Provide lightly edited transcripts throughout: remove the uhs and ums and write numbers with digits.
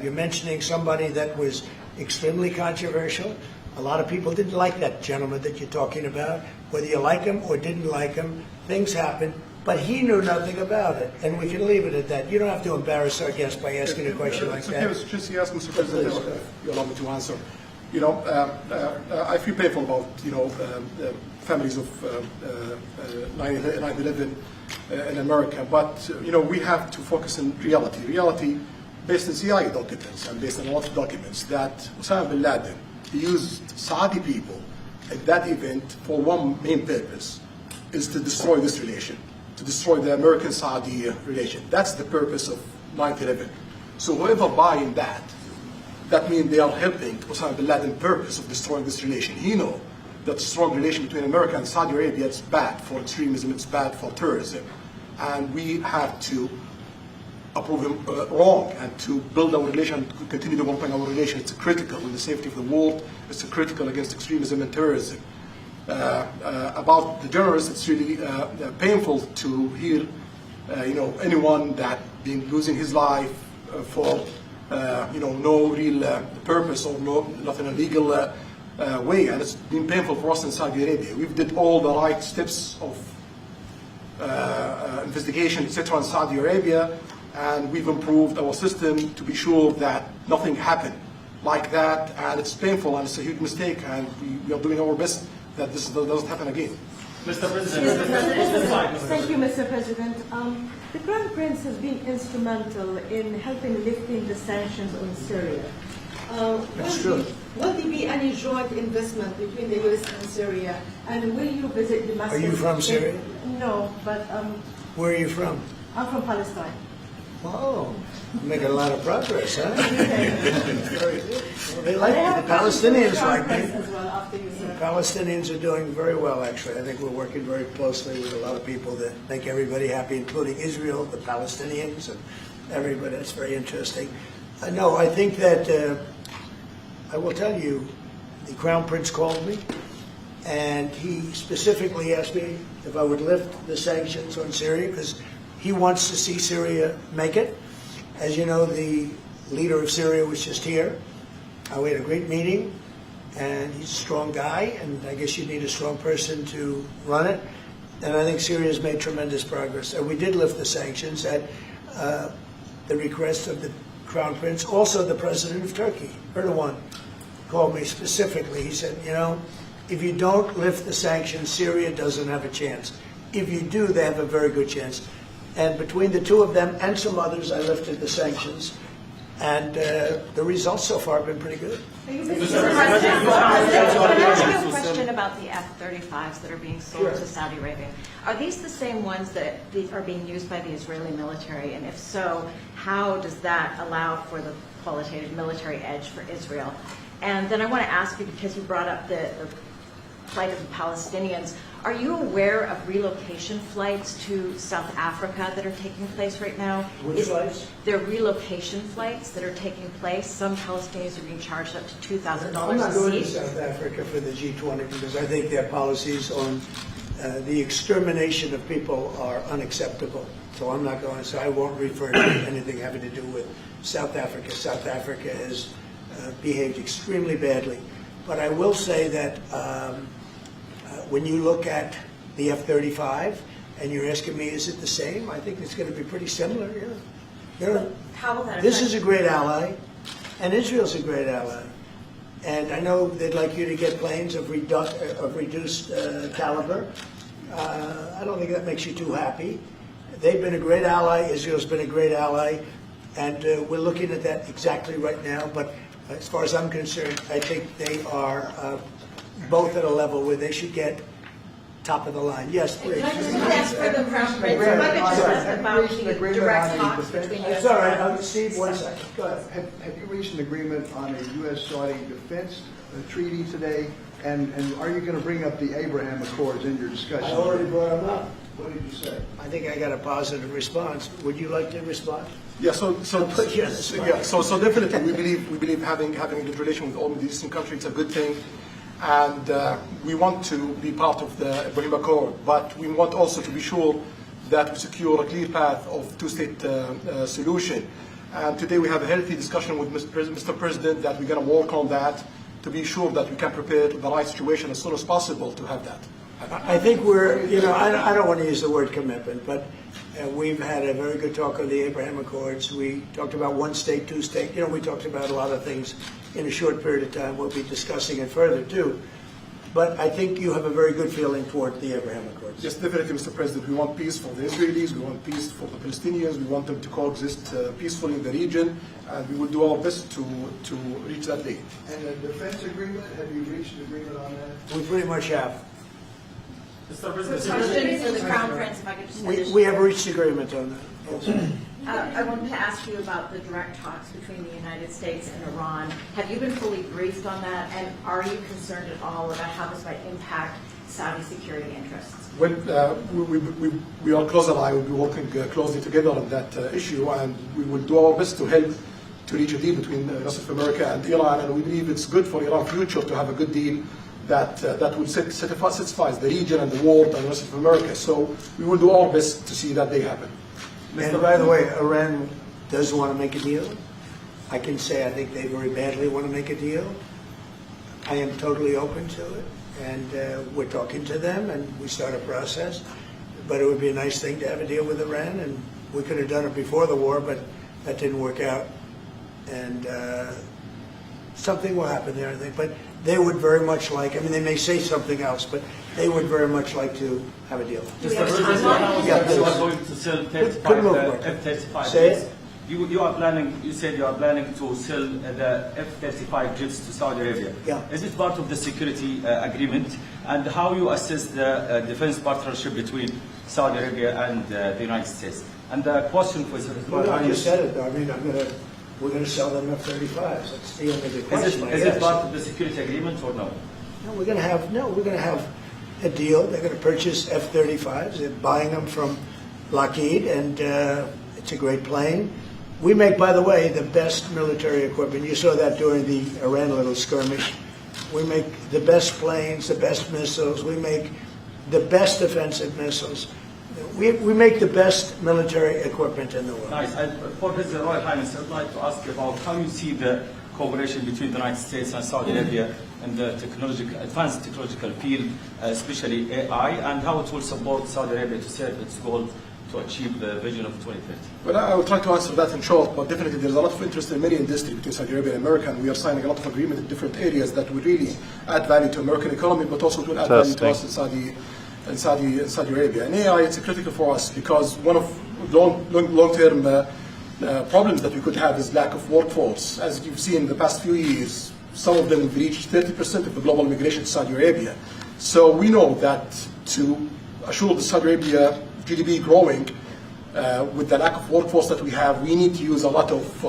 You're mentioning somebody that was extremely controversial. A lot of people didn't like that gentleman that you're talking about. Whether you like him or didn't like him, things happen. But he knew nothing about it, and we can leave it at that. You don't have to embarrass our guest by asking a question like that. It's okay, just ask Mr. President, you allow me to answer. I feel painful about, the families of 9/11 in America, but, we have to focus on reality. Reality based on CIA documents and based on a lot of documents that Osama bin Laden used Saudi people at that event for one main purpose, is to destroy this relation, to destroy the American-Saudi relation. That's the purpose of 9/11. So whoever buying that means they are helping Osama bin Laden's purpose of destroying this relation. He knows that strong relation between America and Saudi Arabia is bad for extremism, it's bad for terrorism. And we have to approve him wrong and to build our relation, to continue developing our relation. It's critical in the safety of the world, it's critical against extremism and terrorism. About the journalists, it's really painful to hear, anyone that been losing his life for, no real purpose or nothing illegal way, and it's been painful for us in Saudi Arabia. We've did all the right steps of investigation, etc., in Saudi Arabia, and we've improved our system to be sure that nothing happened like that, and it's painful and it's a huge mistake, and we are doing our best that this doesn't happen again. Mr. President, thank you, Mr. President. The Crown Prince has been instrumental in helping lifting the sanctions on Syria. That's true. Will there be any joint investment between the U.S. and Syria? And will you visit Damascus? Are you from Syria? No, but Where are you from? I'm from Palestine. Oh, making a lot of progress, huh? Very good. Well, they But like I have the a question Palestinians for the like Crown Prince me. as well after you, sir. Palestinians are doing very well, actually. I think we're working very closely with a lot of people that make everybody happy, including Israel, the Palestinians, and everybody. That's very interesting. No, I think that I will tell you, the Crown Prince called me, and he specifically asked me if I would lift the sanctions on Syria, because he wants to see Syria make it. As you know, the leader of Syria was just here. We had a great meeting, and he's a strong guy, and I guess you need a strong person to run it. And I think Syria's made tremendous progress. And we did lift the sanctions at the request of the Crown Prince. Also, the President of Turkey, Erdogan, called me specifically. He said, if you don't lift the sanctions, Syria doesn't have a chance. If you do, they have a very good chance. And between the two of them and some others, I lifted the sanctions. And the results so far have been pretty good. Mr. President, can I ask you a question about the F-35s that are being sold to Saudi Arabia? Are these the same ones that are being used by the Israeli military? And if so, how does that allow for the qualitative military edge for Israel? And then I want to ask you, because you brought up the plight of the Palestinians, are you aware of relocation flights to South Africa that are taking place right now? Which flights? There are relocation flights that are taking place. Some Palestinians are being charged up to $2,000 I'm not a going to seat. South Africa for the G20 because I think their policies on the extermination of people are unacceptable. So I'm not going, so I won't refer to anything having to do with South Africa. South Africa has behaved extremely badly. But I will say that when you look at the F-35 and you're asking me, is it the same? I think it's going to be pretty similar, How will that This affect- is a great ally, and Israel's a great ally. And I know they'd like you to get planes of reduced caliber. I don't think that makes you too happy. They've been a great ally. Israel's been a great ally. And we're looking at that exactly right now. But as far as I'm concerned, I think they are both at a level where they should get top of the line. Yes, please. Can I just ask for the Crown Prince, if I could just ask about the direct talks between you It's all right. Steve, 1 second. Go ahead. Have you reached an agreement on a U.S.-Saudi defense treaty today? And are you going to bring up the Abraham Accords in your discussion? I already brought them up. What did you say? I think I got a positive response. Would you like to respond? Yeah, so Yes. definitely we believe having a good relation with all Middle Eastern countries is a good thing, and we want to be part of the Ibrahim Accord, but we want also to be sure that we secure a clear path of two-state solution. And today we have a healthy discussion with Mr. President that we're going to work on that to be sure that we can prepare the right situation as soon as possible to have that. I think we're, I don't want to use the word commitment, but we've had a very good talk on the Abraham Accords. We talked about one state, two state. We talked about a lot of things in a short period of time. We'll be discussing it further too. But I think you have a very good feeling toward the Abraham Accords. Yes, definitely, Mr. President. We want peace for the Israelis. We want peace for the Palestinians. We want them to coexist peacefully in the region. And we will do our best to reach that day. And the defense agreement, have you reached an agreement on that? We pretty much have. Question for the Crown Prince, if I could just finish. We have reached agreement on that. Yes. I wanted to ask you about the direct talks between the United States and Iran. Have you been fully briefed on that, and are you concerned at all about how this might impact Saudi security interests? Well, we are close allies. We'll be working closely together on that issue, and we will do our best to help to reach a deal between the rest of America and Iran. And we believe it's good for Iran's future to have a good deal that will satisfy the region and the world and the rest of America. So we will do our best to see that day happen. And by the way, Iran does want to make a deal. I can say I think they very badly want to make a deal. I am totally open to it, and we're talking to them, and we start a process. But it would be a nice thing to have a deal with Iran, and we could have done it before the war, but that didn't work out. And something will happen there, I think. But they would very much like, they may say something else, but they would very much like to have a deal. Mr. President, you are going to sell 35 F-35 jets. You are planning. You said you are planning to sell the F-35 jets to Saudi Arabia. Yeah. Is it part of the security agreement? And how you assess the defense partnership between Saudi Arabia and the United States? And the question for Well, I just said it. We're going to sell them F-35s. That's the only big question. Is it part of the security agreement or no? No, we're going to have a deal. They're going to purchase F-35s. They're buying them from Lockheed, and it's a great plane. We make, by the way, the best military equipment. You saw that during the Iran little skirmish. We make the best planes, the best missiles. We make the best defensive missiles. We make the best military equipment in the world. Nice. For His Royal Highness, I'd like to ask you about how you see the cooperation between the United States and Saudi Arabia in the advanced technological field, especially AI, and how it will support Saudi Arabia to serve its goal to achieve the vision of 2030. Well, I will try to answer that in short, but definitely there's a lot of interest in many industries between Saudi Arabia and America, and we are signing a lot of agreements in different areas that will really add value to American economy, but also will add value to us in Saudi Arabia. And AI, it's critical for us because one of long-term problems that we could have is lack of workforce. As you've seen in the past few years, some of them have reached 30% of the global migration to Saudi Arabia. So we know that to assure the Saudi Arabia GDP growing, with the lack of workforce that we have, we need to use a lot of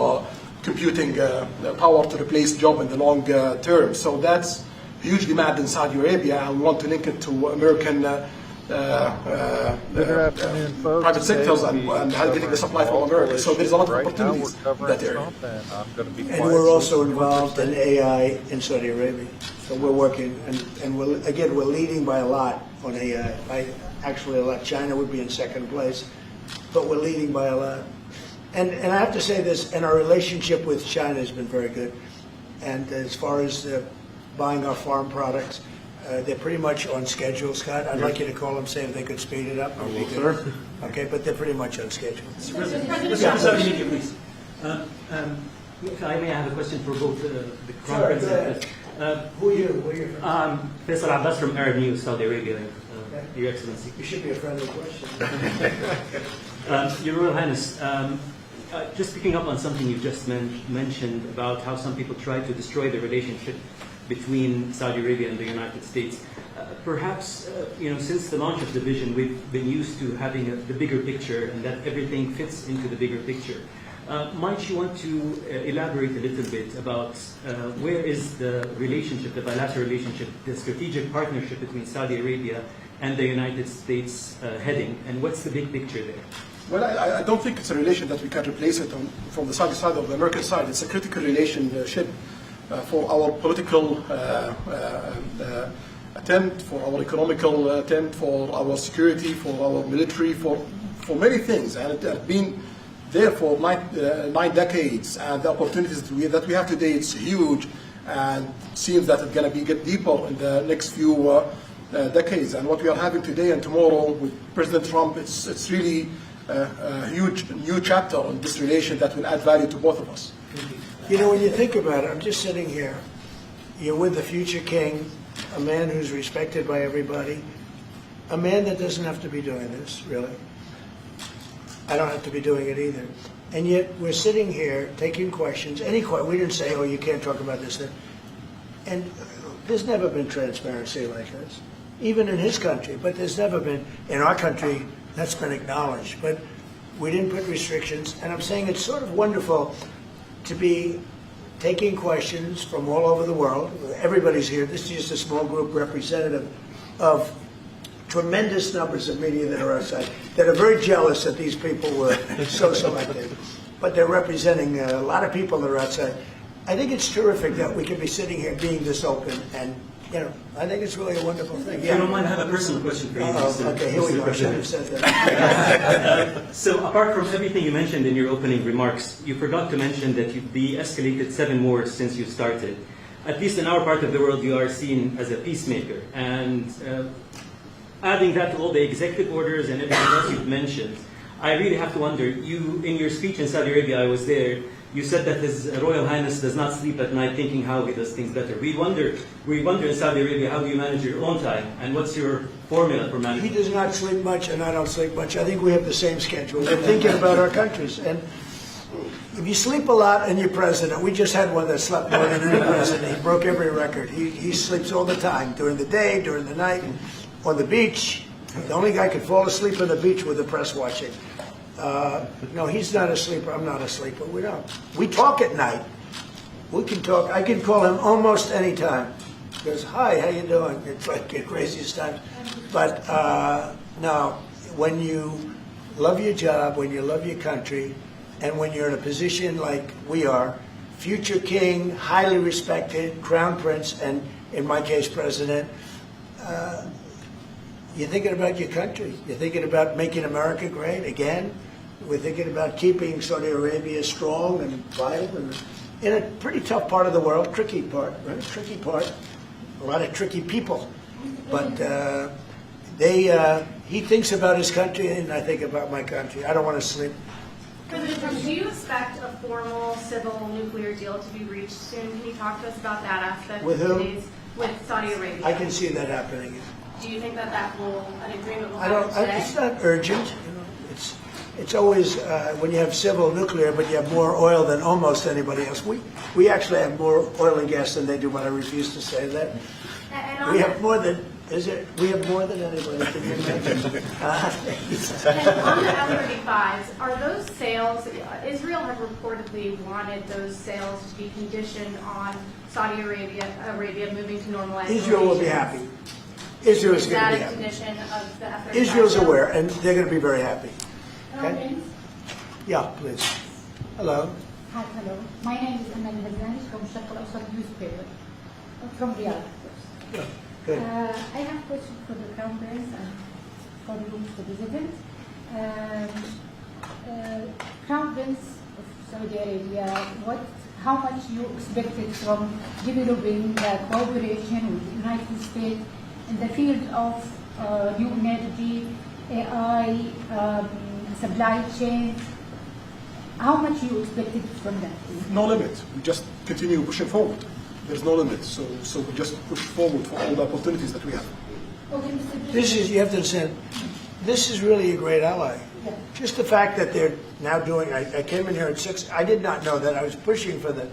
computing power to replace job in the long term. So that's huge demand in Saudi Arabia, and we want to link it to American private sectors and getting the supply from America. So there's a lot of opportunities in that area. And we're also involved in AI in Saudi Arabia. So we're working, and we're leading by a lot on AI. Actually, a lot. China would be in second place, but we're leading by a lot. And I have to say this, and our relationship with China has been very good. And as far as buying our farm products, they're pretty much on schedule, Scott. I'd like you to call them, say if they could speed it up. Sir. Okay, but they're pretty much on schedule. Mr. President, please. If I may, I have a question for both the Crown Prince and Who are you? Where are you from? Faisal Abbas from Arab News, Saudi Arabia. Your Excellency. You should be a friendly question. Your Royal Highness, just picking up on something you just mentioned about how some people try to destroy the relationship between Saudi Arabia and the United States. Perhaps, since the launch of the vision, we've been used to having the bigger picture and that everything fits into the bigger picture. Might you want to elaborate a little bit about where is the relationship, the bilateral relationship, the strategic partnership between Saudi Arabia and the United States heading, and what's the big picture there? Well, I don't think it's a relation that we can replace it from the Saudi side or the American side. It's a critical relationship for our political attempt, for our economical attempt, for our security, for our military, for many things. And it has been Therefore, 9 decades and the opportunities that we have today, it's huge, and seems that it's going to get deeper in the next few decades. And what we are having today and tomorrow with President Trump, it's really a huge new chapter in this relation that will add value to both of us. You know, when you think about it, I'm just sitting here. You're with the future king, a man who's respected by everybody, a man that doesn't have to be doing this, really. I don't have to be doing it either. And yet we're sitting here taking questions. We didn't say, oh, you can't talk about this, that. And there's never been transparency like this, even in his country. But there's never been, in our country, that's been acknowledged. But we didn't put restrictions. And I'm saying it's sort of wonderful to be taking questions from all over the world. Everybody's here. This is just a small group representative of tremendous numbers of media that are outside, that are very jealous that these people were so selected. But they're representing a lot of people that are outside. I think it's terrific that we can be sitting here being this open, and you know, I think it's really a wonderful thing. If you don't mind, I have a personal question for you. Okay, here we go. I should have said that. So apart from everything you mentioned in your opening remarks, you forgot to mention that you've de-escalated 7 wars since you started. At least in our part of the world, you are seen as a peacemaker. And adding that to all the executive orders and everything else you've mentioned, I really have to wonder, in your speech in Saudi Arabia, I was there, you said that His Royal Highness does not sleep at night thinking how he does things better. We wonder in Saudi Arabia, how do you manage your own time, and what's your formula for managing? He does not sleep much, and I don't sleep much. I think we have the same schedule. We're thinking about our countries. And if you sleep a lot and you're president, we just had one that slept more than any president. He broke every record. He sleeps all the time, during the day, during the night, on the beach. The only guy could fall asleep on the beach with the press watching. No, he's not a sleeper. I'm not a sleeper. We don't. We talk at night. We can talk. I can call him almost any time. He goes, hi, how you doing? It's like the craziest times. But no, when you love your job, when you love your country, and when you're in a position like we are, future king, highly respected, crown prince, and in my case, president, you're thinking about your country. You're thinking about making America great again. We're thinking about keeping Saudi Arabia strong and vital, and in a pretty tough part of the world, tricky part, right? Tricky part. A lot of tricky people. But he thinks about his country, and I think about my country. I don't want to sleep. President Trump, do you expect a formal civil nuclear deal to be reached soon? Can you talk to us about that aspect? With of whom? today's, with Saudi Arabia. I can see that happening. Do you think that an agreement will I happen don't. today? It's not urgent. You know, it's always when you have civil nuclear, but you have more oil than almost anybody else. We actually have more oil and gas than they do, but I refuse to say that. And We have more than. We have more than anybody. Can you imagine? And on the F-35s, are those sales, Israel had reportedly wanted those sales to be conditioned on Saudi Arabia moving to normalized Israel will be happy. Israel is Is going to that be a happy. condition of the F-35? Israel's aware, and they're going to be very happy. Okay? Hello, Yeah, please. Hello. Hi, hello. My name is Amal Hazani from Sharq al-Awsat newspaper, from Riyadh. Yeah, good. I have a question for the Crown Prince and for the President. Crown Prince of Saudi Arabia, how much you expected from developing the cooperation with the United States in the field of new energy, AI, supply chain? How much you expected from that? No limit. We just continue pushing forward. There's no limit. So we just push forward for all the opportunities that we have. Okay, Mr. President. You have to understand, this is really a great ally. Yeah. Just the fact that they're now doing, I came in here at 6, I did not know that. I was pushing for the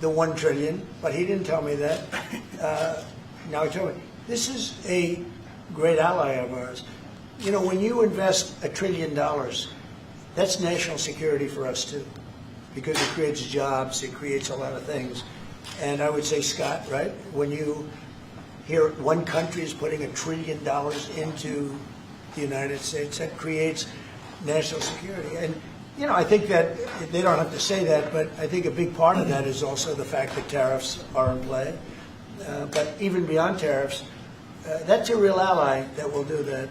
1 trillion, but he didn't tell me that. Now he told me. This is a great ally of ours. You know, when you invest $1 trillion, that's national security for us too, because it creates jobs, it creates a lot of things. And I would say, Scott, right, when you hear one country is putting $1 trillion into the United States, that creates national security. And, you know, I think that they don't have to say that, but I think a big part of that is also the fact that tariffs are in play. But even beyond tariffs, that's a real ally that will do that.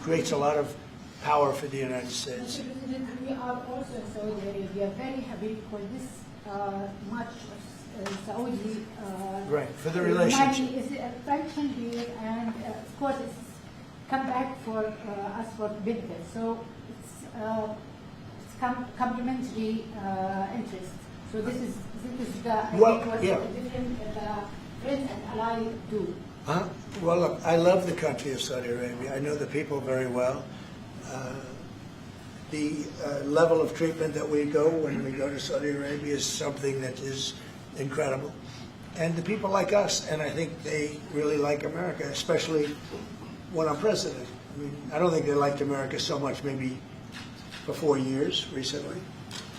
Creates a lot of power for the United States. Mr. President, we are also in Saudi Arabia very happy for this much of Saudi Right, for the relationship. money is attention here, and of course it's come back for us for benefit. So it's complementary interest. So this is the I Well, think what yeah. the different friends and allies do. Well, look, I love the country of Saudi Arabia. I know the people very well. The level of treatment that we go when we go to Saudi Arabia is something that is incredible. And the people like us, and I think they really like America, especially when I'm president. I mean, I don't think they liked America so much maybe for 4 years recently.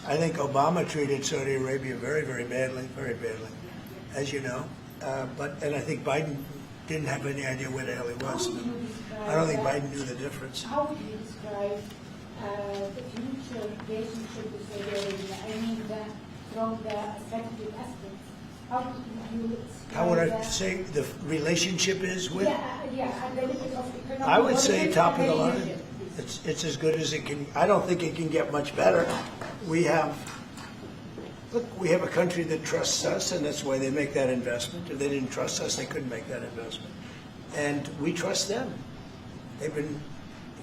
I think Obama treated Saudi Arabia very, very badly, as you know. And I think Biden didn't have any idea where the hell he was. I don't think Biden knew the difference. How would you describe the future relationship with Saudi Arabia? I mean, from the strategic aspects. How would you describe How would I that? say the relationship is with? Yeah, at the level of economic I would say development top of the and line. leadership. It's as good as it can. I don't think it can get much better. We have a country that trusts us, and that's why they make that investment. If they didn't trust us, they couldn't make that investment. And we trust them. They've been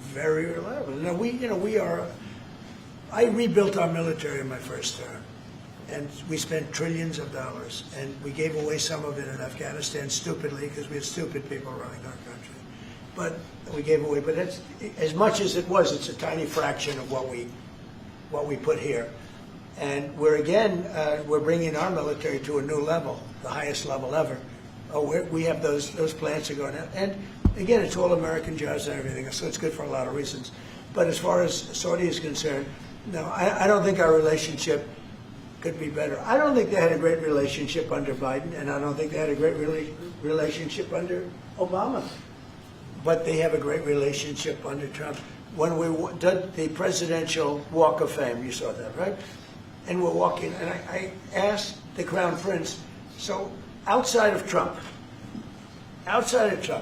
very reliable. Now we are. I rebuilt our military in my first term, and we spent trillions of dollars, and we gave away some of it in Afghanistan stupidly because we had stupid people running our country. But we gave away. But that's, as much as it was, it's a tiny fraction of what we put here. And we're bringing our military to a new level, the highest level ever. We have those plants are going out. And again, it's all American jobs and everything, so it's good for a lot of reasons. But as far as Saudi is concerned, no, I don't think our relationship could be better. I don't think they had a great relationship under Biden, and I don't think they had a great relationship under Obama. But they have a great relationship under Trump. When we did the presidential Walk of Fame, you saw that, right? And we're walking, and I asked the Crown Prince, so outside of Trump,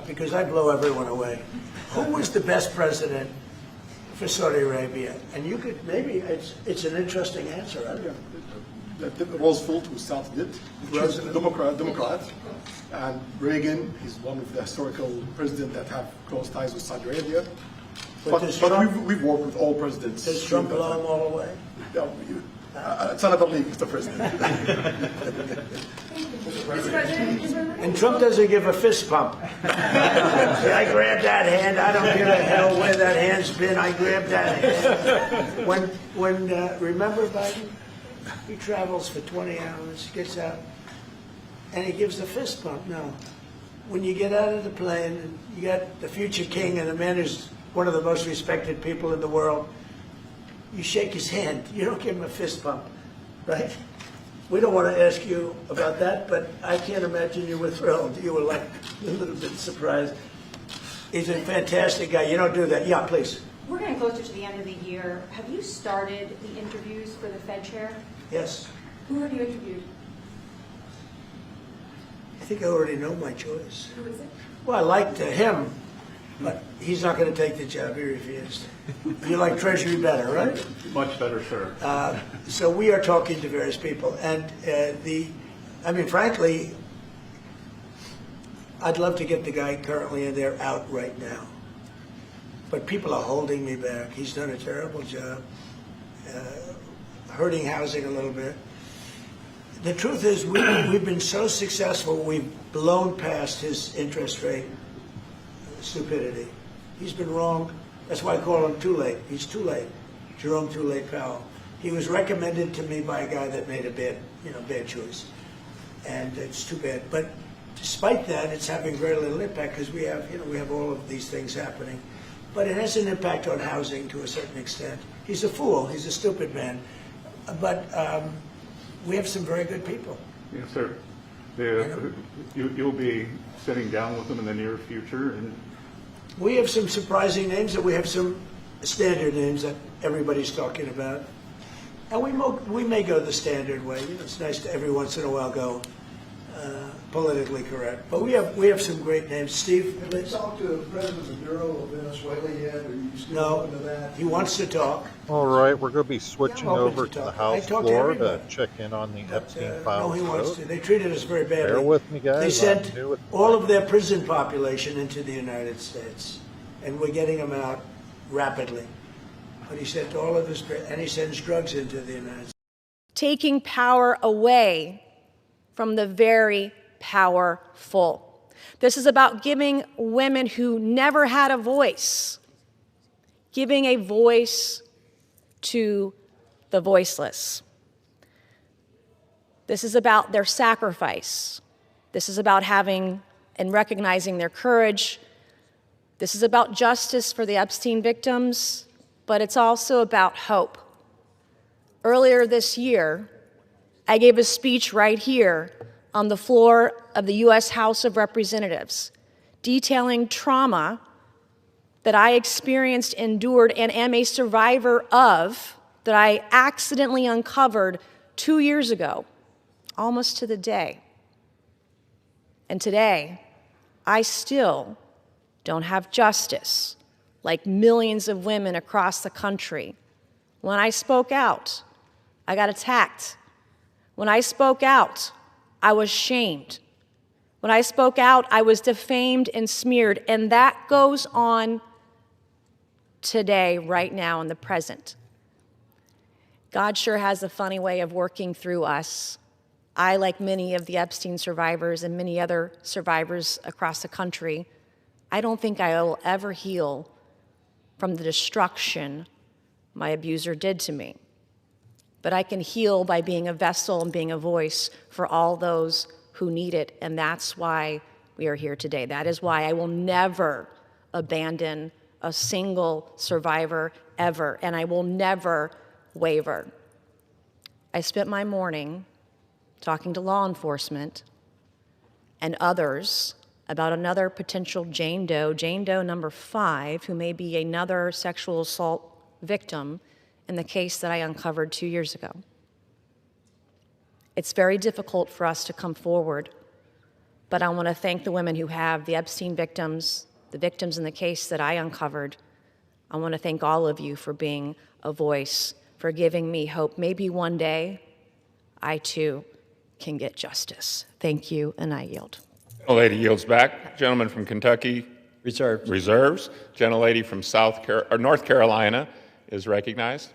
because I blow everyone away, who was the best president for Saudi Arabia? And you could, maybe, it's an interesting answer. I don't know. Roosevelt, who started it, Roosevelt. Democrat, and Reagan is one of the historical presidents that have close ties with Saudi Arabia. But we've worked with all presidents. Does Trump blow them all away? No, it's another league, Mr. President. And Trump doesn't give a fist pump. See, I grabbed that hand. I don't give a hell where that hand's been. I grabbed that hand. Remember Biden? He travels for 20 hours, gets out, and he gives the fist pump. No. When you get out of the plane, and you got the future king and the man who's one of the most respected people in the world, you shake his hand. You don't give him a fist pump, right? We don't want to ask you about that, but I can't imagine you were thrilled. You were like a little bit surprised. He's a fantastic guy. You don't do that. Yeah, please. We're getting closer to the end of the year. Have you started the interviews for the Fed chair? Yes. Who have you interviewed? I think I already know my choice. Who is it? Well, I liked him, but he's not going to take the job. He refused. You like Treasury better, right? Much better, sir. So we are talking to various people, and frankly, I'd love to get the guy currently in there out right now. But people are holding me back. He's done a terrible job, hurting housing a little bit. The truth is, we've been so successful, we've blown past his interest rate stupidity. He's been wrong. That's why I call him too late. He's too late. Jerome Too Late Powell. He was recommended to me by a guy that made a bad choice. And it's too bad. But despite that, it's having very little impact because we have all of these things happening. But it has an impact on housing to a certain extent. He's a fool. He's a stupid man. But we have some very good people. Yes, sir. You'll be sitting down with them in the near future, and we have some surprising names, and we have some standard names that everybody's talking about. And we may go the standard way. It's nice to every once in a while go, politically correct. But we have some great names. Steve, Have you please. talked to the President of the Bureau of Venezuela yet? Are you still No, open to that? he wants to talk. All right, we're going to be switching Yeah, I'm open over to to the talk. I House talk to floor to everybody. check in on the But, Epstein no, File he wants vote. to. They treated us very badly. Bear with me, guys. They I'm sent new at the all mic. of their prison population into the United States, and we're getting them out rapidly. But he sent all of his, and he sends drugs into the United States. Taking power away from the very powerful. This is about giving women who never had a voice, giving a voice to the voiceless. This is about their sacrifice. This is about having and recognizing their courage. This is about justice for the Epstein victims, but it's also about hope. Earlier this year, I gave a speech right here on the floor of the U.S. House of Representatives, detailing trauma that I experienced, endured, and am a survivor of, that I accidentally uncovered 2 years ago, almost to the day. And today, I still don't have justice, like millions of women across the country. When I spoke out, I got attacked. When I spoke out, I was shamed. When I spoke out, I was defamed and smeared, and that goes on today, right now, in the present. God sure has a funny way of working through us. I, like many of the Epstein survivors and many other survivors across the country, I don't think I will ever heal from the destruction my abuser did to me. But I can heal by being a vessel and being a voice for all those who need it, and that's why we are here today. That is why I will never abandon a single survivor ever, and I will never waver. I spent my morning talking to law enforcement and others about another potential Jane Doe number 5, who may be another sexual assault victim in the case that I uncovered 2 years ago. It's very difficult for us to come forward, but I want to thank the women who have, the Epstein victims, the victims in the case that I uncovered. I want to thank all of you for being a voice, for giving me hope. Maybe one day I too can get justice. Thank you, and I yield. Gentlelady yields back. Gentleman from Kentucky reserves. Gentlelady from North Carolina is recognized.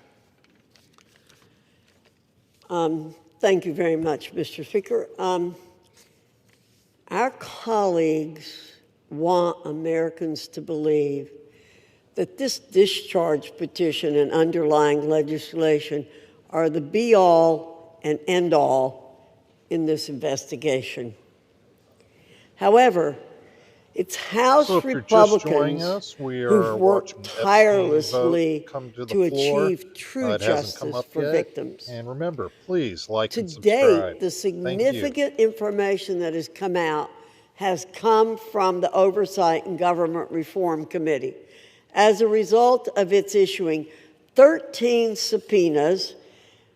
Thank you very much, Mr. Speaker. Our colleagues want Americans to believe that this discharge petition and underlying legislation are the be-all and end-all in this investigation. However, it's House So if you're just joining Republicans us, we are who've worked watching the Epstein tirelessly vote come to the to floor. achieve true It hasn't come justice up for yet. victims. And remember, please like and To subscribe. date, the Thank you. significant information that has come out has come from the Oversight and Government Reform Committee. As a result of its issuing 13 subpoenas,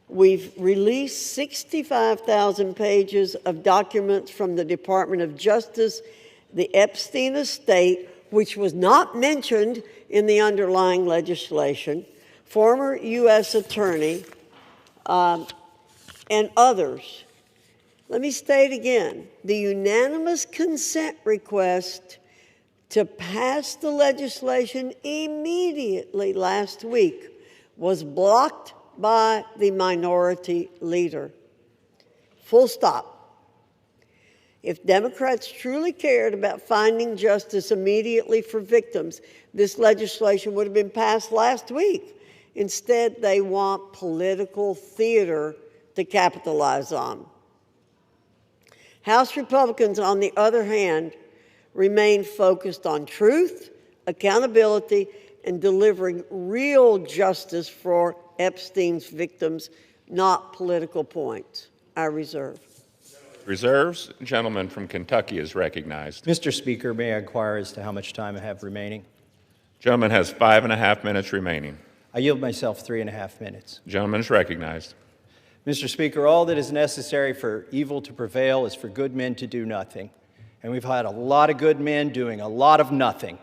we've released 65,000 pages of documents from the Department of Justice, the Epstein estate, which was not mentioned in the underlying legislation, former U.S. attorney, and others. Let me state again, the unanimous consent request to pass the legislation immediately last week was blocked by the minority leader. Full stop. If Democrats truly cared about finding justice immediately for victims, this legislation would have been passed last week. Instead, they want political theater to capitalize on. House Republicans, on the other hand, remain focused on truth, accountability, and delivering real justice for Epstein's victims, not political points. I reserve. Reserves. Gentleman from Kentucky is recognized. Mr. Speaker, may I inquire as to how much time I have remaining? Gentleman has 5.5 minutes remaining. I yield myself 3.5 minutes. Gentleman is recognized. Mr. Speaker, all that is necessary for evil to prevail is for good men to do nothing. And we've had a lot of good men doing a lot of nothing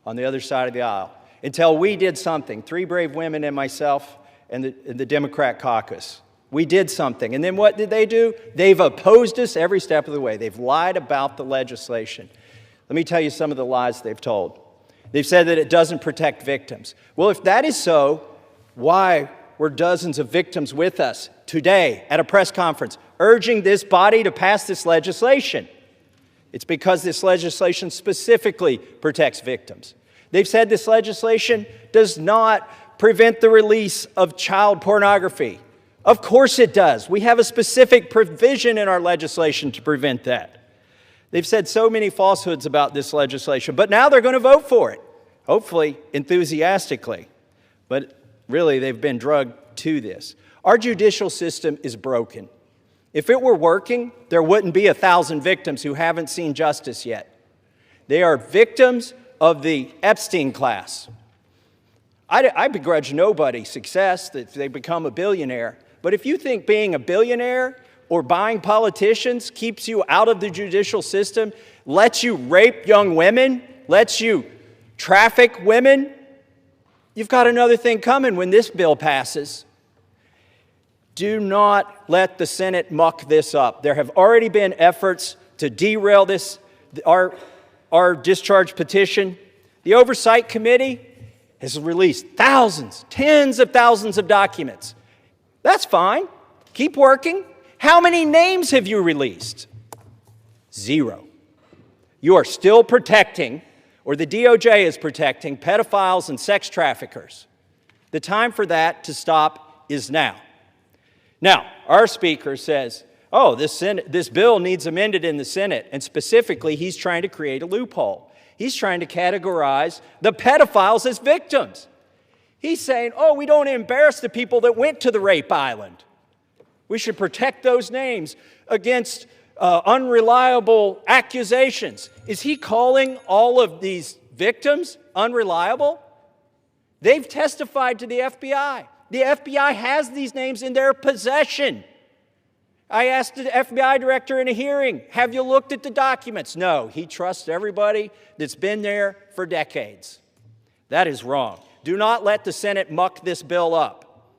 on the other side of the aisle until we did something. 3 brave women and myself and the Democrat caucus. We did something. And then what did they do? They've opposed us every step of the way. They've lied about the legislation. Let me tell you some of the lies they've told. They've said that it doesn't protect victims. Well, if that is so, why were dozens of victims with us today at a press conference urging this body to pass this legislation? It's because this legislation specifically protects victims. They've said this legislation does not prevent the release of child pornography. Of course it does. We have a specific provision in our legislation to prevent that. They've said so many falsehoods about this legislation, but now they're going to vote for it, hopefully enthusiastically. But really, they've been drugged to this. Our judicial system is broken. If it were working, there wouldn't be 1,000 victims who haven't seen justice yet. They are victims of the Epstein class. I begrudge nobody success that they become a billionaire. But if you think being a billionaire or buying politicians keeps you out of the judicial system, lets you rape young women, lets you traffic women, you've got another thing coming when this bill passes. Do not let the Senate muck this up. There have already been efforts to derail this, our discharge petition. The Oversight Committee has released thousands, tens of thousands of documents. That's fine. Keep working. How many names have you released? 0. You are still protecting, or the DOJ is protecting, pedophiles and sex traffickers. The time for that to stop is now. Now, our speaker says, oh, this bill needs amended in the Senate, and specifically, he's trying to create a loophole. He's trying to categorize the pedophiles as victims. He's saying, oh, we don't embarrass the people that went to the rape island. We should protect those names against unreliable accusations. Is he calling all of these victims unreliable? They've testified to the FBI. The FBI has these names in their possession. I asked the FBI director in a hearing, have you looked at the documents? No, he trusts everybody that's been there for decades. That is wrong. Do not let the Senate muck this bill up.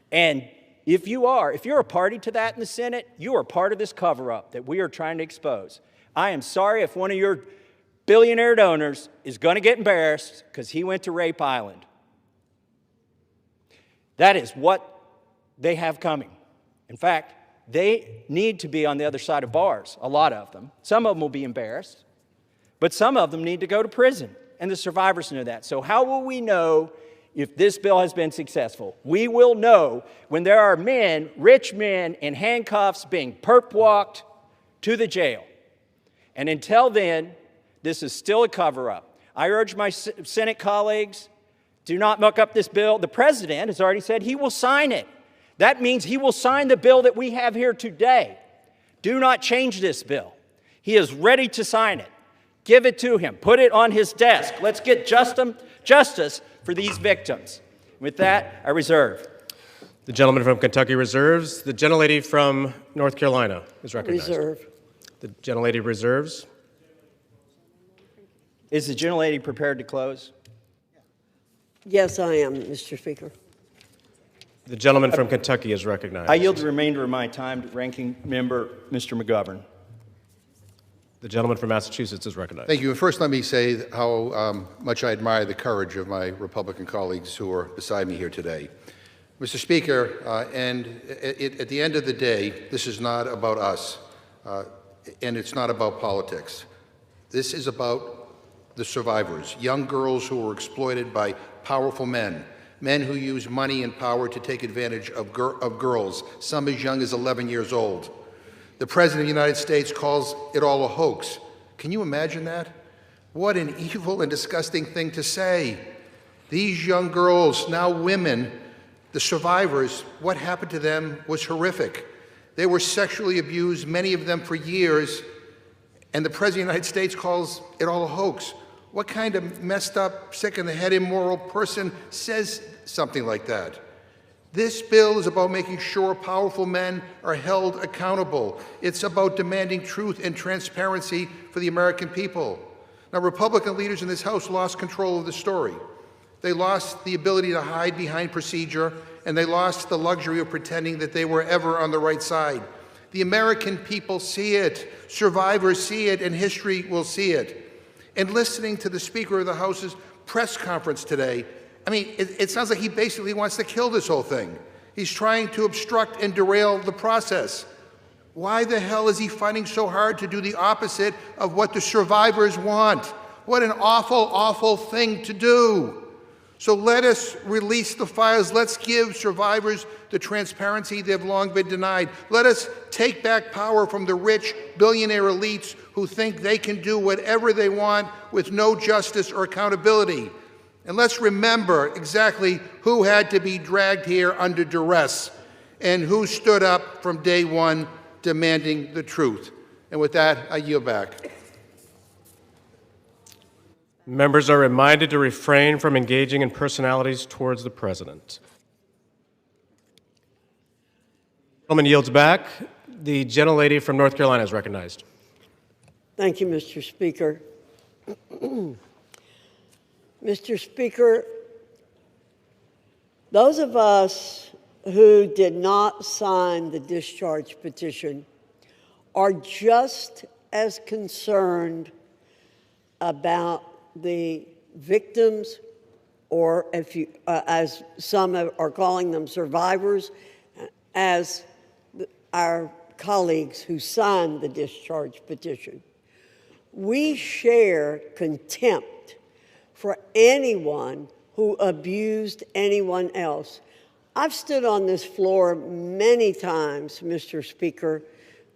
And if you're a party to that in the Senate, you are part of this cover-up that we are trying to expose. I am sorry if one of your billionaire donors is going to get embarrassed because he went to Rape Island. That is what they have coming. In fact, they need to be on the other side of bars, a lot of them. Some of them will be embarrassed, but some of them need to go to prison, and the survivors know that. So how will we know if this bill has been successful? We will know when there are men, rich men, in handcuffs being perp-walked to the jail. And until then, this is still a cover-up. I urge my Senate colleagues, do not muck up this bill. The president has already said he will sign it. That means he will sign the bill that we have here today. Do not change this bill. He is ready to sign it. Give it to him. Put it on his desk. Let's get justice for these victims. With that, I reserve. The gentleman from Kentucky reserves. The gentlelady from North Carolina is recognized. Reserve. The gentlelady reserves. Is the gentlelady prepared to close? Yes, I am, Mr. Speaker. The gentleman from Kentucky is recognized. I yield the remainder of my time to Ranking Member Mr. McGovern. The gentleman from Massachusetts is recognized. Thank you. And first, let me say how much I admire the courage of my Republican colleagues who are beside me here today. Mr. Speaker, at the end of the day, this is not about us, and it's not about politics. This is about the survivors, young girls who were exploited by powerful men who use money and power to take advantage of girls, some as young as 11 years old. The President of the United States calls it all a hoax. Can you imagine that? What an evil and disgusting thing to say. These young girls, now women, the survivors, what happened to them was horrific. They were sexually abused, many of them for years, and the President of the United States calls it all a hoax. What kind of messed up, sick in the head, immoral person says something like that? This bill is about making sure powerful men are held accountable. It's about demanding truth and transparency for the American people. Now, Republican leaders in this House lost control of the story. They lost the ability to hide behind procedure, and they lost the luxury of pretending that they were ever on the right side. The American people see it, survivors see it, and history will see it. And listening to the Speaker of the House's press conference today, I mean, it sounds like he basically wants to kill this whole thing. He's trying to obstruct and derail the process. Why the hell is he fighting so hard to do the opposite of what the survivors want? What an awful, awful thing to do. So let us release the files. Let's give survivors the transparency they've long been denied. Let us take back power from the rich billionaire elites who think they can do whatever they want with no justice or accountability. And let's remember exactly who had to be dragged here under duress and who stood up from day one demanding the truth. And with that, I yield back. Members are reminded to refrain from engaging in personalities towards the president. The gentleman yields back. The gentlelady from North Carolina is recognized. Thank you, Mr. Speaker. Mr. Speaker, those of us who did not sign the discharge petition are just as concerned about the victims, or if you, as some are calling them, survivors, as our colleagues who signed the discharge petition. We share contempt for anyone who abused anyone else. I've stood on this floor many times, Mr. Speaker,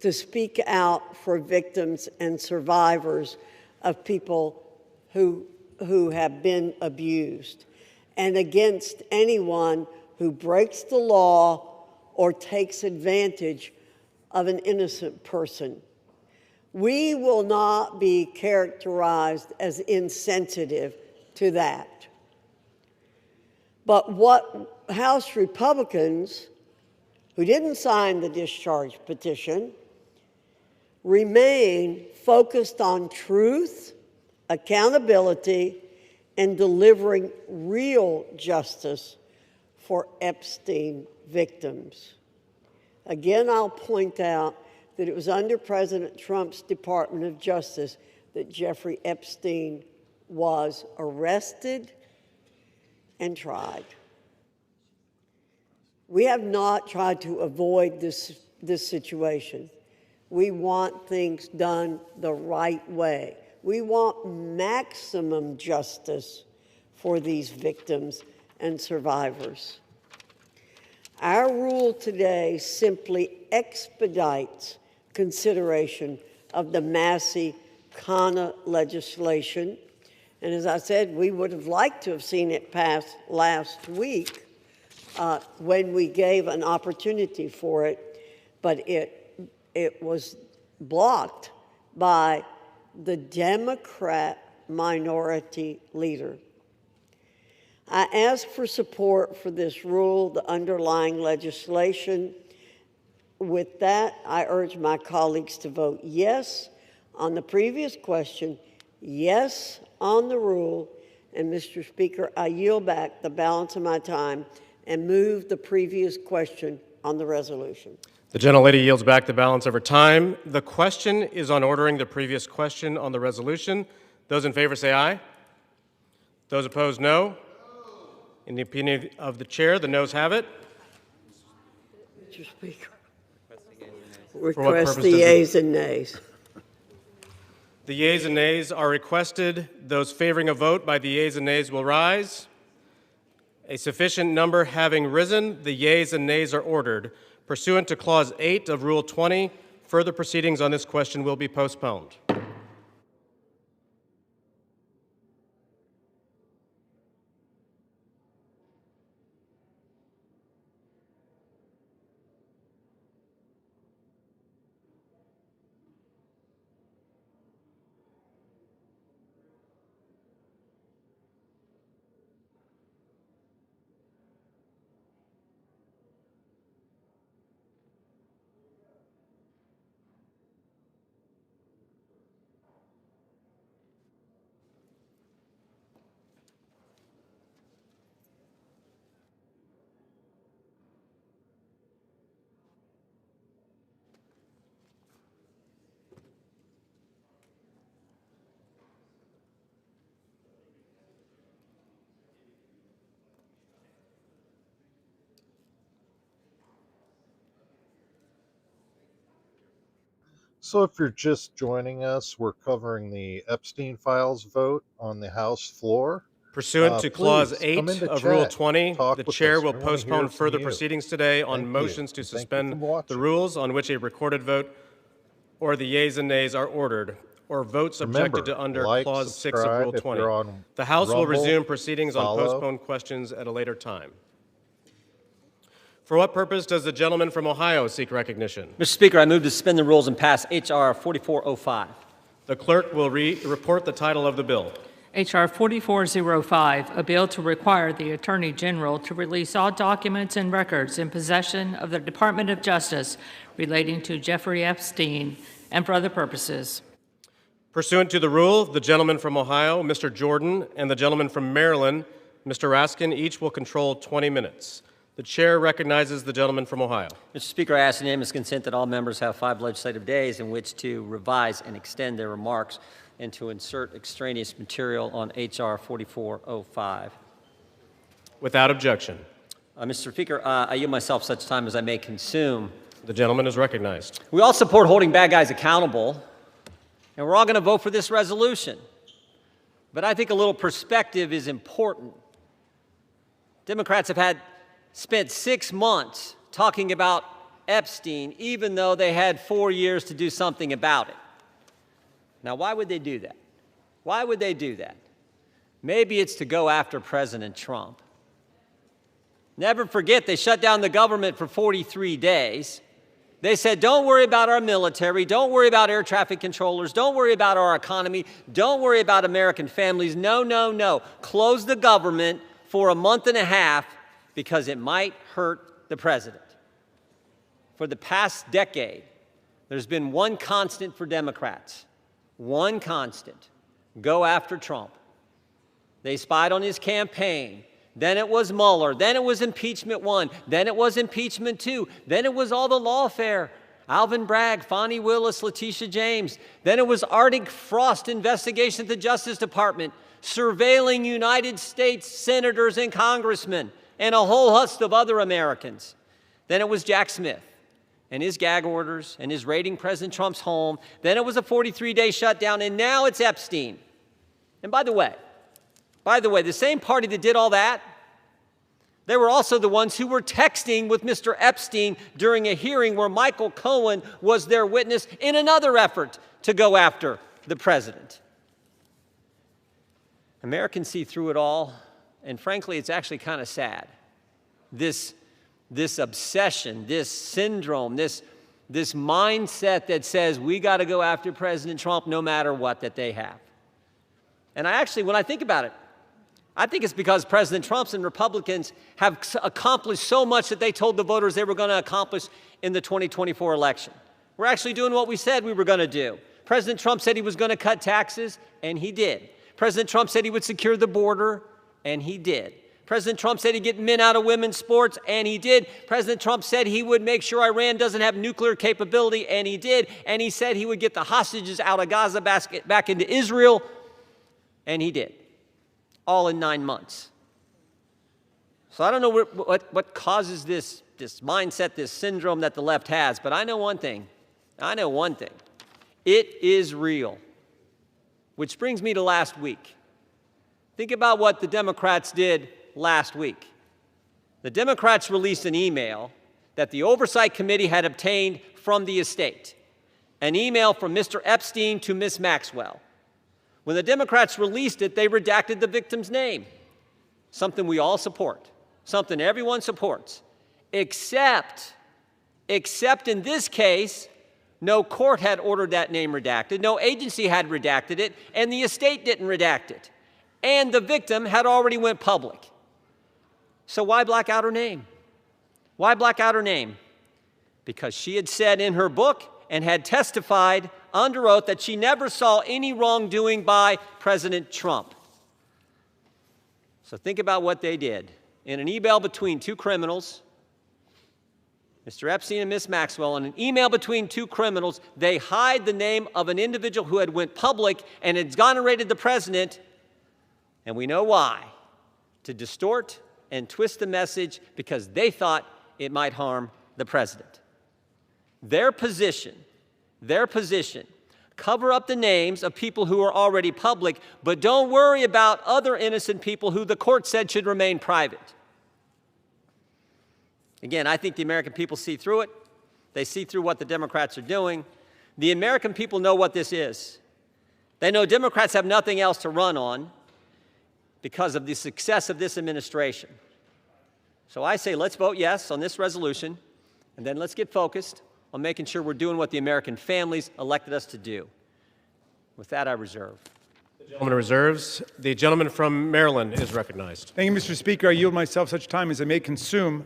to speak out for victims and survivors of people who have been abused, and against anyone who breaks the law or takes advantage of an innocent person. We will not be characterized as insensitive to that. But what House Republicans, who didn't sign the discharge petition, remain focused on truth, accountability, and delivering real justice for Epstein victims. Again, I'll point out that it was under President Trump's Department of Justice that Jeffrey Epstein was arrested and tried. We have not tried to avoid this situation. We want things done the right way. We want maximum justice for these victims and survivors. Our rule today simply expedites consideration of the Massey-Khanna legislation. And as I said, we would have liked to have seen it pass last week when we gave an opportunity for it, but it was blocked by the Democrat minority leader. I ask for support for this rule, the underlying legislation. With that, I urge my colleagues to vote yes on the previous question, yes on the rule, and Mr. Speaker, I yield back the balance of my time and move the previous question on the resolution. The gentlelady yields back the balance of her time. The question is on ordering the previous question on the resolution. Those in favor say aye. Those opposed, no. In the opinion of the chair, the noes have it. Mr. Speaker, request the yeas and nays. The yeas and nays are requested. Those favoring a vote by the yeas and nays will rise. A sufficient number having risen, the yeas and nays are ordered. Pursuant to Clause 8 of Rule 20, further proceedings on this question will be postponed. So if you're just joining us, we're covering the Epstein Files vote on the House floor. Pursuant to Clause Please, come 8 into of chat, Rule 20, talk the with Chair us. will We wanna hear postpone from further you. proceedings today on Thank you. motions to Thank you suspend for the watching. rules on which a recorded vote or the yeas and nays are ordered, or votes objected to Remember, under like, Clause 6 of Rule subscribe if 20. you're on The House will Rumble, resume proceedings on follow. postponed questions at a later time. For what purpose does the gentleman from Ohio seek recognition? Mr. Speaker, I move to suspend the rules and pass H.R. 4405. The clerk will report the title of the bill. H.R. 4405, a bill to require the Attorney General to release all documents and records in possession of the Department of Justice relating to Jeffrey Epstein and for other purposes. Pursuant to the rule, the gentleman from Ohio, Mr. Jordan, and the gentleman from Maryland, Mr. Raskin, each will control 20 minutes. The chair recognizes the gentleman from Ohio. Mr. Speaker, I ask unanimous consent that all members have 5 legislative days in which to revise and extend their remarks and to insert extraneous material on H.R. 4405. Without objection. Mr. Speaker, I yield myself such time as I may consume. The gentleman is recognized. We all support holding bad guys accountable, and we're all going to vote for this resolution. But I think a little perspective is important. Democrats have spent 6 months talking about Epstein, even though they had 4 years to do something about it. Now, why would they do that? Why would they do that? Maybe it's to go after President Trump. Never forget, they shut down the government for 43 days. They said, don't worry about our military, don't worry about air traffic controllers, don't worry about our economy, don't worry about American families. No, no, no. Close the government for a month and a half because it might hurt the president. For the past decade, there's been one constant for Democrats. One constant: go after Trump. They spied on his campaign. Then it was Mueller. Then it was impeachment 1. Then it was impeachment 2. Then it was all the lawfare. Alvin Bragg, Fonnie Willis, Letitia James. Then it was Arctic Frost investigation at the Justice Department, surveilling United States senators and congressmen, and a whole host of other Americans. Then it was Jack Smith and his gag orders and his raiding President Trump's home. Then it was a 43-day shutdown, and now it's Epstein. And by the way, the same party that did all that, they were also the ones who were texting with Mr. Epstein during a hearing where Michael Cohen was their witness in another effort to go after the president. Americans see through it all, and frankly, it's actually kind of sad. This obsession, this syndrome, this mindset that says we got to go after President Trump no matter what that they have. And when I think about it, I think it's because President Trump and Republicans have accomplished so much that they told the voters they were going to accomplish in the 2024 election. We're actually doing what we said we were going to do. President Trump said he was going to cut taxes, and he did. President Trump said he would secure the border, and he did. President Trump said he'd get men out of women's sports, and he did. President Trump said he would make sure Iran doesn't have nuclear capability, and he did. And he said he would get the hostages out of Gaza back into Israel, and he did. All in 9 months. So I don't know what causes this mindset, this syndrome that the left has, but I know one thing. It is real. Which brings me to last week. Think about what the Democrats did last week. The Democrats released an email that the Oversight Committee had obtained from the estate, an email from Mr. Epstein to Ms. Maxwell. When the Democrats released it, they redacted the victim's name, something we all support, something everyone supports, except in this case, no court had ordered that name redacted, no agency had redacted it, and the estate didn't redact it. And the victim had already went public. So why black out her name? Why black out her name? Because she had said in her book and had testified under oath that she never saw any wrongdoing by President Trump. So think about what they did. In an email between two criminals, Mr. Epstein and Ms. Maxwell, in an email between two criminals, they hide the name of an individual who had went public and exonerated the president, and we know why. To distort and twist the message because they thought it might harm the president. Their position their position. Cover up the names of people who are already public, but don't worry about other innocent people who the court said should remain private. Again, I think the American people see through it. They see through what the Democrats are doing. The American people know what this is. They know Democrats have nothing else to run on because of the success of this administration. So I say let's vote yes on this resolution, and then let's get focused on making sure we're doing what the American families elected us to do. With that, I reserve. The gentleman reserves. The gentleman from Maryland is recognized. Thank you, Mr. Speaker. I yield myself such time as I may consume.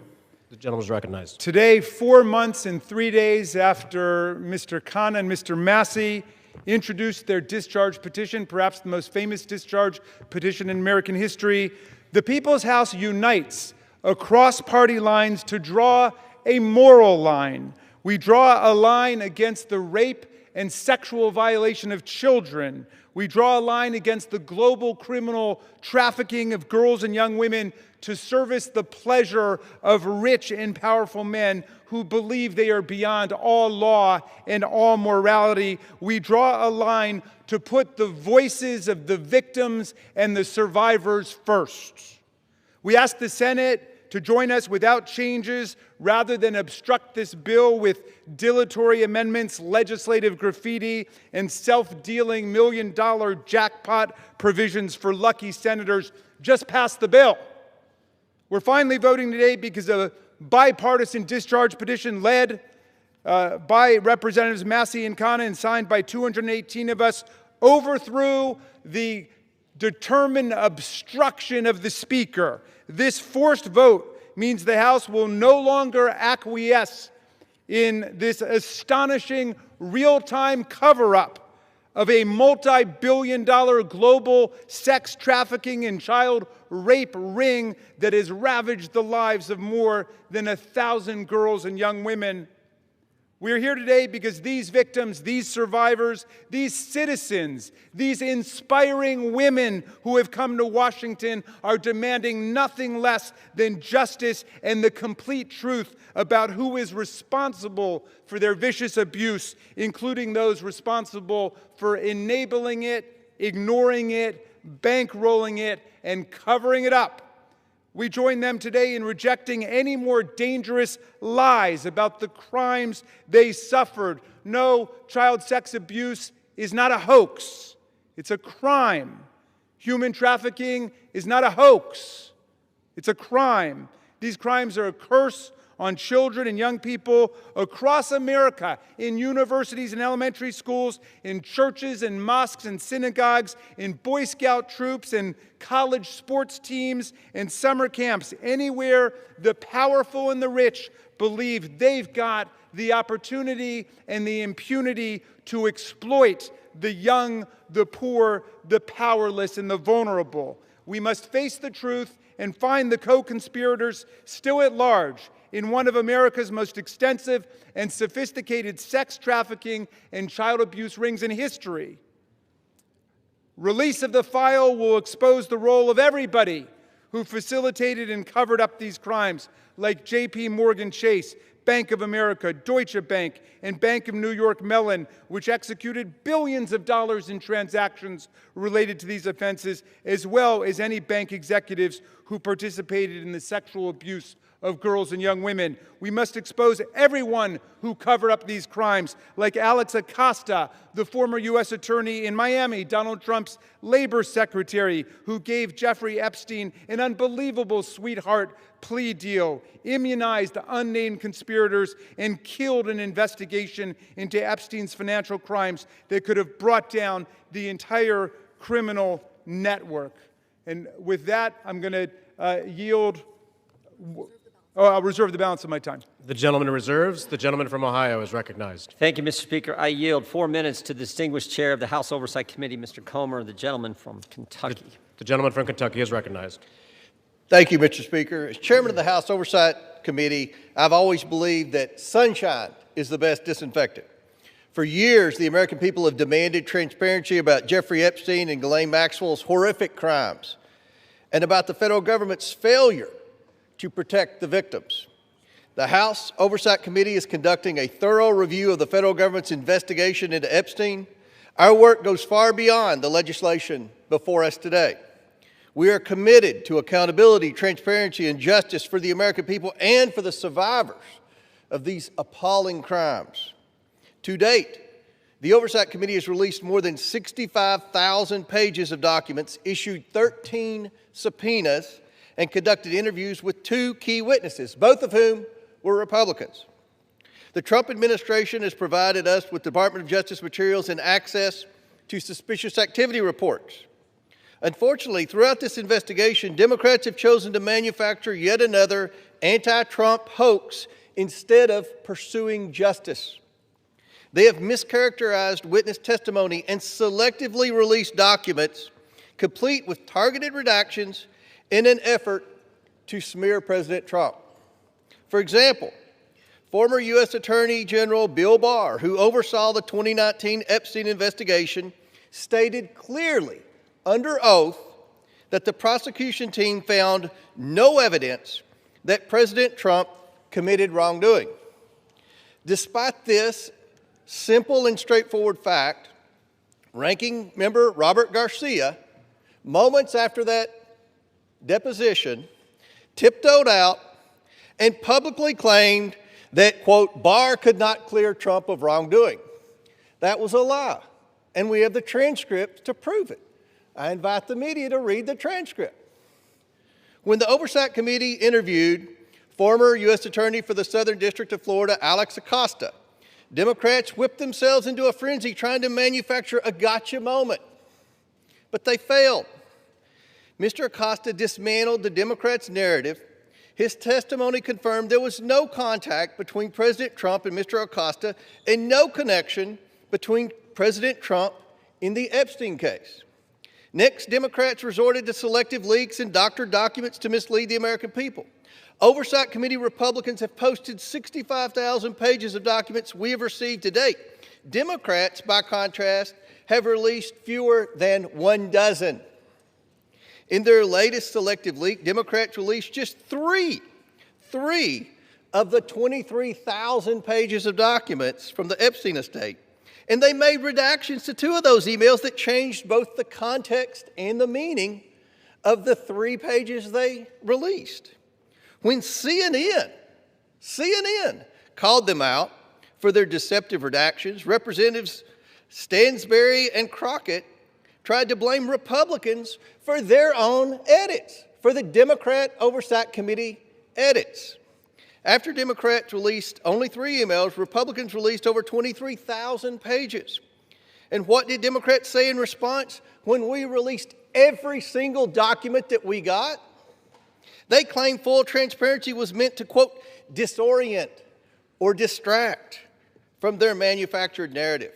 The gentleman is recognized. Today, 4 months and 3 days after Mr. Khan and Mr. Massey introduced their discharge petition, perhaps the most famous discharge petition in American history, the People's House unites across party lines to draw a moral line. We draw a line against the rape and sexual violation of children. We draw a line against the global criminal trafficking of girls and young women to service the pleasure of rich and powerful men who believe they are beyond all law and all morality. We draw a line to put the voices of the victims and the survivors first. We ask the Senate to join us without changes rather than obstruct this bill with dilatory amendments, legislative graffiti, and self-dealing million-dollar jackpot provisions for lucky senators. Just pass the bill. We're finally voting today because a bipartisan discharge petition led by Representatives Massey and Khanna and signed by 218 of us overthrew the determined obstruction of the Speaker. This forced vote means the House will no longer acquiesce in this astonishing real-time cover-up of a multi-billion-dollar global sex trafficking and child rape ring that has ravaged the lives of more than 1,000 girls and young women. We're here today because these victims, these survivors, these citizens, these inspiring women who have come to Washington are demanding nothing less than justice and the complete truth about who is responsible for their vicious abuse, including those responsible for enabling it, ignoring it, bankrolling it, and covering it up. We join them today in rejecting any more dangerous lies about the crimes they suffered. No, child sex abuse is not a hoax. It's a crime. Human trafficking is not a hoax. It's a crime. These crimes are a curse on children and young people across America, in universities and elementary schools, in churches and mosques and synagogues, in Boy Scout troops and college sports teams and summer camps. Anywhere the powerful and the rich believe they've got the opportunity and the impunity to exploit the young, the poor, the powerless, and the vulnerable. We must face the truth and find the co-conspirators still at large in one of America's most extensive and sophisticated sex trafficking and child abuse rings in history. Release of the file will expose the role of everybody who facilitated and covered up these crimes, like J.P. Morgan Chase, Bank of America, Deutsche Bank, and Bank of New York Mellon, which executed billions of dollars in transactions related to these offenses, as well as any bank executives who participated in the sexual abuse of girls and young women. We must expose everyone who covered up these crimes, like Alex Acosta, the former U.S. attorney in Miami, Donald Trump's labor secretary, who gave Jeffrey Epstein an unbelievable sweetheart plea deal, immunized unnamed conspirators, and killed an investigation into Epstein's financial crimes that could have brought down the entire criminal network. And with that, I'm going to yield. I'll reserve the balance of my time. The gentleman reserves. The gentleman from Ohio is recognized. Thank you, Mr. Speaker. I yield 4 minutes to the distinguished chair of the House Oversight Committee, Mr. Comer, the gentleman from Kentucky. The gentleman from Kentucky is recognized. Thank you, Mr. Speaker. As chairman of the House Oversight Committee, I've always believed that sunshine is the best disinfectant. For years, the American people have demanded transparency about Jeffrey Epstein and Ghislaine Maxwell's horrific crimes and about the federal government's failure to protect the victims. The House Oversight Committee is conducting a thorough review of the federal government's investigation into Epstein. Our work goes far beyond the legislation before us today. We are committed to accountability, transparency, and justice for the American people and for the survivors of these appalling crimes. To date, the Oversight Committee has released more than 65,000 pages of documents, issued 13 subpoenas, and conducted interviews with 2 key witnesses, both of whom were Republicans. The Trump administration has provided us with Department of Justice materials and access to suspicious activity reports. Unfortunately, throughout this investigation, Democrats have chosen to manufacture yet another anti-Trump hoax instead of pursuing justice. They have mischaracterized witness testimony and selectively released documents complete with targeted redactions in an effort to smear President Trump. For example, former U.S. Attorney General Bill Barr, who oversaw the 2019 Epstein investigation, stated clearly under oath that the prosecution team found no evidence that President Trump committed wrongdoing. Despite this simple and straightforward fact, Ranking Member Robert Garcia, moments after that deposition, tiptoed out and publicly claimed that, quote, Barr could not clear Trump of wrongdoing. That was a lie, and we have the transcript to prove it. I invite the media to read the transcript. When the Oversight Committee interviewed former U.S. Attorney for the Southern District of Florida, Alex Acosta, Democrats whipped themselves into a frenzy trying to manufacture a gotcha moment, but they failed. Mr. Acosta dismantled the Democrats' narrative. His testimony confirmed there was no contact between President Trump and Mr. Acosta and no connection between President Trump in the Epstein case. Next, Democrats resorted to selective leaks and doctored documents to mislead the American people. Oversight Committee Republicans have posted 65,000 pages of documents we have received to date. Democrats, by contrast, have released fewer than 1 dozen. In their latest selective leak, Democrats released just three of the 23,000 pages of documents from the Epstein estate. And they made redactions to 2 of those emails that changed both the context and the meaning of the 3 pages they released. When CNN called them out for their deceptive redactions, Representatives Stansbury and Crockett tried to blame Republicans for their own edits, for the Democrat Oversight Committee edits. After Democrats released only 3 emails, Republicans released over 23,000 pages. And what did Democrats say in response when we released every single document that we got? They claimed full transparency was meant to, quote, disorient or distract from their manufactured narrative.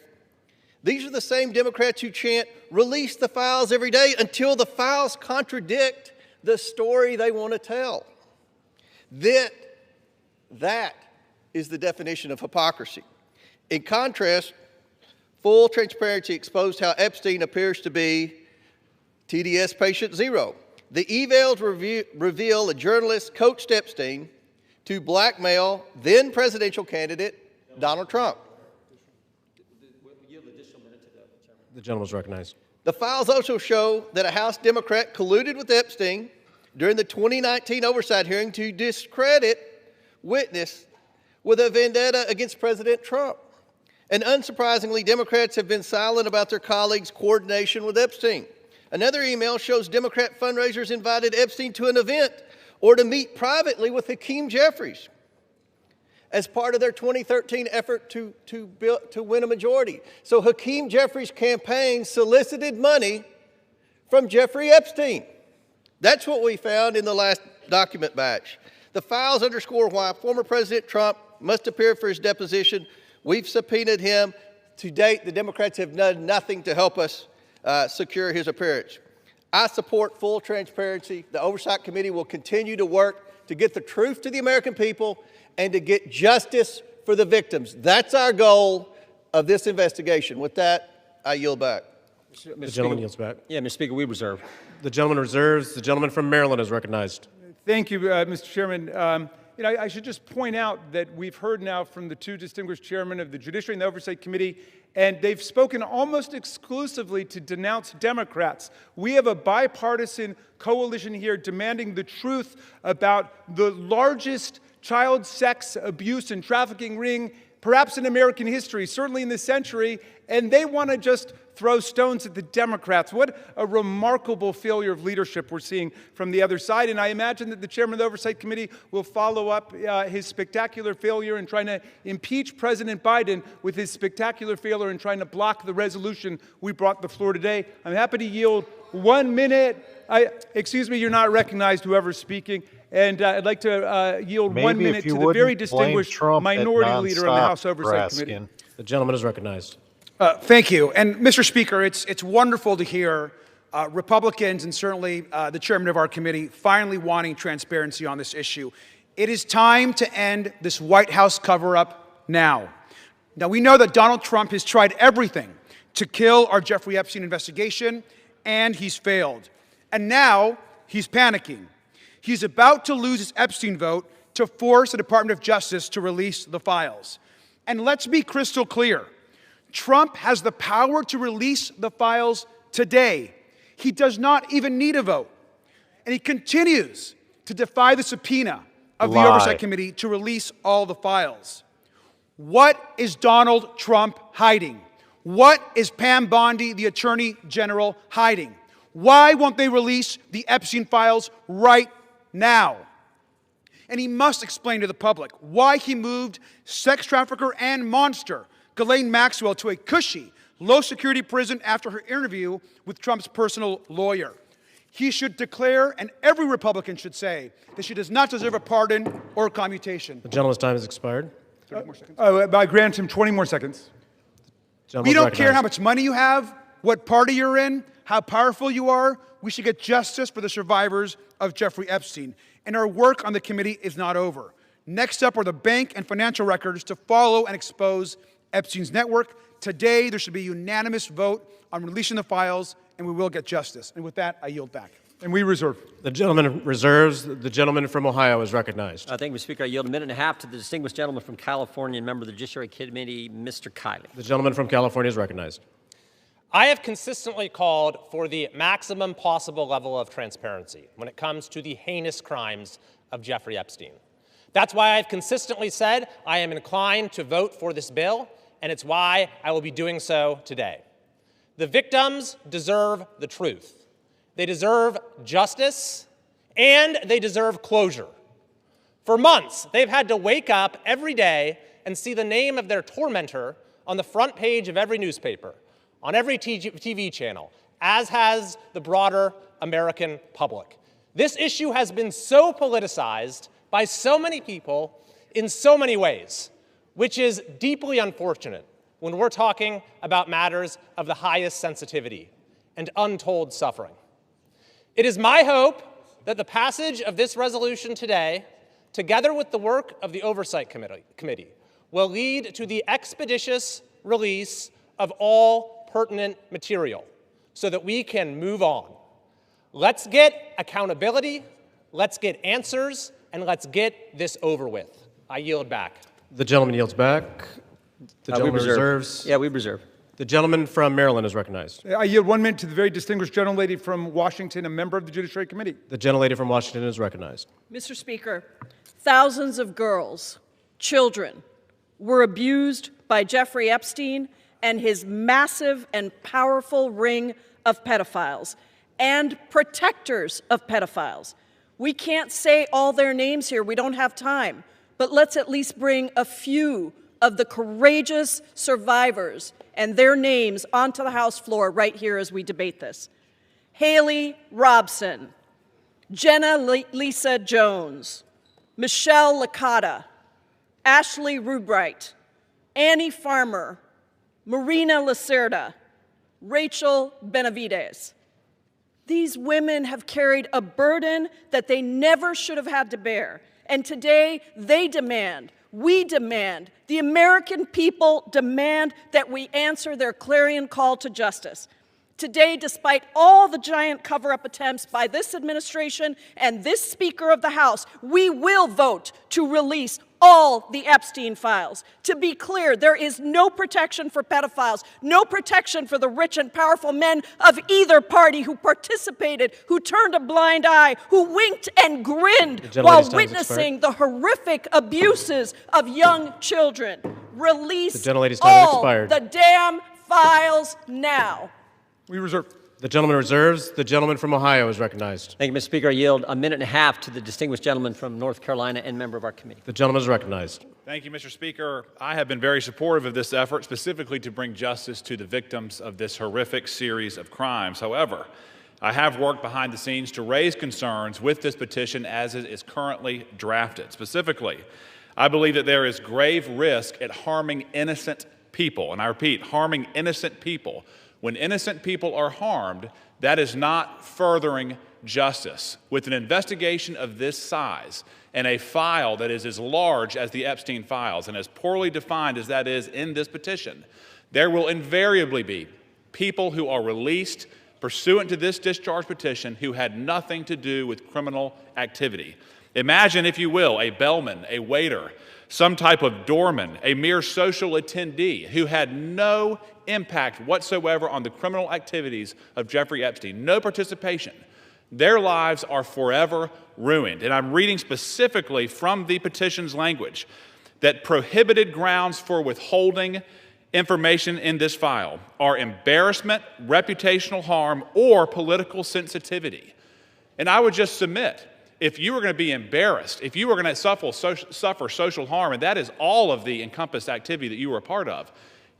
These are the same Democrats who chant, release the files every day until the files contradict the story they want to tell. That is the definition of hypocrisy. In contrast, full transparency exposed how Epstein appears to be TDS patient zero. The emails reveal a journalist coached Epstein to blackmail then presidential candidate Donald Trump. The gentleman is recognized. The files also show that a House Democrat colluded with Epstein during the 2019 oversight hearing to discredit witness with a vendetta against President Trump. And unsurprisingly, Democrats have been silent about their colleagues' coordination with Epstein. Another email shows Democrat fundraisers invited Epstein to an event or to meet privately with Hakeem Jeffries as part of their 2013 effort to win a majority. So Hakeem Jeffries' campaign solicited money from Jeffrey Epstein. That's what we found in the last document batch. The files underscore why former President Trump must appear for his deposition. We've subpoenaed him. To date, the Democrats have done nothing to help us secure his appearance. I support full transparency. The Oversight Committee will continue to work to get the truth to the American people and to get justice for the victims. That's our goal of this investigation. With that, I yield back. The gentleman yields back. Yeah, Mr. Speaker, we reserve. The gentleman reserves. The gentleman from Maryland is recognized. Thank you, Mr. Chairman. I should just point out that we've heard now from the two distinguished chairmen of the Judiciary and the Oversight Committee, and they've spoken almost exclusively to denounce Democrats. We have a bipartisan coalition here demanding the truth about the largest child sex abuse and trafficking ring, perhaps in American history, certainly in this century, and they want to just throw stones at the Democrats. What a remarkable failure of leadership we're seeing from the other side. And I imagine that the chairman of the Oversight Committee will follow up his spectacular failure in trying to impeach President Biden with his spectacular failure in trying to block the resolution we brought to the floor today. I'm happy to yield 1 minute. Excuse me, you're not recognized, whoever's speaking. And I'd like to yield 1 minute to the very distinguished minority leader of the House Oversight Committee. The gentleman is recognized. Thank you. And Mr. Speaker, it's wonderful to hear Republicans and certainly the chairman of our committee finally wanting transparency on this issue. It is time to end this White House cover-up now. Now, we know that Donald Trump has tried everything to kill our Jeffrey Epstein investigation, and he's failed. And now he's panicking. He's about to lose his Epstein vote to force the Department of Justice to release the files. And let's be crystal clear. Trump has the power to release the files today. He does not even need a vote. And he continues to defy the subpoena of the Oversight Committee to release all the files. What is Donald Trump hiding? What is Pam Bondi, the Attorney General, hiding? Why won't they release the Epstein files right now? And he must explain to the public why he moved sex trafficker and monster Ghislaine Maxwell to a cushy, low-security prison after her interview with Trump's personal lawyer. He should declare, and every Republican should say, that she does not deserve a pardon or commutation. The gentleman's time has expired. 30 more seconds. I grant him 20 more seconds. We don't care how much money you have, what party you're in, how powerful you are. We should get justice for the survivors of Jeffrey Epstein. And our work on the committee is not over. Next up are the bank and financial records to follow and expose Epstein's network. Today, there should be a unanimous vote on releasing the files, and we will get justice. And with that, I yield back. And we reserve. The gentleman reserves. The gentleman from Ohio is recognized. Thank you, Mr. Speaker. I yield a minute and a half to the distinguished gentleman from California and member of the Judiciary Committee, Mr. Kiley. The gentleman from California is recognized. I have consistently called for the maximum possible level of transparency when it comes to the heinous crimes of Jeffrey Epstein. That's why I've consistently said I am inclined to vote for this bill, and it's why I will be doing so today. The victims deserve the truth. They deserve justice, and they deserve closure. For months, they've had to wake up every day and see the name of their tormentor on the front page of every newspaper, on every TV channel, as has the broader American public. This issue has been so politicized by so many people in so many ways, which is deeply unfortunate when we're talking about matters of the highest sensitivity and untold suffering. It is my hope that the passage of this resolution today, together with the work of the Oversight Committee, will lead to the expeditious release of all pertinent material so that we can move on. Let's get accountability, let's get answers, and let's get this over with. I yield back. The gentleman yields back. The gentleman reserves. Yeah, we reserve. The gentleman from Maryland is recognized. I yield 1 minute to the very distinguished gentlelady from Washington, a member of the Judiciary Committee. The gentlelady from Washington is recognized. Mr. Speaker, thousands of girls, children, were abused by Jeffrey Epstein and his massive and powerful ring of pedophiles and protectors of pedophiles. We can't say all their names here. We don't have time. But let's at least bring a few of the courageous survivors and their names onto the House floor right here as we debate this. Haley Robson, Jenna Lisa Jones, Michelle Licata, Ashley Rubright, Annie Farmer, Marina Lacerda, Rachel Benavides. These women have carried a burden that they never should have had to bear. And today, they demand, we demand, the American people demand that we answer their clarion call to justice. Today, despite all the giant cover-up attempts by this administration and this Speaker of the House, we will vote to release all the Epstein files. To be clear, there is no protection for pedophiles, no protection for the rich and powerful men of either party who participated, who turned a blind eye, who winked and grinned while witnessing the horrific abuses of young children. Release all the damn files now. We reserve. The gentleman reserves. The gentleman from Ohio is recognized. Thank you, Mr. Speaker. I yield a minute and a half to the distinguished gentleman from North Carolina and member of our committee. The gentleman is recognized. Thank you, Mr. Speaker. I have been very supportive of this effort, specifically to bring justice to the victims of this horrific series of crimes. However, I have worked behind the scenes to raise concerns with this petition as it is currently drafted. Specifically, I believe that there is grave risk at harming innocent people, and I repeat, harming innocent people. When innocent people are harmed, that is not furthering justice. With an investigation of this size and a file that is as large as the Epstein files and as poorly defined as that is in this petition, there will invariably be people who are released pursuant to this discharge petition who had nothing to do with criminal activity. Imagine, if you will, a bellman, a waiter, some type of doorman, a mere social attendee who had no impact whatsoever on the criminal activities of Jeffrey Epstein, no participation. Their lives are forever ruined. And I'm reading specifically from the petition's language that prohibited grounds for withholding information in this file are embarrassment, reputational harm, or political sensitivity. And I would just submit, if you were going to be embarrassed, if you were going to suffer social harm, and that is all of the encompassed activity that you were a part of,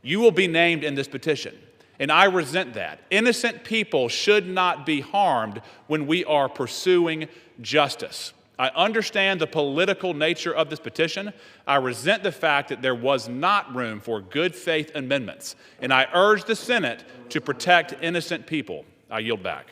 you will be named in this petition. And I resent that. Innocent people should not be harmed when we are pursuing justice. I understand the political nature of this petition. I resent the fact that there was not room for good faith amendments. And I urge the Senate to protect innocent people. I yield back.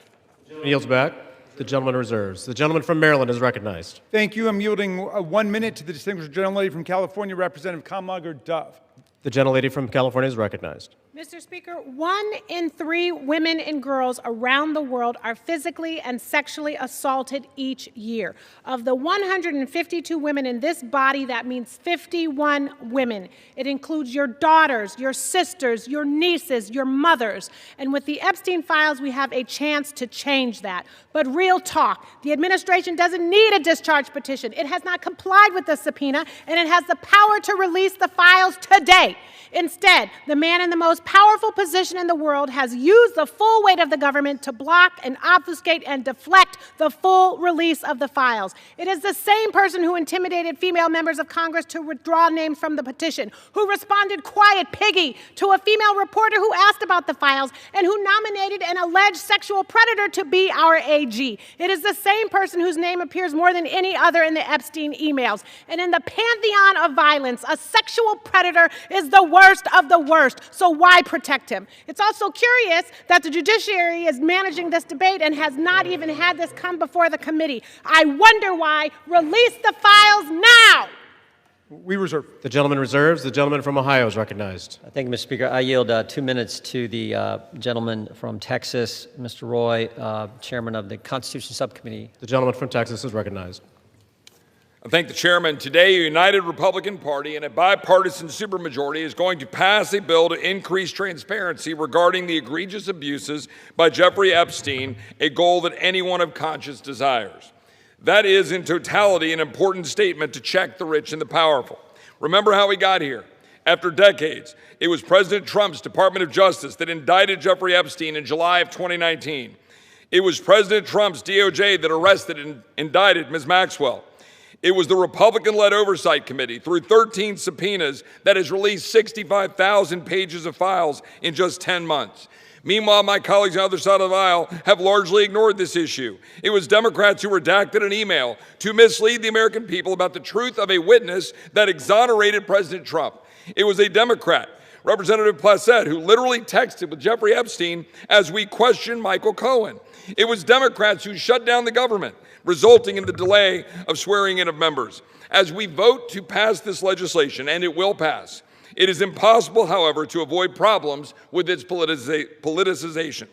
He yields back. The gentleman reserves. The gentleman from Maryland is recognized. Thank you. I'm yielding 1 minute to the distinguished gentlelady from California, Representative Kamlager-Dove. The gentlelady from California is recognized. Mr. Speaker, 1 in 3 women and girls around the world are physically and sexually assaulted each year. Of the 152 women in this body, that means 51 women. It includes your daughters, your sisters, your nieces, your mothers. And with the Epstein files, we have a chance to change that. But real talk, the administration doesn't need a discharge petition. It has not complied with the subpoena, and it has the power to release the files today. Instead, the man in the most powerful position in the world has used the full weight of the government to block and obfuscate and deflect the full release of the files. It is the same person who intimidated female members of Congress to withdraw names from the petition, who responded quiet piggy to a female reporter who asked about the files, and who nominated an alleged sexual predator to be our AG. It is the same person whose name appears more than any other in the Epstein emails. And in the pantheon of violence, a sexual predator is the worst of the worst. So why protect him? It's also curious that the judiciary is managing this debate and has not even had this come before the committee. I wonder why. Release the files now. We reserve. The gentleman reserves. The gentleman from Ohio is recognized. Thank you, Mr. Speaker. I yield 2 minutes to the gentleman from Texas, Mr. Roy, chairman of the Constitution Subcommittee. The gentleman from Texas is recognized. I thank the chairman. Today, a united Republican Party and a bipartisan supermajority is going to pass a bill to increase transparency regarding the egregious abuses by Jeffrey Epstein, a goal that anyone of conscience desires. That is, in totality, an important statement to check the rich and the powerful. Remember how we got here. After decades, it was President Trump's Department of Justice that indicted Jeffrey Epstein in July of 2019. It was President Trump's DOJ that arrested and indicted Ms. Maxwell. It was the Republican-led Oversight Committee, through 13 subpoenas, that has released 65,000 pages of files in just 10 months. Meanwhile, my colleagues on the other side of the aisle have largely ignored this issue. It was Democrats who redacted an email to mislead the American people about the truth of a witness that exonerated President Trump. It was a Democrat, Representative Plassett, who literally texted with Jeffrey Epstein as we questioned Michael Cohen. It was Democrats who shut down the government, resulting in the delay of swearing in of members. As we vote to pass this legislation, and it will pass, it is impossible, however, to avoid problems with its politicization.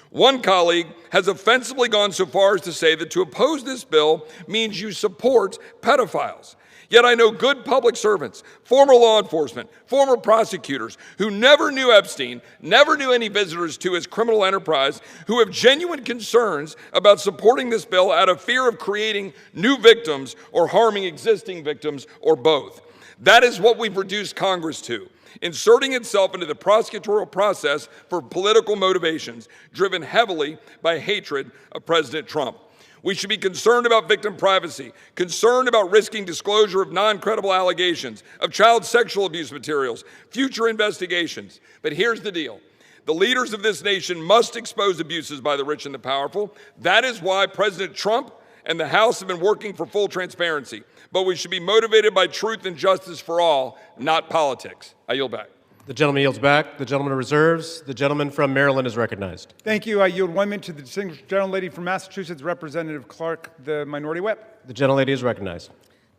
One colleague has offensively gone so far as to say that to oppose this bill means you support pedophiles. Yet I know good public servants, former law enforcement, former prosecutors who never knew Epstein, never knew any visitors to his criminal enterprise, who have genuine concerns about supporting this bill out of fear of creating new victims or harming existing victims or both. That is what we've reduced Congress to, inserting itself into the prosecutorial process for political motivations, driven heavily by hatred of President Trump. We should be concerned about victim privacy, concerned about risking disclosure of non-credible allegations, of child sexual abuse materials, future investigations. But here's the deal. The leaders of this nation must expose abuses by the rich and the powerful. That is why President Trump and the House have been working for full transparency. But we should be motivated by truth and justice for all, not politics. I yield back. The gentleman yields back. The gentleman reserves. The gentleman from Maryland is recognized. Thank you. I yield 1 minute to the distinguished gentlelady from Massachusetts, Representative Clark, the Minority Whip. The gentlelady is recognized.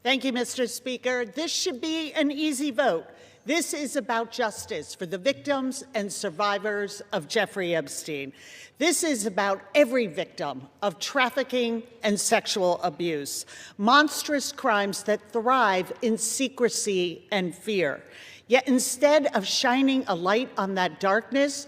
Thank you, Mr. Speaker. This should be an easy vote. This is about justice for the victims and survivors of Jeffrey Epstein. This is about every victim of trafficking and sexual abuse, monstrous crimes that thrive in secrecy and fear. Yet instead of shining a light on that darkness,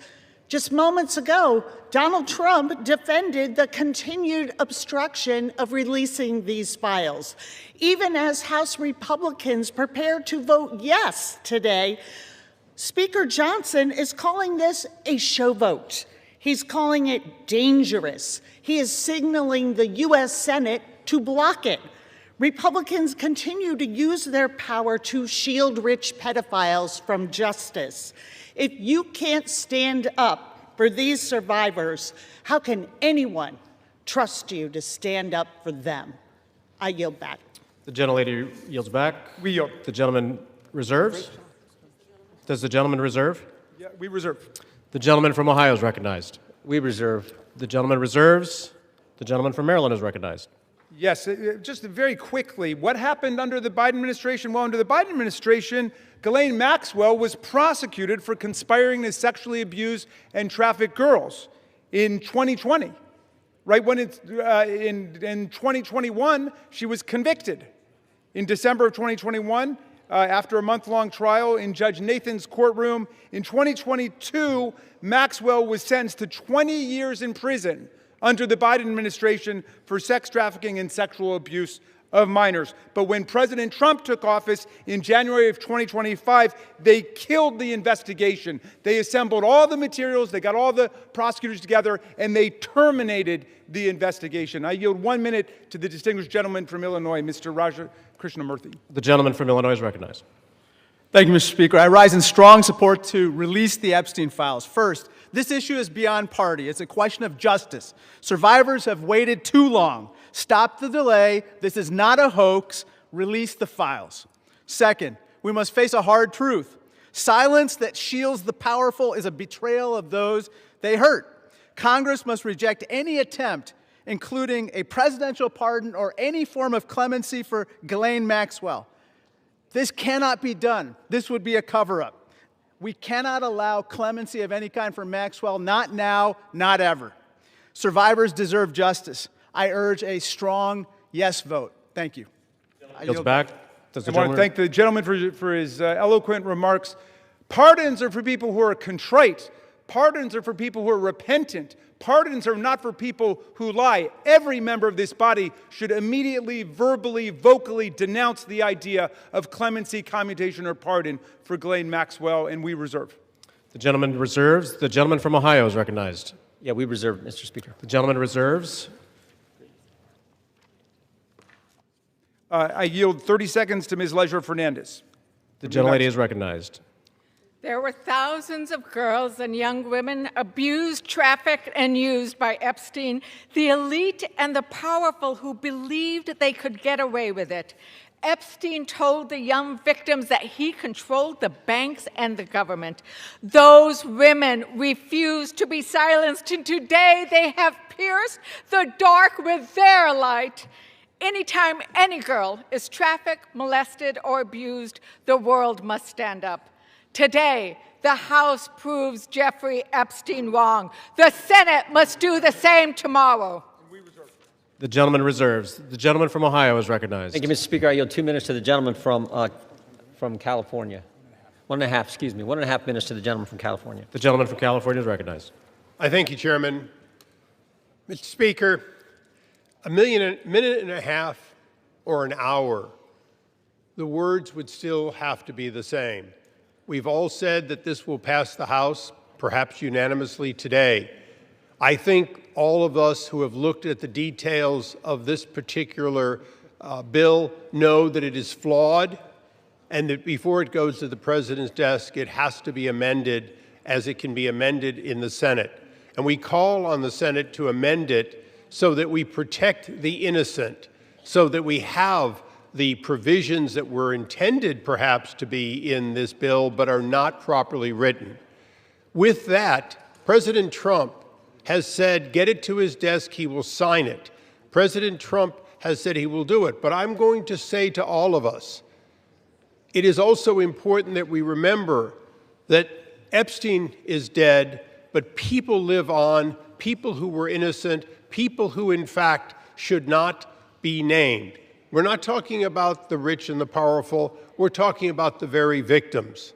just moments ago, Donald Trump defended the continued obstruction of releasing these files. Even as House Republicans prepare to vote yes today, Speaker Johnson is calling this a show vote. He's calling it dangerous. He is signaling the U.S. Senate to block it. Republicans continue to use their power to shield rich pedophiles from justice. If you can't stand up for these survivors, how can anyone trust you to stand up for them? I yield back. The gentlelady yields back. We yield. The gentleman reserves. Does the gentleman reserve? Yeah, we reserve. The gentleman from Ohio is recognized. We reserve. The gentleman reserves. The gentleman from Maryland is recognized. Yes, just very quickly, what happened under the Biden administration? Well, under the Biden administration, Ghislaine Maxwell was prosecuted for conspiring to sexually abuse and traffic girls in 2020. Right when in 2021, she was convicted. In December of 2021, after a month-long trial in Judge Nathan's courtroom, in 2022, Maxwell was sentenced to 20 years in prison under the Biden administration for sex trafficking and sexual abuse of minors. But when President Trump took office in January of 2025, they killed the investigation. They assembled all the materials, they got all the prosecutors together, and they terminated the investigation. I yield 1 minute to the distinguished gentleman from Illinois, Mr. Raja Krishnamurthy. The gentleman from Illinois is recognized. Thank you, Mr. Speaker. I rise in strong support to release the Epstein files. First, this issue is beyond party. It's a question of justice. Survivors have waited too long. Stop the delay. This is not a hoax. Release the files. Second, we must face a hard truth. Silence that shields the powerful is a betrayal of those they hurt. Congress must reject any attempt, including a presidential pardon or any form of clemency for Ghislaine Maxwell. This cannot be done. This would be a cover-up. We cannot allow clemency of any kind for Maxwell, not now, not ever. Survivors deserve justice. I urge a strong yes vote. Thank you. Yields back. I want to thank the gentleman for his eloquent remarks. Pardons are for people who are contrite. Pardons are for people who are repentant. Pardons are not for people who lie. Every member of this body should immediately, verbally, vocally denounce the idea of clemency, commutation, or pardon for Ghislaine Maxwell, and we reserve. The gentleman reserves. The gentleman from Ohio is recognized. Yeah, we reserve, Mr. Speaker. The gentleman reserves. I yield 30 seconds to Ms. Leisure Fernandez. The gentlelady is recognized. There were thousands of girls and young women abused, trafficked, and used by Epstein, the elite and the powerful who believed they could get away with it. Epstein told the young victims that he controlled the banks and the government. Those women refused to be silenced, and today they have pierced the dark with their light. Anytime any girl is trafficked, molested, or abused, the world must stand up. Today, the House proves Jeffrey Epstein wrong. The Senate must do the same tomorrow. The gentleman reserves. The gentleman from Ohio is recognized. Thank you, Mr. Speaker. I yield 2 minutes to the gentleman from California. 1.5 minutes to the gentleman from California. The gentleman from California is recognized. I thank you, Chairman. Mr. Speaker, a minute and a half or an hour, the words would still have to be the same. We've all said that this will pass the House, perhaps unanimously today. I think all of us who have looked at the details of this particular bill know that it is flawed and that before it goes to the President's desk, it has to be amended as it can be amended in the Senate. And we call on the Senate to amend it so that we protect the innocent, so that we have the provisions that were intended perhaps to be in this bill but are not properly written. With that, President Trump has said, get it to his desk, he will sign it. President Trump has said he will do it. But I'm going to say to all of us, it is also important that we remember that Epstein is dead, but people live on, people who were innocent, people who in fact should not be named. We're not talking about the rich and the powerful, we're talking about the very victims.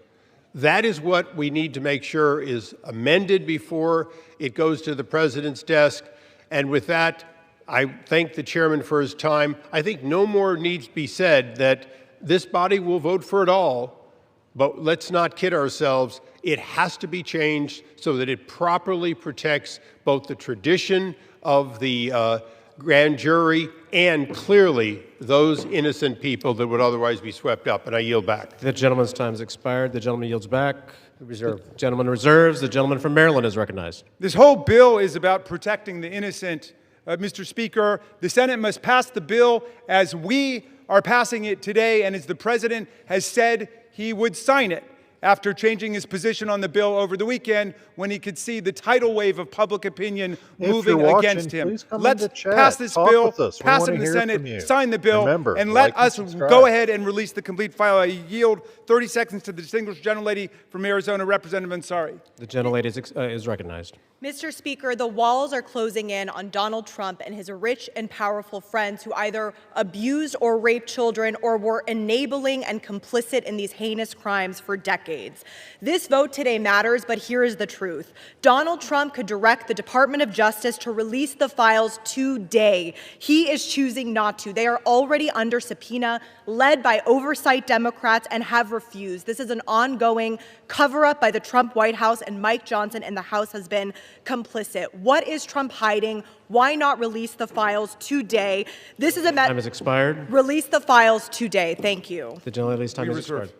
That is what we need to make sure is amended before it goes to the President's desk. And with that, I thank the chairman for his time. I think no more needs to be said that this body will vote for it all, but let's not kid ourselves. It has to be changed so that it properly protects both the tradition of the grand jury and clearly those innocent people that would otherwise be swept up. And I yield back. The gentleman's time has expired. The gentleman yields back. The gentleman reserves. The gentleman from Maryland is recognized. This whole bill is about protecting the innocent. Mr. Speaker, the Senate must pass the bill as we are passing it today and as the President has said he would sign it after changing his position on the bill over the weekend when he could see the tidal wave of public opinion moving against him. Let's pass this bill, pass it in the Senate, sign the bill, and let us go ahead and release the complete file. I yield 30 seconds to the distinguished gentlelady from Arizona, Representative Ansari. The gentlelady is recognized. Mr. Speaker, the walls are closing in on Donald Trump and his rich and powerful friends who either abused or raped children or were enabling and complicit in these heinous crimes for decades. This vote today matters, but here is the truth. Donald Trump could direct the Department of Justice to release the files today. He is choosing not to. They are already under subpoena, led by oversight Democrats, and have refused. This is an ongoing cover-up by the Trump White House, and Mike Johnson and the House has been complicit. What is Trump hiding? Why not release the files today? This is a time has expired. Release the files today. Thank you. The gentlelady's time has expired.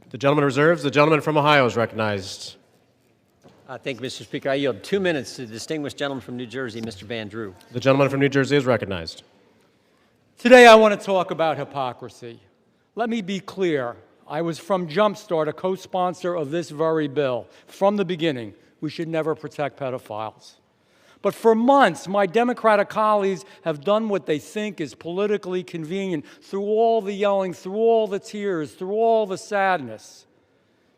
The gentleman reserves. The gentleman from Ohio is recognized. Thank you, Mr. Speaker. I yield 2 minutes to the distinguished gentleman from New Jersey, Mr. Van Drew. The gentleman from New Jersey is recognized. Today I want to talk about hypocrisy. Let me be clear. I was from Jumpstart, a co-sponsor of this very bill. From the beginning, we should never protect pedophiles. But for months, my Democratic colleagues have done what they think is politically convenient through all the yelling, through all the tears, through all the sadness.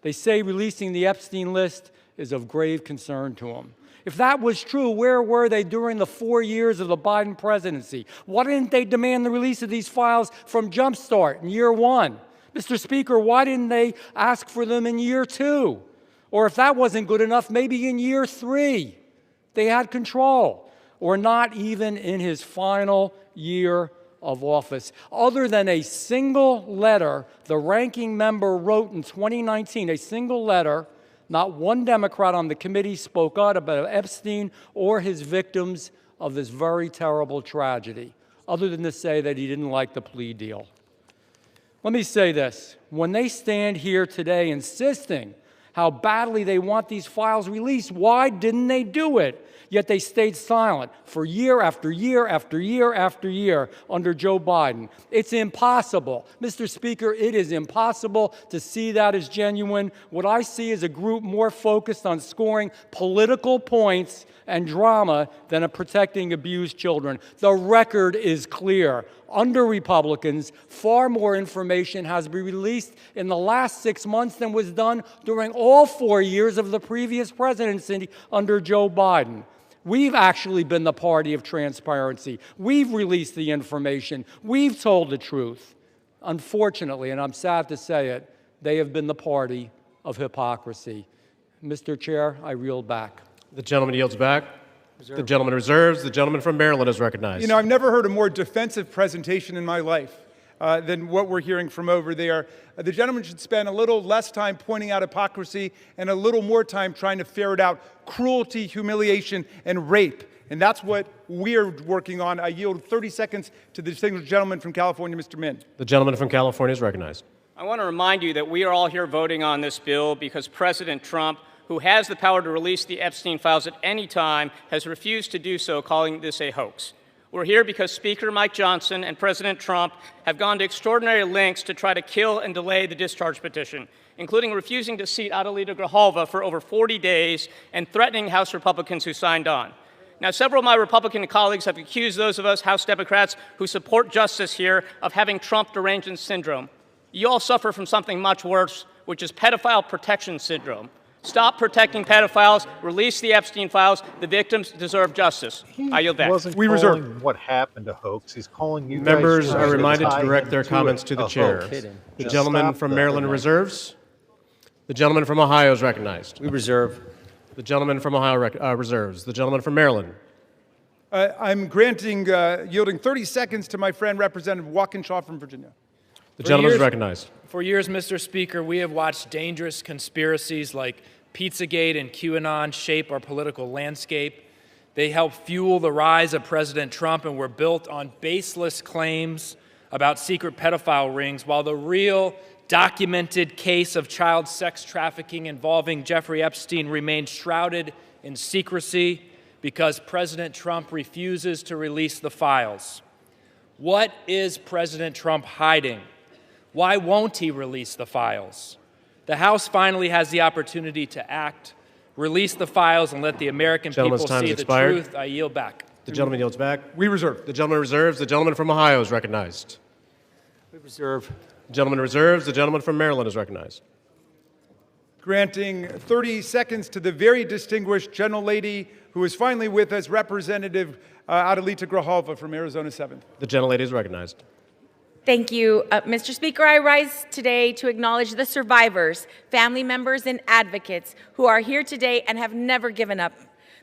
They say releasing the Epstein list is of grave concern to them. If that was true, where were they during the 4 years of the Biden presidency? Why didn't they demand the release of these files from Jumpstart in year one? Mr. Speaker, why didn't they ask for them in year two? Or if that wasn't good enough, maybe in year three. They had control, or not even in his final year of office. Other than a single letter the ranking member wrote in 2019, a single letter, not one Democrat on the committee spoke out about Epstein or his victims of this very terrible tragedy, other than to say that he didn't like the plea deal. Let me say this. When they stand here today insisting how badly they want these files released, why didn't they do it? Yet they stayed silent for year after year after year after year under Joe Biden. It's impossible. Mr. Speaker, it is impossible to see that as genuine. What I see is a group more focused on scoring political points and drama than on protecting abused children. The record is clear. under Republicans, far more information has been released in the last 6 months than was done during all 4 years of the previous presidency under Joe Biden. We've actually been the party of transparency. We've released the information. We've told the truth. Unfortunately, and I'm sad to say it, they have been the party of hypocrisy. Mr. Chair, I yield back. The gentleman yields back. The gentleman reserves. The gentleman from Maryland is recognized. You know, I've never heard a more defensive presentation in my life than what we're hearing from over there. The gentleman should spend a little less time pointing out hypocrisy and a little more time trying to ferret out cruelty, humiliation, and rape. And that's what we're working on. I yield 30 seconds to the distinguished gentleman from California, Mr. Min. The gentleman from California is recognized. I want to remind you that we are all here voting on this bill because President Trump, who has the power to release the Epstein files at any time, has refused to do so, calling this a hoax. We're here because Speaker Mike Johnson and President Trump have gone to extraordinary lengths to try to kill and delay the discharge petition, including refusing to seat Adelita Grijalva for over 40 days and threatening House Republicans who signed on. Now, several of my Republican colleagues have accused those of us House Democrats who support justice here of having Trump derangement syndrome. You all suffer from something much worse, which is pedophile protection syndrome. Stop protecting pedophiles. Release the Epstein files. The victims deserve justice. I yield back. We reserve what happened a hoax. He's calling you. Members guys are reminded to tie direct their into comments it. to the A chair. hoax. The Just gentleman stop from that. Maryland reserves. The gentleman from Ohio is recognized. We reserve. The gentleman from Ohio reserves. The gentleman from Maryland. I'm yielding 30 seconds to my friend, Representative Walkinshaw from Virginia. The gentleman is recognized. For years, Mr. Speaker, we have watched dangerous conspiracies like Pizzagate and QAnon shape our political landscape. They help fuel the rise of President Trump and were built on baseless claims about secret pedophile rings, while the real documented case of child sex trafficking involving Jeffrey Epstein remains shrouded in secrecy because President Trump refuses to release the files. What is President Trump hiding? Why won't he release the files? The House finally has the opportunity to act, release the files, and let the American people see the truth. I yield back. The gentleman yields back. We reserve. The gentleman reserves. The gentleman from Ohio is recognized. We reserve. The gentleman reserves. The gentleman from Maryland is recognized. Granting 30 seconds to the very distinguished gentlelady who is finally with us, Representative Adelita Grijalva from Arizona 7th. The gentlelady is recognized. Thank you, Mr. Speaker. I rise today to acknowledge the survivors, family members, and advocates who are here today and have never given up.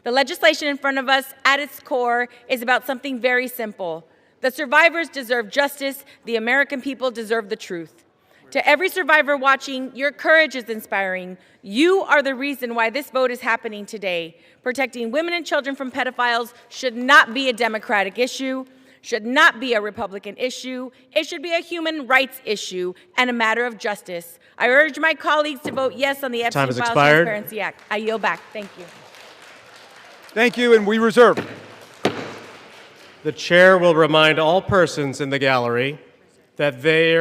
The legislation in front of us, at its core, is about something very simple. The survivors deserve justice. The American people deserve the truth. To every survivor watching, your courage is inspiring. You are the reason why this vote is happening today. Protecting women and children from pedophiles should not be a Democratic issue, should not be a Republican issue. It should be a human rights issue and a matter of justice. I urge my colleagues to vote yes on the Epstein File Transparency Act. I yield back. Thank you. Thank you, and we reserve. The chair will remind all persons in the gallery that they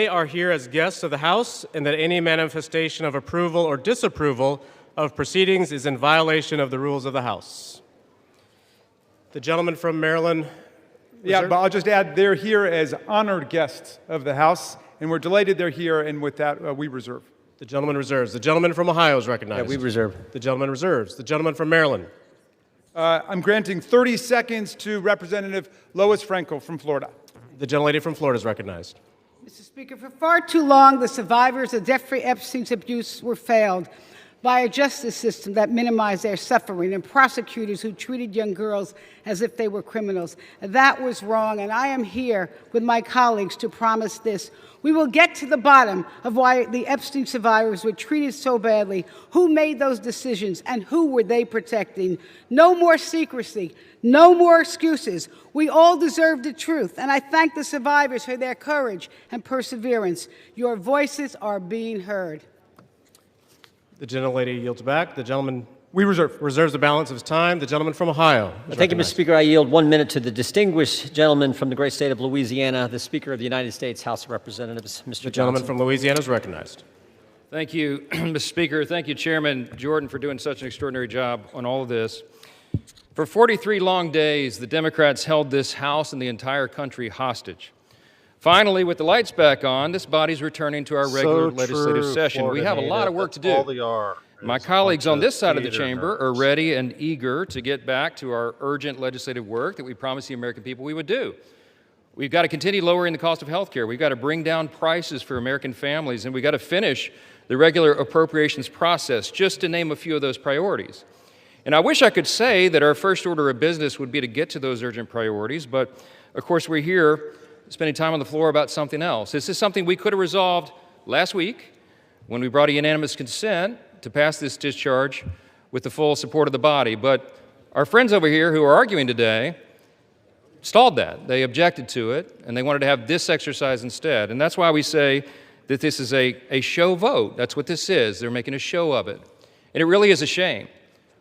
are here as guests of the House and that any manifestation of approval or disapproval of proceedings is in violation of the rules of the House. The gentleman from Maryland. Yeah, but I'll just add they're here as honored guests of the House, and we're delighted they're here, and with that, we reserve. The gentleman reserves. The gentleman from Ohio is recognized. Yeah, we reserve. The gentleman reserves. The gentleman from Maryland. I'm granting 30 seconds to Representative Lois Frankel from Florida. The gentlelady from Florida is recognized. Mr. Speaker, for far too long, the survivors of Jeffrey Epstein's abuse were failed by a justice system that minimized their suffering and prosecutors who treated young girls as if they were criminals. That was wrong, and I am here with my colleagues to promise this. We will get to the bottom of why the Epstein survivors were treated so badly, who made those decisions, and who were they protecting. No more secrecy, no more excuses. We all deserve the truth, and I thank the survivors for their courage and perseverance. Your voices are being heard. The gentlelady yields back. The gentleman reserves the balance of his time. The gentleman from Ohio. Thank you, Mr. Speaker. I yield 1 minute to the distinguished gentleman from the great state of Louisiana, the Speaker of the United States House of Representatives, Mr. The gentleman from Louisiana is recognized. Thank you, Mr. Speaker. Thank you, Chairman Jordan, for doing such an extraordinary job on all of this. For 43 long days, the Democrats held this House and the entire country hostage. Finally, with the lights back on, this body's returning to our regular legislative session. We have a lot of work to do. My colleagues on this side of the chamber are ready and eager to get back to our urgent legislative work that we promised the American people we would do. We've got to continue lowering the cost of health care. We've got to bring down prices for American families, and we've got to finish the regular appropriations process, just to name a few of those priorities. And I wish I could say that our first order of business would be to get to those urgent priorities, but of course we're here spending time on the floor about something else. This is something we could have resolved last week when we brought a unanimous consent to pass this discharge with the full support of the body. But our friends over here who are arguing today stalled that. They objected to it, and they wanted to have this exercise instead. And that's why we say that this is a show vote. That's what this is. They're making a show of it. And it really is a shame.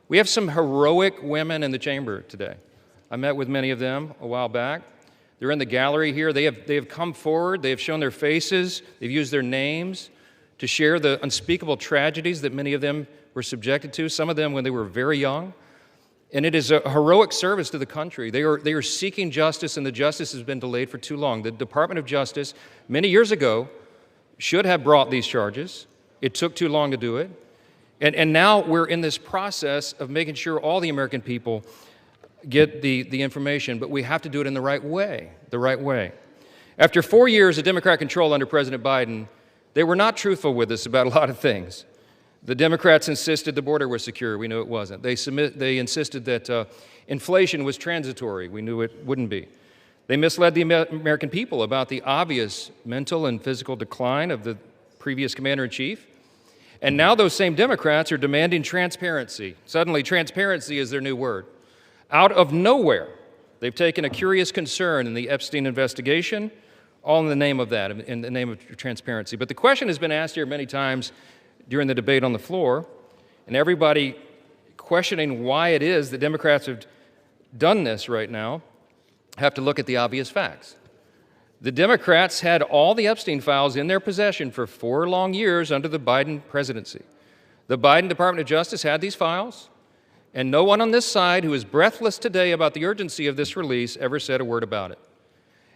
We have some heroic women in the chamber today. I met with many of them a while back. They're in the gallery here. They have come forward. They have shown their faces. They've used their names to share the unspeakable tragedies that many of them were subjected to, some of them when they were very young. And it is a heroic service to the country. They are seeking justice, and the justice has been delayed for too long. The Department of Justice, many years ago, should have brought these charges. It took too long to do it. And now we're in this process of making sure all the American people get the information, but we have to do it in the right way, After 4 years of Democrat control under President Biden, they were not truthful with us about a lot of things. The Democrats insisted the border was secure. We knew it wasn't. They insisted that inflation was transitory. We knew it wouldn't be. They misled the American people about the obvious mental and physical decline of the previous commander-in-chief. And now those same Democrats are demanding transparency. Suddenly, transparency is their new word. Out of nowhere, they've taken a curious concern in the Epstein investigation, all in the name of that, in the name of transparency. But the question has been asked here many times during the debate on the floor, and everybody questioning why it is that Democrats have done this right now have to look at the obvious facts. The Democrats had all the Epstein files in their possession for 4 long years under the Biden presidency. The Biden Department of Justice had these files, and no one on this side who is breathless today about the urgency of this release ever said a word about it.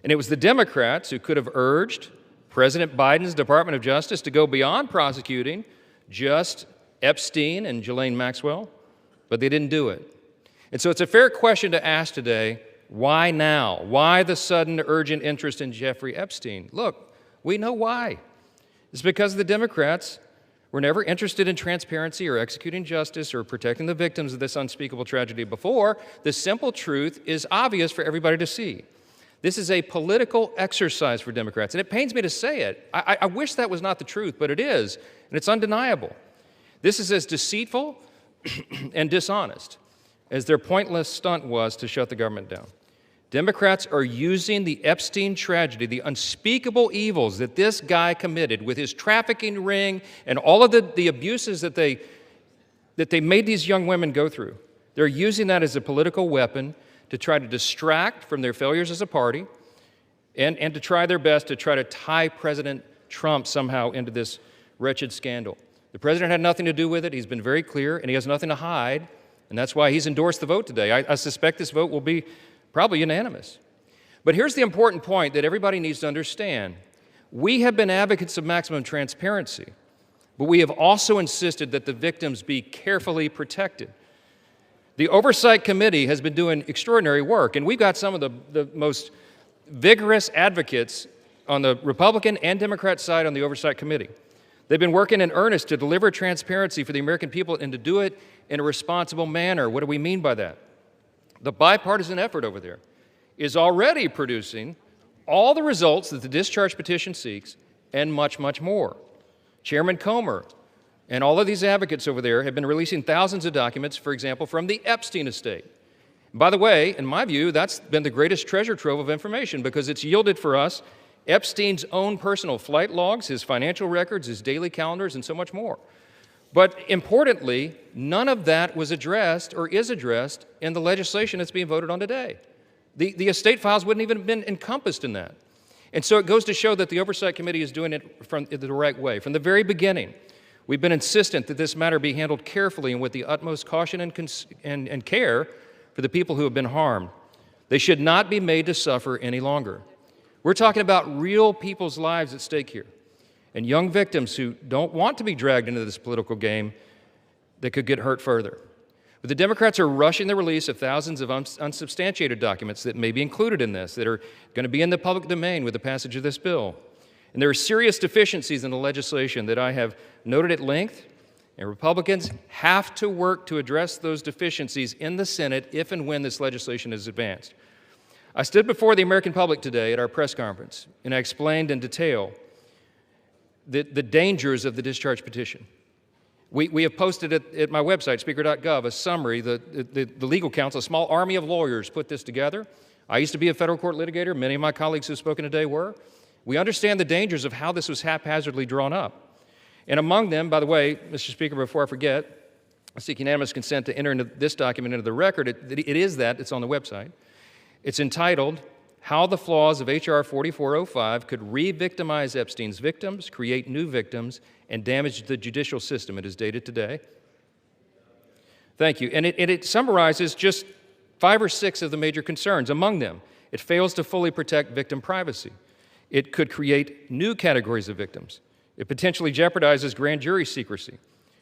And it was the Democrats who could have urged President Biden's Department of Justice to go beyond prosecuting just Epstein and Ghislaine Maxwell, but they didn't do it. And so it's a fair question to ask today, why now? Why the sudden urgent interest in Jeffrey Epstein? Look, we know why. It's because the Democrats were never interested in transparency or executing justice or protecting the victims of this unspeakable tragedy before. The simple truth is obvious for everybody to see. This is a political exercise for Democrats, and it pains me to say it. I wish that was not the truth, but it is, and it's undeniable. This is as deceitful and dishonest as their pointless stunt was to shut the government down. Democrats are using the Epstein tragedy, the unspeakable evils that this guy committed with his trafficking ring and all of the abuses that they made these young women go through. They're using that as a political weapon to try to distract from their failures as a party and to try their best to try to tie President Trump somehow into this wretched scandal. The president had nothing to do with it. He's been very clear, and he has nothing to hide, and that's why he's endorsed the vote today. I suspect this vote will be probably unanimous. But here's the important point that everybody needs to understand. We have been advocates of maximum transparency, but we have also insisted that the victims be carefully protected. The Oversight Committee has been doing extraordinary work, and we've got some of the most vigorous advocates on the Republican and Democrat side on the Oversight Committee. They've been working in earnest to deliver transparency for the American people and to do it in a responsible manner. What do we mean by that? The bipartisan effort over there is already producing all the results that the discharge petition seeks and much, much more. Chairman Comer and all of these advocates over there have been releasing thousands of documents, for example, from the Epstein estate. By the way, in my view, that's been the greatest treasure trove of information because it's yielded for us Epstein's own personal flight logs, his financial records, his daily calendars, and so much more. But importantly, none of that was addressed or is addressed in the legislation that's being voted on today. The estate files wouldn't even have been encompassed in that. And so it goes to show that the Oversight Committee is doing it from the right way. From the very beginning, We've been insistent that this matter be handled carefully and with the utmost caution and care for the people who have been harmed. They should not be made to suffer any longer. We're talking about real people's lives at stake here, and young victims who don't want to be dragged into this political game that could get hurt further. But the Democrats are rushing the release of thousands of unsubstantiated documents that may be included in this, that are going to be in the public domain with the passage of this bill. And there are serious deficiencies in the legislation that I have noted at length, and Republicans have to work to address those deficiencies in the Senate if and when this legislation is advanced. I stood before the American public today at our press conference, and I explained in detail the dangers of the discharge petition. We have posted at my website, speaker.gov, a summary. The legal counsel, a small army of lawyers, put this together. I used to be a federal court litigator. Many of my colleagues who have spoken today were. We understand the dangers of how this was haphazardly drawn up. And among them, by the way, Mr. Speaker, before I forget, I seek unanimous consent to enter into this document into the record. It's on the website. It's entitled, How the Flaws of H.R. 4405 Could Re-Victimize Epstein's Victims, Create New Victims, and Damage the Judicial System. It is dated today. Thank you. And it summarizes just 5 or 6 of the major concerns. Among them, it fails to fully protect victim privacy. It could create new categories of victims. It potentially jeopardizes grand jury secrecy.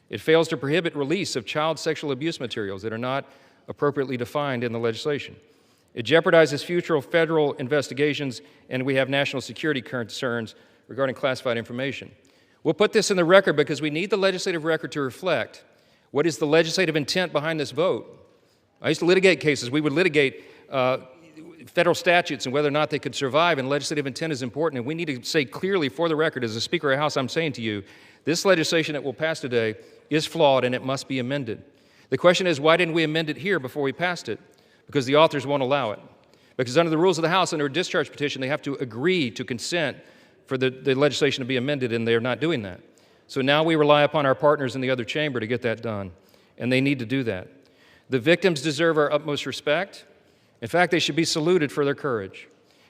It fails to prohibit release of child sexual abuse materials that are not appropriately defined in the legislation. It jeopardizes future federal investigations, and we have national security concerns regarding classified information. We'll put this in the record because we need the legislative record to reflect what is the legislative intent behind this vote. I used to litigate cases. We would litigate federal statutes and whether or not they could survive, and legislative intent is important, and we need to say clearly for the record, as a Speaker of the House, I'm saying to you, this legislation that will pass today is flawed and it must be amended. The question is, why didn't we amend it here before we passed it? Because the authors won't allow it. Because under the rules of the House, under a discharge petition, they have to agree to consent for the legislation to be amended, and they're not doing that. So now we rely upon our partners in the other chamber to get that done, and they need to do that. The victims deserve our utmost respect. In fact, they should be saluted for their courage.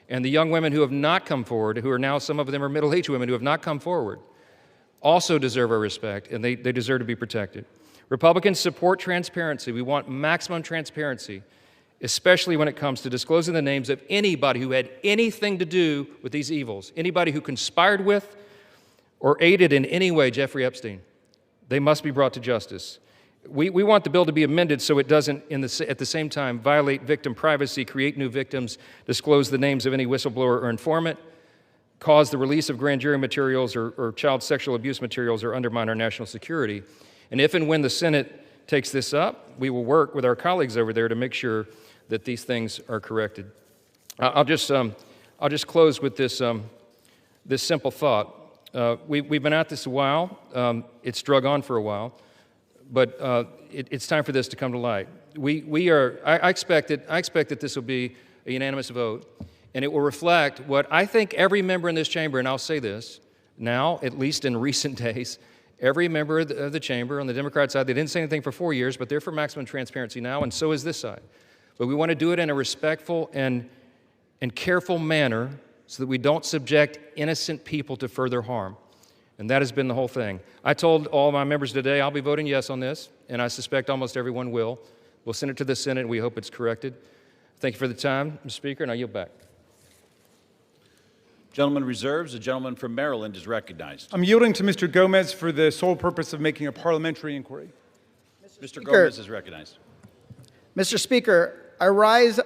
And the young women who have not come forward, who are now, some of them are middle-aged women who have not come forward, also deserve our respect, and they deserve to be protected. Republicans support transparency. We want maximum transparency, especially when it comes to disclosing the names of anybody who had anything to do with these evils, anybody who conspired with or aided in any way Jeffrey Epstein. They must be brought to justice. We want the bill to be amended so it doesn't, at the same time, violate victim privacy, create new victims, disclose the names of any whistleblower or informant, cause the release of grand jury materials or child sexual abuse materials, or undermine our national security. And if and when the Senate takes this up, we will work with our colleagues over there to make sure that these things are corrected. I'll just close with this simple thought. We've been at this a while. It's drug on for a while. But it's time for this to come to light. I expect that this will be a unanimous vote, and it will reflect what I think every member in this chamber, and I'll say this now, at least in recent days, every member of the chamber on the Democrat side, they didn't say anything for 4 years, but they're for maximum transparency now, and so is this side. But we want to do it in a respectful and careful manner so that we don't subject innocent people to further harm. And that has been the whole thing. I told all my members today I'll be voting yes on this, and I suspect almost everyone will. We'll send it to the Senate, and we hope it's corrected. Thank you for the time, Mr. Speaker, and I yield back. Gentleman reserves. The gentleman from Maryland is recognized. I'm yielding to Mr. Gomez for the sole purpose of making a parliamentary inquiry. Mr. Gomez is recognized. Mr. Speaker, I rise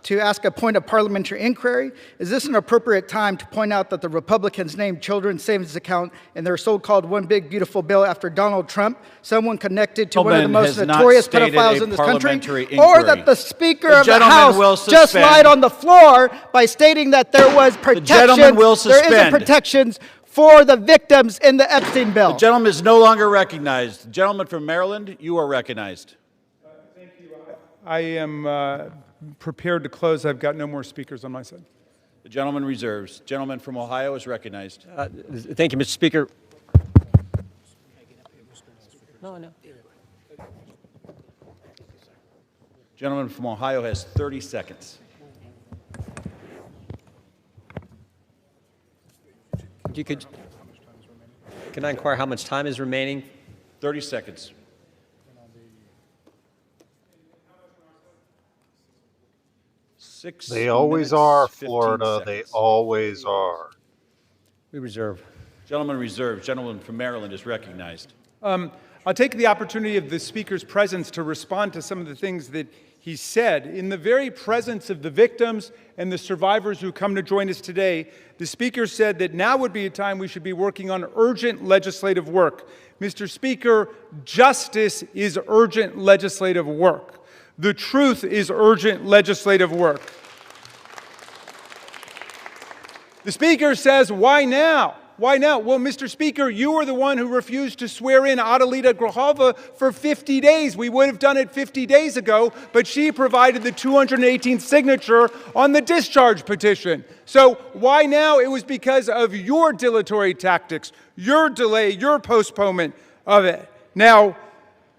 to ask a point of parliamentary inquiry. Is this an appropriate time to point out that the Republicans named children's savings account in their so-called one big beautiful bill after Donald Trump, someone connected to one of the most notorious pedophiles in this country, or that the Speaker of the House just lied on the floor by stating that there was protections, there isn't protections for the victims in the Epstein bill. The gentleman is no longer recognized. The gentleman from Maryland, you are recognized. Thank you. I am prepared to close. I've got no more speakers on my side. The gentleman reserves. Gentleman from Ohio is recognized. Thank you, Mr. Speaker. No. Gentleman from Ohio has 30 seconds. You could. Can I inquire how much time is remaining? 30 seconds. They always are, Florida. They always are. We reserve. Gentleman reserved. Gentleman from Maryland is recognized. I'll take the opportunity of the Speaker's presence to respond to some of the things that he said. In the very presence of the victims and the survivors who come to join us today, the Speaker said that now would be a time we should be working on urgent legislative work. Mr. Speaker, justice is urgent legislative work. The truth is urgent legislative work. The Speaker says, why now? Why now? Well, Mr. Speaker, you were the one who refused to swear in Adelita Grijalva for 50 days. We would have done it 50 days ago, but she provided the 218th signature on the discharge petition. So why now? It was because of your dilatory tactics, your delay, your postponement of it. Now,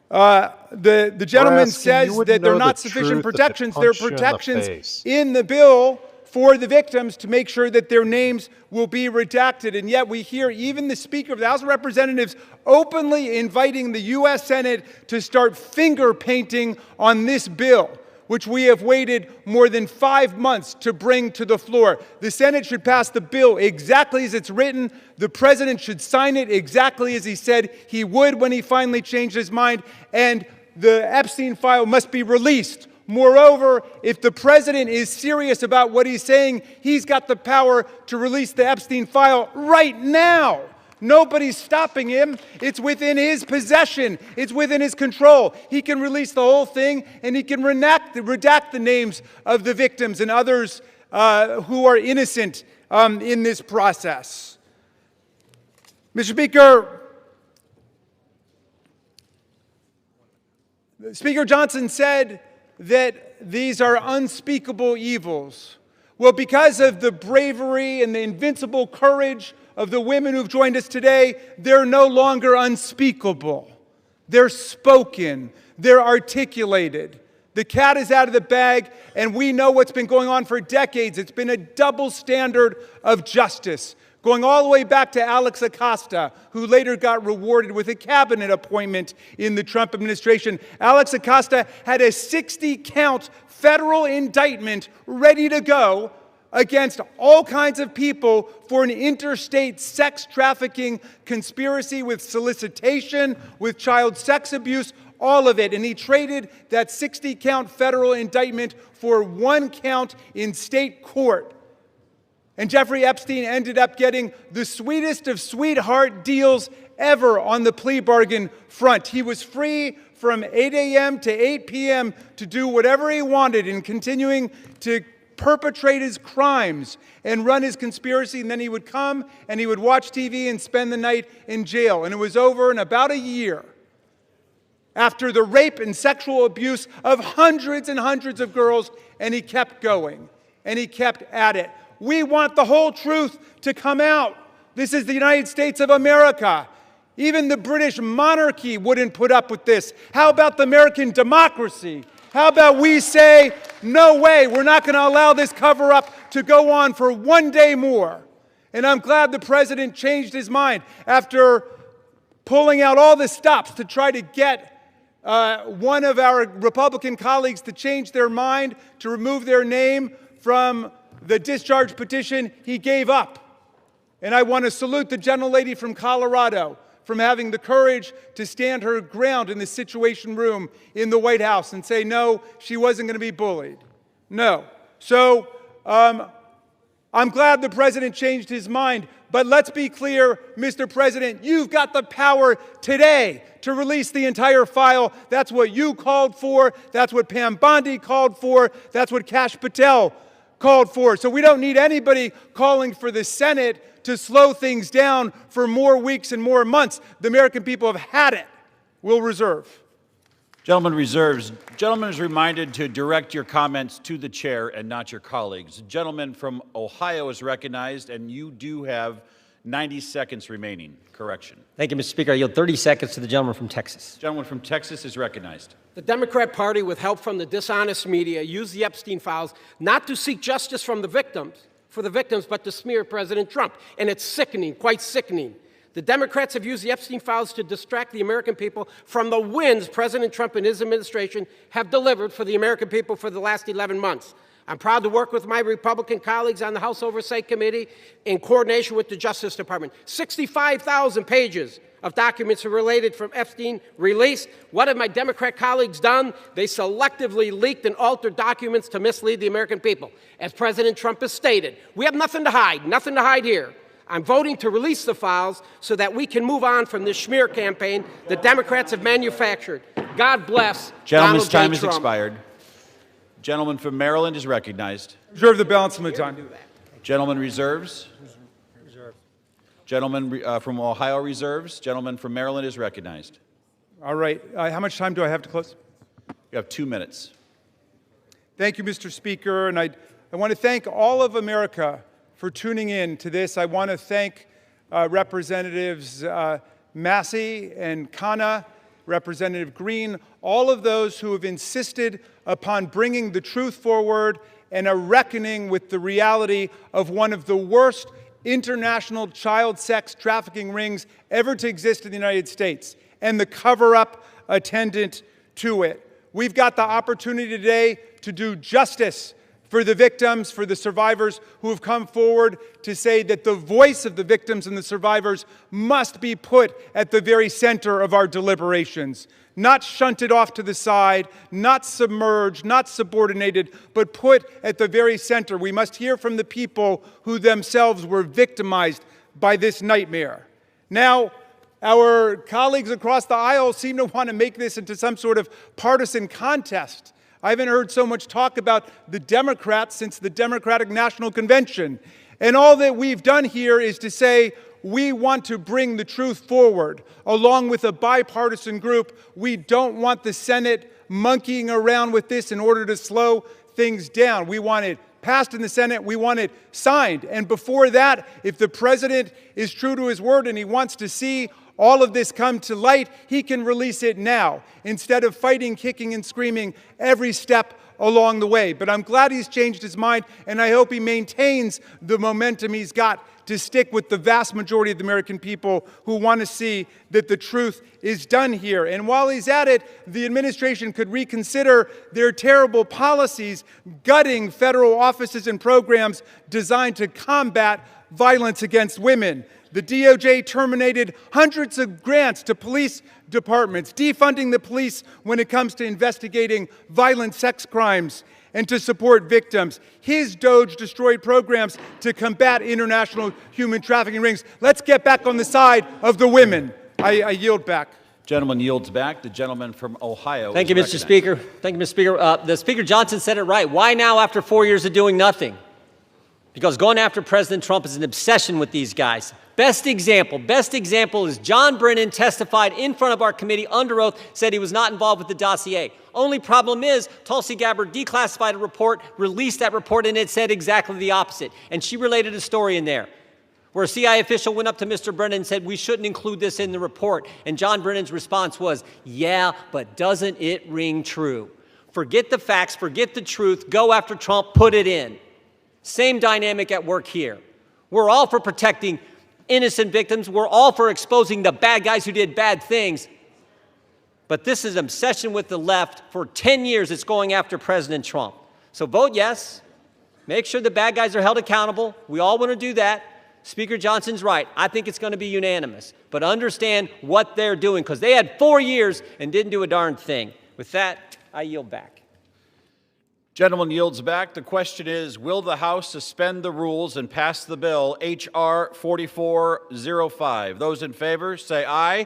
the gentleman says that there are not sufficient protections. There are protections in the bill for the victims to make sure that their names will be redacted. And yet we hear even the Speaker of the House of Representatives openly inviting the U.S. Senate to start finger painting on this bill, which we have waited more than 5 months to bring to the floor. The Senate should pass the bill exactly as it's written. The President should sign it exactly as he said he would when he finally changed his mind. And the Epstein file must be released. Moreover, if the President is serious about what he's saying, he's got the power to release the Epstein file right now. Nobody's stopping him. It's within his possession. It's within his control. He can release the whole thing, and he can redact the names of the victims and others who are innocent in this process. Mr. Speaker, Speaker Johnson said that these are unspeakable evils. Well, because of the bravery and the invincible courage of the women who've joined us today, they're no longer unspeakable. They're spoken. They're articulated. The cat is out of the bag, and we know what's been going on for decades. It's been a double standard of justice, going all the way back to Alex Acosta, who later got rewarded with a cabinet appointment in the Trump administration. Alex Acosta had a 60-count federal indictment ready to go against all kinds of people for an interstate sex trafficking conspiracy with solicitation, with child sex abuse, all of it. And he traded that 60-count federal indictment for 1 count in state court. And Jeffrey Epstein ended up getting the sweetest of sweetheart deals ever on the plea bargain front. He was free from 8 a.m. to 8 p.m. to do whatever he wanted and continuing to perpetrate his crimes and run his conspiracy. And then he would come and he would watch TV and spend the night in jail. And it was over in about a year after the rape and sexual abuse of hundreds and hundreds of girls. And he kept going and he kept at it. We want the whole truth to come out. This is the United States of America. Even the British monarchy wouldn't put up with this. How about the American democracy? How about we say, no way, we're not going to allow this cover-up to go on for 1 day more. And I'm glad the President changed his mind after pulling out all the stops to try to get one of our Republican colleagues to change their mind, to remove their name from the discharge petition. He gave up. And I want to salute the gentlelady from Colorado from having the courage to stand her ground in the Situation Room in the White House and say, no, she wasn't going to be bullied. No. So I'm glad the President changed his mind. But let's be clear, Mr. President, you've got the power today to release the entire file. That's what you called for. That's what Pam Bondi called for. That's what Kash Patel called for. So we don't need anybody calling for the Senate to slow things down for more weeks and more months. The American people have had it. We'll reserve. Gentleman reserves. Gentleman is reminded to direct your comments to the chair and not your colleagues. The gentleman from Ohio is recognized, and you do have 90 seconds remaining. Correction. Thank you, Mr. Speaker. I yield 30 seconds to the gentleman from Texas. Gentleman from Texas is recognized. The Democrat Party, with help from the dishonest media, used the Epstein files not to seek justice from the victims, but to smear President Trump. And it's sickening, quite sickening. The Democrats have used the Epstein files to distract the American people from the wins President Trump and his administration have delivered for the American people for the last 11 months. I'm proud to work with my Republican colleagues on the House Oversight Committee in coordination with the Justice Department. 65,000 pages of documents are related from Epstein released. What have my Democrat colleagues done? They selectively leaked and altered documents to mislead the American people. As President Trump has stated, we have nothing to hide here. I'm voting to release the files so that we can move on from this smear campaign the Democrats have manufactured. God bless Gentleman's Donald J. time has Trump. expired. Gentleman from Maryland is recognized. Reserve the balance of my time. Gentleman reserves. Gentleman from Ohio reserves. Gentleman from Maryland is recognized. All right. How much time do I have to close? You have 2 minutes. Thank you, Mr. Speaker. And I want to thank all of America for tuning in to this. I want to thank Representatives Massey and Khanna, Representative Green, all of those who have insisted upon bringing the truth forward and a reckoning with the reality of one of the worst international child sex trafficking rings ever to exist in the United States and the cover-up attendant to it. We've got the opportunity today to do justice for the victims, for the survivors who have come forward to say that the voice of the victims and the survivors must be put at the very center of our deliberations. Not shunted off to the side, not submerged, not subordinated, but put at the very center. We must hear from the people who themselves were victimized by this nightmare. Now, our colleagues across the aisle seem to want to make this into some sort of partisan contest. I haven't heard so much talk about the Democrats since the Democratic National Convention. And all that we've done here is to say, we want to bring the truth forward, along with a bipartisan group. We don't want the Senate monkeying around with this in order to slow things down. We want it passed in the Senate. We want it signed. And before that, if the president is true to his word and he wants to see all of this come to light, he can release it now, instead of fighting, kicking, and screaming every step along the way. But I'm glad he's changed his mind, and I hope he maintains the momentum he's got to stick with the vast majority of the American people who want to see that the truth is done here. And while he's at it, the administration could reconsider their terrible policies gutting federal offices and programs designed to combat violence against women. The DOJ terminated hundreds of grants to police departments, defunding the police when it comes to investigating violent sex crimes and to support victims. His DOJ destroyed programs to combat international human trafficking rings. Let's get back on the side of the women. I yield back. Gentleman yields back. The gentleman from Ohio. Thank you, Mr. Speaker. Thank you, Mr. Speaker. The Speaker Johnson said it right. Why now after 4 years of doing nothing? Because going after President Trump is an obsession with these guys. Best example is John Brennan testified in front of our committee under oath, said he was not involved with the dossier. Only problem is Tulsi Gabbard declassified a report, released that report, and it said exactly the opposite. And she related a story in there where a CIA official went up to Mr. Brennan and said, we shouldn't include this in the report. And John Brennan's response was, yeah, but doesn't it ring true? Forget the facts, forget the truth, go after Trump, put it in. Same dynamic at work here. We're all for protecting innocent victims. We're all for exposing the bad guys who did bad things. But this is an obsession with the left. For 10 years, it's going after President Trump. So vote yes. Make sure the bad guys are held accountable. We all want to do that. Speaker Johnson's right. I think it's going to be unanimous. But understand what they're doing, because they had 4 years and didn't do a darn thing. With that, I yield back. Gentleman yields back. The question is, will the House suspend the rules and pass the bill, H.R. 4405? Those in favor, say aye.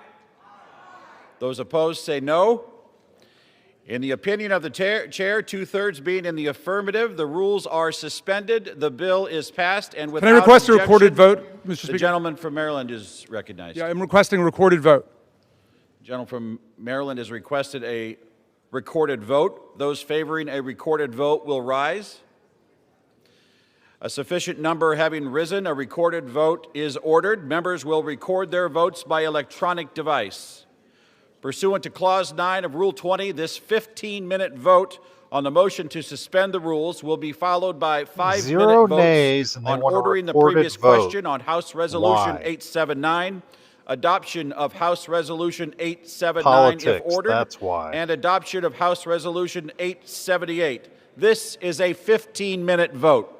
Those opposed, say no. In the opinion of the chair, 2/3 being in the affirmative, the rules are suspended. The bill is passed, and without Can I request objection, a recorded vote, Mr. Speaker? The gentleman from Maryland is recognized. Yeah, I'm requesting a recorded vote. The gentleman from Maryland has requested a recorded vote. Those favoring a recorded vote will rise. A sufficient number having risen, a recorded vote is ordered. Members will record their votes by electronic device. Pursuant to Clause 9 of Rule 20, this 15-minute vote on the motion to suspend the rules will be followed by 5-minute votes on ordering the previous question on House Resolution 879, adoption of House Resolution 879 Politics, if ordered, that's why. and adoption of House Resolution 878. This is a 15-minute vote.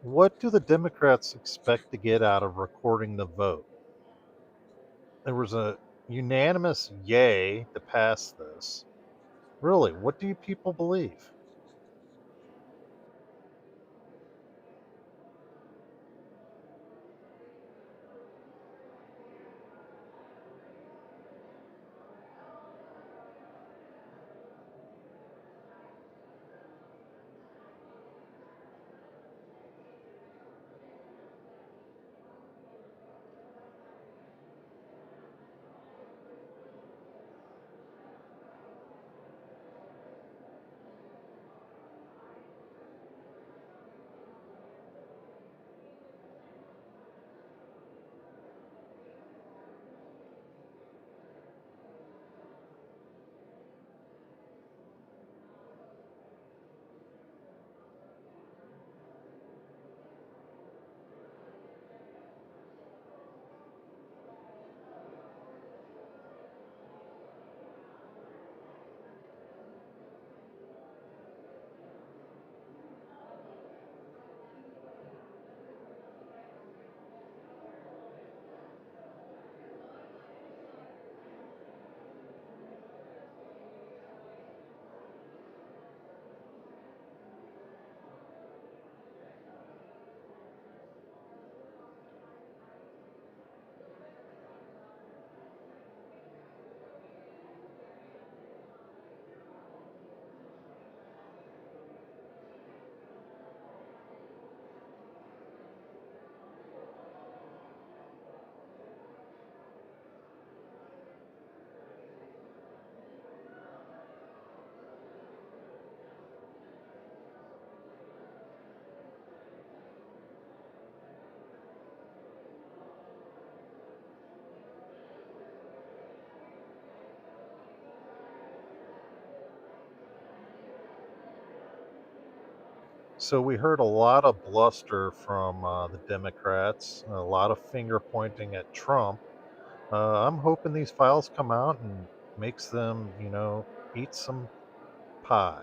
What do the Democrats expect to get out of recording the vote? There was a unanimous yay to pass this. Really, what do you people believe? So we heard a lot of bluster from the Democrats, a lot of finger pointing at Trump. I'm hoping these files come out and makes them, eat some pie.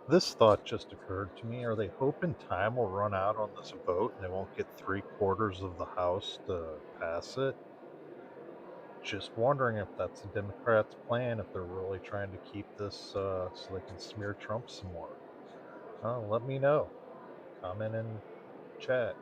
This thought just occurred to me. Are they hoping time will run out on this vote and they won't get 3/4 of the House to pass it? Just wondering if that's the Democrats' plan, if they're really trying to keep this so they can smear Trump some more. Let me know. Comment in chat.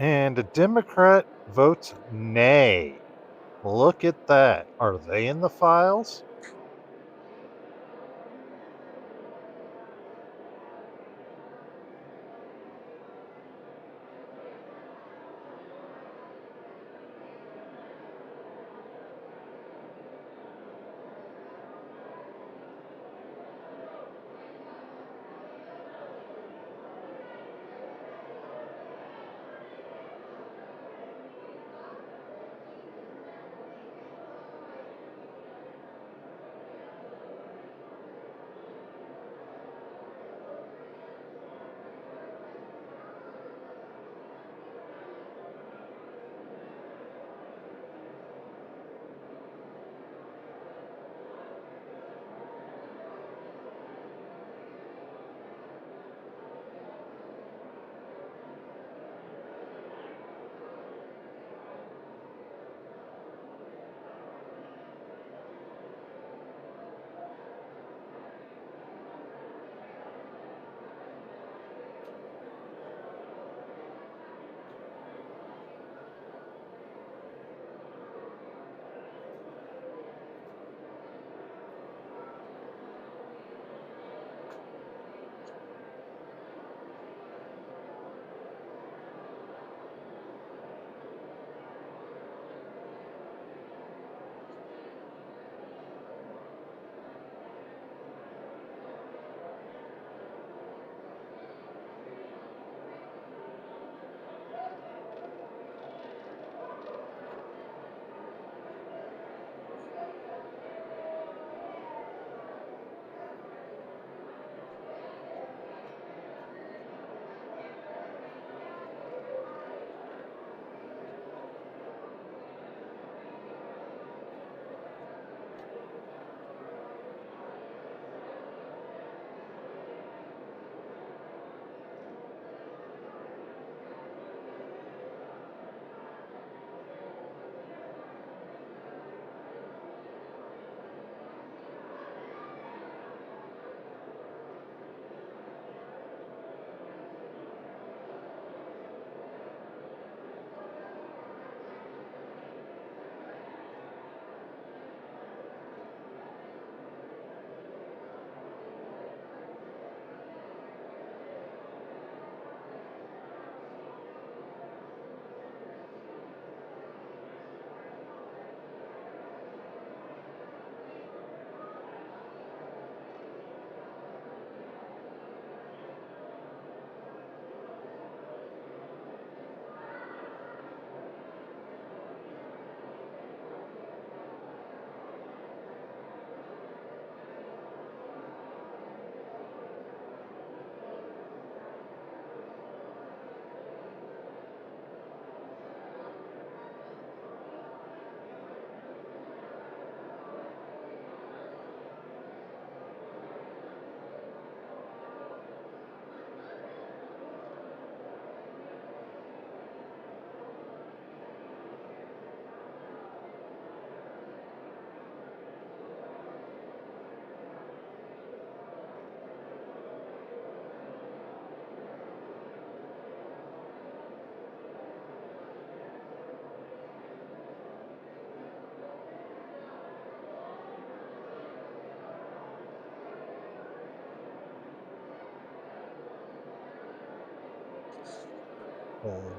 And a Democrat votes nay. Look at that. Are they in the files?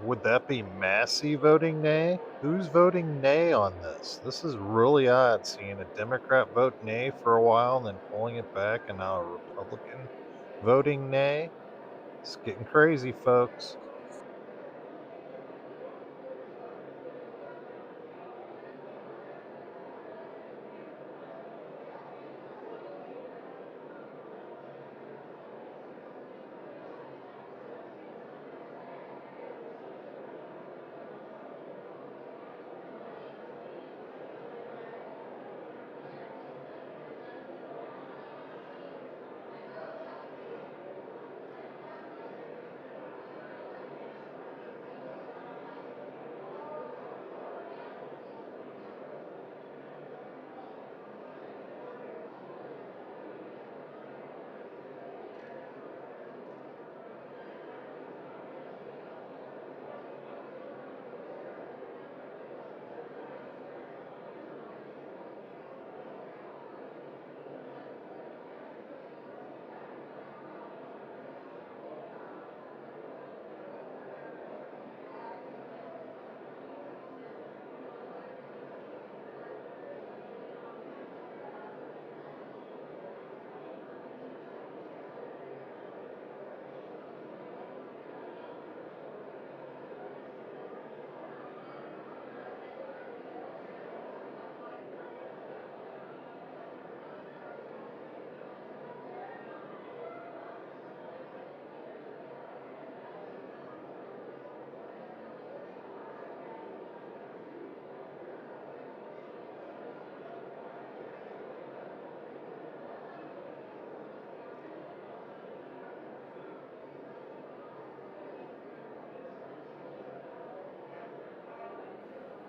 Would that be Massey voting nay? Who's voting nay on this? This is really odd, seeing a Democrat vote nay for a while and then pulling it back, and now a Republican voting nay. It's getting crazy, folks.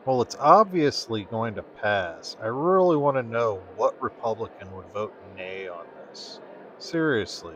Well, it's obviously going to pass. I really want to know what Republican would vote nay on this. Seriously.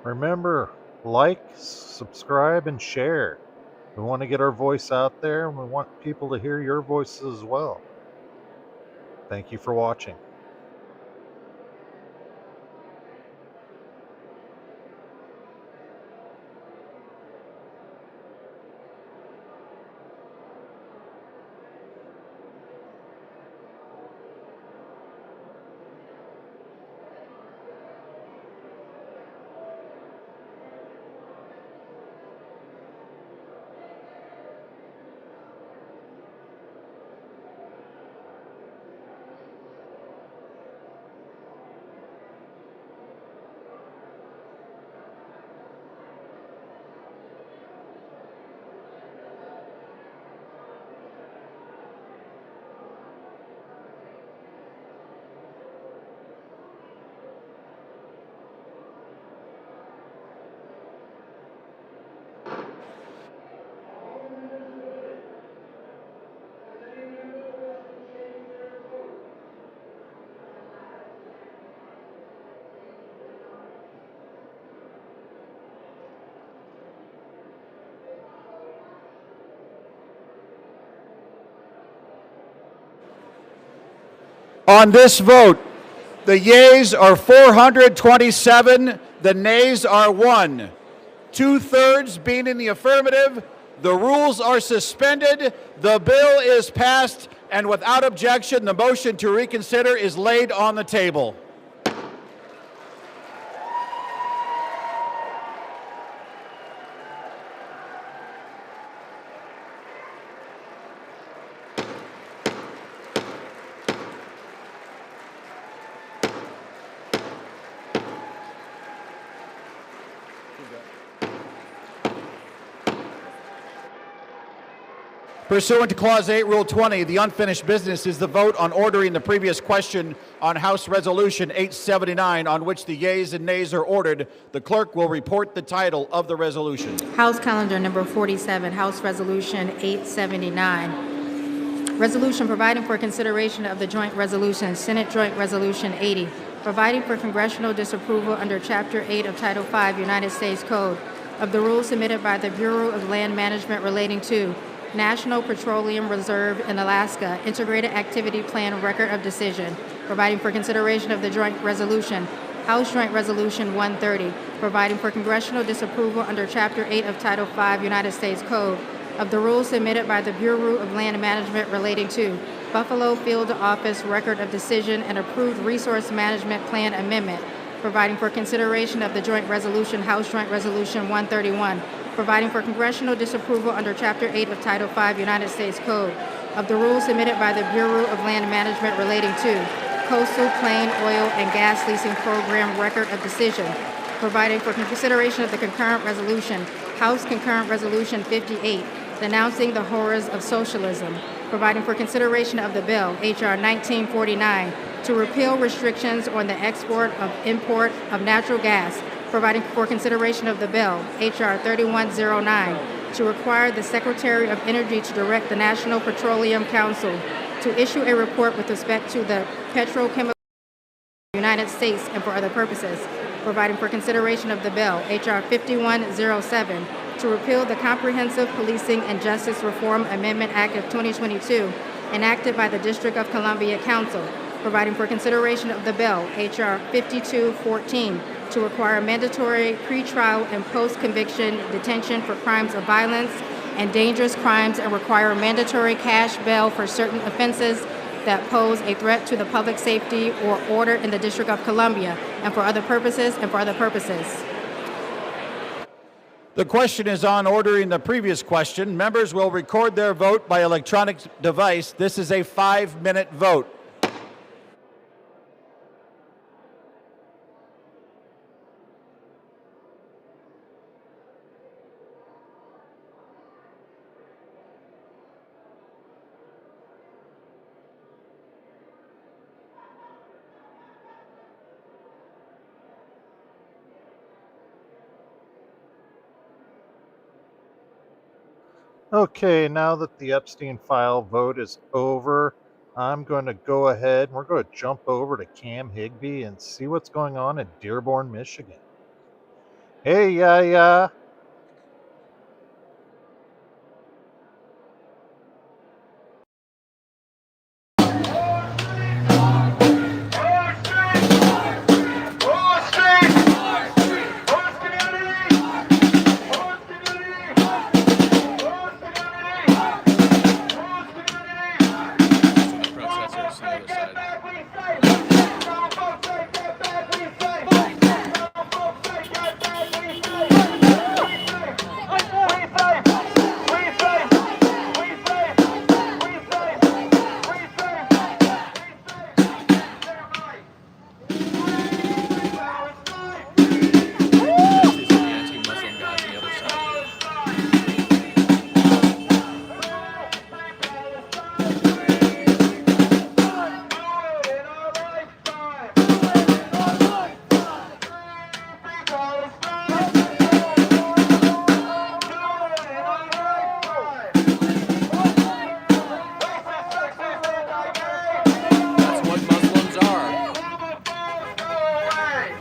Remember, like, subscribe, and share. We want to get our voice out there, and we want people to hear your voices as well. Thank you for watching. On this vote, the yeas are 427, the nays are 1. 2/3 being in the affirmative, the rules are suspended, the bill is passed, and without objection, the motion to reconsider is laid on the table. Pursuant to Clause 8, Rule 20, the unfinished business is the vote on ordering the previous question on House Resolution 879, on which the yeas and nays are ordered. The clerk will report the title of the resolution. House Calendar Number 47, House Resolution 879. Resolution providing for consideration of the joint resolution, Senate Joint Resolution 80, providing for congressional disapproval under Chapter 8 of Title 5 United States Code of the rules submitted by the Bureau of Land Management relating to National Petroleum Reserve in Alaska Integrated Activity Plan Record of Decision, providing for consideration of the joint resolution, House Joint Resolution 130, providing for congressional disapproval under Chapter 8 of Title 5 United States Code of the rules submitted by the Bureau of Land Management relating to Buffalo Field Office Record of Decision and approved Resource Management Plan Amendment, providing for consideration of the joint resolution, House Joint Resolution 131, providing for congressional disapproval under Chapter 8 of Title 5 United States Code of the rules submitted by the Bureau of Land Management relating to Coastal Plain Oil and Gas Leasing Program Record of Decision, providing for consideration of the concurrent resolution, House Concurrent Resolution 58, denouncing the horrors of socialism, providing for consideration of the bill, H.R. 1949, to repeal restrictions on the export of import of natural gas, providing for consideration of the bill, H.R. 3109, to require the Secretary of Energy to direct the National Petroleum Council to issue a report with respect to the petrochemical United States and for other purposes, providing for consideration of the bill, H.R. 5107, to repeal the Comprehensive Policing and Justice Reform Amendment Act of 2022, enacted by the District of Columbia Council, providing for consideration of the bill, H.R. 5214, to require mandatory pretrial and post-conviction detention for crimes of violence and dangerous crimes and require mandatory cash bail for certain offenses that pose a threat to the public safety or order in the District of Columbia, and for other purposes, The question is on ordering the previous question. Members will record their vote by electronic device. This is a 5-minute vote. Okay, now that the Epstein file vote is over, I'm going to go ahead and we're going to jump over to Cam Higbee and see what's going on in Dearborn, Michigan. Hey, yeah.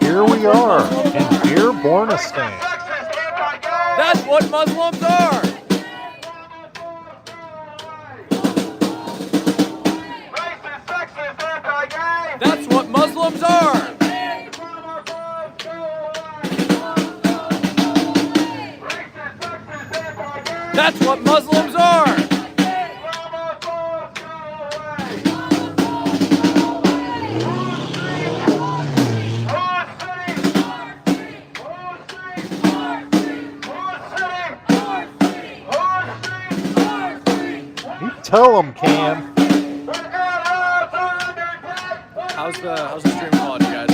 Here we are in Dearborn. That's what Muslims are. That's what Muslims are. That's what Muslims are. Tell them, Cam. How's the stream quality, guys?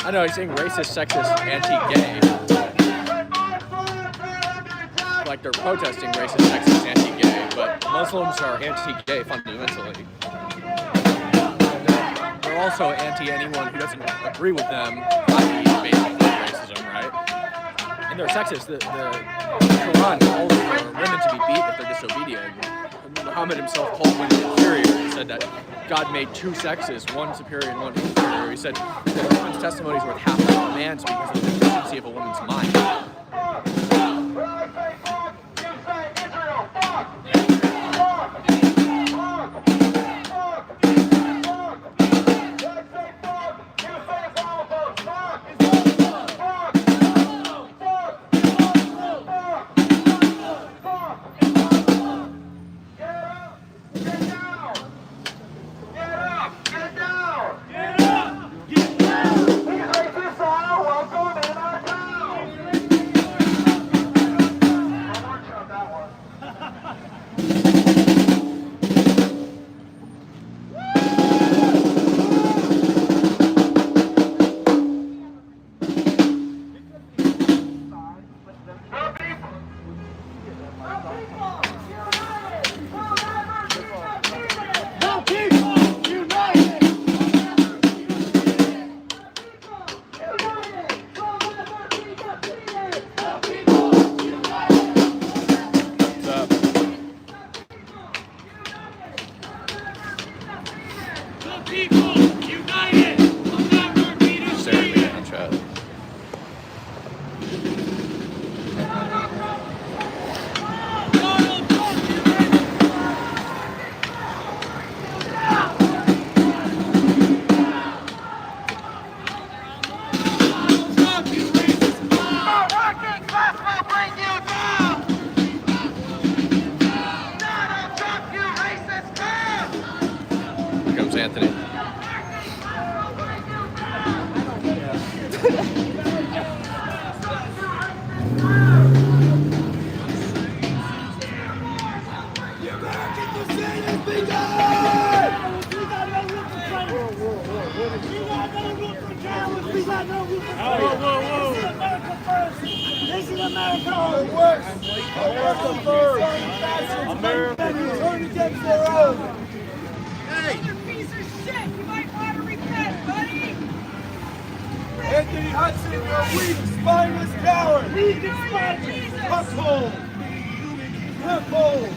I know he's saying racist, sexist, anti-gay. Like like they're protesting racist, sexist, anti-gay, but Muslims are anti-gay fundamentally. And they're also anti-anyone who doesn't agree with them, i.e. basically racism, right? And they're sexist. The Quran calls for women to be beat if they're disobedient. Muhammad himself called women inferior. He said that God made two sexes, one superior and one inferior. He said that a woman's testimony is worth half of a man's because of the deficiency of a woman's mind. Anthony. This is America. It works. America first. America turn against their own. Hey. You're a piece of shit. You might want to repent, buddy. Anthony Hudson, you're a weak, spineless coward. Weak and spineless. Cuckold. Cuckold.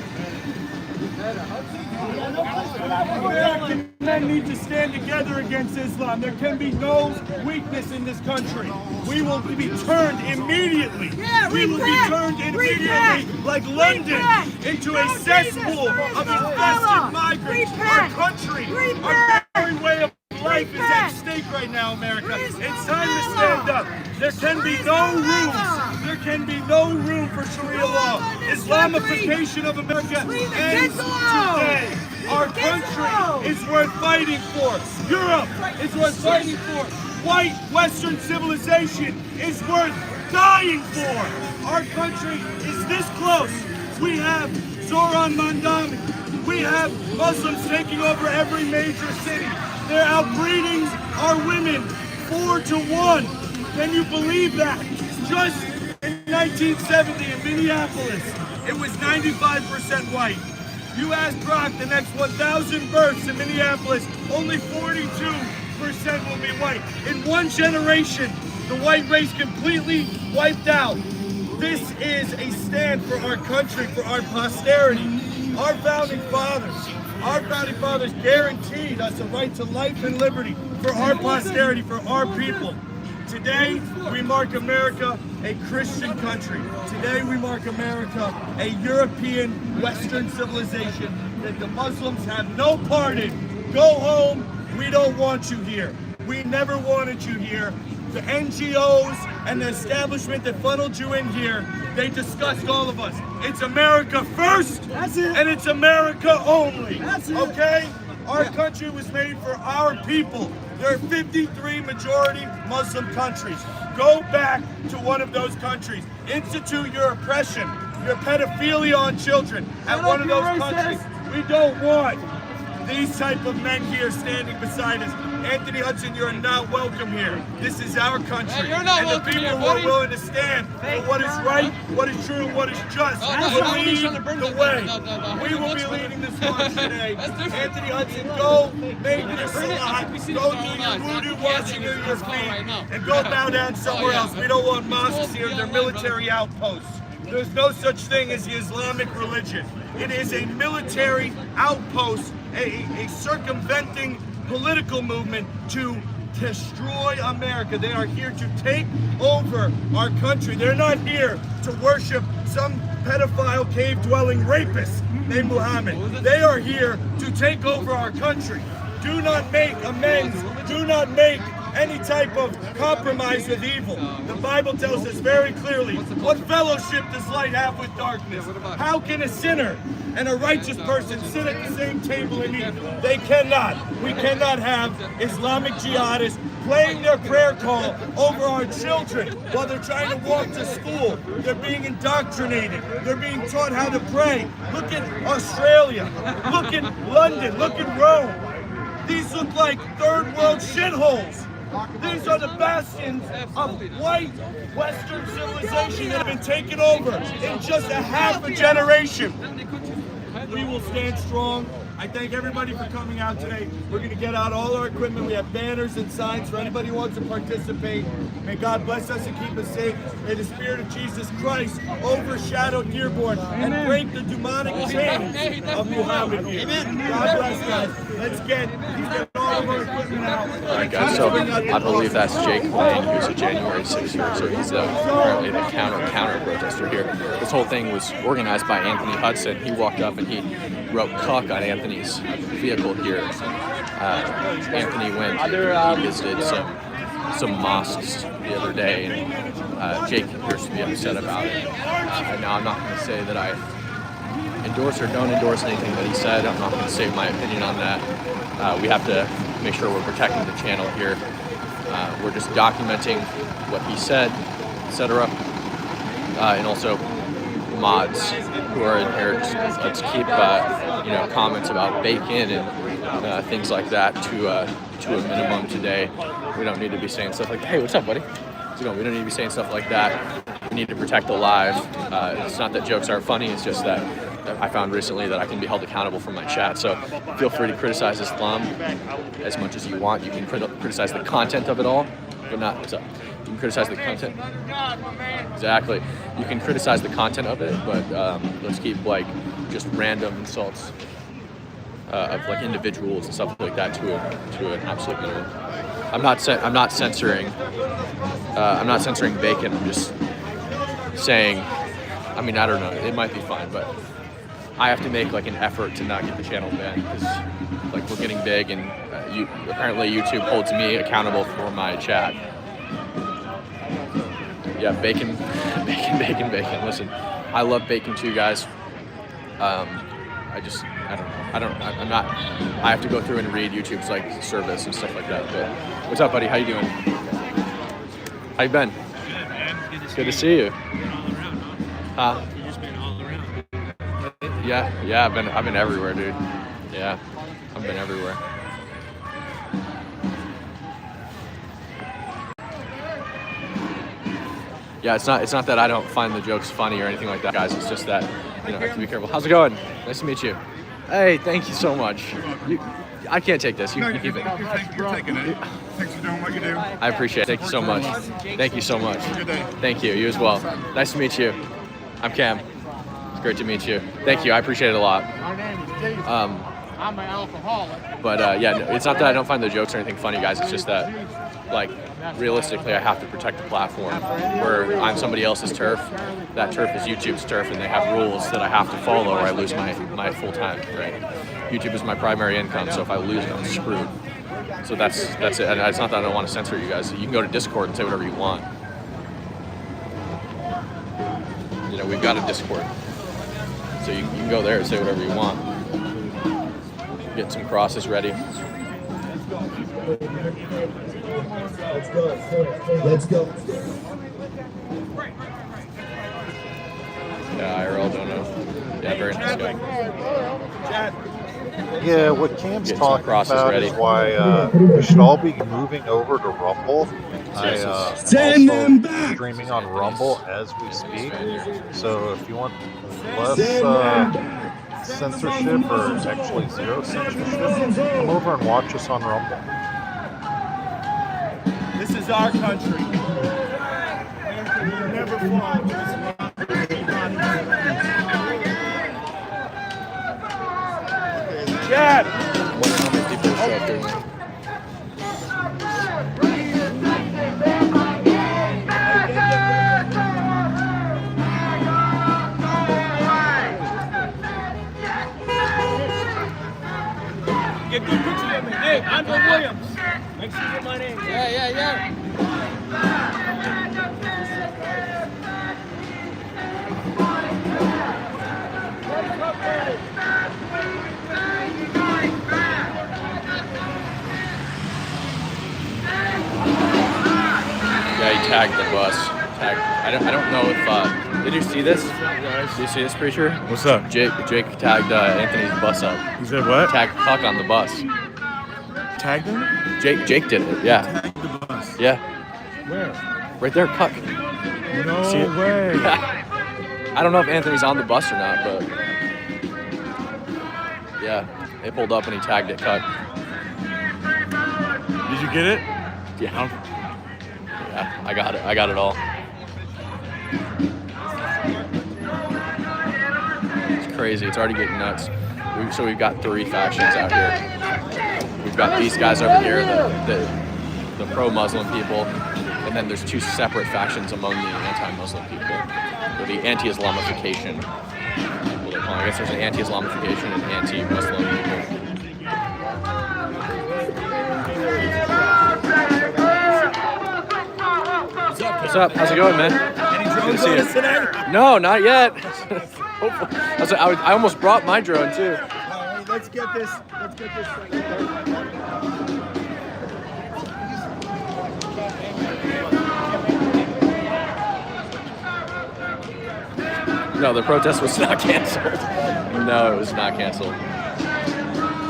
American men need to stand together against Islam. There can be no weakness in this country. We will be turned immediately. We will be turned immediately, like London, into a cesspool of infested migrants. Our country, our very way of life is at stake right now, America. It's time to stand up. There can be no room. There can be no room for Sharia law. Islamification of America ends today. Our country is worth fighting for. Europe is worth fighting for. White Western civilization is worth dying for. Our country is this close. We have Zoran Mandami. We have Muslims taking over every major city. They're outbreeding our women 4 to 1. Can you believe that? Just in 1970 in Minneapolis, it was 95% white. You ask Brock the next 1,000 births in Minneapolis, only 42% will be white. In one generation, the white race completely wiped out. This is a stand for our country, for our posterity. Our founding fathers guaranteed us a right to life and liberty for our posterity, for our people. Today, we mark America a Christian country. Today, we mark America a European Western civilization that the Muslims have no part in. Go home. We don't want you here. We never wanted you here. The NGOs and the establishment that funneled you in here, they disgust all of us. It's America first, and it's America only. Okay? Our country was made for our people. There are 53 majority Muslim countries. Go back to one of those countries. Institute your oppression, your pedophilia on children at one of those countries. We don't want these type of men here standing beside us. Anthony Hudson, you're not welcome here. This is our country. Hey, you're not and welcome the people here, who are buddy. willing to stand for what is right, what is true, and what is just will lead the way. We will be leading this march today. Anthony Hudson, go make your salat, go do your voodoo washing of your feet, and go bow down somewhere else. We don't want mosques here, they're military outposts. There's no such thing as the Islamic religion. It is a military outpost, a circumventing political movement to destroy America. They are here to take over our country. They're not here to worship some pedophile cave-dwelling rapist named Muhammad. They are here to take over our country. Do not make amends. Do not make any type of compromise with evil. The Bible tells us very clearly, what fellowship does light have with darkness? How can a sinner and a righteous person sit at the same table and eat? They cannot. We cannot have Islamic jihadists playing their prayer call over our children while they're trying to walk to school. They're being indoctrinated. They're being taught how to pray. Look at Australia. Look at London. Look at Rome. These look like third world shitholes. These are the bastions of white Western civilization that have been taken over in just a half a generation. We will stand strong. I thank everybody for coming out today. We're going to get out all our equipment. We have banners and signs for anybody who wants to participate. May God bless us and keep us safe. May the Spirit of Jesus Christ overshadow Dearborn and break the demonic chains of Muhammad here. God bless, guys. Let's get all of our equipment out. All right, guys, so I believe that's Jake Lane, who's a January 6th hero. So he's apparently the counter protester here. This whole thing was organized by Anthony Hudson. He walked up and he wrote "cuck" on Anthony's vehicle here. Anthony went and he visited some mosques the other day, and Jake appears to be upset about it. Now, I'm not going to say that I endorse or don't endorse anything that he said. I'm not going to say my opinion on that. We have to make sure we're protecting the channel here. We're just documenting what he said, etc. And also mods who are in here. Let's keep comments about bacon and things like that to a minimum today. We don't need to be saying stuff like, "Hey, what's up, buddy?" We don't need to be saying stuff like that. We need to protect the live. It's not that jokes aren't funny. It's just that I found recently that I can be held accountable for my chat. So feel free to criticize Islam as much as you want. You can criticize the content of it all, but not. What's up? You can criticize the content. Exactly. You can criticize the content of it, but let's keep just random insults of individuals and stuff like that to an absolute minimum. I'm not censoring. I'm not censoring bacon. I'm just saying. I mean, I don't know. It might be fine, but I have to make an effort to not get the channel banned because we're getting big, and apparently YouTube holds me accountable for my chat. Yeah, bacon. Listen, I love bacon too, guys. I don't know. I have to go through and read YouTube's service and stuff like that. But what's up, buddy? How you doing? How you been? Good, man. Good to see you. You've just been all around. Yeah. I've been everywhere, dude. Yeah, I've been everywhere. Yeah, it's not that I don't find the jokes funny or anything like that, guys. It's just that I have to be careful. How's it going? Nice to meet you. Hey, thank you so much. I can't take this. You keep it. You're taking it. Thanks for doing what you do. I appreciate it. Thank you so much. Thank you so much. Good day. Thank you. You as well. Nice to meet you. I'm Cam. It's great to meet you. Thank you. I appreciate it a lot. My name is Jason. I'm an alcoholic. But it's not that I don't find the jokes or anything funny, guys. It's just that, realistically, I have to protect the platform. Where I'm somebody else's turf, that turf is YouTube's turf, and they have rules that I have to follow or I lose my full time, right? YouTube is my primary income, so if I lose it, I'm screwed. So that's it. And it's not that I don't want to censor you guys. You can go to Discord and say whatever you want. We've got a Discord. So you can go there and say whatever you want. Get some crosses ready. Let's go. Yeah, IRL don't know. Yeah, very nice guy. Chad. Yeah, what Cam's Get some talking crosses about ready. is why we should all be moving over to Rumble. I also streaming on Rumble as we speak. So if you want less censorship, or actually zero censorship, come over and watch us on Rumble. This is our country. America will never fall. Chad! Get good picture of me. Hey, Andre Williams. Make sure you get my name. Yeah. Yeah, he tagged the bus. I don't know if did you see this? Did you see this, preacher? What's up? Jake tagged Anthony's bus up. He said what? Tagged Huck on the bus. Tagged him? Jake did it. Yeah. Tagged the bus. Yeah. Where? Right there, Huck. No See it? way. I don't know if Anthony's on the bus or not, but yeah, they pulled up and he tagged it, Huck. Did you get it? Yeah. Yeah, I got it. I got it all. It's crazy. It's already getting nuts. So we've got 3 factions out here. We've got these guys over here, the pro-Muslim people, and then there's 2 separate factions among the anti-Muslim people, or the anti-Islamification people they're calling. I guess there's an anti-Islamification and anti-Muslim people. What's up? How's it going, man? Any Good drones to see on you. us today? No, not yet. I almost brought my drone too. All right, let's get this No, the protest was not canceled. No, it was not canceled.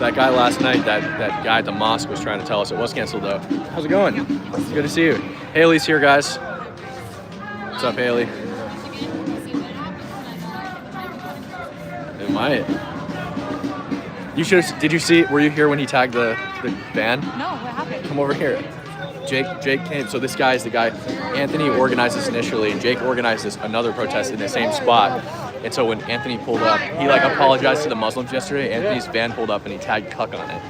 That guy last night, that guy at the mosque was trying to tell us it was canceled though. How's it going? It's good to see you. Haley's here, guys. What's up, Haley? It might. You should. Did you see? Were you here when he tagged the van? No, what happened? Come over here. Jake came. So this guy is the guy. Anthony organized this initially, and Jake organized this another protest in the same spot. And so when Anthony pulled up, he like apologized to the Muslims yesterday. Anthony's van pulled up and he tagged Cuck on it.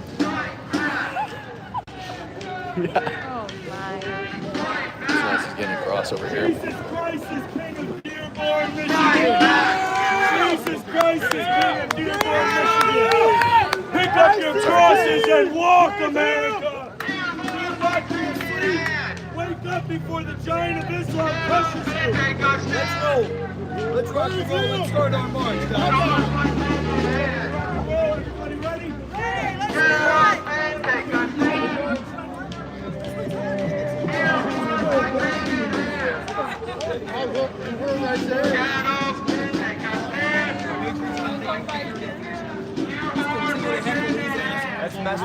Yeah. Oh my. So this is getting across over here. Jesus Christ is King of Dearborn, Michigan. Jesus Christ is King of Dearborn, Michigan. Pick up your crosses and walk, America. Do not be asleep. Wake up before the giant of Islam crushes you. Let's go. Let's rock and roll. Let's start our march, guys. Everybody ready? Hey, let's go.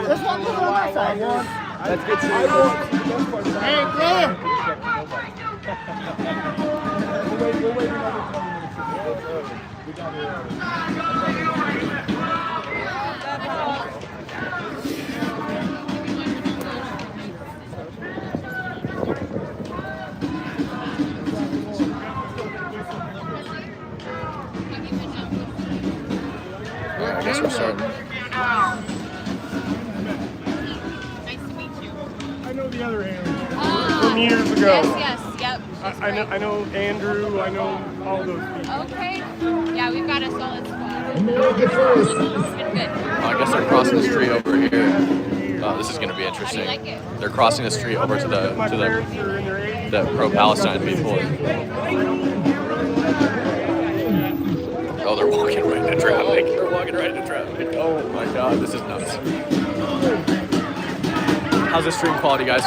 Let's walk a little outside. Let's get serious. Hey, brother. We'll wait another 20 minutes. We got I guess we're starting. Nice to meet you. I know the other Andrew from years ago. Yes, yep. I know Andrew. I know all those people. Okay. Yeah, we've got a solid squad. It's been good. I guess they're crossing the street over here. This is going to be interesting. How do you like it? They're crossing the street over to the pro-Palestine people. Oh, they're walking right into traffic. They're walking right into traffic. Oh my God, this is nuts. How's the stream quality, guys?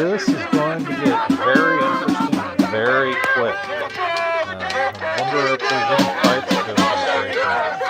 this is going to get very interesting very quick. I wonder if there's any fights going to break out.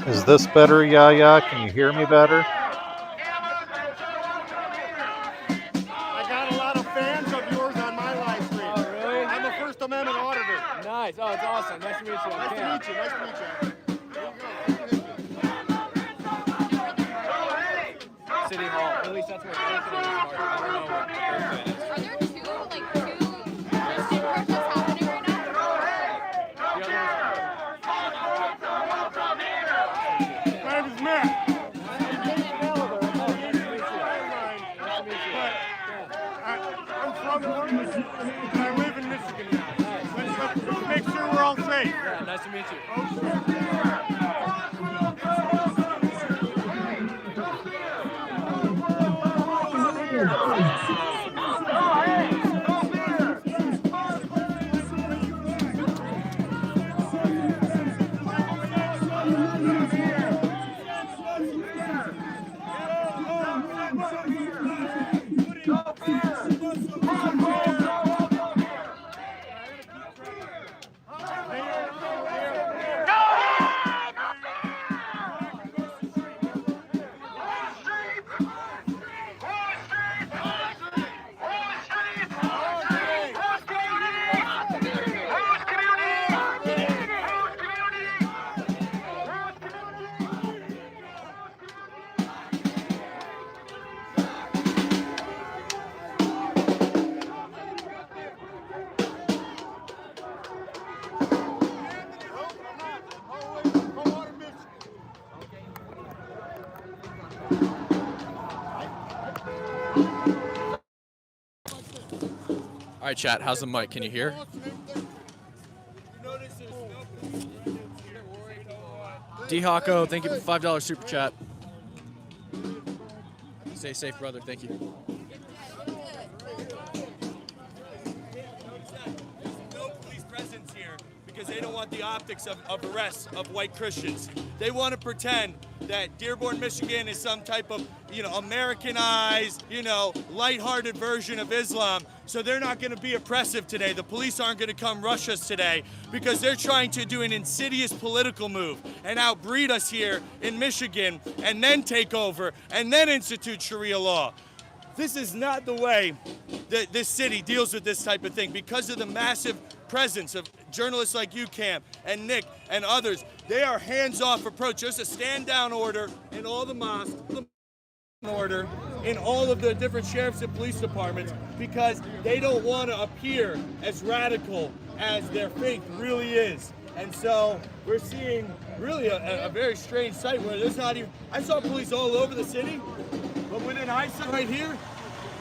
Is this better, Yaya? Can you hear me better? I got a lot of fans of yours on my live stream. Oh, really? I'm a First Amendment auditor. Nice. Oh, it's awesome. Nice to meet you. Nice to meet you. Nice to meet you. City Hall. At least that's what I don't know what the is. Are there two Christian protests happening right now? My name is Matt. I'm from Oregon, and I live in Michigan now. Let's make sure we're all safe. Yeah, nice to meet you. All right, chat. How's the mic? Can you hear? D Hawko, thank you for $5 super chat. Stay safe, brother. Thank you. No police presence here because they don't want the optics of arrests of white Christians. They want to pretend that Dearborn, Michigan is some type of, Americanized, lighthearted version of Islam. So they're not going to be oppressive today. The police aren't going to come rush us today because they're trying to do an insidious political move and outbreed us here in Michigan and then take over and then institute Sharia law. This is not the way that this city deals with this type of thing because of the massive presence of journalists like you, Cam, and Nick, and others. They are hands-off approach. There's a stand-down order in all the mosques, order in all of the different sheriffs and police departments because they don't want to appear as radical as their faith really is. And so we're seeing really a very strange sight where there's not even, I saw police all over the city, but within eyesight right here,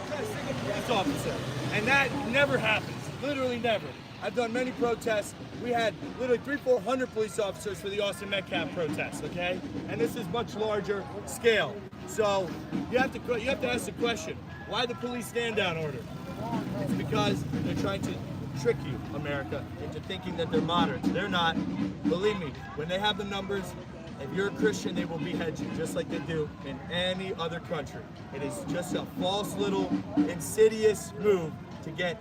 there's a single police officer. And that never happens, literally never. I've done many protests. We had literally 300-400 police officers for the Austin Metcalf protest, okay? And this is much larger scale. So you have to ask the question, why the police stand-down order? It's because they're trying to trick you, America, into thinking that they're moderate. They're not. Believe me, when they have the numbers, if you're a Christian, they will behead you, just like they do in any other country. It is just a false little insidious move to get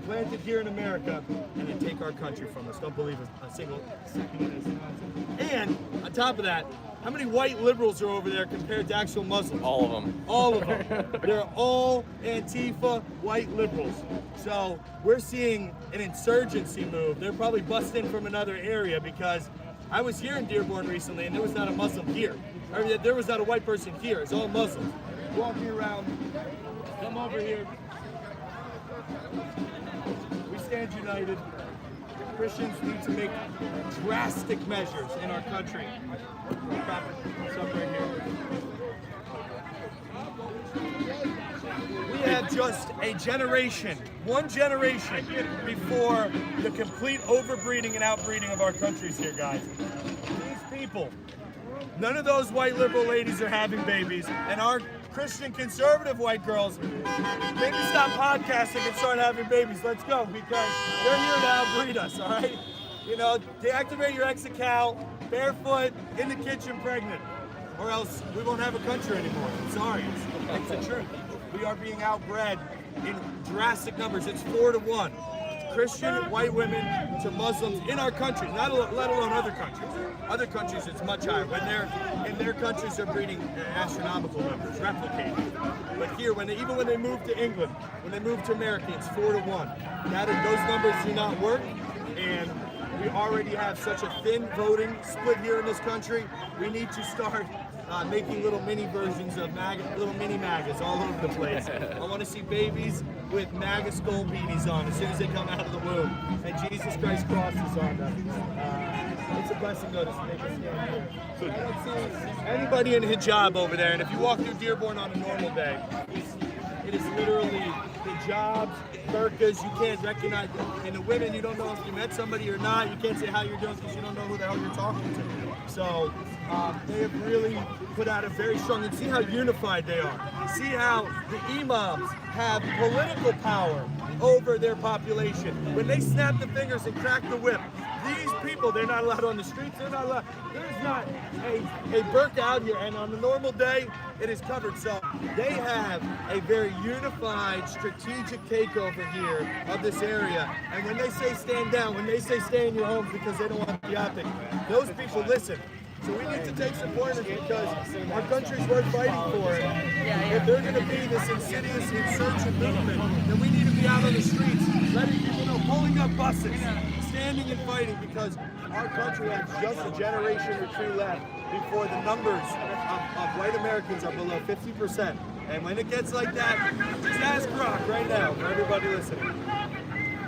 planted here in America and then take our country from us. Don't believe a single second of this. And on top of that, how many white liberals are over there compared to actual Muslims? All of them. All of them. They're all Antifa white liberals. So we're seeing an insurgency move. They're probably busting from another area, because I was here in Dearborn recently and there was not a Muslim here. I mean, there was not a white person here. It's all Muslims. Walking around, come over here. We stand united. Christians need to make drastic measures in our country. Stop right here. We have just a generation, one generation, before the complete overbreeding and outbreeding of our countries here, guys. These people, none of those white liberal ladies are having babies, and our Christian conservative white girls, maybe stop podcasting and start having babies. Let's go, because they're here to outbreed us, all right? You know, deactivate your ex account, barefoot, in the kitchen, pregnant, or else we won't have a country anymore. I'm sorry, it's the truth. We are being outbred in drastic numbers. It's 4-to-1. Christian white women to Muslims in our countries, let alone other countries. Other countries, it's much higher. When in their countries, they're breeding astronomical numbers, replicating. But here, even when they move to England, when they move to America, it's 4-to-1. Those numbers do not work, and we already have such a thin voting split here in this country. We need to start making little mini versions of little mini MAGAs all over the place. I want to see babies with MAGA skull beanies on as soon as they come out of the womb, and Jesus Christ crosses on them. It's a blessing, though, to make a stand here. I don't see anybody in hijab over there, and if you walk through Dearborn on a normal day, it is literally hijabs, burqas. You can't recognize, and the women, you don't know if you met somebody or not. You can't say how you're doing because you don't know who the hell you're talking to. So they have really put out a very strong, and see how unified they are. See how the imams have political power over their population. When they snap the fingers and crack the whip, these people, they're not allowed on the streets, they're not allowed. There's not a burqa out here, and on a normal day, it is covered. So they have a very unified, strategic takeover here of this area. And when they say stand down, when they say stay in your homes because they don't want the optic, those people listen. So we need to take some pointers because our country's worth fighting for it. If they're going to be this insidious insurgent movement, then we need to be out on the streets, letting people know, pulling up buses, standing and fighting, because our country has just a generation or two left before the numbers of white Americans are below 50%. And when it gets like that, just ask Rock right now for everybody listening.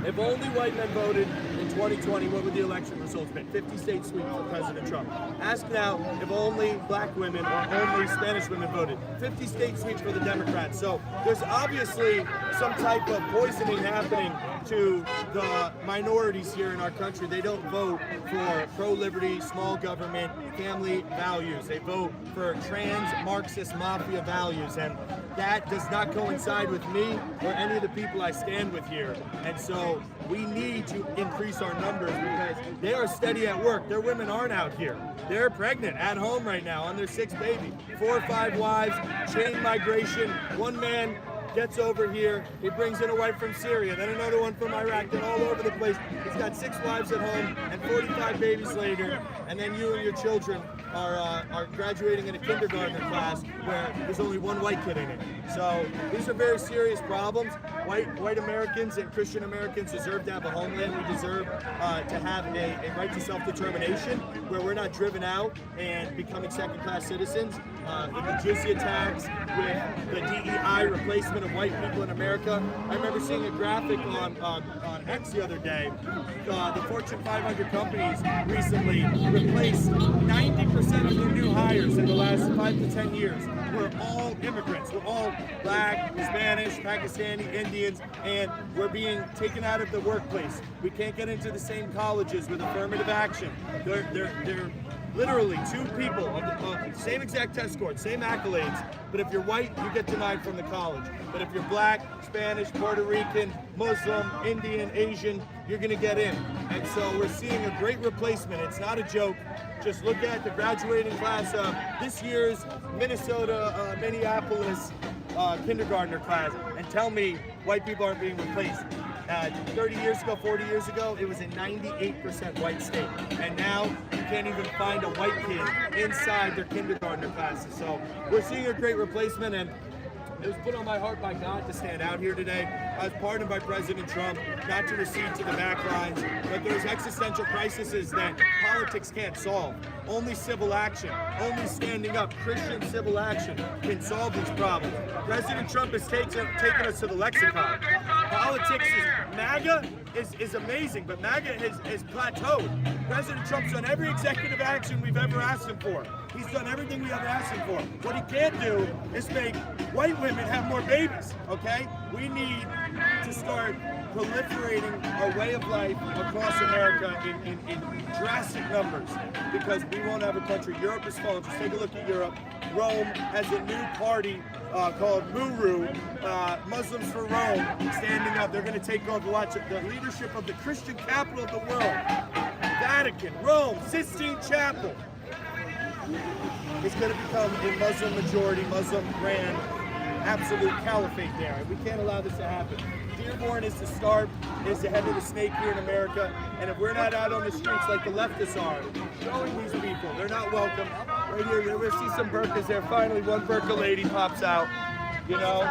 If only white men voted in 2020, what would the election results been? 50 state sweep for President Trump. Ask now if only black women or only Spanish women voted. 50 state sweep for the Democrats. So there's obviously some type of poisoning happening to the minorities here in our country. They don't vote for pro-liberty, small government, family values. They vote for trans Marxist mafia values, and that does not coincide with me or any of the people I stand with here. And so we need to increase our numbers because they are steady at work. Their women aren't out here. They're pregnant at home right now on their 6th baby. 4 or 5 wives, chain migration. One man gets over here, he brings in a wife from Syria, then another one from Iraq, then all over the place. He's got 6 wives at home and 45 babies later, and then you and your children are graduating in a kindergarten class where there's only one white kid in it. So these are very serious problems. White Americans and Christian Americans deserve to have a homeland. We deserve to have a right to self-determination where we're not driven out and becoming second-class citizens. With the jizya tax, with the DEI replacement of white people in America. I remember seeing a graphic on X the other day. The Fortune 500 companies recently replaced 90% of their new hires in the last 5 to 10 years. We're all immigrants. We're all black, Spanish, Pakistani, Indians, and we're being taken out of the workplace. We can't get into the same colleges with affirmative action. They're literally 2 people of the same exact test score, same accolades, but if you're white, you get denied from the college. But if you're black, Spanish, Puerto Rican, Muslim, Indian, Asian, you're gonna get in. And so we're seeing a great replacement. It's not a joke. Just look at the graduating class of this year's Minneapolis kindergartner class and tell me white people aren't being replaced. 30 years ago, 40 years ago, it was a 98% white state. And now you can't even find a white kid inside their kindergarten classes. So we're seeing a great replacement, and it was put on my heart by God to stand out here today. I was pardoned by President Trump not to recede to the back lines, but there's existential crises that politics can't solve. Only civil action, only standing up, Christian civil action can solve these problems. President Trump has taken us to the lexicon. Politics is, MAGA is amazing, but MAGA has plateaued. President Trump's done every executive action we've ever asked him for. He's done everything we ever asked him for. What he can't do is make white women have more babies, okay? We need to start proliferating our way of life across America in drastic numbers, because we won't have a country. Europe is falling. Just take a look at Europe. Rome has a new party called Muru, Muslims for Rome, standing up. They're going to take over, watch it, the leadership of the Christian capital of the world. Vatican, Rome, Sistine Chapel is going to become a Muslim majority, Muslim grand, absolute caliphate there. And we can't allow this to happen. Dearborn is the start, is the head of the snake here in America, and if we're not out on the streets like the leftists are, showing these people they're not welcome. Right here, you're going to see some burqas there. Finally, one burqa lady pops out, you know.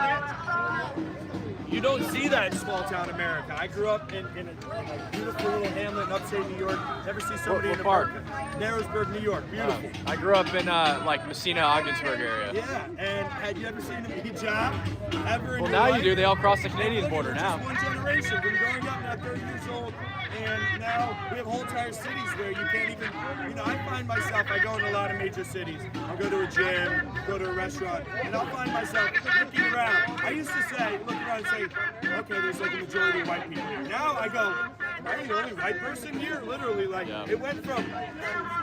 You don't see that in small town America. I grew up in a beautiful little hamlet in upstate New York. Never see somebody in a burqa. Narrowsburg, New York, beautiful. I grew up in like Messina, Ogdensburg area. Yeah, and had you ever seen a hijab ever in Well, your now life? you do. They all cross the Canadian border now. Just one generation from growing up now 30 years old, and now we have whole entire cities where you can't even, you know, I find myself, I go in a lot of major cities. I'll go to a gym, go to a restaurant, and I'll find myself looking around. I used to say, look around and say, okay, there's like a majority of white people here. Now I go, am I the only white person here? Literally, like, it went from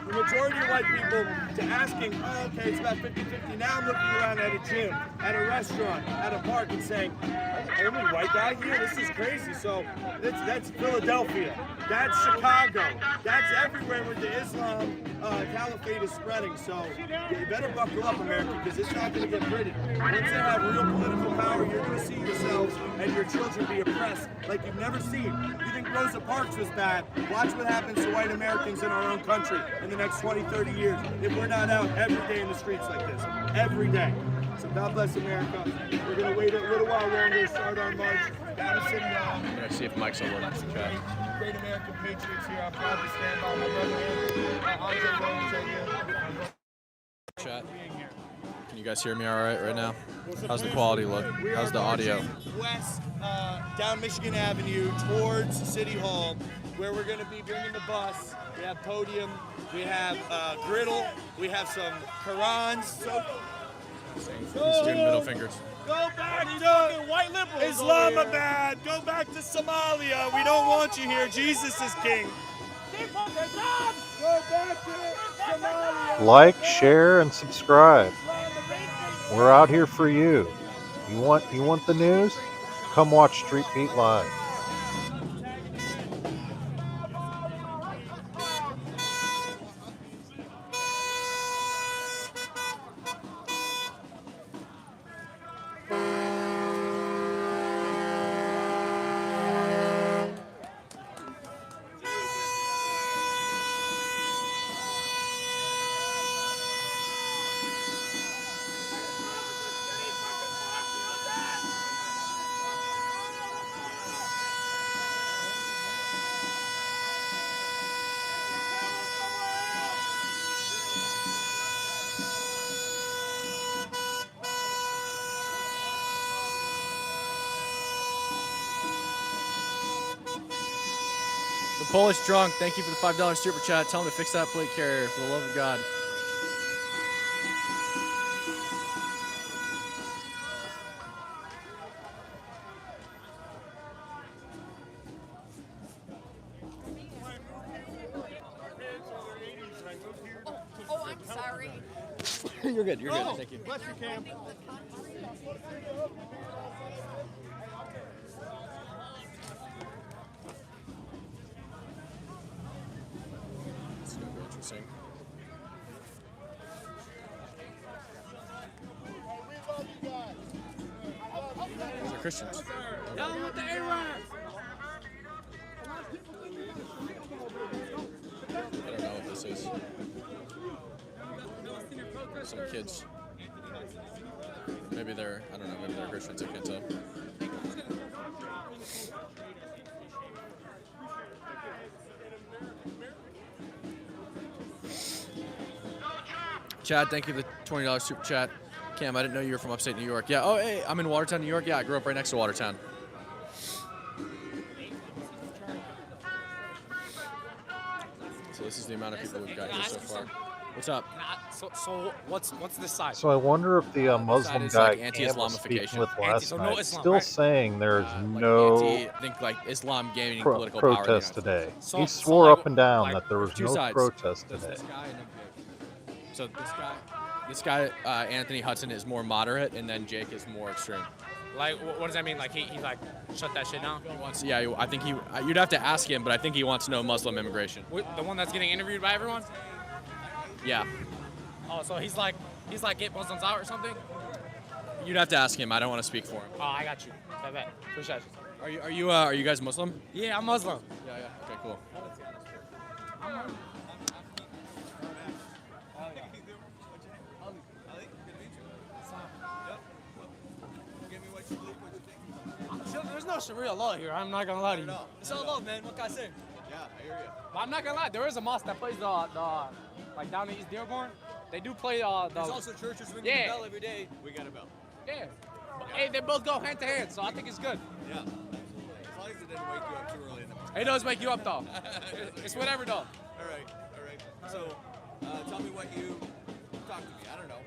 the majority of white people to asking, oh, okay, it's about 50-50. Now I'm looking around at a gym, at a restaurant, at a park, and saying, I'm the only white guy here? This is crazy. So that's Philadelphia. That's Chicago. That's everywhere where the Islam caliphate is spreading. So you better buckle up, America, because it's not going to get pretty. Once they have real political power, you're going to see yourselves and your children be oppressed like you've never seen. You think Rosa Parks was bad? Watch what happens to white Americans in our own country in the next 20, 30 years if we're not out every day in the streets like this. Every day. So God bless America. We're going to wait a little while longer to start our march down to City Hall. I'm going to see if Mike's will work in the chat. Great American patriots here. I'm proud to stand by my brother, Andre Williams, right here. Chat. Can you guys hear me all right now? How's the quality look? How's the audio? West, down Michigan Avenue towards City Hall, where we're going to be bringing the bus. We have podium, we have griddle, we have some Qurans. Student middle fingers. Go back to white liberals Islamabad. Go back to Somalia. We don't want you here. Jesus is king. Go back to Somalia. Like, share, and subscribe. We're out here for you. You want the news? Come watch Street Beat Live. The Polish drunk, thank you for the $5 super chat. Tell him to fix that plate carrier, for the love of God. Oh, I'm sorry. You're good, thank you. Bless you, Cam. It's going to be interesting. These are Christians. Down with the Arabs! this is. Some kids. Maybe they're, I don't know, maybe they're Christians, I can't tell. Chad, thank you for the $20 super chat. Cam, I didn't know you were from upstate New York. Yeah, oh, hey, I'm in Watertown, New York. Yeah, I grew up right next to Watertown. So this is the amount of people we've got here so far. What's up? So what's this side? So I wonder if the Muslim is guy like Cam was anti-Islamification. speaking with last so no night Islam, still right? saying there's no I think like Islam gaining political power. protest today. So- He so swore like- up and down like, that there was two no sides. protest There's today. this guy and then Jake. So this guy, Anthony Hudson, is more moderate, and then Jake is more extreme. Like, what does that mean? Like, he like shut that shit down? He wants, yeah, I think you'd have to ask him, but I think he wants no Muslim immigration. The one that's getting interviewed by everyone? Yeah. Oh, so he's like get Muslims out or something? You'd have to ask him. I don't want to speak for him. Oh, I got you. I bet. Appreciate you. Are you guys Muslim? Yeah, I'm Muslim. Yeah. Okay, cool. There's no Sharia law here. I'm not gonna lie to you. It's all love, man. What can I say? Yeah, I hear you. But I'm not gonna lie. There is a mosque that plays the like down in East Dearborn. They do play the. There's also churches ringing the bell every day. We got a bell. Yeah. But, hey, they both go hand to hand, so I think it's good. Yeah, absolutely. As long as it didn't wake you up too early in the morning. It does wake you up though. It's whatever though. All right. So, tell me what you talk to me. I don't know.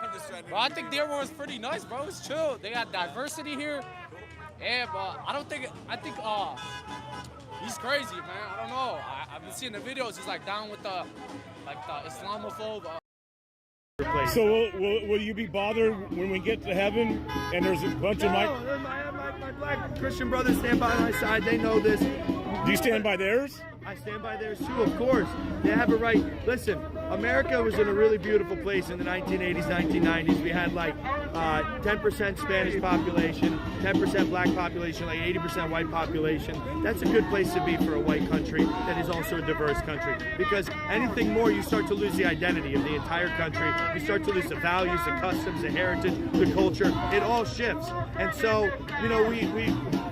I'm just trying to. Bro, I think Dearborn's pretty nice, bro. It's chill. They got diversity here. Yeah, but I think he's crazy, man. I don't know. I've been seeing the videos. He's like down with the Islamophobe. So will you be bothered when we get to heaven and there's a bunch of my black Christian brothers stand by my side. They know this. Do you stand by theirs? I stand by theirs too, of course. They have a right. Listen, America was in a really beautiful place in the 1980s, 1990s. We had like 10% Spanish population, 10% black population, like 80% white population. That's a good place to be for a white country that is also a diverse country. Because anything more, you start to lose the identity of the entire country. You start to lose the values, the customs, the heritage, the culture. It all shifts. And so, you know,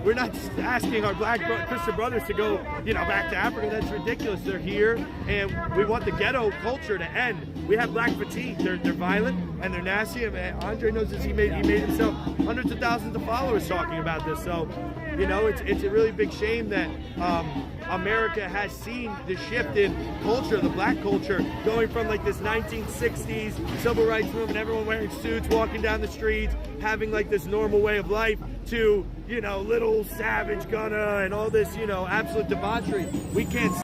we're not asking our black Christian brothers to go, back to Africa. That's ridiculous. They're here, and we want the ghetto culture to end. We have black fatigue. They're violent and they're nasty. And Andre knows this. He made himself hundreds of thousands of followers talking about this. So, it's a really big shame that America has seen the shift in culture, the black culture, going from like this 1960s civil rights movement, everyone wearing suits, walking down the streets, having like this normal way of life, to little savage gunna and all this absolute debauchery. We can't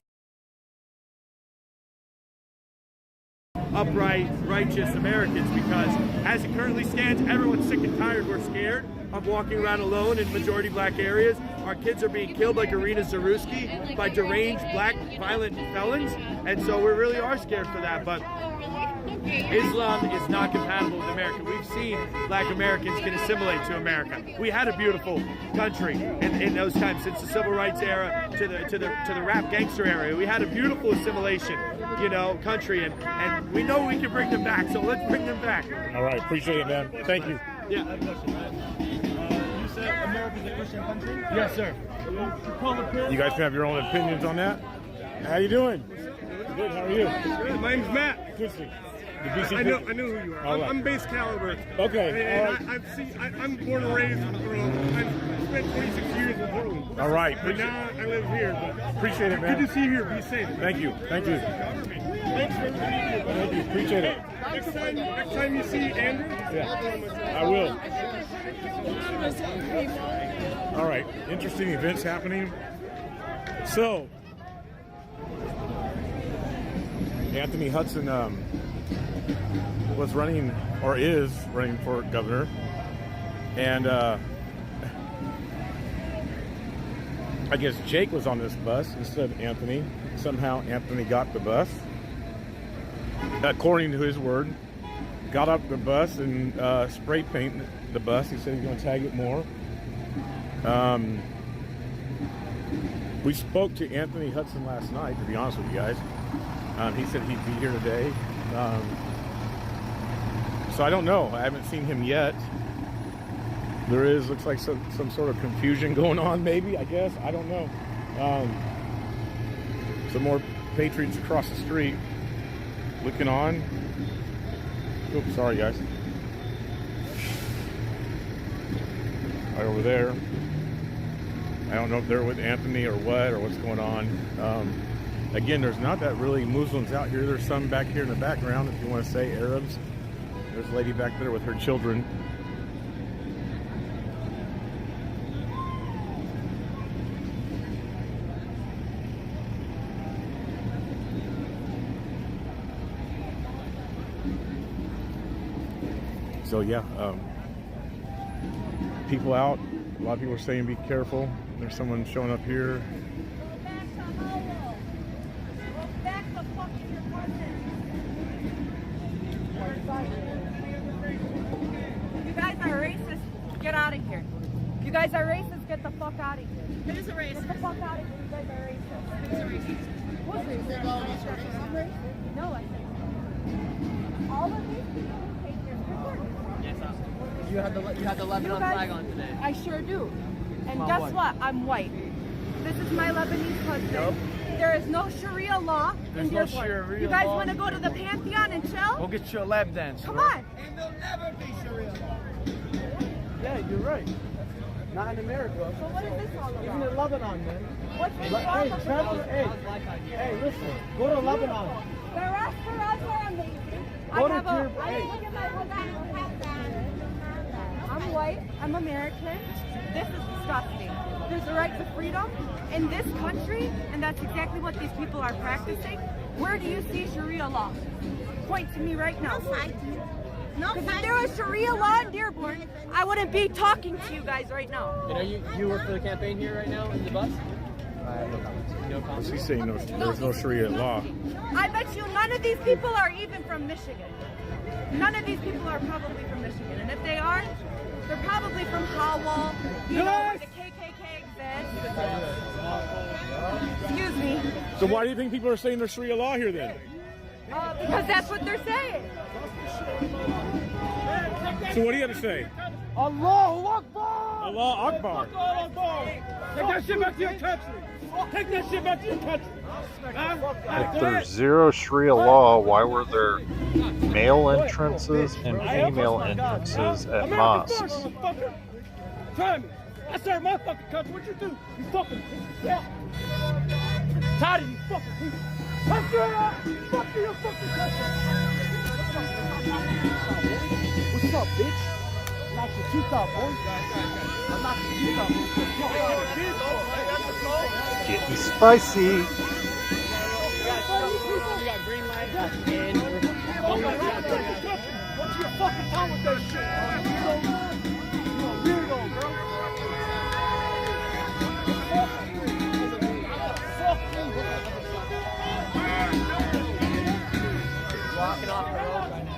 upright, righteous Americans, because as it currently stands, everyone's sick and tired. We're scared of walking around alone in majority black areas. Our kids are being killed like Irina Zaruski by deranged black violent felons, and so we really are scared for that. But Islam is not compatible with America. We've seen black Americans can assimilate to America. We had a beautiful country in those times, since the civil rights era to the rap gangster era. We had a beautiful assimilation, country, and we know we can bring them back. So let's bring them back. All right, appreciate it, man. Thank you. Yeah. You said America's a Christian country? Yes, sir. You guys can have your own opinions on that. How you doing? Good. How are you? Good. My name's Matt. I know who you are. I'm base caliber. Okay. And I'm born and raised. I spent 26 years in Portland. All right. But now I live here. But appreciate it, man. Good to see you here. Be safe. Thank you. Thanks for everything. Thank you. Appreciate it. Next time you see Andrew, I will. All right. Interesting events happening. So, Anthony Hudson was running, or is running, for governor, and I guess Jake was on this bus instead of Anthony. Somehow Anthony got the bus, according to his word. Got up the bus and spray painted the bus. He said he's going to tag it more. We spoke to Anthony Hudson last night, to be honest with you guys. He said he'd be here today. So I don't know. I haven't seen him yet. Looks like some sort of confusion going on, maybe, I guess. I don't know. Some more patriots across the street looking on. Oops, sorry, guys. Right over there. I don't know if they're with Anthony or what, or what's going on. Again, there's not that really Muslims out here. There's some back here in the background, if you want to say Arabs. There's a lady back there with her children. So yeah, people out. A lot of people are saying be careful. There's someone showing up here. You guys are racist. Get out of here. You guys are racist. Get the fuck out of here. It is a racist. Get the fuck out of here. You guys are racist. It is a racist. What's racist? No, I think. All of these people who take your picture. Yes, you had the Lebanon flag on today. I sure do. And Come on, guess what? what? I'm white. This is my Lebanese husband. Nope. There is no Sharia law There's in no Dearborn. Sharia You guys law. want to go to the Pantheon and chill? Go get your lap dance. Come right? on. And there'll never be Sharia law. Yeah, you're right. Not in America. So what is this all about? Even in Lebanon, man. What's this Hey, all about? hey, listen. Go to Lebanon. The restaurants are amazing. Go I to have a. Dearborn. I look at my I'm white. I'm American. This is disgusting. There's a right to freedom in this country, and that's exactly what these people are practicing. Where do you see Sharia law? Point to me right now. No, because if there was Sharia law in Dearborn, I wouldn't be talking to you guys right now. And are you work for the campaign here right now in the bus? I have no comments. No comments. She's saying there's no Sharia law. I bet you none of these people are even from Michigan. None of these people are probably from Michigan. And if they are, they're probably from Howell, you know, where the KKK exists. Excuse me. So why do you think people are saying there's Sharia law here then? Because that's what they're saying. So what do you have to say? Allahu Akbar! Allah Akbar. Take that shit back to your country! Take that shit back to your country! If there's zero Sharia law, why were there male entrances and female entrances at mosques? Try me! I serve my fucking country. What you do? You fucking yeah. Tired of you fucking people. Fuck you! Fuck you, fucking country! What's up, bitch? Knock your teeth out, boy. I'm knocking your teeth out, boy. Getting spicy. We got green light and what's your fucking time with that shit? You're a weirdo, bro. Walking off the road right now.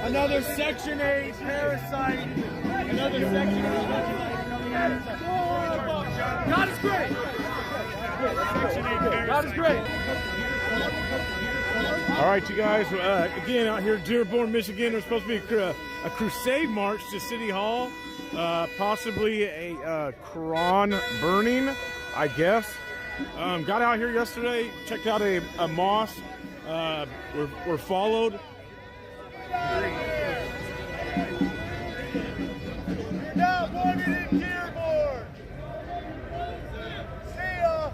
Another Section 8 parasite. Another Section 8 parasite. God is great. God is great. All right, you guys. Again, out here in Dearborn, Michigan, there's supposed to be a crusade march to City Hall. Possibly a Quran burning, I guess. Got out here yesterday, checked out a mosque. We're followed. Now wanted in Dearborn. See ya.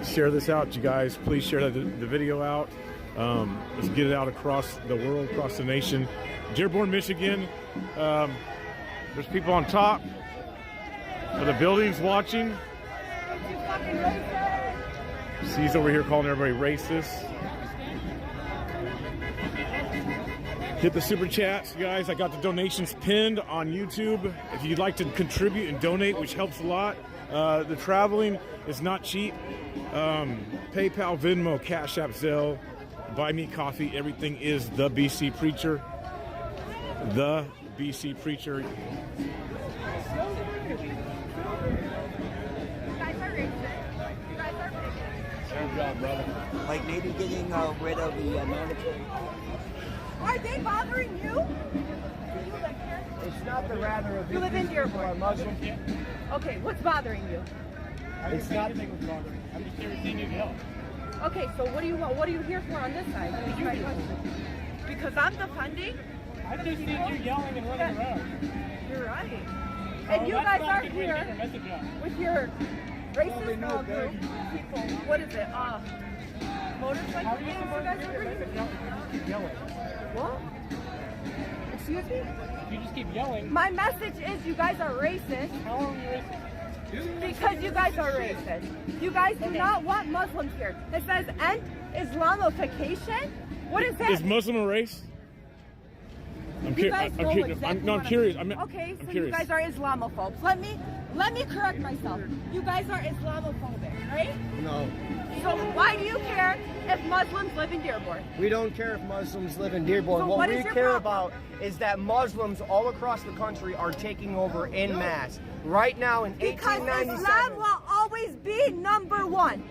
Share this out, you guys. Please share the video out. Let's get it out across the world, across the nation. Dearborn, Michigan. There's people on top of the buildings watching. He's over here calling everybody racist. Hit the super chats, guys. I got the donations pinned on YouTube. If you'd like to contribute and donate, which helps a lot, The traveling is not cheap. PayPal, Venmo, Cashapp, Zelle, buy me coffee. Everything is the BC Preacher. The BC Preacher. Good job, brother. Like maybe getting rid of the mandatory. Are they bothering you? It's not the rather of You live in Dearborn. are Muslim. Okay, what's bothering you? It's not. I'm just here to see you yell. Okay, so what do you want? What are you here for on this side? That is my question. Because I'm defending. I just see you yelling and running around. You're right. And you guys are here with your racist group people. What is it? Motorcycle gangs you guys are bringing? Yelling. What? Excuse me? You just keep yelling. My message is you guys are racist. How are we racist? Because you guys are racist. You guys do not want Muslims here. It says end Islamification. What is that? Is Muslim a race? I'm curious. I'm curious. Okay, so curious. you guys are Islamophobes. Let me correct myself. You guys are Islamophobic, right? No. So why do you care if Muslims live in Dearborn? We don't care if Muslims live in Dearborn. So what what we is your care problem? about is that Muslims all across the country are taking over en masse. Right now in Because 1897. Islam will always be number one.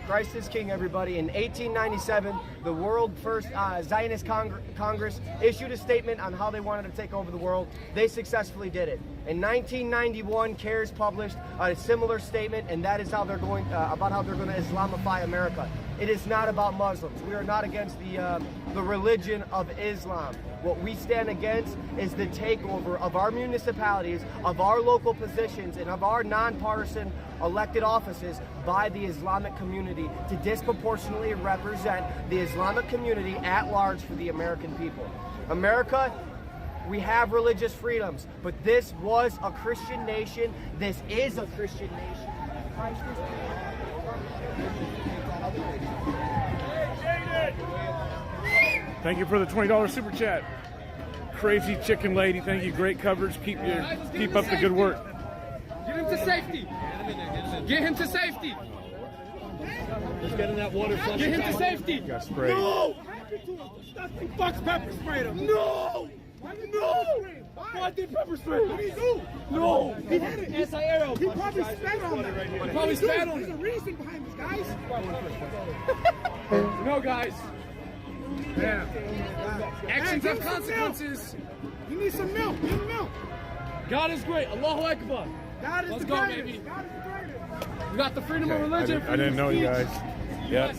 Christ is King, everybody. In 1897, the world first Zionist Congress issued a statement on how they wanted to take over the world. They successfully did it. In 1991, CARES published a similar statement, and that is how they're going about how they're going to Islamify America. It is not about Muslims. We are not against the religion of Islam. What we stand against is the takeover of our municipalities, of our local positions, and of our nonpartisan elected offices by the Islamic community to disproportionately represent the Islamic community at large for the American people. America, we have religious freedoms, but this was a Christian nation. This is a Christian nation. Christ is Thank you for the $20 super chat. Crazy chicken lady, thank you. Great coverage. Keep up the good work. Get him to safety. Get him to safety. Let's get in that water. Get him to safety. Got sprayed. No! Fox pepper sprayed him. No! No! Why did pepper spray? What did he do? No! He had it. Anti-aero. He probably spat on it. He probably spat on it. There's a reason behind this, guys. No, guys. Yeah. Actions have consequences. You need some milk. Give him milk. God is great. Allahu Akbar. God is Let's the go, greatest. baby. God is the greatest. We got the freedom of Okay, religion. I didn't know you guys. Yep.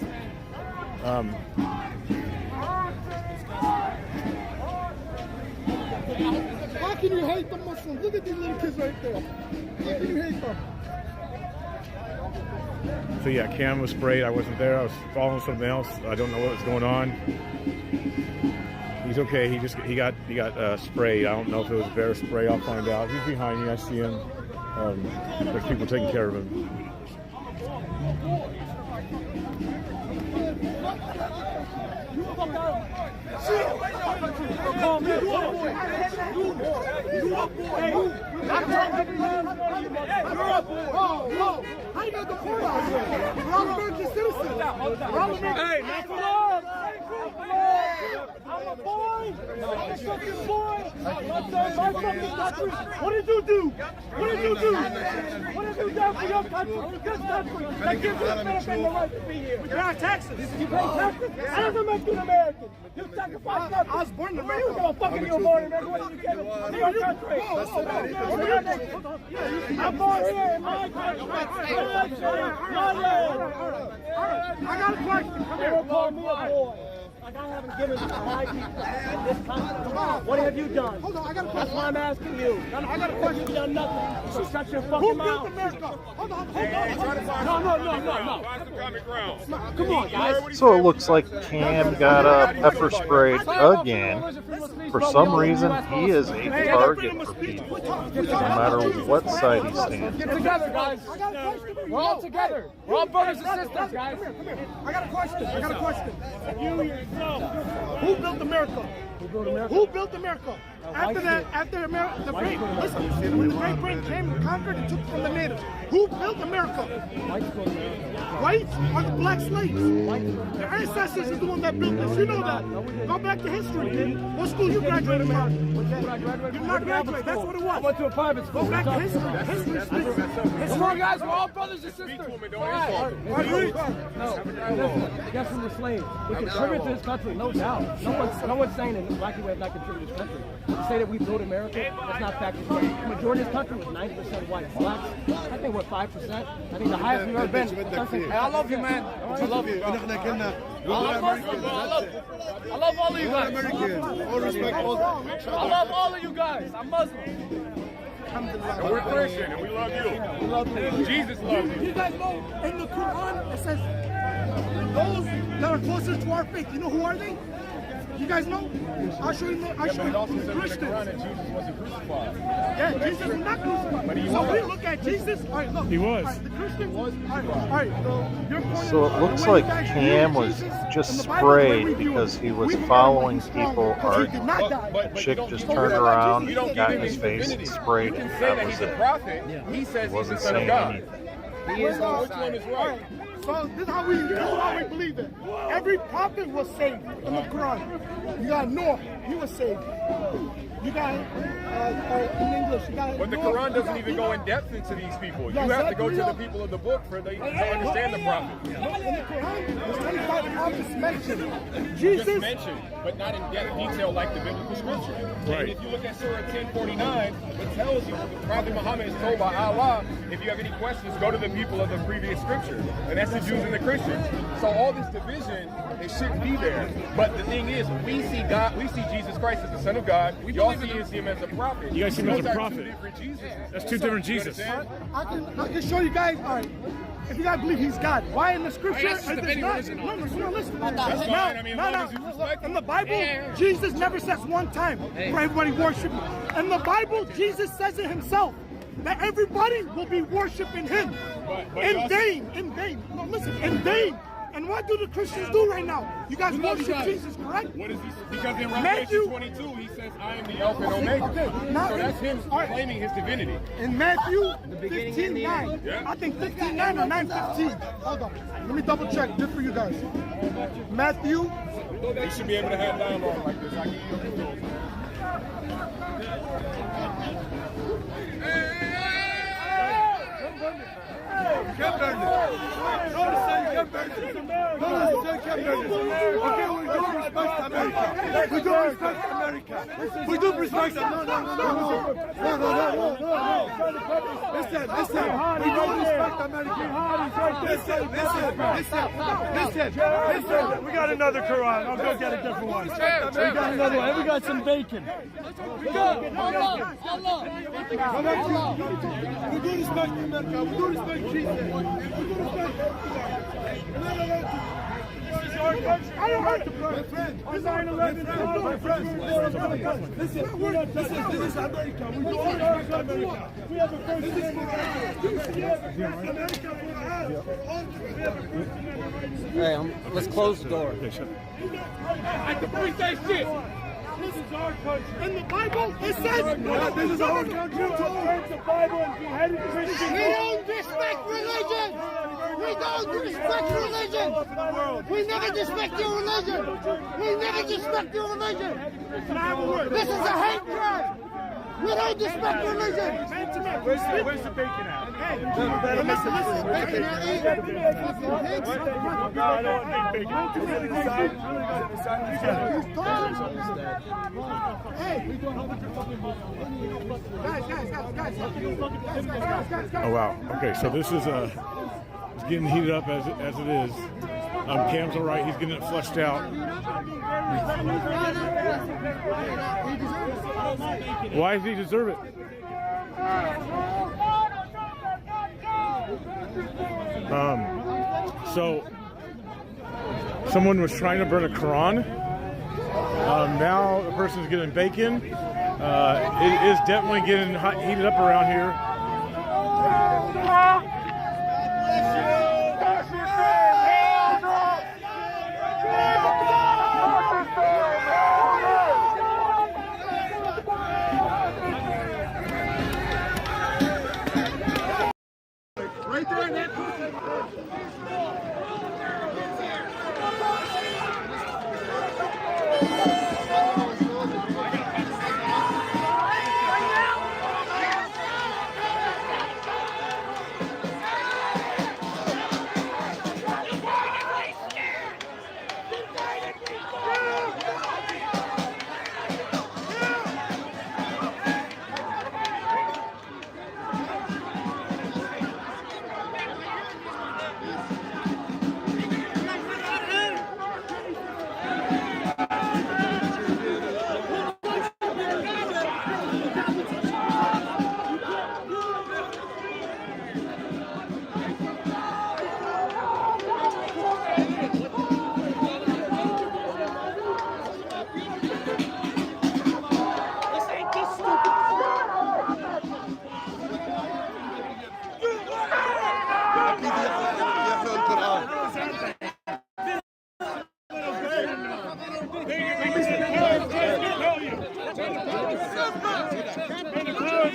How can you hate the Muslims? Look at these little kids right there. How can you hate them? So yeah, Cam was sprayed. I wasn't there. I was following something else. I don't know what was going on. He's okay. He got sprayed. I don't know if it was bear spray. I'll find out. He's behind me. I see him. There's people taking care of him. How you gonna deport us? We're all American citizens. We're all American. Hey, not for long. I'm a boy. I'm a fucking boy. My fucking country. What did you do? What did you do? What did you do for your country? This country that gives you benefit the right to be here. We pay taxes. You pay taxes? That doesn't make you an American. You sacrifice nothing. I was born in Where you America. go? Fucking you born in America. What did you get to your country? I'm born here in my country. I got a question. Come here. Call me a boy. Like I haven't given my people this country. What have you done? Hold on, I got a That's question. why I'm asking you. I got a question. You've done nothing. So shut your fucking Who mouth. built America? Hold on. No. Come on, guys. So it looks like Cam got pepper sprayed again. For some reason, he is a target for people, no matter what side he stands. Get together, guys. We're all together. We're all brothers and sisters, guys. Come here. I got a question. Who built America? Who built America? After that, after the Great, listen, when the Great Britain came and conquered and took from the natives, who built America? Whites or the black slaves? Their ancestors is the one that built this. You know that. Go back to history, kid. What school you graduated from? You did not graduate. That's what it was. I went to a private school. Go back to history. History speaks. Come on, guys. We're all brothers and sisters. No, guess from the slaves. We contribute to this country, no doubt. No one's saying that black people have not contributed to this country. To say that we built America, that's not factually correct. The majority of this country was 90% white. Blacks, I think we're 5%. I think the highest we've ever been. I love you, man. I love you. I love all of you guys. I love all of you guys. I'm Muslim. And we're Christian, and we love you. We love you. Jesus loves you. You guys know in the Quran it says those that are closer to our faith. You know who are they? You guys know? I'll show you. I'll show you. Christians. Jesus wasn't crucified. Yeah, Jesus was not crucified. But he so was. we look at Jesus. All right, look. He was. All right, the Christians was. All right. Your point So it looks like Cam was just sprayed because he was following people arguing. The chick just turned around, got in his face, and sprayed him. That was it. He says He wasn't saying anything. He is on which one is right? So this is how we believe it. Every prophet was saved in the Quran. You got Noah, he was saved. You got in English, you got. But the Quran doesn't even go in depth into these people. You have to go to the people of the book to understand the prophet. In the Quran, there's 25 prophets mentioned. Jesus just mentioned, but not in depth detail like the biblical scripture. Right. And if you look at Surah 1049, it tells you the Prophet Muhammad is told by Allah, if you have any questions, go to the people of the previous scripture. And that's the Jews and the Christians. So all this division, it shouldn't be there. But the thing is, we see God, we see Jesus Christ as the Son of God. Y'all see him as a prophet. You guys see him as a Those are prophet. two different Jesuses. That's two different Jesus. I can show you guys. All right. If you guys believe he's God, why in the scripture? That's just the not, religion. no, listen. That's fine. I mean, as long as you respect In the Bible, Jesus never says one time for everybody worshiping. In the Bible, Jesus says it himself that everybody will be worshiping him in vain. No, listen, in vain. And what do the Christians do right now? You guys worship Jesus, correct? What is he? Because in Revelation 22, he says, I am the Alpha and Omega. So that's him claiming his divinity. In Matthew 15:9, I think 15:9 or 9:15. Hold on. Let me double check just for you guys. Matthew. You should be able to have dialogue like this. I give you a control. We do respect America. We do respect America. Listen. We do respect America. Listen. We got another Quran. I'll go get a different one. We got another one. And we got some bacon. We do respect America. We do respect Jesus. We do respect. This is our country. I don't hurt the friend. On 9/11, my friend. This is America. We do respect America. We have a first Hey, let's close the door. I can bring that shit. This is our country. In the Bible, it says this is our country. You told the Bible and beheaded Christians. We don't respect religion. We don't respect religion. We never disrespect your religion. We never disrespect your religion. This is a hate crime. We don't disrespect religion. Where's the bacon at? Listen. Bacon No, I don't want big bacon. Oh wow. Okay, so this is it's getting heated up as it is. Cam's all right. He's getting it flushed out. Why does he deserve it? So someone was trying to burn a Quran. Now the person's getting bacon. It is definitely getting heated up around here.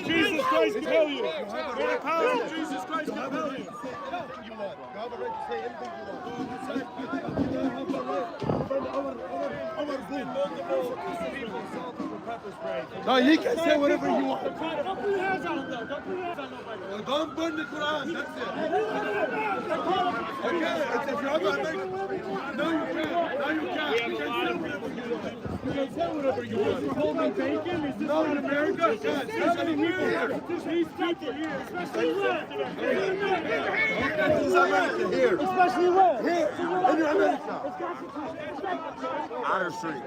Jesus Christ compel you. May the power of Jesus Christ compel you. You want. You have a right to say anything you want. No, you can say whatever you want. Don't put your hands on him, though. Don't put your hands on nobody. Well, don't burn the Quran. That's it. Okay, it's if you're not gonna make. No, you can't. No, you can't. You can say whatever you want. You're holding bacon? Is this not America? These people here, especially where? This is America here. Especially where? Here. In America. Outer Street.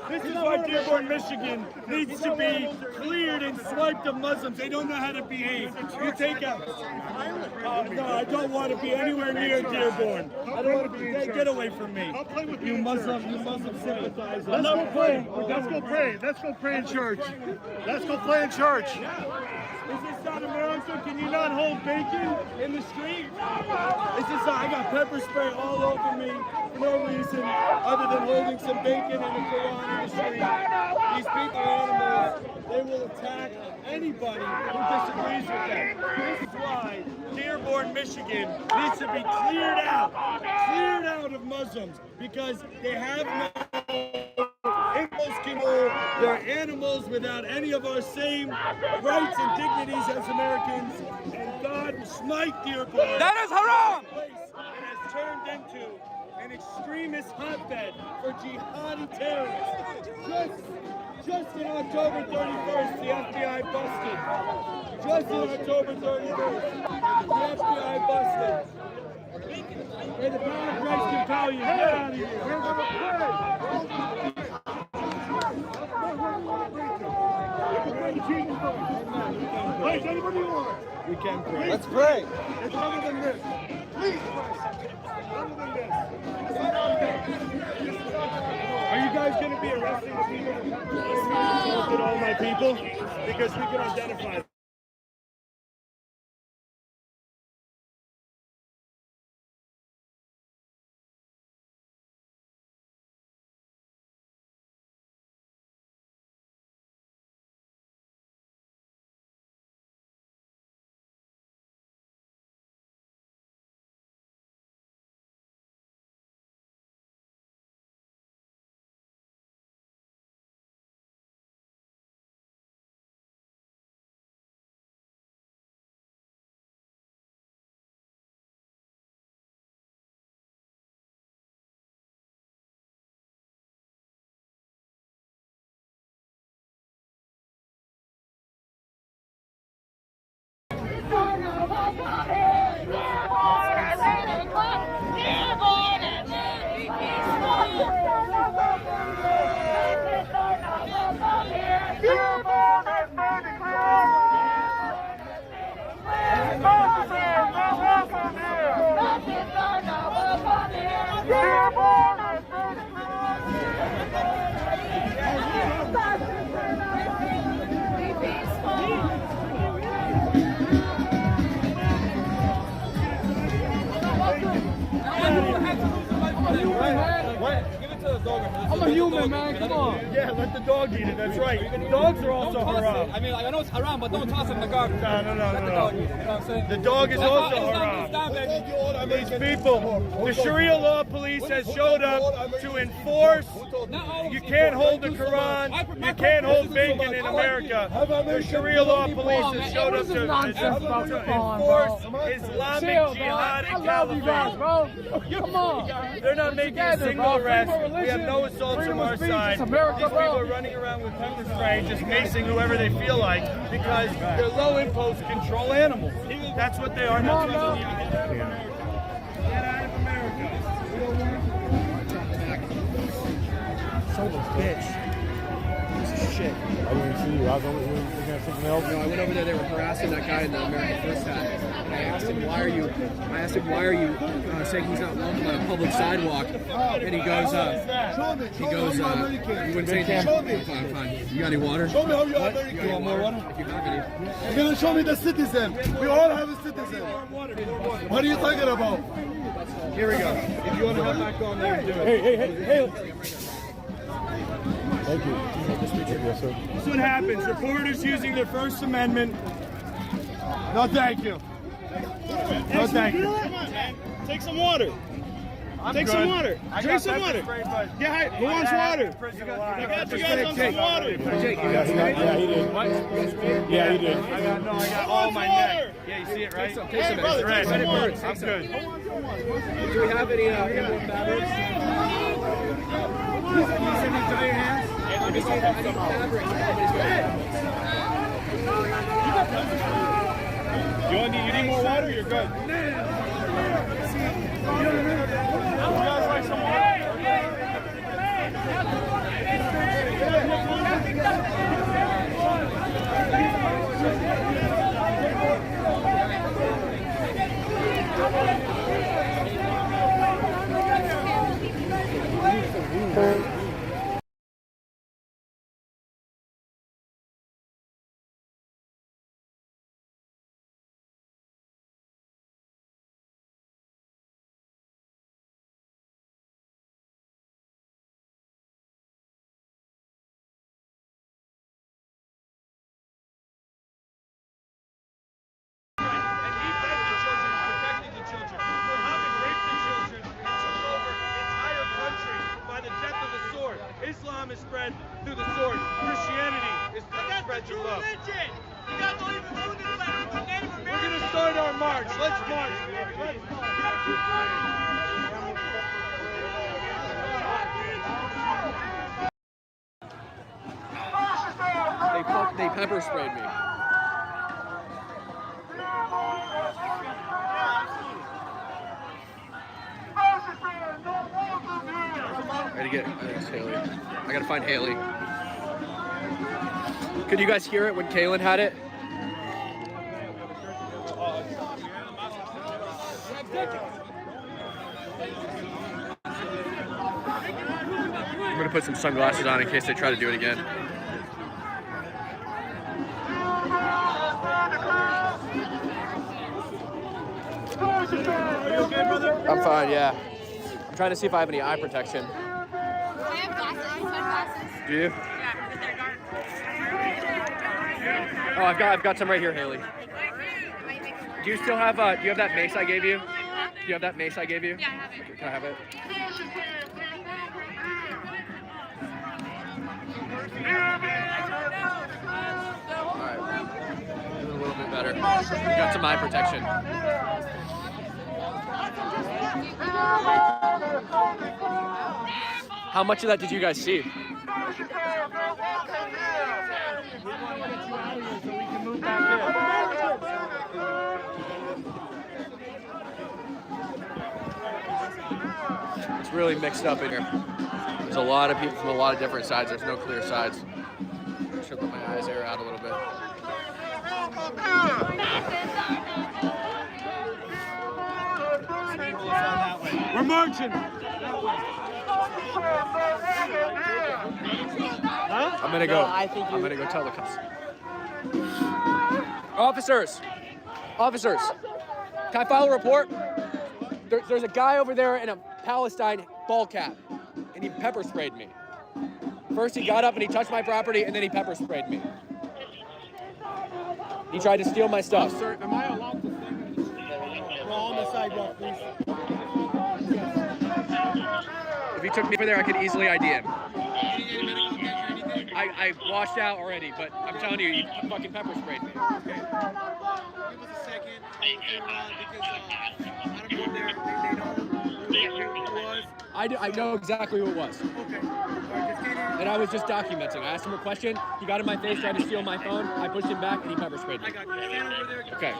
This is why Dearborn, Michigan needs to be cleared and swiped of Muslims. They don't know how to behave. You take out. No, I don't want to be anywhere near Dearborn. I don't want to be. Get away from me. You Muslim sympathizer. Let's go pray. Let's go pray. Let's go pray in church. Let's go play in church. Is this not America? Can you not hold bacon in the street? Is this I got pepper spray all over me for no reason other than holding some bacon and a Quran in the street. These people are animals. They will attack anybody who disagrees with them. This is why Dearborn, Michigan needs to be cleared out of Muslims because they have no they're animals without any of our same rights and dignities as Americans, and God smite Dearborn. That is haram! Place that has turned into an extremist hotbed for jihadi terrorists. Just on October 31st, the FBI busted. Just on October 31st, the FBI busted. May the power of Christ compel you. Get out of here. We're going to pray. Wait, anybody want? We can pray. Let's pray. It's other than this. Please pray. Other than this. Are you guys going to be arresting the people who assaulted all my people? Because we can identify them. a human, man. Come on. Yeah, let the dog eat it. That's right. Dogs are also haram. I mean, like, I know it's haram, but don't toss it in the garbage. No. Let the dog eat it. You know what I'm saying? The dog is also haram. These people, the Sharia law police has showed up to enforce. You can't hold the Quran. You can't hold bacon in America. The Sharia law police has showed up to enforce Islamic jihad and caliphate. Come on. They're not making a single arrest. We have no assaults from our side. These people are running around with pepper spray, just macing whoever they feel like, because they're low impulse control animals. That's what they are. That's what they need to get out of America. Get out of America. Son of a bitch. Piece of shit. I didn't see you. I was only looking at something else. No, I went over there. They were harassing that guy in the American First hat. And I asked him, "Why are you?" Saying he's not welcome on a public sidewalk? And he goes, "You wouldn't say anything." Fine. You got any water? Show me how you are What? American. You want more water? If you have any. You're gonna show me the citizen. We all have a citizen. What are you talking about? Here we go. If you want to hop back on there, do it. Hey. Thank you. Yes, sir. This is what happens. Reporters using their First Amendment. No, thank you. No, thank you. Take some water. Take some water. Drink some water. Yeah, who wants water? I got you guys on some water. Yeah, he did. What? Yeah, he did. I got all my neck. Yeah, you see it, right? Hey, brother, take some water. I'm good. Do we have any more fabrics? You send me dry your hands? I need fabrics. You need more water? You're good. You guys like some water? Islam is spread through the sword. Christianity is spread through love. You guys don't even know this letter. We're going to start our march. Let's march. They pepper sprayed me. It's Haley. I gotta find Haley. Could you guys hear it when Kaylin had it? I'm gonna put some sunglasses on in case they try to do it again. I'm fine, yeah. I'm trying to see if I have any eye protection. I have glasses, sunglasses. Do you? Yeah. Oh, I've got some right here, Haley. Do you still have do you have that mace I gave you? Do you have that mace I gave you? Yeah, I have it. Can I have it? Alright. A little bit better. Got some eye protection. How much of that did you guys see? It's really mixed up in here. There's a lot of people from a lot of different sides. There's no clear sides. Should let my eyes air out a little bit. We're marching. Huh? I'm gonna go. I'm gonna go tell the cops. Officers, can I file a report? There's a guy over there in a Palestine ball cap, and he pepper sprayed me. First he got up and he touched my property, and then he pepper sprayed me. He tried to steal my stuff. Sir, am I allowed to stand on the sidewalk, please? If he took me over there, I could easily ID him. I washed out already, but I'm telling you, he fucking pepper sprayed me. Okay. Give us a second. I'll turn around because I don't know if they know who it was. I know exactly who it was. Okay. And I was just documenting. I asked him a question. He got in my face, tried to steal my phone. I pushed him back, and he pepper sprayed me. I got you. Stand over there. Okay.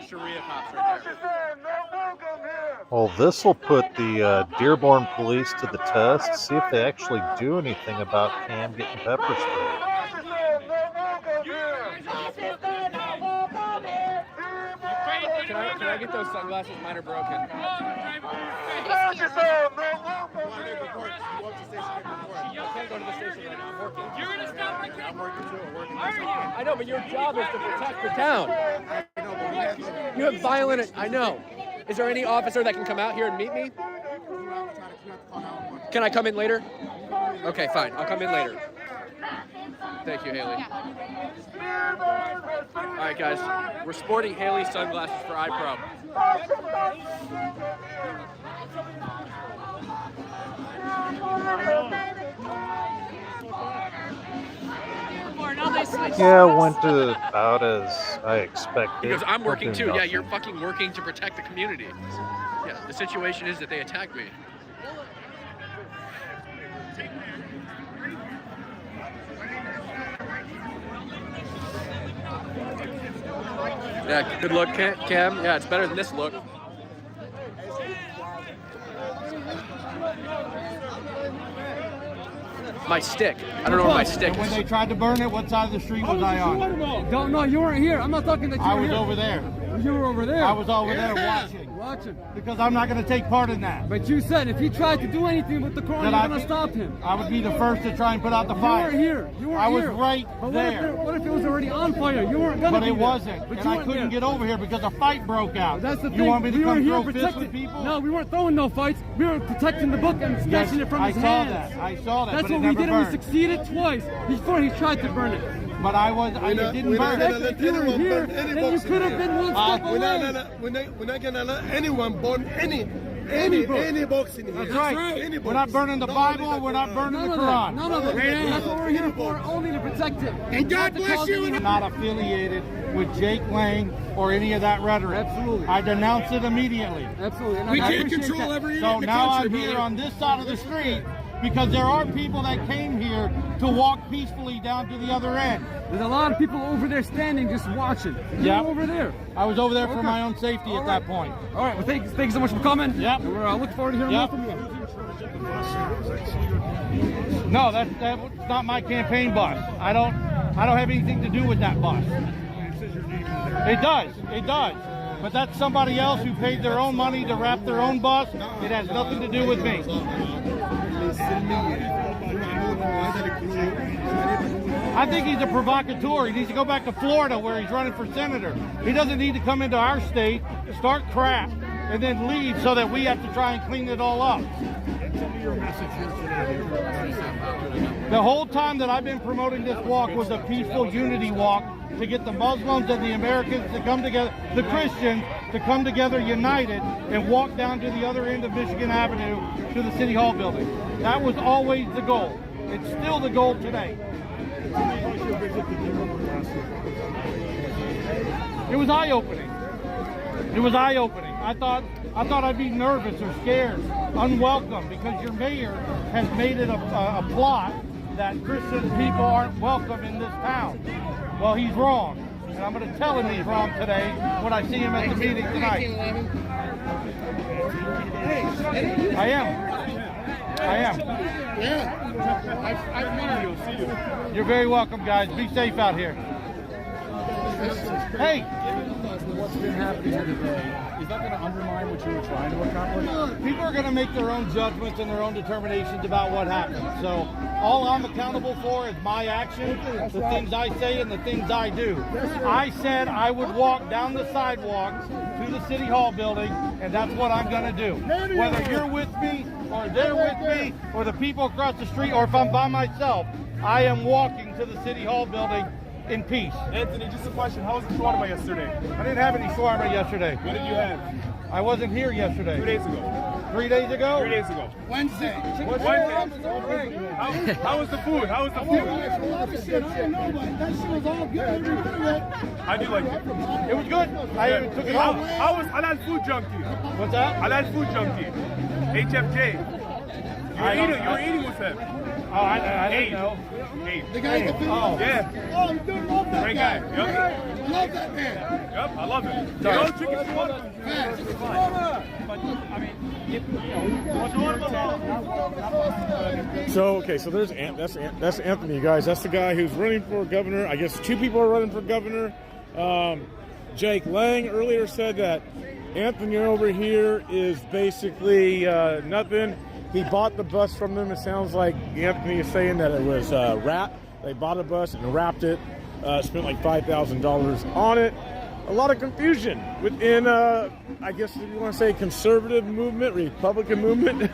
Sharia cops right there. Well, this will put the Dearborn police to the test, see if they actually do anything about Cam getting pepper sprayed. Can I get those sunglasses? Mine are broken. Watch yourself, no I can't go to the station right now. I'm working. You're going to stop my kid? I'm working too. I'm working. I know, but your job is to protect the town. You have violent. I know. Is there any officer that can come out here and meet me? Can I come in later? Okay, fine. I'll come in later. Thank you, Haley. All right, guys. We're sporting Haley's sunglasses for iPro. Yeah, went about as I expected. He goes, I'm working too. Yeah, Nothing. you're fucking working to protect the community. Yeah, the situation is that they attacked me. Yeah, good look, Cam. Yeah, it's better than this look. My stick. I don't know where my stick When is. they tried to burn it, what side of the street was I on? Don't know. You weren't here. I'm not talking that you I were was here. over there. You were over there. I was over there watching. Because I'm not going to take part in that. But you said if he tried to do anything with the Quran, you're going to stop him. I would be the first to try and put out the fire. You weren't here. You weren't I was here. right But there. What if it was already on fire? You weren't going to But be it there. wasn't. But And you I weren't couldn't there. get over here because a fight broke out. That's the thing. You want me to we come were here throw fists protecting with people? No, we weren't throwing no fights. We were protecting the book and snatching it from his hands. I saw that. That's but what it we never did, and we burned. succeeded twice before he tried to burn it. But it didn't burn. If you were here, then you could have been one step away. We're not gonna let anyone burn any box in here. That's right. We're not burning the Bible. We're not burning the Quran. None of it. That's what we're here for, only to protect it. And God bless you. I'm not affiliated with Jake Lang or any of that rhetoric. Absolutely. I denounce it immediately. Absolutely. And We I can't appreciate control that. every So in the now country, I'm here brother. on this side of the street because there are people that came here to walk peacefully down to the other end. There's a lot of people over there standing just watching. Yeah. Over there. I was over there for Okay. my own safety at that point. All right. Well, thank you so much for coming. Yep. And we're looking forward to hearing Yep. more from you. No, that's not my campaign bus. I don't have anything to do with that bus. It does. But that's somebody else who paid their own money to wrap their own bus. It has nothing to do with me. I think he's a provocateur. He needs to go back to Florida where he's running for senator. He doesn't need to come into our state, start crap, and then leave so that we have to try and clean it all up. The whole time that I've been promoting this walk was a peaceful unity walk to get the Muslims and the Americans to come together, the Christians to come together united and walk down to the other end of Michigan Avenue to the City Hall building. That was always the goal. It's still the goal today. It was eye-opening. I thought I'd be nervous or scared, unwelcome, because your mayor has made it a plot that Christian people aren't welcome in this town. Well, he's wrong, and I'm going to tell him he's wrong today when I see him at the meeting tonight. I am. Yeah. I've met you. You're very welcome, guys. Be safe out here. Hey! What's been happening here today, is that going to undermine what you were trying to accomplish? People are going to make their own judgments and their own determinations about what happened. So all I'm accountable for is my actions, the things I say and the things I do. I said I would walk down the sidewalk to the City Hall building, and that's what I'm going to do. Whether you're with me or they're with me or the people across the street or if I'm by myself, I am walking to the City Hall building in peace. Anthony, just a question. How was the shawarma yesterday? I didn't have any shawarma yesterday. When did you have? I wasn't here yesterday. 2 days ago. 3 days ago? 3 days ago. Wednesday. Wednesday. How was the food? How was the food? That shit was all good. How'd you like it? It was good. I took it home. How was Halal Food Junkie? What's that? Halal Food Junkie. HFJ. You were eating with them. Oh, I didn't know. Hey. The guy that Yeah. Oh, you do love that Great guy. guy. Yep. I love that man. Yep, I love it. Sorry. No chicken shawarma. So that's Anthony, you guys. That's the guy who's running for governor. I guess two people are running for governor. Jake Lang earlier said that Anthony over here is basically nothing. He bought the bus from them. It sounds like Anthony is saying that it was wrapped. They bought a bus and wrapped it. Spent like $5,000 on it. A lot of confusion within, I guess if you want to say conservative movement, Republican movement.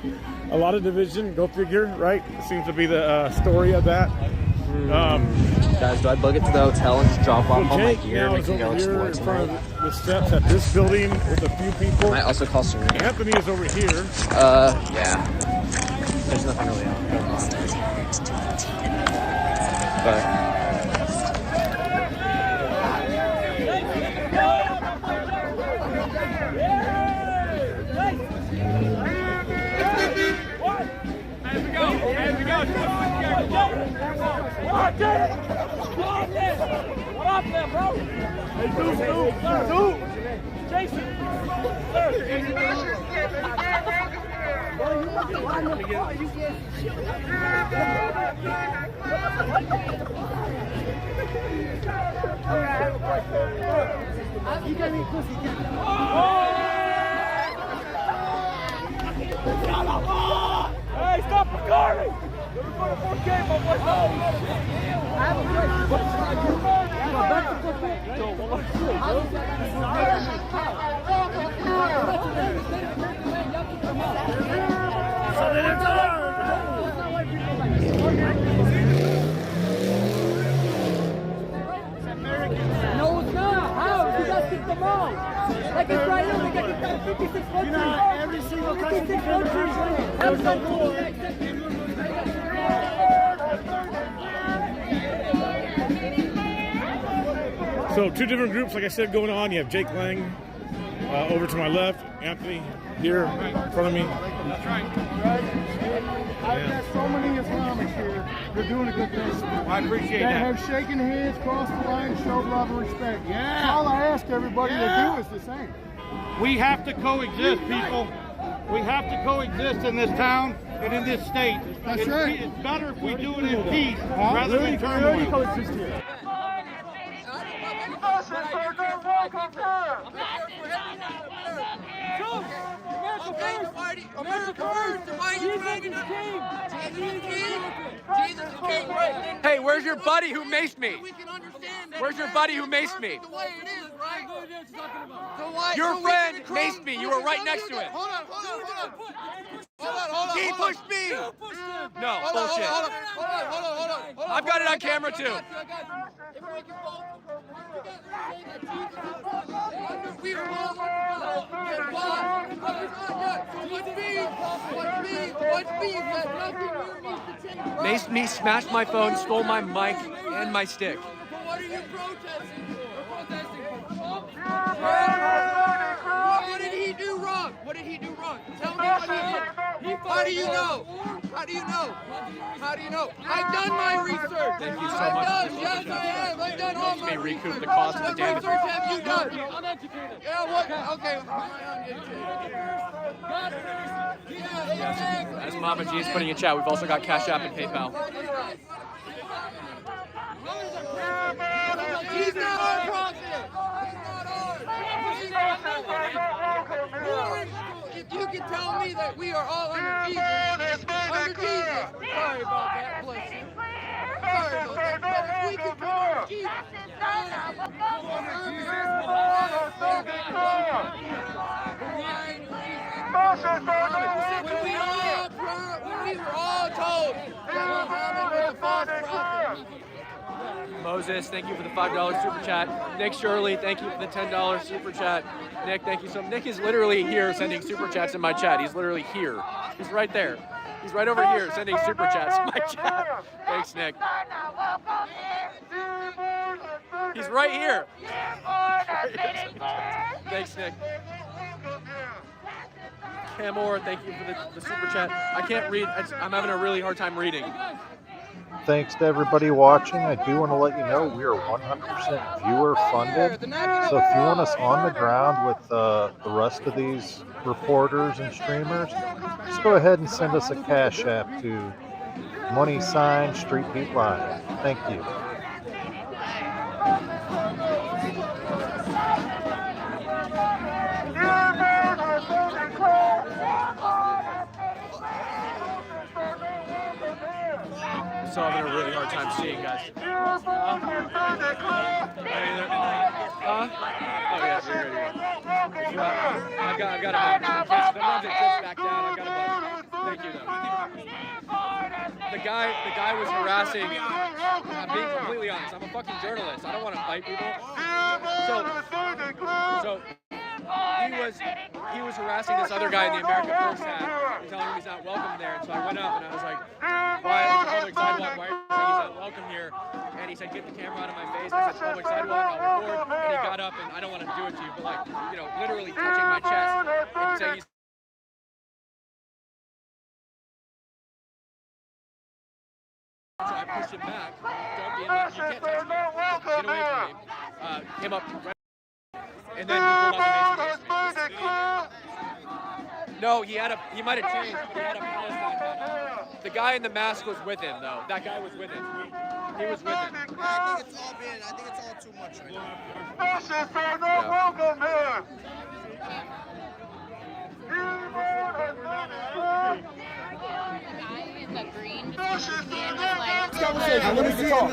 A lot of division, go figure, right? Seems to be the story of that. Guys, do I book it to the hotel and just drop off all my Jake gear now and we is can go over here explore in front tonight? of the steps at this building with a few people. Might also call Serena. Anthony is over here. Yeah. There's nothing really going on there. But What up there, bro? Hey, dude. Jason. You got me pussy. Hey, stop recording! You're recording 4K, my boy. I have a question. No, it's not. How? You guys kicked them out. Like it's right here. They got kicked out of 56 countries. You know, every single country. There's no rule. So two different groups, like I said, going on. You have Jake Lang over to my left, Anthony here in front of me. That's right. I've got so many Islamics here. They're doing a good thing. I appreciate that. They have shaken hands, crossed the line, showed love and respect. Yeah. All I ask everybody to do is the same. We have to coexist, people. We have to coexist in this town and in this state. That's right. It's better if we do it in peace rather than turmoil. We coexist here. hey, where's your buddy who maced me? Where's your buddy who maced me? Your friend maced me. You were right next to it. Hold on. He pushed me. No, bullshit. Hold on. I've got it on camera too. Maced me, smashed my phone, stole my mic and my stick. What are you protesting for? We're protesting for Trump. What did he do wrong? What did he do wrong? Tell me what he did. How do you know? How do you know? How do you know? I've done my research. Thank you so much. Yes, I have. I've done all my May recoup research. the cost of the What damage. research have you done? Yeah, what? Okay. As Mama G is putting in chat, we've also got Cashapp and PayPal. He's not our president. can tell me that we are all under Jesus. Under Jesus. Sorry about that, bless you. Sorry about that, but if we can come under Jesus. When we were all told that Muhammad was a false prophet. Moses, thank you for the $5 super chat. Nick Shirley, thank you for the $10 super chat. Nick, thank you so much. Nick is literally here sending super chats in my chat. He's literally here. He's right there. He's right over here sending super chats in my chat. Thanks, Nick. He's right here. Thanks, Nick. Camor, thank you for the super chat. I can't read. I'm having a really hard time reading. Thanks to everybody watching. I do want to let you know we are 100% viewer funded. So if you want us on the ground with the rest of these reporters and streamers, just go ahead and send us a Cash App to $StreatBeatLive. Thank you. So I'm having a really hard time seeing, guys. Oh yeah, you're ready. I've got a bunch. The ones that just backed out, I've got a bunch. Thank you, though. The guy was harassing. I'm being completely honest. I'm a fucking journalist. I don't want to fight people. So he was harassing this other guy in the America First hat and telling him he's not welcome there. And so I went up and I was like, why is the public sidewalk? Why are you saying he's not welcome here? And he said, get the camera out of my face. I said, public sidewalk, I'll record. And he got up, and I don't want to do it to you, but like, you know, literally touching my chest and saying he's. So I pushed him back. Don't be in my, you can't touch me. Get away from me. Came up right, and then he pulled out the mace. No, he might have changed, but he had a Palestine hat on. The guy in the mask was with him, though. That guy was with him. He was with him. I think it's all too much right I want to talk.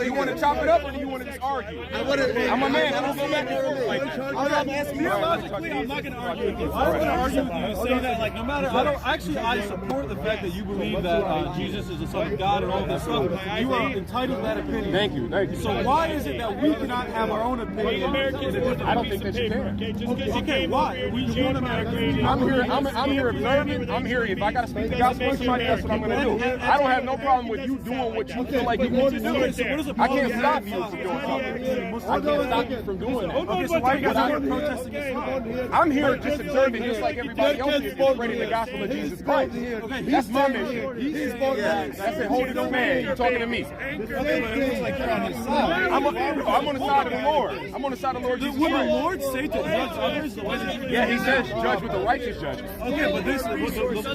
You want to chop it up or do you want to just argue? I'm a man. I don't go back and forth. I'm asking you logically. I'm not going to argue with you. I'm going to argue with you. Say that, like, no matter. I support the fact that you believe that Jesus is the Son of God and all this stuff. You are entitled to that opinion. Thank you. So why is it that we cannot have our own opinion? I don't think that you can. Okay, why? We want America. I'm here observing. I'm here. If I got to speak the gospel to somebody, that's what I'm going to do. I don't have no problem with you doing what you feel like you need to do. I can't stop you from doing something. I can't stop you from doing that. Okay, so why you guys are protesting Islam? I'm here just observing, just like everybody else here, just spreading the gospel of Jesus Christ. That's my mission. That's a holy man. You're talking to me. I'm on the side of the Lord. I'm on the side of the Lord Jesus Christ. Will the Lord say to judge others? Yeah, he says judge with the righteous judges. Okay, but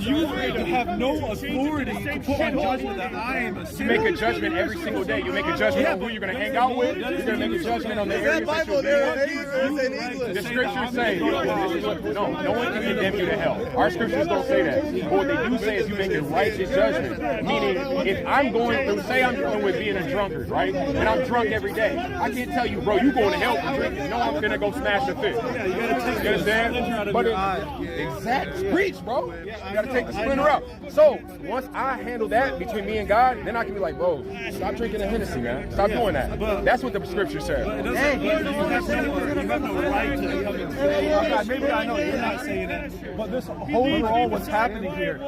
you have no authority to put on judgment that I am a sinner. You make a judgment every single day. You make a judgment on who you're going to hang out with. You're going to make a judgment on the areas that you'll be in. The scriptures say, no one can condemn you to hell. Our scriptures don't say that. But what they do say is you make a righteous judgment. Meaning, if I'm going through, say I'm dealing with being a drunkard, right? And I'm drunk every day. I can't tell you, bro, you going to hell for drinking. No, I'm going to go smash a fish. You understand? But exactly. Preach, bro. You got to take the splinter out. So, once I handle that between me and God, then I can be like, bro, stop drinking the Hennessy, man. Stop doing that. That's what the scripture says. You have no right to maybe I know you're not saying that, but this overall what's happening here,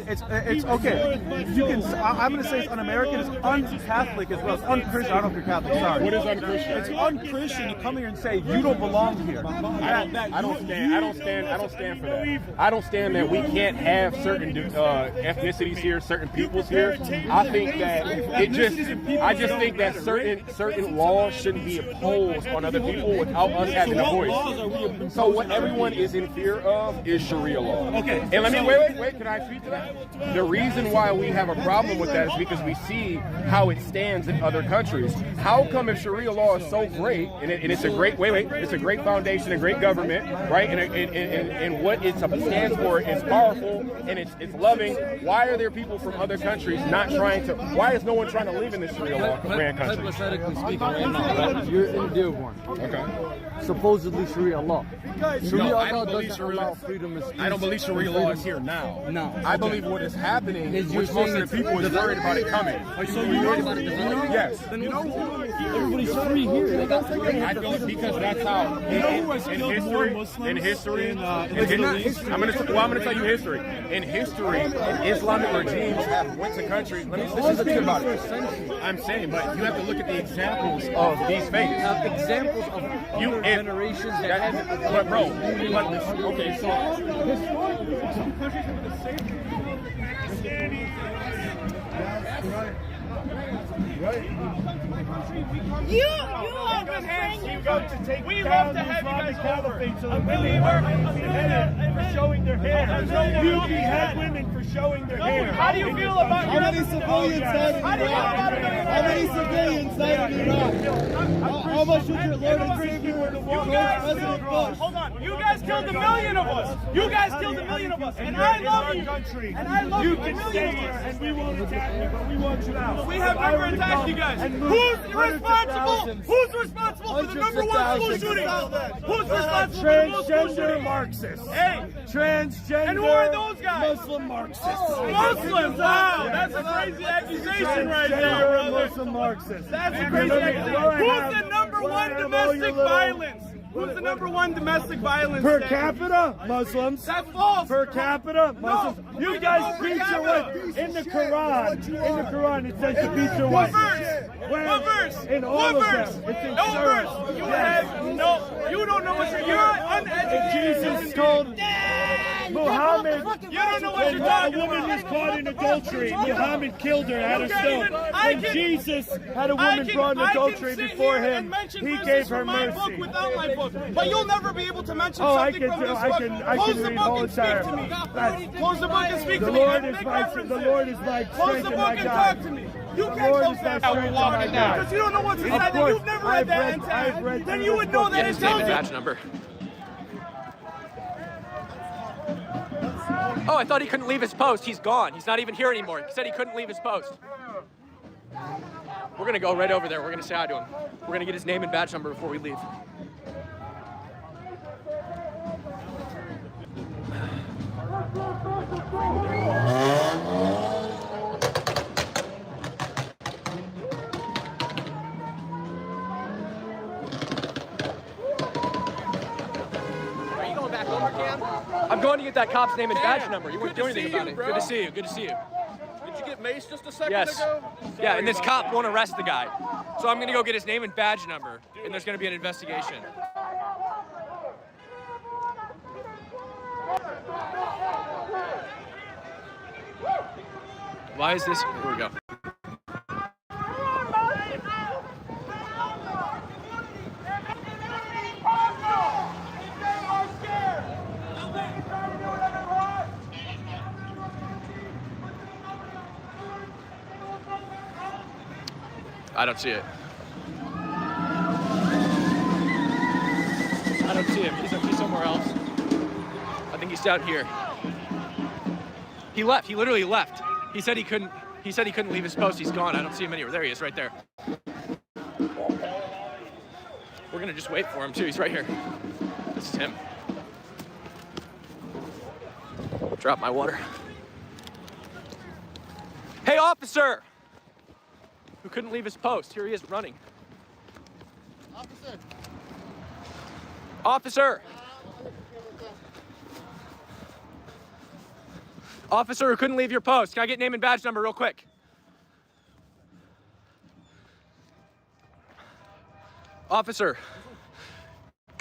it's okay. You can. I'm going to say it's un-American, it's un-Catholic as well. It's un-Christian. I don't know if you're Catholic. Sorry. What is un-Christian? It's un-Christian to come here and say you don't belong here. I don't stand for that. I don't stand that we can't have certain ethnicities here, certain peoples here. I think that I just think that certain laws shouldn't be imposed on other people without us having a voice. So what everyone is in fear of is Sharia law. Okay. And let me wait. Can I speak to that? The reason why we have a problem with that is because we see how it stands in other countries. How come if Sharia law is so great and it's a great it's a great foundation, a great government, right? And what it stands for is powerful and it's loving. Why are there people from other countries not trying to? Why is no one trying to live in this Sharia law ran country? Hypothetically speaking, right now, right? You're in Dearborn. Okay. Supposedly Sharia law. No, I don't believe Sharia. I don't believe Sharia law is here now. No. I believe what is happening, which most of the people is worried about it coming. So you're worried about it developing? Yes. Everybody's free here. They got freedom. I believe because that's how in history. I'm gonna tell you history. In history, Islamic regimes have went to countries. This is the thing about it. I'm saying, but you have to look at the examples of these faiths. Examples of generations that haven't. But bro, okay, so. You are restraining. We love to have you guys over. A believer for showing their hair. You behead women for showing their hair. How do you feel about how many civilians died in Iraq? How many civilians died in Iraq? How much would your Lord and Savior President Bush? Hold on. You guys killed 1 million of us. You guys killed 1 million of us. And I love you. And I love you. You can stay here and we won't attack you, but we want you out. We have never attacked you guys. Who's responsible? Who's responsible for the #1 school shooting? Who's responsible for the most school Transgender shooting? Marxists. Hey. Transgender And who are those guys? Muslim Marxists. Muslims? Wow, that's a crazy accusation right now, brother. Muslim Marxists. That's a crazy accusation. Who's the #1 domestic violence? Who's the #1 domestic violence? Per capita, Muslims. That's false. Per capita, Muslims. No, You guys beat your wife. In the Quran, it says to beat your wife. What verse? What verse? In all what of verse? them. It's in No Surah. verse. You have no. You don't know what you're uneducated. Jesus told Muhammad. You don't know what When you're a talking woman about. was caught in adultery, Muhammad killed her, had her stoned. When Jesus had a woman brought in adultery before him, he gave her mercy. Without my book, but you'll never be able to mention Oh, something from this book. Close the read book whole and speak entire. to me. Close the book and speak to The me. Lord and is make my references. the Lord is my Close strength the and book my and God. talk to me. You The can't Lord close is my that strength and my God. because you don't know what's Of inside that. course, You've never I've read that read inside. Then through you the would know book. that it tells you. Badge number. Oh, I thought he couldn't leave his post. He's gone. He's not even here anymore. He said he couldn't leave his post. We're gonna go right over there. We're gonna say hi to him. We're gonna get his name and badge number before we leave. Are you going back over, Cam? I'm going to get that cop's name and badge number. You wouldn't do anything about it. Good to see you. Good to see you. Did you get maced just a second Yes. ago? Yeah, and this cop won't arrest the guy. So I'm gonna go get his name and badge number, and there's gonna be an investigation. Why is this? Here we go. I don't see it. I don't see him. He's somewhere else. I think he's down here. He left. He literally left. He said he couldn't leave his post. He's gone. I don't see him anywhere. There he is, right there. We're gonna just wait for him too. He's right here. This is him. Drop my water. Hey, officer! Who couldn't leave his post. Here he is running. Officer! Officer who couldn't leave your post. Can I get name and badge number real quick? Officer,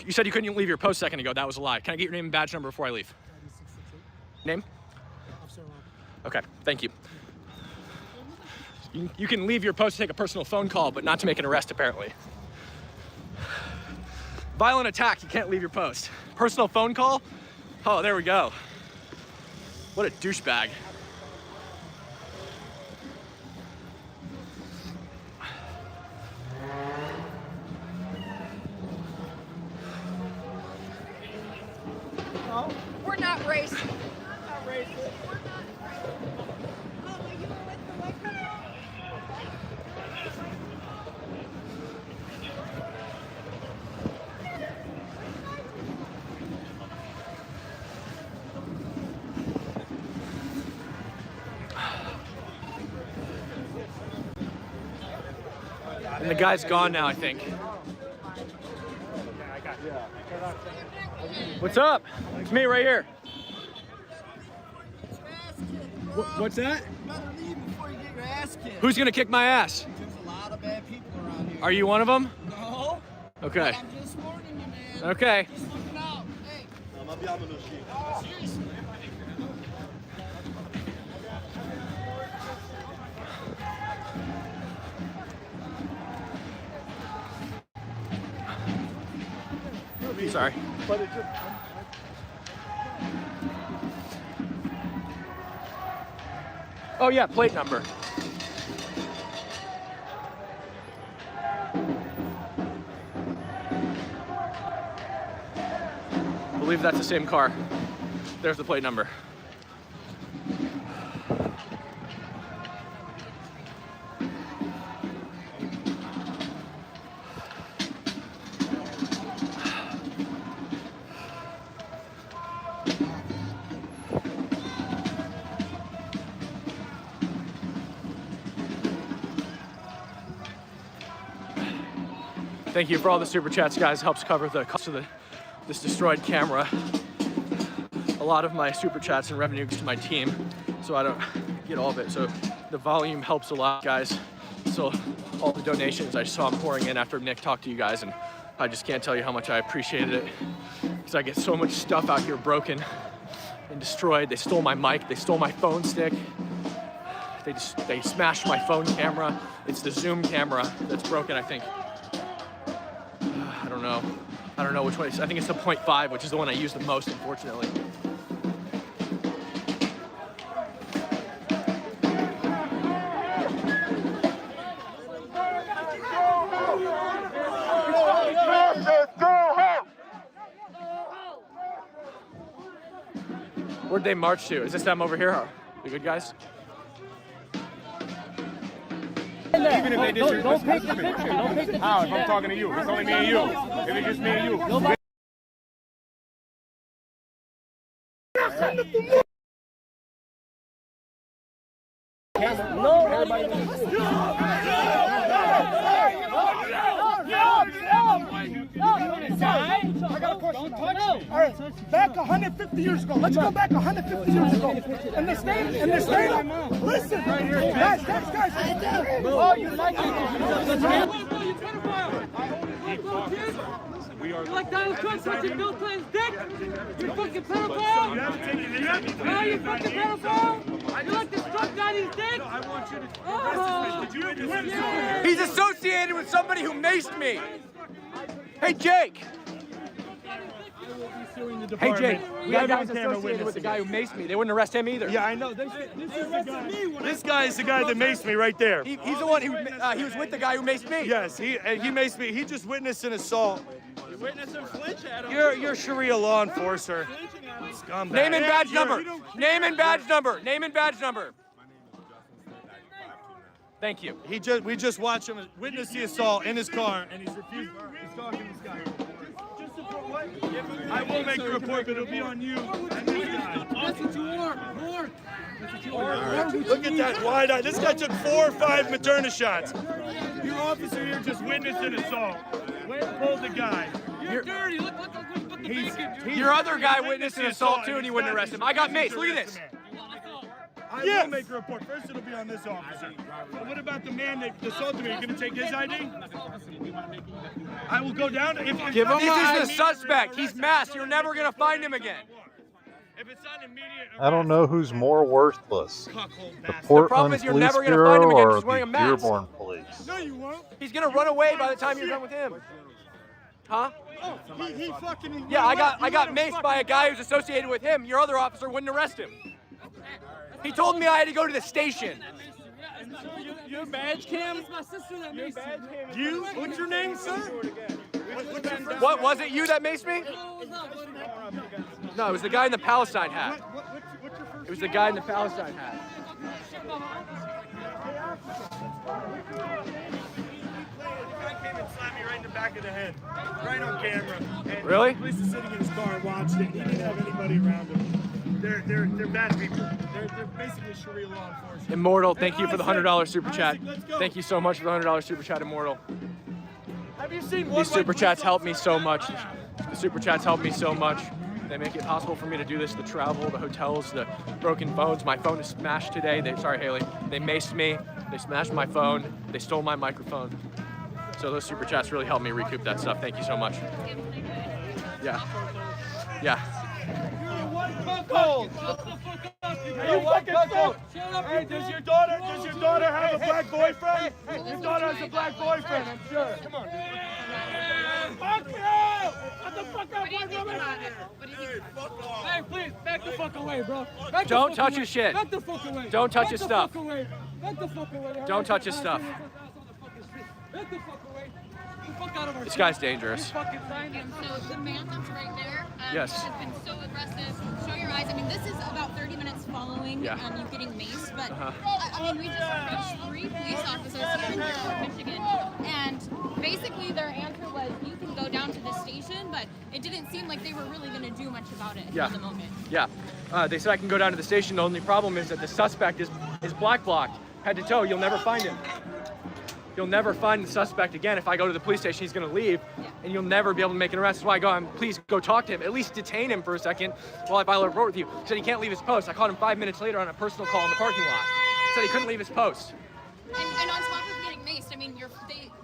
you said you couldn't leave your post a second ago. That was a lie. Can I get your name and badge number before I leave? Name? Okay, thank you. You can leave your post to take a personal phone call, but not to make an arrest, apparently. Violent attack, you can't leave your post. Personal phone call? Oh, there we go. What a douchebag. No, we're not racist. We're not racist. And the guy's gone now, I think. What's up? It's me right here. What's that? Who's gonna kick my ass? There's a lot of bad people around here. Are you one of them? No. Okay. I'm just warning you, man. Okay. Just looking out. Hey. Seriously. Sorry. Oh yeah, plate number. I believe that's the same car. There's the plate number. Thank you for all the super chats, guys. Helps cover the cost of this destroyed camera. A lot of my super chats and revenue goes to my team, so I don't get all of it. So the volume helps a lot, guys. So all the donations I saw pouring in after Nick talked to you guys, and I just can't tell you how much I appreciated it, because I get so much stuff out here broken and destroyed. They stole my mic, they stole my phone stick. They smashed my phone camera. It's the Zoom camera that's broken, I think. I don't know which one. I think it's the 0.5, which is the one I use the most, unfortunately. Where'd they march to? Is this them over here? The good guys? Even if they did, don't take the picture. Don't take the picture. How? If I'm talking to you, it's only me and you. If it's just me and you. I got a question. All right, back 150 years ago. Let's go back 150 years ago. In the state, listen, guys. Oh, you like You like Donald Trump touching Bill Clinton's dick? You fucking pedophile? No, you fucking pedophile? You like to stroke Daddy's dick? I want you to. He's associated with somebody who maced me. Hey, Jake. Hey, Jake. We had guys associated with the guy who maced me. They wouldn't arrest him either. Yeah, I know. This guy is the guy that maced me right there. He's the one who he was with the guy who maced me. Yes, he maced me. He just witnessed an assault. You witnessed him flinch at him. You're Sharia law enforcer. Scumbag. Name and badge number. Name and badge number. Name and badge number. Thank you. We just watched him witness the assault in his car, and he's refused. He's talking to this guy. Just support what? I will make a report, but it'll be on you and this guy. That's what you want. More. That's what you want. Look at that wide eye. This guy took 4 or 5 Materna shots. Your officer here just witnessed an assault. Went and pulled the guy. You're dirty. Look the bacon. Your other guy witnessed an assault too, and you wouldn't arrest him. I got maced. Look at this. I will make a report. First, it'll be on this officer. But what about the man that assaulted me? Are you going to take his ID? I will go down. Give him. This is the suspect. He's masked. You're never going to find him again. I don't know who's more worthless, the The problem Portland is you're Police never going to find him Bureau again. or He's wearing a the mask. Dearborn Police. No, you won't. He's going to run away by the time you're done with him. Huh? Oh, he fucking. Yeah, I got maced by a guy who's associated with him. Your other officer wouldn't arrest him. He told me I had to go to the station. Your badge cam? It's my sister that maced me. You? What's your name, sir? What, was it you that maced me? No, it was the guy in the Palestine hat. It was the guy in the Palestine hat. Slapped me right in the back of the head, right on camera. And Really? The police is sitting in his car and watched it. He didn't have anybody around him. They're bad people. They're basically Sharia law enforcement. Immortal, thank you for the $100 super chat. Thank you so much for the $100 super chat, Immortal. Have you seen These super chats help me so much. The super chats help me so much. They make it possible for me to do this, the travel, the hotels, the broken phones. My phone is smashed today. Sorry, Haley. They maced me. They smashed my phone. They stole my microphone. So those super chats really helped me recoup that stuff. Thank you so much. Yeah. Yeah. Cold. You fucking suck. Hey, does your daughter have a black boyfriend? Your daughter has a black boyfriend, I'm sure. Come on. Fuck you! Get the fuck out, white woman! Hey, please, back the fuck away, bro. Don't touch his shit. Back the fuck away. Don't touch his stuff. Back the fuck away. Don't touch his stuff. Back the fuck away. The fuck out of our This guy's dangerous. So the man that's right there Yes. has been so aggressive. Show your eyes. I mean, this is about 30 minutes following you getting maced, but I mean, we just approached 3 police officers here in Dearborn, Michigan, and basically their answer was, you can go down to the station, but it didn't seem like they were really going to do much about it at the moment. Yeah. They said I can go down to the station. The only problem is that the suspect is black blocked, head to toe. You'll never find him. You'll never find the suspect again. If I go to the police station, he's going to leave, and you'll never be able to make an arrest. That's why I go, please go talk to him. At least detain him for a second while I file a report with you. He said he can't leave his post. I called him 5 minutes later on a personal call in the parking lot. He said he couldn't leave his post. And on top of getting maced, I mean,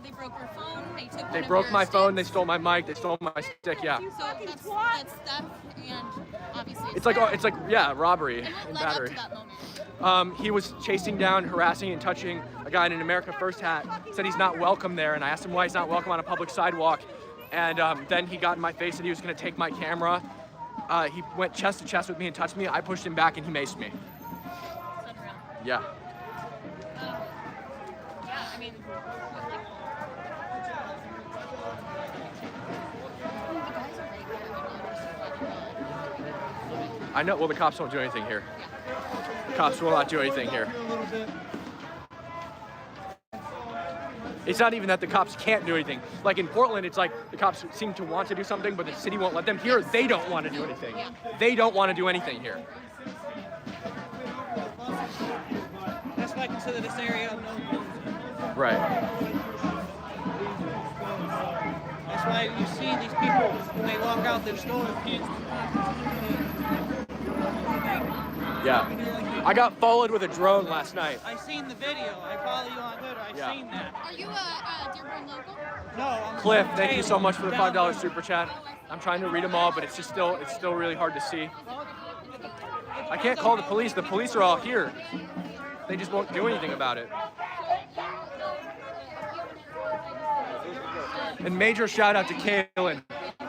they broke your phone. They broke my phone. They stole my mic. They stole my stick. Yeah. So that's theft, and obviously It's like yeah, robbery and and what led battery. up to that moment? He was chasing down, harassing, and touching a guy in an America First hat. Said he's not welcome there, and I asked him why he's not welcome on a public sidewalk. And then he got in my face and he was going to take my camera. He went chest to chest with me and touched me. I pushed him back and he maced me. Yeah. Yeah, I mean, I know. Well, the cops won't do anything here. The cops will not do anything here. It's not even that the cops can't do anything. Like in Portland, it's like the cops seem to want to do something, but the city won't let them. Here, they don't want to do anything. They don't want to do anything here. That's why I consider this area unknown. Right. That's why you see these people, when they walk out, they're stolen kids. Yeah. I got followed with a drone last night. I seen the video. I follow you on Twitter. I seen that. are you a Dearborn local? No, I'm Cliff, thank you so much for the $5 super chat. I'm trying to read them all, but it's still really hard to see. I can't call the police. The police are all here. They just won't do anything about it. And major shout out to Kaylin.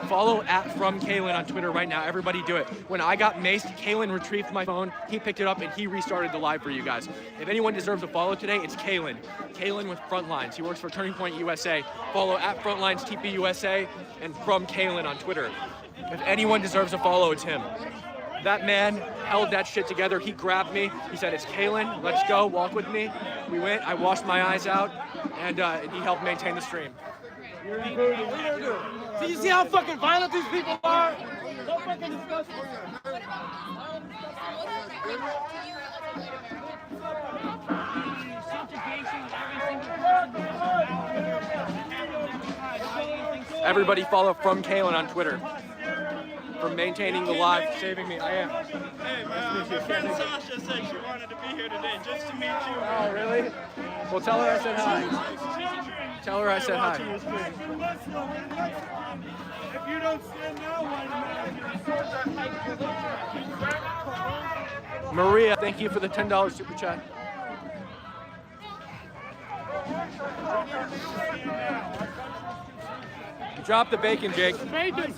Follow @FromKaylin on Twitter right now. Everybody do it. When I got maced, Kaylin retrieved my phone. He picked it up and he restarted the live for you guys. If anyone deserves a follow today, it's Kaylin. Kaylin with Frontlines. He works for Turning Point USA. Follow @FrontlinesTPUSA and @FromKaylin on Twitter. If anyone deserves a follow, it's him. That man held that shit together. He grabbed me. He said, "It's Kaylin. Let's go. Walk with me." We went. I washed my eyes out, and he helped maintain the stream. Do you see how fucking violent these people are? So fucking disgusting. Everybody follow FromKaylin on Twitter for maintaining the live, saving me. I am. Hey, my friend Sasha said she wanted to be here today just to meet you. Oh, really? Well, tell her I said hi. Tell her I said hi. If you don't stand now, white Maria, thank you for the $10 super chat. Drop the bacon, Jake. Bacon.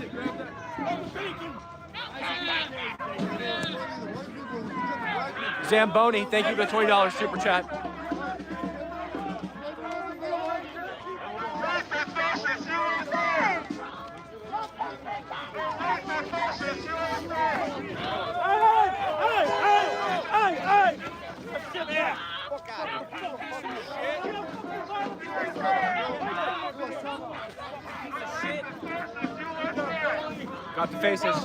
Zamboni, thank you for the $20 super chat. Got the faces.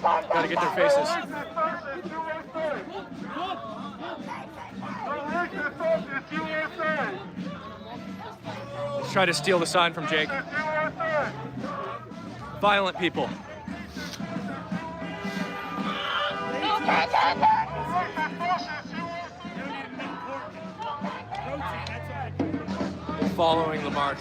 Gotta get their faces. Let's try to steal the sign from Jake. Violent people. Following the march.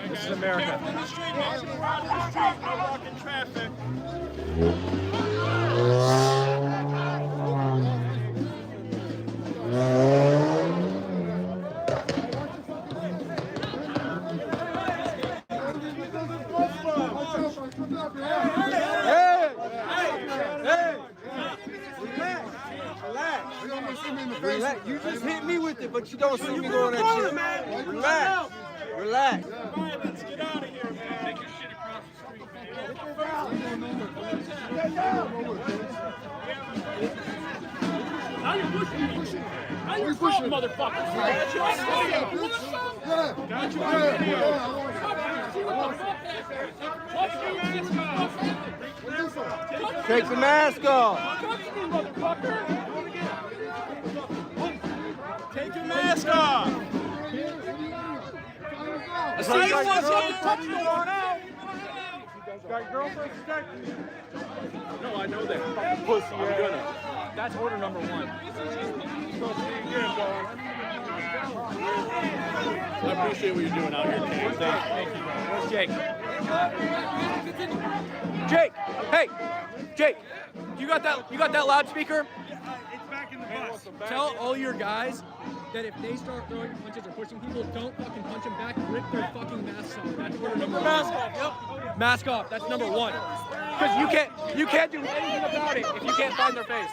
This is America. Relax. You just hit me with it, but you don't see me going at you. Relax. Relax. Let's get out of here, man. Take your shit across the street, Now you're pushing me. Now you're pushing, motherfucker. Got you on video. Take the mask off. Take your mask off. I see you want something to touch you on now. Got girlfriend protected. No, I know that. Fucking pussy. I'm gonna. That's order number 1. I appreciate what you're doing out here, James. Thank you, bro. Where's Jake? Jake! Hey! Jake! You got that loudspeaker? It's back in the bus. Tell all your guys that if they start throwing punches or pushing people, don't fucking punch them back. Rip their fucking masks off. That's order number 1. Mask off, yep. Mask off. That's number 1. Because you can't do anything about it if you can't find their face.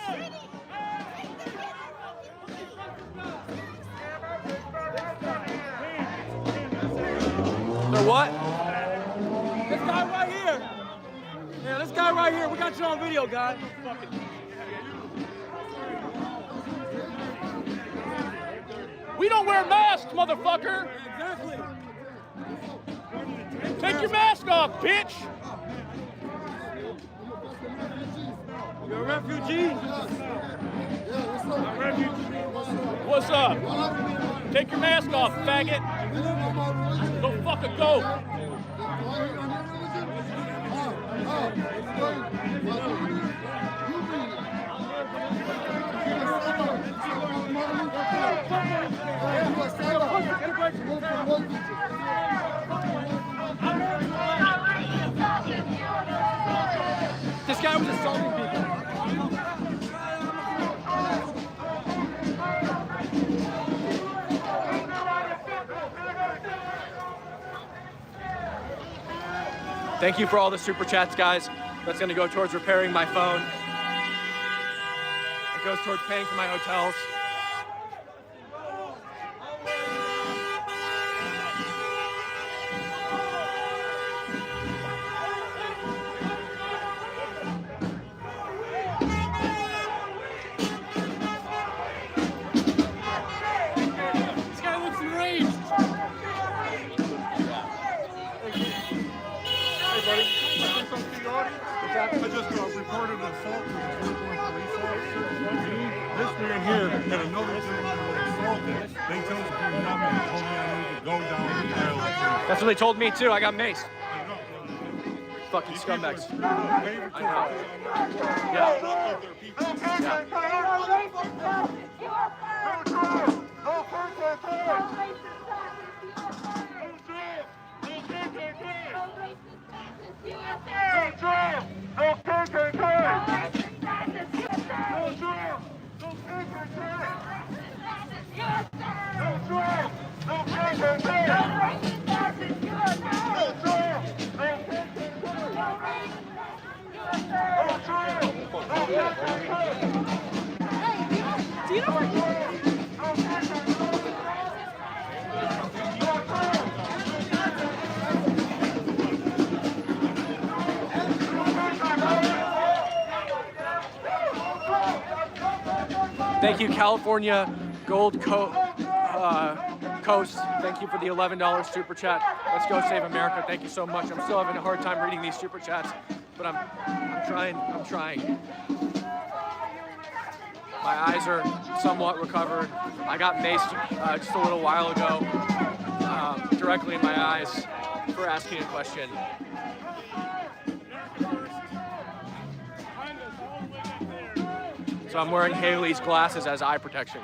They're what? This guy right here. Yeah, this guy right here. We got you on video, guy. We don't wear masks, motherfucker. Exactly. Take your mask off, bitch. You're a refugee? What's up? Take your mask off, faggot. Go fuck a goat. This guy was assaulting people. Thank you for all the super chats, guys. That's going to go towards repairing my phone. It goes towards paying for my hotels. This guy looks enraged. I just reported an assault to the Dearborn police officer. This man here had another gentleman assaulted. They told me nothing. They told me I needed to go down the aisle. That's what they told me too. I got maced. fucking scumbags. I know. Yeah. Do you know what? Thank you, California Gold Coast. Thank you for the $11 super chat. Let's go save America. Thank you so much. I'm still having a hard time reading these super chats, but I'm trying. My eyes are somewhat recovered. I got maced just a little while ago, directly in my eyes for asking a question. So I'm wearing Haley's glasses as eye protection.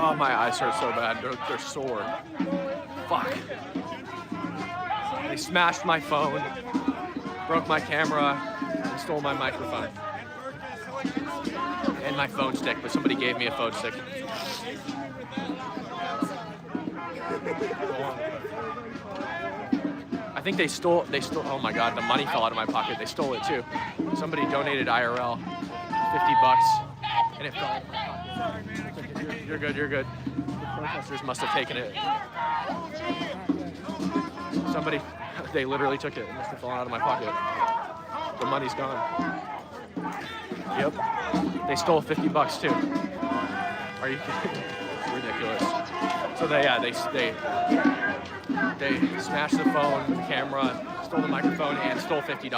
Oh, my eyes hurt so bad. They're sore. Fuck. They smashed my phone, broke my camera, and stole my microphone. And my phone stick, but somebody gave me a phone stick. I think they stole, oh my God, the money fell out of my pocket. They stole it too. Somebody donated IRL, $50, and it fell out of my pocket. You're good. The protesters must have taken it. Somebody, they literally took it. It must have fallen out of my pocket. The money's gone. Yep. They stole $50 too. Are you kidding? It's ridiculous. So they smashed the phone, the camera, stole the microphone, and stole $50.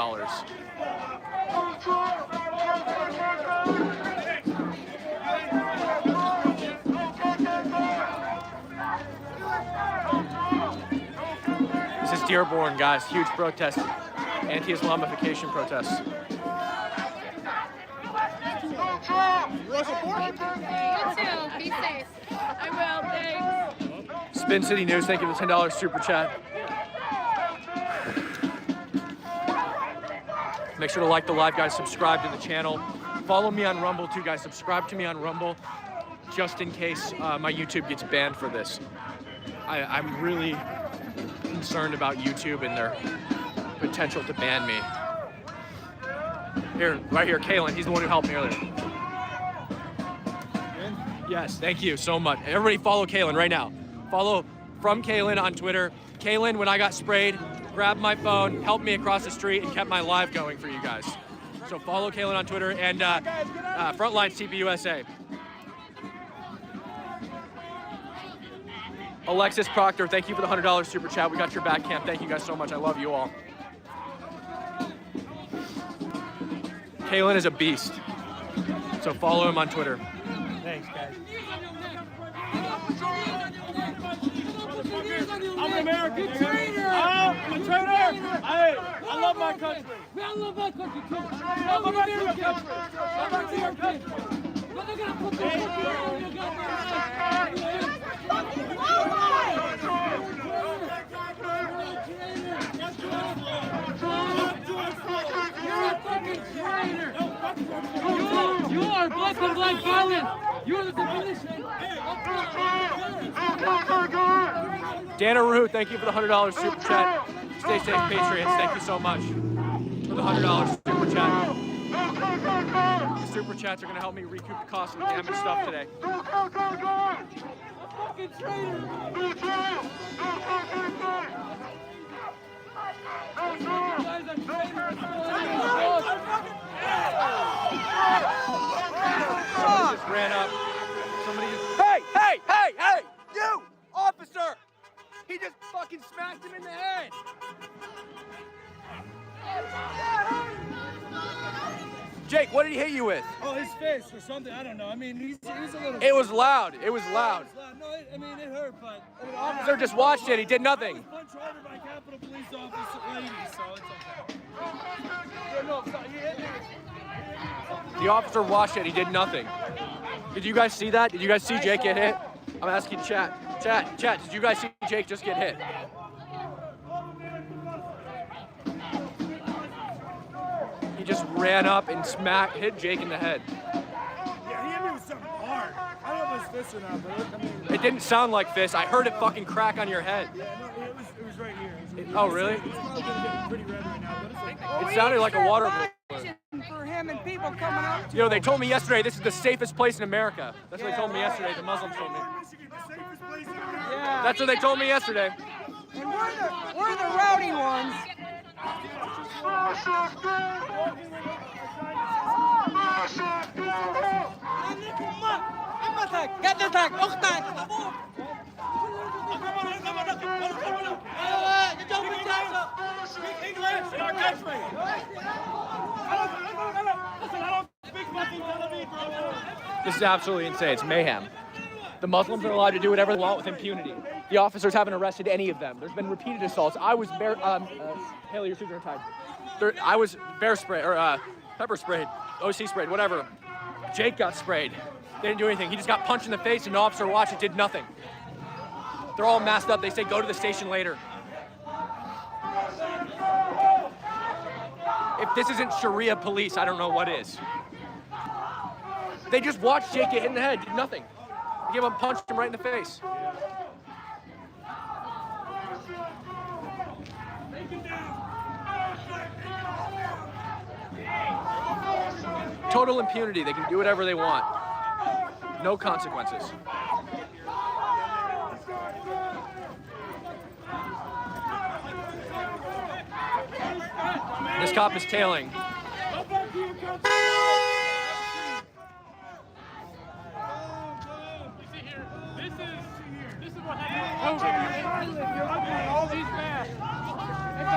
This is Dearborn, guys. Huge protest, anti-Islamification protests. You too. Be safe. I will. Thanks. Spin City News, thank you for the $10 super chat. Make sure to like the live, guys. Subscribe to the channel. Follow me on Rumble too, guys. Subscribe to me on Rumble, just in case my YouTube gets banned for this. I'm really concerned about YouTube and their potential to ban me. Here, right here, Kalen. He's the one who helped me earlier. Yes, thank you so much. Everybody follow Kalen right now. Follow from Kalen on Twitter. Kalen, when I got sprayed, grabbed my phone, helped me across the street, and kept my live going for you guys. So follow Kalen on Twitter and Frontline CPUSA. Alexis Proctor, thank you for the $100 super chat. We got your back, Camp. Thank you guys so much. I love you all. Kalen is a beast. So follow him on Twitter. Thanks, guys. I'm an American. I'm a traitor. Hey, I love my country. I love my country too. I'm American. I'm American. But they're gonna put their fucking on your goddamn You are black on black violence. You are the definition. Dana Rue, thank you for the $100 super chat. Stay safe, Patriots. Thank you so much for the $100 super chat. The super chats are going to help me recoup the cost of the damaged stuff today. Fucking traitor. Somebody just ran up. Hey, you, officer! He just fucking smacked him in the head. with? Oh, his fist or something. I don't know. I mean, he's a little. It was loud. It was loud. No, I mean, it hurt, but. I mean, The officer just watched it. He did nothing. I was punched harder by Capitol Police Officer lady, so it's okay. No, he hit me. The officer watched it. He did nothing. Did you guys see that? Did you guys see Jake get hit? I'm asking chat. Chat, did you guys see Jake just get hit? He just ran up and hit Jake in the head. Yeah, he hit me with something hard. I don't know if it was fist or not, but I mean. It didn't sound like fist. I heard it fucking crack on your head. Yeah, no, it was right here. Oh, really? It's probably gonna get pretty red right now, but it's okay. It sounded like a water balloon. For him and people coming up to You know, they told me yesterday this is the safest place in America. That's what they told me yesterday. The Muslims told me. Yeah. That's what they told me yesterday. And we're the rowdy ones. This is absolutely insane. It's mayhem. The Muslims are allowed to do whatever they want with impunity. The officers haven't arrested any of them. There's been repeated assaults. I was Haley, your shoes are tied. I was pepper sprayed, OC sprayed, whatever. Jake got sprayed. They didn't do anything. He just got punched in the face and an officer watched it, did nothing. They're all masked up. They say go to the station later. If this isn't Sharia police, I don't know what is. They just watched Jake get hit in the head, did nothing. They gave him a punch him right in the face. Total impunity. They can do whatever they want. No consequences. This cop is tailing. This is what happens. All these fast. It's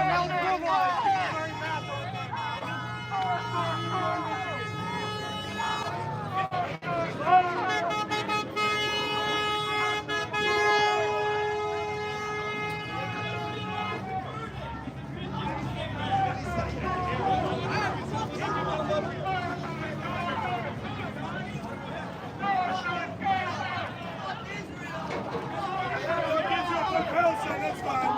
That's fine.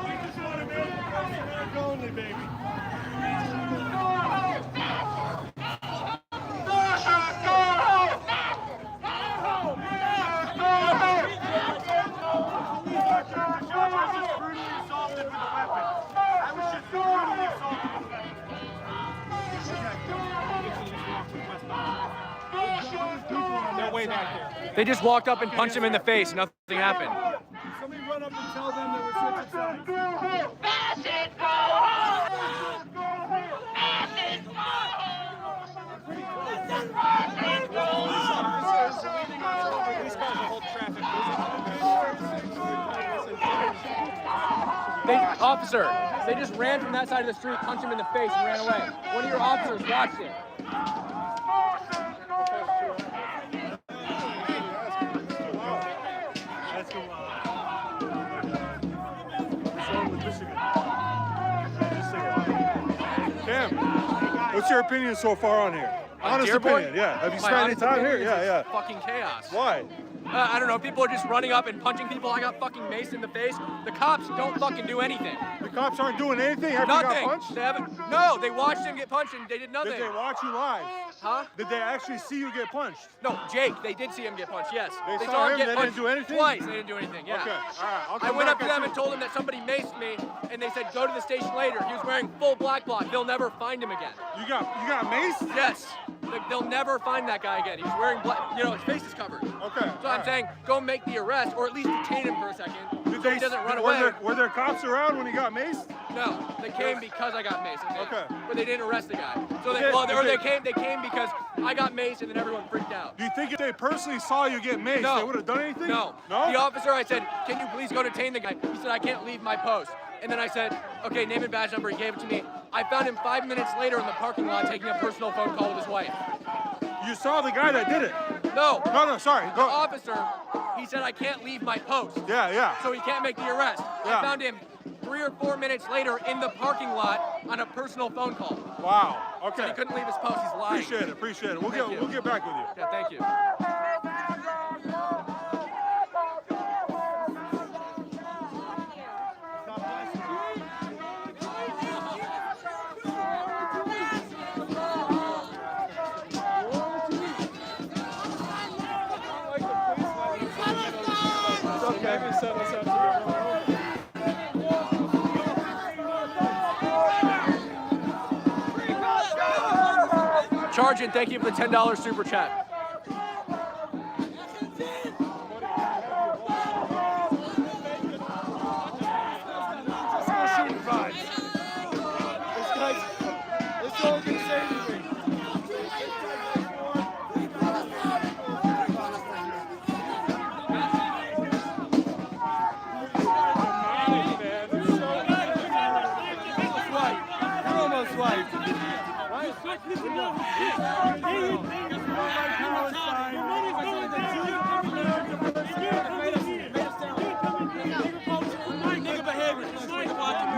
We just want to make America only, baby. They're way back there. They just walked up and punched him in the face. Nothing happened. Somebody run up and tell them that we're switching sides. Officer, they just ran from that side of the street, punched him in the face, and ran away. One of your officers watched it. Cam, what's your opinion so far on here? Honest Dearborn? opinion, yeah. Have you My spent any honest time here? opinion is Yeah, it's fucking chaos. Why? I don't know. People are just running up and punching people. I got fucking maced in the face. The cops don't fucking do anything. The cops aren't doing anything after you Nothing. got punched? They haven't. No, they watched him get punched and they did nothing. Did they watch you live? Huh? Did they actually see you get punched? No, Jake. They did see him get punched. Yes. They saw him, get they punched didn't do anything? Twice. They didn't do anything. Yeah. Okay. All right. I'll I come went back up to at them you. and told them that somebody maced me, and they said go to the station later. He was wearing full black bloc. They'll never find him again. You got maced? Yes. They'll never find that guy again. He's wearing black. You know, his face is covered. Okay. So I'm saying go make the arrest, or at least detain him for a second. So he doesn't run were away. Were there cops around when he got maced? No, they came because I got maced. I think. Okay. But they didn't arrest the guy. So they, Okay, well, or okay. they came because I got maced and then everyone freaked out. Do you think if they personally saw you get maced, No. they would have done anything? No. No? The officer, I said, can you please go detain the guy? He said, I can't leave my post. And then I said, okay, name and badge number. He gave it to me. I found him 5 minutes later in the parking lot taking a personal phone call with his wife. You saw the guy that did it? No. No, sorry. The officer, he said, I can't leave my post. Yeah. So he can't make the arrest. Yeah. I found him 3 or 4 minutes later in the parking lot on a personal phone call. Wow. Okay. So he couldn't leave his post. He's lying. Appreciate it. We'll get back with you. Yeah, thank you. Chargent, thank you for the $10 super chat.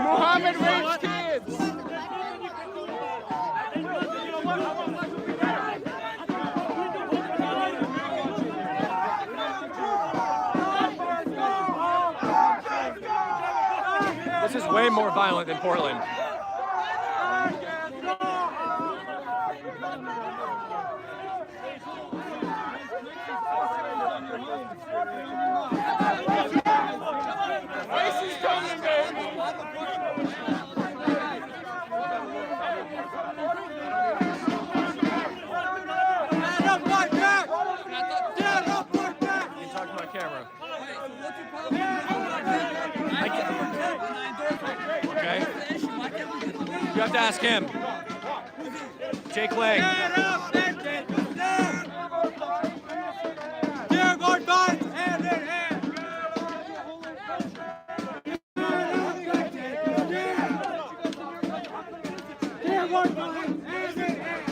Muhammad rapes kids. This is way more violent than Portland. Okay. You have to ask him. Jake Lang. Dearborn fights hand in hand. Dearborn fights hand in hand.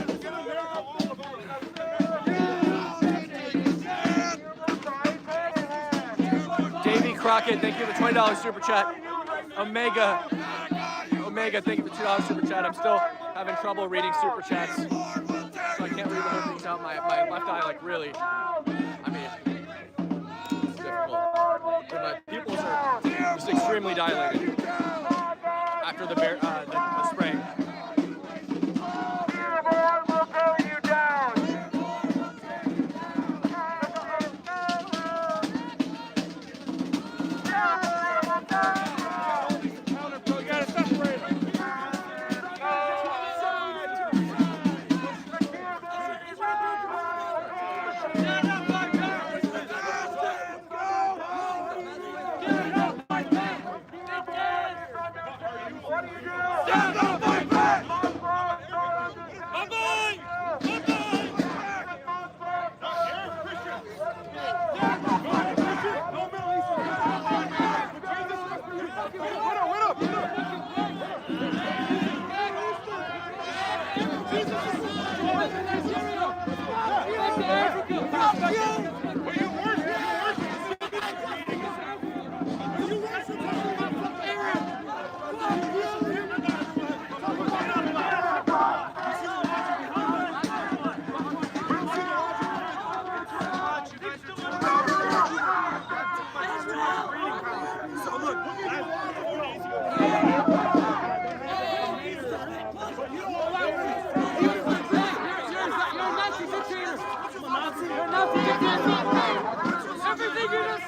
Davey Crockett, thank you for the $20 super chat. Omega, thank you for the $2 super chat. I'm still having trouble reading super chats, so I can't read the whole things out. My left eye, like, really, I mean, it's difficult. But my pupils are just extremely dilated after the spray.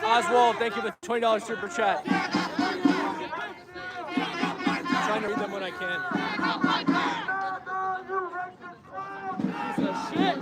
Oswald, thank you for the $20 super chat. I'm trying to read them when I can. Piece of shit.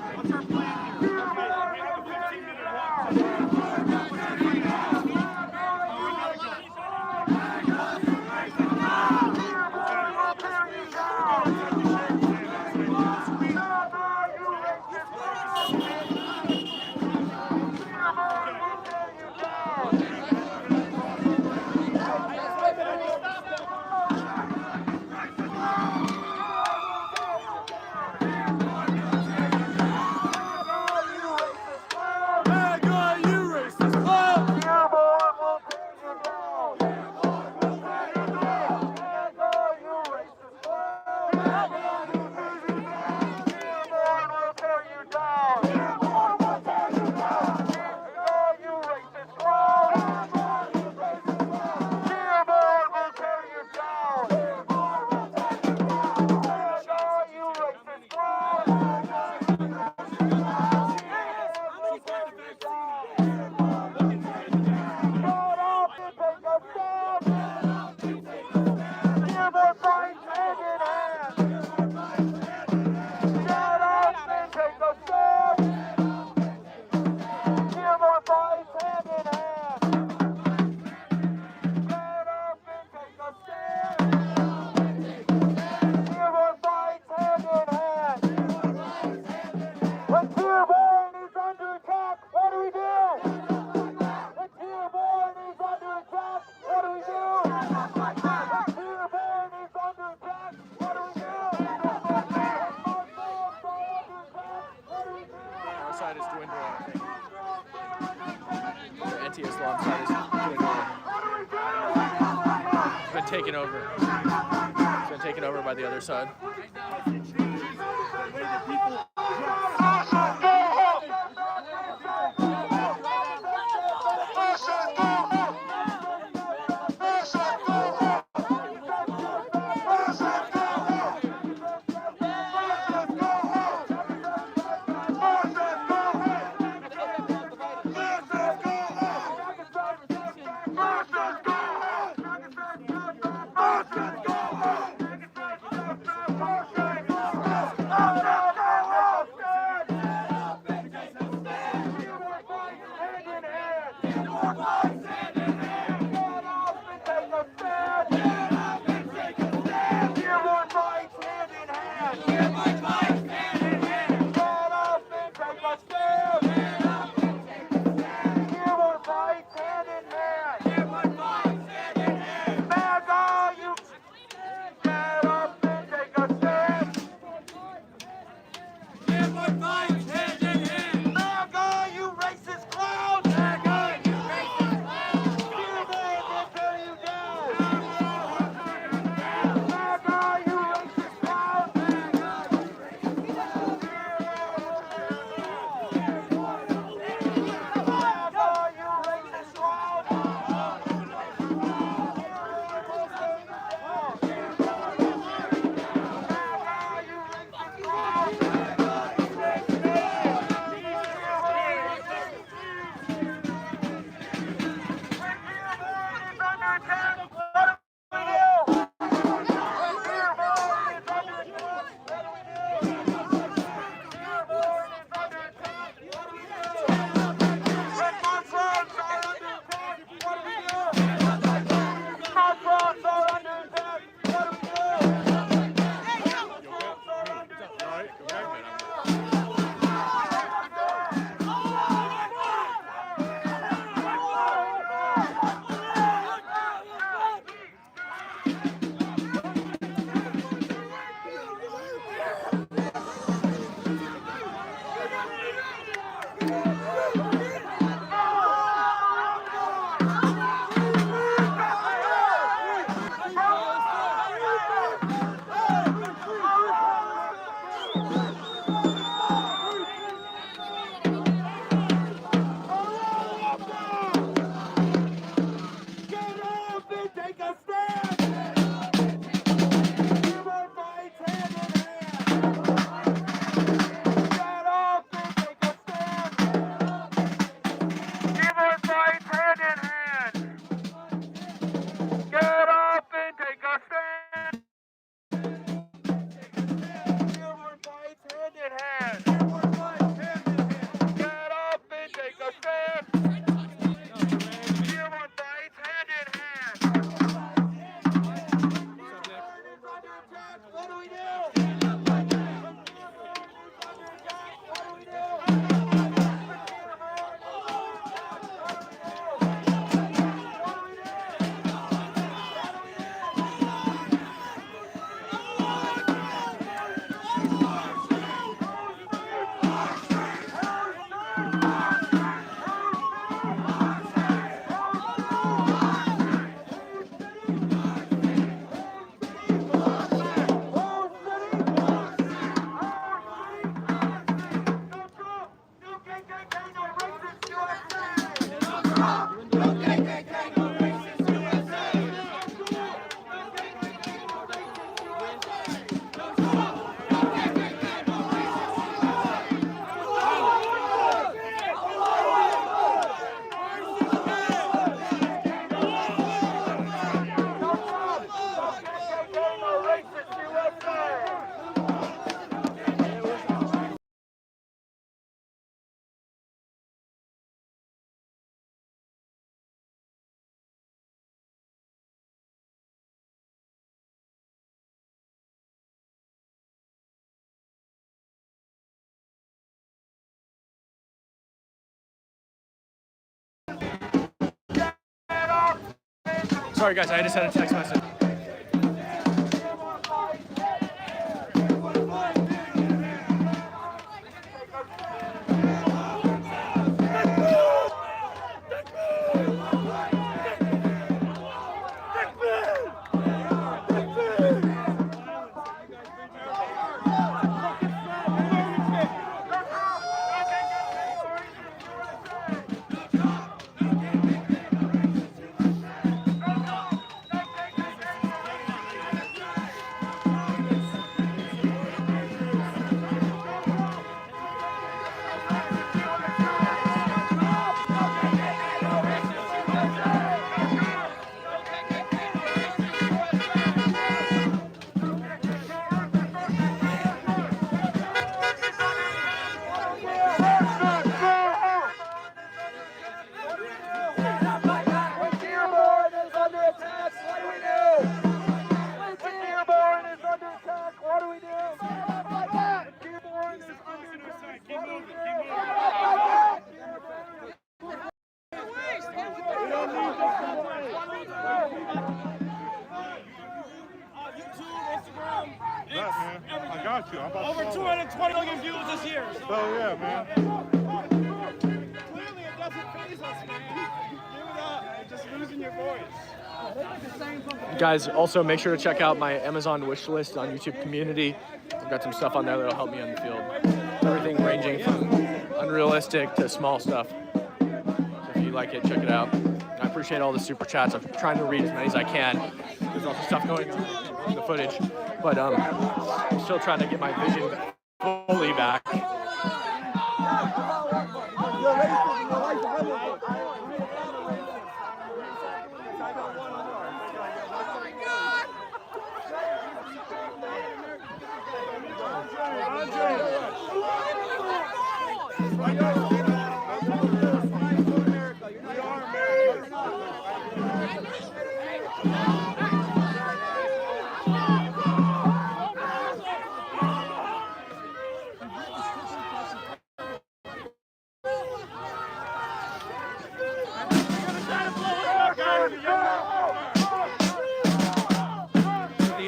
is dwindling. The anti-Islam side is dwindling. It's been taken over. It's been taken over by the other side. Sorry guys, I just had a text message. Over 220 million views this year. So. Oh, yeah, man. Clearly, it doesn't phase us, man. Give it up. You're just losing your voice. Guys, also make sure to check out my Amazon wish list on YouTube community. I've got some stuff on there that'll help me on the field. Everything ranging from unrealistic to small stuff. So if you like it, check it out. I appreciate all the super chats. I'm trying to read as many as I can. There's also stuff going on in the footage, but I'm still trying to get my vision fully back.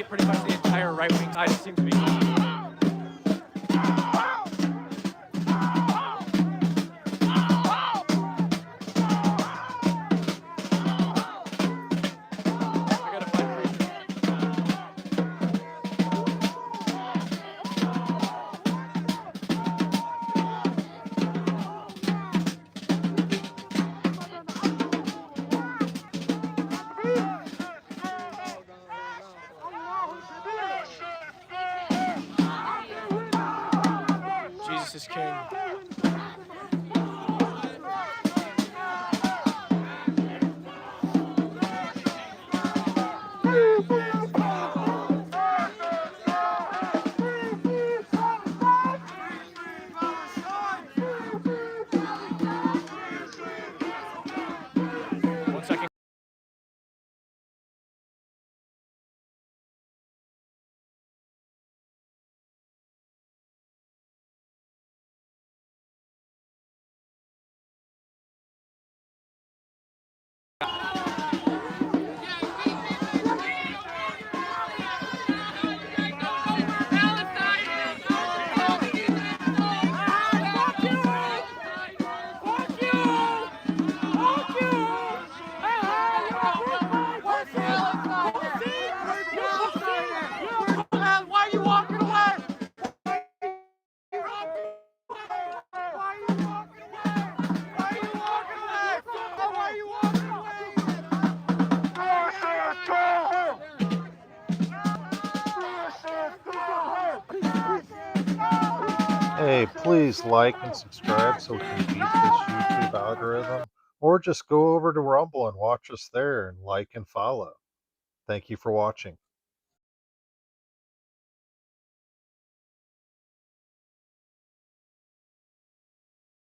Pretty much the entire right-wing side seems to be. Jesus is king. One second. Why are you walking away? Hey, please like and subscribe so we can beat this YouTube algorithm. Or just go over to Rumble and watch us there and like and follow. Thank you for watching.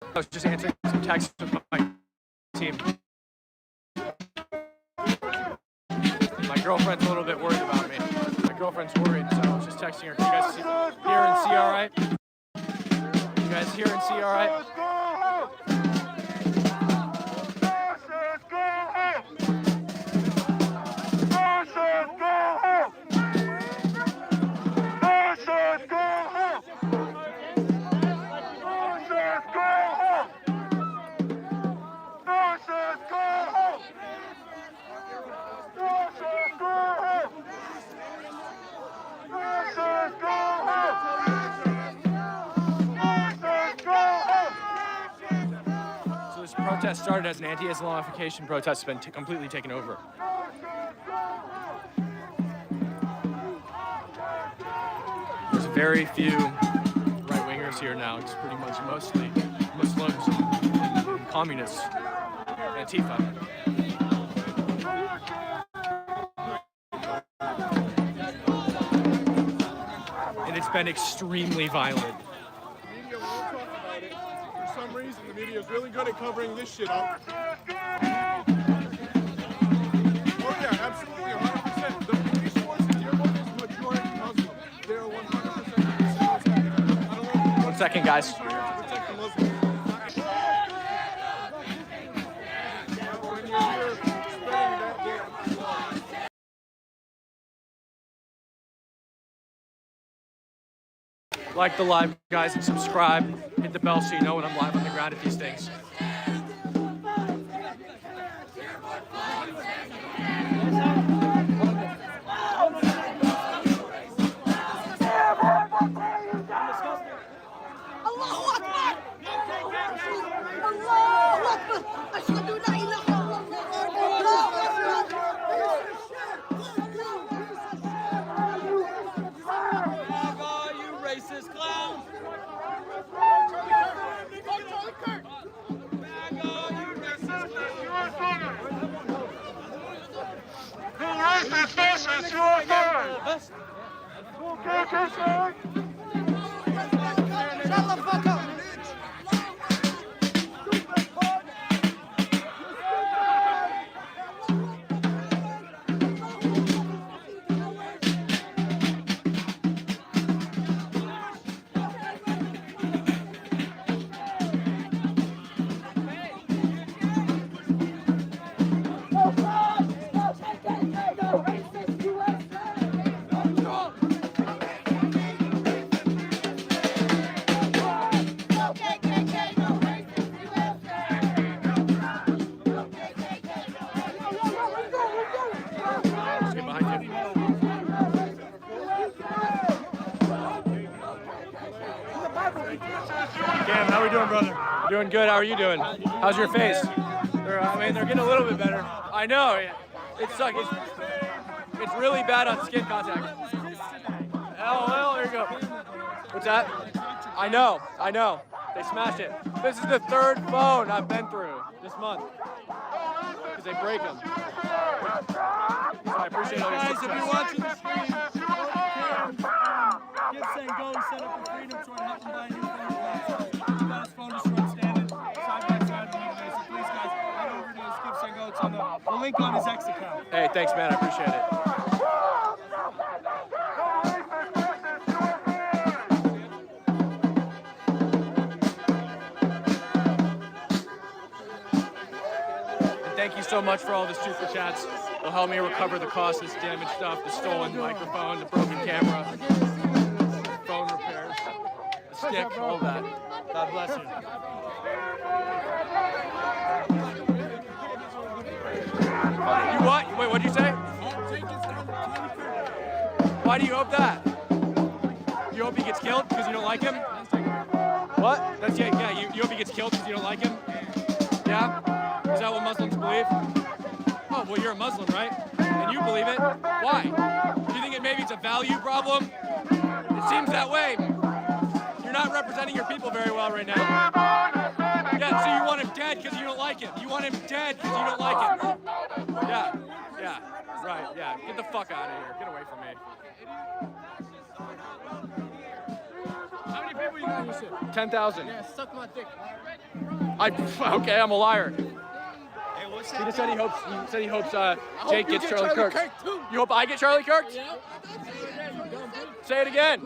I was just answering some texts with my team. My girlfriend's a little bit worried about me. My girlfriend's worried, so I was just texting her. Can you guys hear and see all right? You guys hear and see all right? So this protest started as an anti-Islamification protest, has been completely taken over. There's very few right-wingers here now. It's pretty much mostly Muslims and communists, Antifa. And it's been extremely violent. Media won't talk about it. For some reason, the media is really good at covering this shit up. Oh yeah, absolutely, 100%. The police force in Dearborn is majority Muslim. They are 100%. I don't know. 1 second, guys. Like the live, guys, and subscribe. Hit the bell so you know when I'm live on the ground at these things. Cam, how we doing, brother? Doing good. How are you doing? How's your face? They're getting a little bit better. I know. It sucks. It's really bad on skin contact. Oh, there you go. What's that? I know. They smashed it. This is the third phone I've been through this month. Because they break them. So I appreciate all your Guys, if success. you're watching the stream, give St. Go set up for freedom, trying to help them buy a new phone. You got his phone just run standing side by side with you. So please, guys, head over to his Give St. Go. It's on the link on his X account. Hey, thanks, man. I appreciate it. Thank you so much for all the super chats. It'll help me recover the cost of this damaged stuff, the stolen microphone, the broken camera, phone repairs, the stick, all that. God bless you. You what? Wait, what'd you say? Why do you hope that? You hope he gets killed because you don't like him? What? That's yeah. You hope he gets killed because you don't like him? Yeah? Is that what Muslims believe? Oh, well, you're a Muslim, right? And you believe it? Why? Do you think maybe it's a value problem? It seems that way. You're not representing your people very well right now. Yeah, so you want him dead because you don't like him. You want him dead because you don't like him. Yeah, right, yeah. Get the fuck out of here. Get away from me. How many people you got in your shit? 10,000. Yeah, suck my dick. Okay, I'm a liar. Hey, what's He just said he hopes Jake gets Charlie Kirk. Kirk. You hope I get Charlie Kirk? Yeah. Say it again.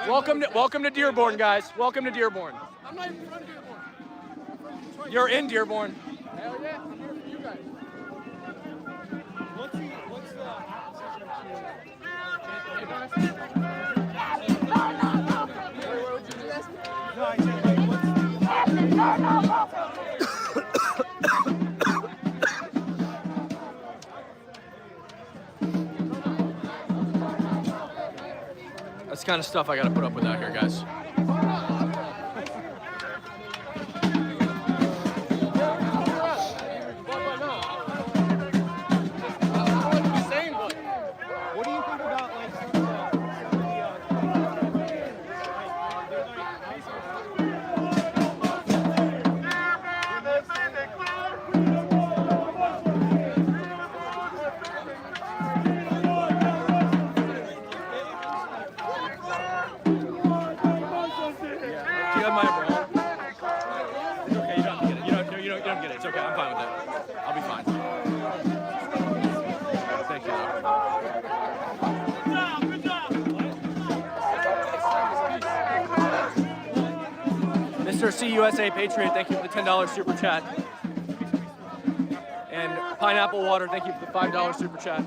Welcome to Dearborn, guys. Welcome to Dearborn. I'm not even from Dearborn. You're in Dearborn. Hell yeah, I'm here for you guys. What's the No, I said, like, That's the kind of stuff I gotta put up with out here, guys. What do you think about, like, It's okay, I'm fine with it. I'll be fine. Thank you. Good job. Mr. CUSA Patriot, thank you for the $10 super chat. And Pineapple Water, thank you for the $5 super chat.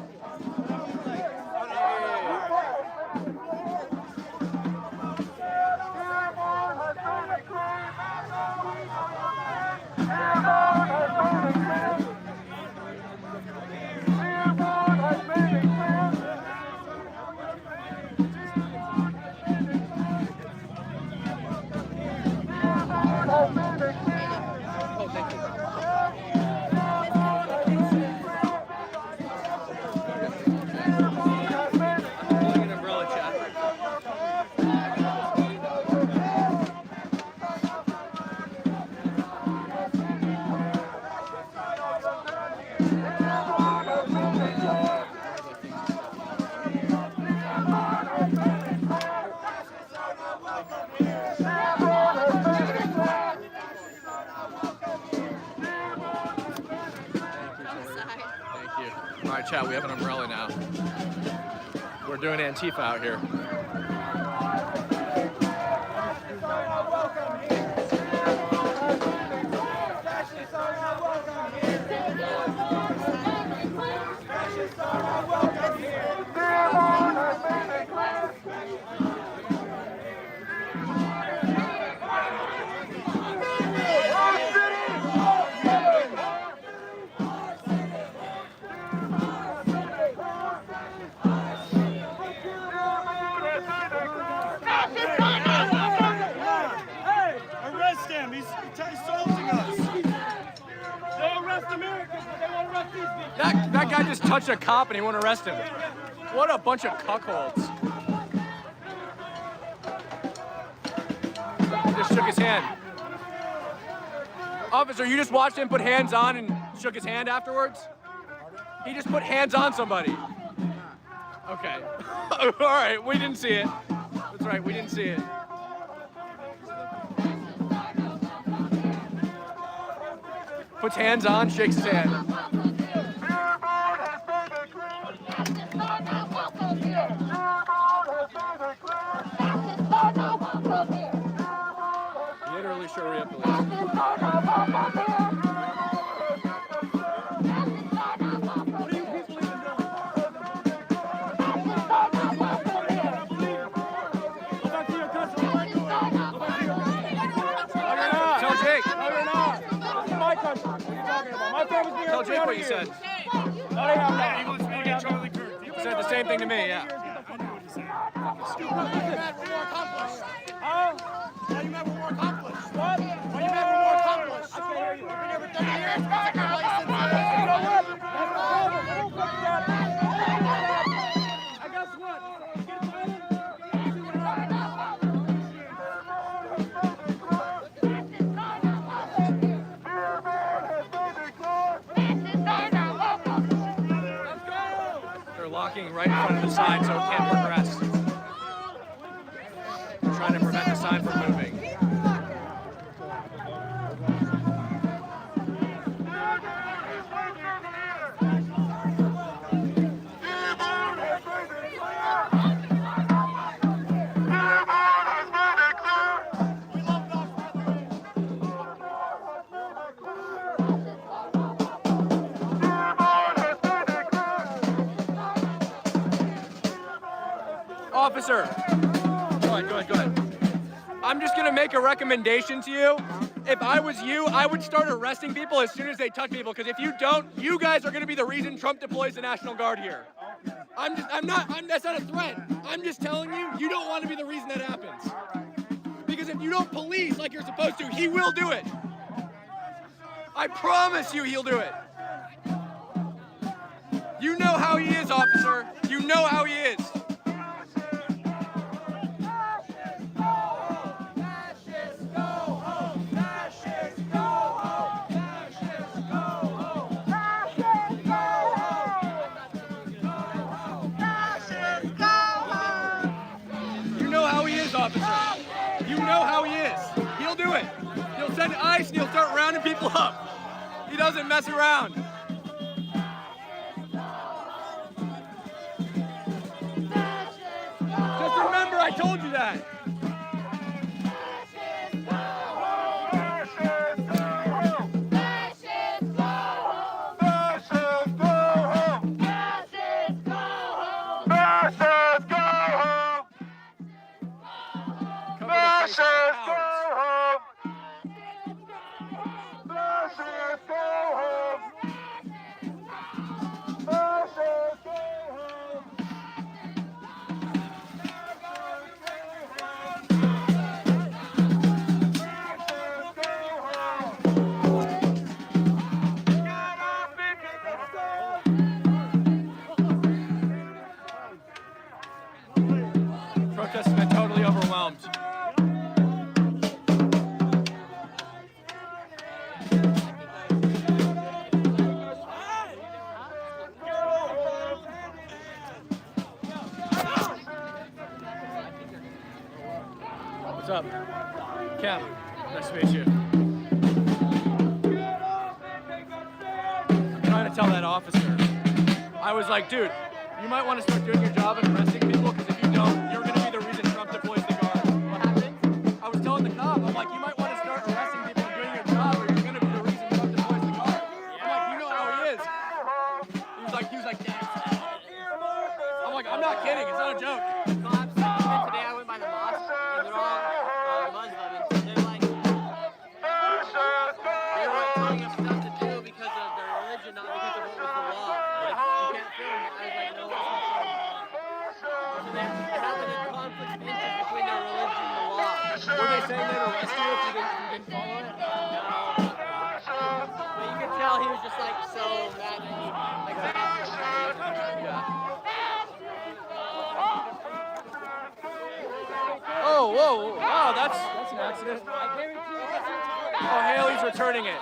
Thank you. All right, chat, we have an umbrella now. We're doing Antifa out here. Arrest him! He's assaulting us! They arrest Americans, but they won't arrest these people. That guy just touched a cop and he won't arrest him. What a bunch of cuckolds. Just shook his hand. Officer, you just watched him put hands on and shook his hand afterwards? He just put hands on somebody. Okay. All right, we didn't see it. That's right, we didn't see it. Puts hands on, shakes his hand. Literally Sharia police. Tell Jake what you said. You said the same thing to me, yeah. Why you mad we're more accomplished? What? Why you mad we're more accomplished? I can't hear you. We've been here for 30 years. You know what? That's the problem. I don't fucking got it. And guess what? Get violent. See what happens. They're locking right in front of the sign so it can't progress. They're trying to prevent the sign from moving. Officer, go ahead. I'm just gonna make a recommendation to you. If I was you, I would start arresting people as soon as they touch people, because if you don't, you guys are gonna be the reason Trump deploys the National Guard here. That's not a threat. I'm just telling you, you don't want to be the reason that happens. Because if you don't police like you're supposed to, he will do it. I promise you he'll do it. You know how he is, officer. You know how he is. Officer. You know how he is. He'll do it. He'll send ICE and he'll start rounding people up. He doesn't mess around. Just remember I told you that. Protesters have been totally overwhelmed. Cam, nice to meet you. I'm trying to tell that officer. I was like, dude, you might want to start doing your job and arresting people, because if you don't, you're going to be the reason Trump deploys the guard. What happened? I was telling the cop, I'm like, you might want to start arresting people and doing your job, or you're going to be the reason Trump deploys the guard. I'm like, you know how he is. He was like, yeah. I'm like, I'm not kidding, it's not a joke. Today I went by the mosque, and they're all Muslim, and so they're like, they were telling us stuff to do because of their religion, not because of what was the law. Like, you can't film. I was like, no, it's not film. So they have an conflict of interest between their religion and the law. Were they saying they'd arrest you if you didn't follow it? No. But you could tell he was just like so mad that he, like, Yeah. Oh, whoa, wow, that's an accident. Oh, Haley's returning it.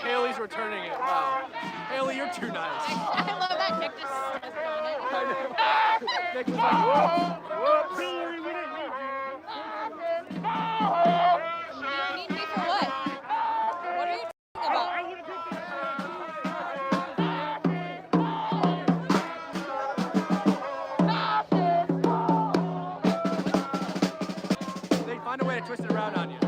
Haley's returning it, wow. Haley, you're too nice. I love that Nick just on it. I know. Nick was like, whoops. Hillary, we didn't need you. You need me for what? What are you talking about? Find a way to twist it around on you.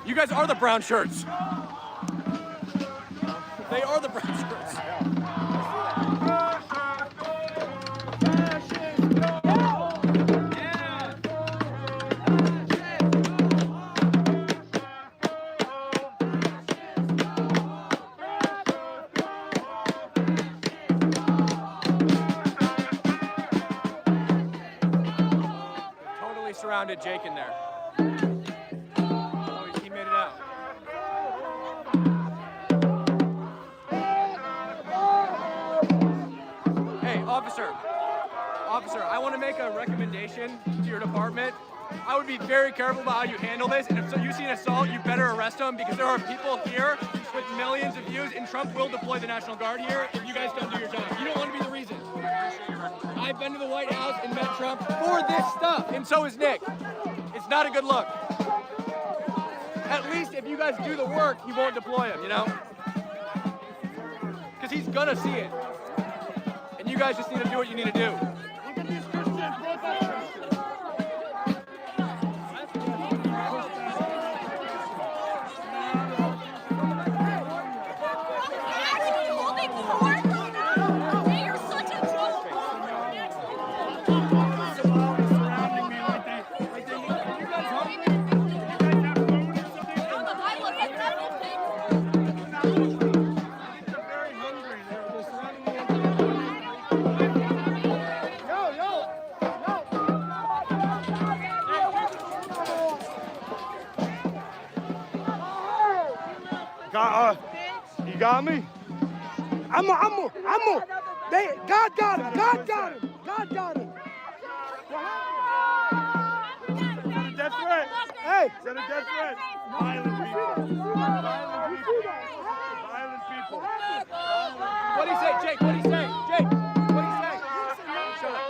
You guys are the brown shirts. They are the brown shirts. Totally surrounded Jake in there. He made it out. Hey, officer, I want to make a recommendation to your department. I would be very careful about how you handle this, and if you see an assault, you better arrest them, because there are people here with millions of views, and Trump will deploy the National Guard here if you guys don't do your job. You don't want to be the reason. I've been to the White House and met Trump for this stuff, and so is Nick. It's not a good look. At least if you guys do the work, he won't deploy him, you know? Because he's gonna see it. And you guys just need to do what you need to do. You got me? God got him. God got him. God got him. Is that a death threat? Hey. Is that a death threat? Violent people. Violent people. What'd he say, Jake? What'd he say? Jake, what'd he say? Shut up.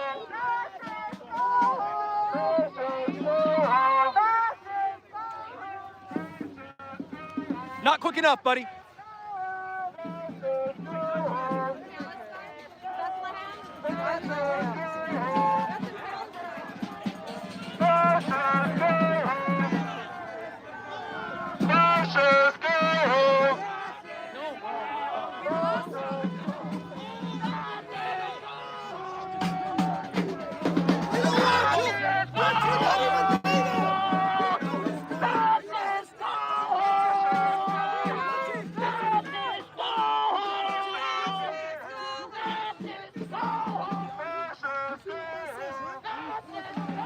Not quick enough, buddy.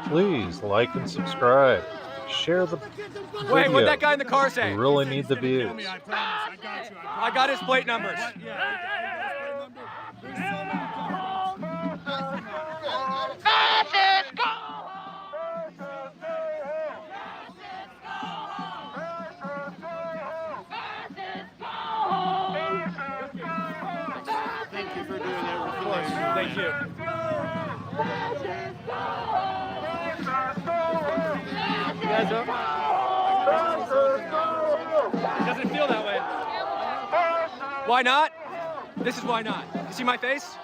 Please like and subscribe. Share the video. Wait, what'd that guy in the car say? We really need the views. I got his plate numbers. Thank you for doing that. Of course. Thank you. You guys up? It doesn't feel that way. Why not? This is why not. You see my face?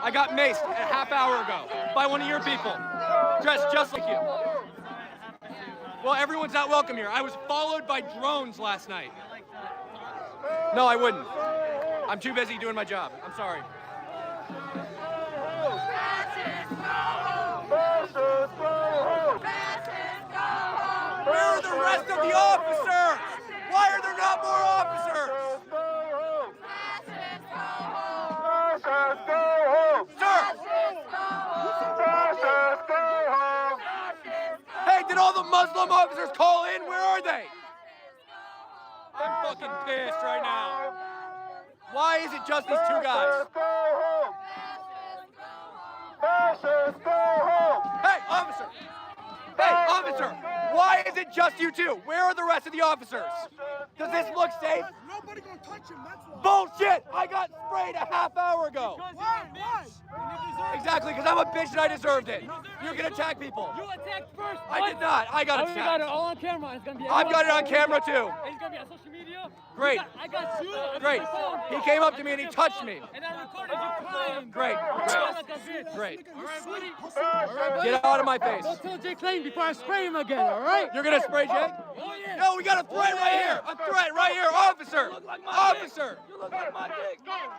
I got maced a half hour ago by one of your people, dressed just like you. Well, everyone's not welcome here. I was followed by drones last night. No, I wouldn't. I'm too busy doing my job. I'm sorry. Where are the rest of the officers? Why are there not more officers? Sir! Hey, did all the Muslim officers call in? Where are they? I'm fucking pissed right now. Why is it just these two guys? Hey, officer! Hey, officer! Why is it just you two? Where are the rest of the officers? Does this look safe? Nobody gonna touch him, that's why. Bullshit! I got sprayed a half hour ago. Why? Exactly, because I'm a bitch and I deserved it. You can attack people. You attacked first. I did not. I got We attacked. got it all on camera. It's gonna be. I've got it on camera too. It's gonna be on social media. Great. I got you. on Great. my phone. He came up to me and he touched me. And I recorded you crying. Great. Great. Great. All right, buddy. Get out of my face. Don't tell Jay Clayton before I spray him again. All right. You're gonna spray Jake? Oh yeah. No, we got a threat right here. A threat right here. Officer. Officer.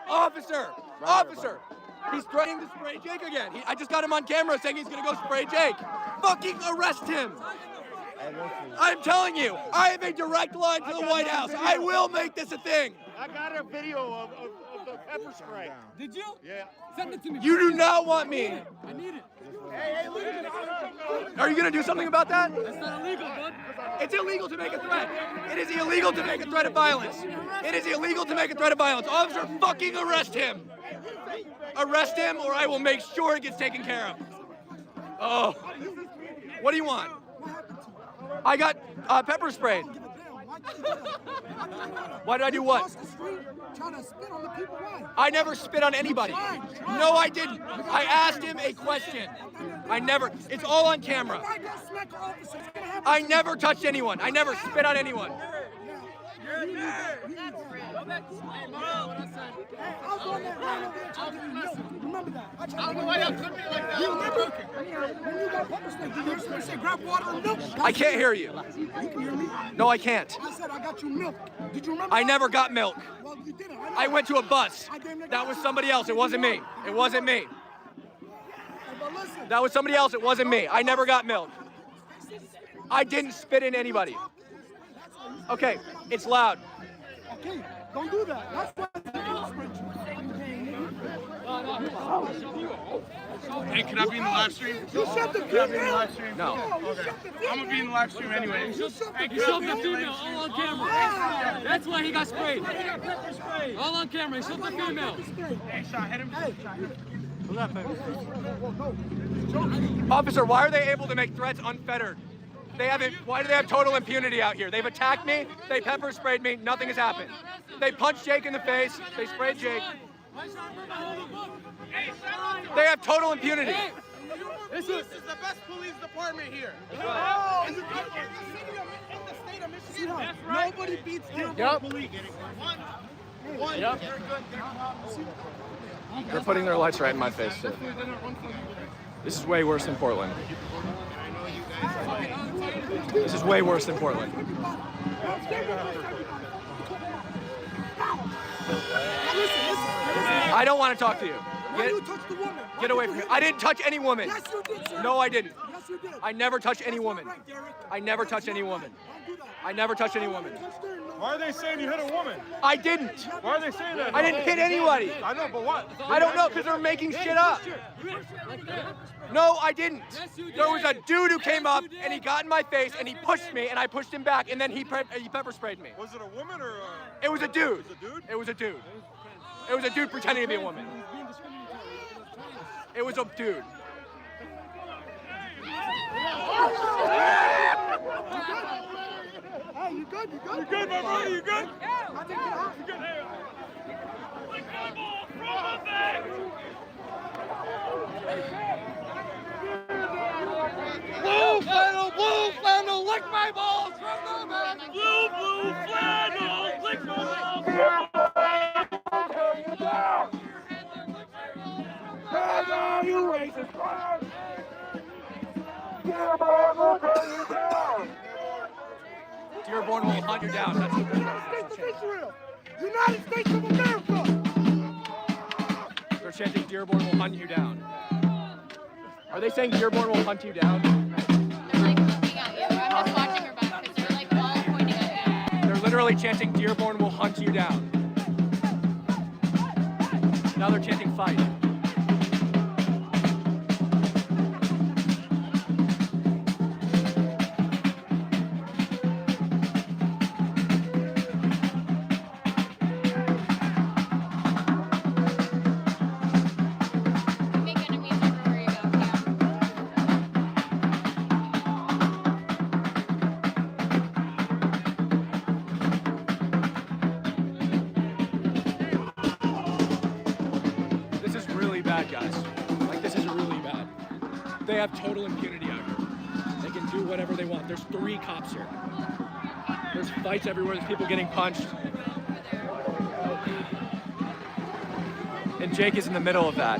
Officer. Officer. He's threatening to spray Jake again. I just got him on camera saying he's gonna go spray Jake. Fucking arrest him. I'm telling you, I have a direct line to the White House. I will make this a thing. I got a video of the pepper spray. Did you? Yeah. Send it to me. You do not want me. I need it. Hey, look at it. Are you gonna do something about that? That's not illegal, bud. It's illegal to make a threat. It is illegal to make a threat of violence. It is illegal to make a threat of violence. Officer, fucking arrest him. Arrest him or I will make sure it gets taken care of. Oh. What do you want? I got pepper sprayed. Why did I do what? I never spit on anybody. No, I didn't. I asked him a question. I never. It's all on camera. I never touched anyone. I never spit on anyone. Remember that. I don't know why y'all took me like that. You remember? When you got pepper spray, did you hear somebody say grab water and milk? I can't hear you. You can hear me? No, I can't. I said I got you milk. Did you remember? I never got milk. Well, you didn't. I went to a bus. That was somebody else. It wasn't me. It wasn't me. That was somebody else. It wasn't me. I never got milk. I didn't spit in anybody. Okay, it's loud. Okay, don't do that. That's why Hey, can I be in the live stream? You shut the Can I be in the live stream? No. Okay. I'm gonna be in the live stream anyway. You shot the female all on camera. That's why he got sprayed. All on camera. He shot the female. Hey, shot, hit him. Officer, why are they able to make threats unfettered? Why do they have total impunity out here? They've attacked me, they pepper sprayed me, nothing has happened. They punched Jake in the face, they sprayed Jake. They have total impunity. This is the best police department here. In the state of Michigan, nobody beats Dearborn police. One. Yep. They're putting their lights right in my face, too. This is way worse than Portland. This is way worse than Portland. I don't want to talk to you. Get away from me. I didn't touch any woman. Yes, you did, sir. No, I didn't. Yes, you did. I never touched any woman. I never touched any woman. I never touched any woman. Why are they saying you hit a woman? I didn't. Why are they saying that? I didn't hit anybody. I know, but what? I don't know, because they're making shit up. No, I didn't. There was a dude who came up, and he got in my face, and he pushed me, and I pushed him back, and then he pepper sprayed me. Was it a woman or a... It was a dude. It was a dude? It was a dude. It was a dude pretending to be a woman. It was a dude. Hey, you good? You good? You good, my brother? You good? I think you're hurt. You good? Hey. Blue flannel, lick my balls from the back. Blue flannel, lick my balls. You racist clown! Dearborn will hunt you down. That's the United States of Israel! United States of America! They're chanting Dearborn will hunt you down. Are they saying Dearborn will hunt you down? They're like looking at you. I'm just watching her back because they're like all pointing at you. They're literally chanting Dearborn will hunt you down. Now they're chanting fight. They have total impunity out here. They can do whatever they want. There's 3 cops here. There's fights everywhere. There's people getting punched. And Jake is in the middle of that.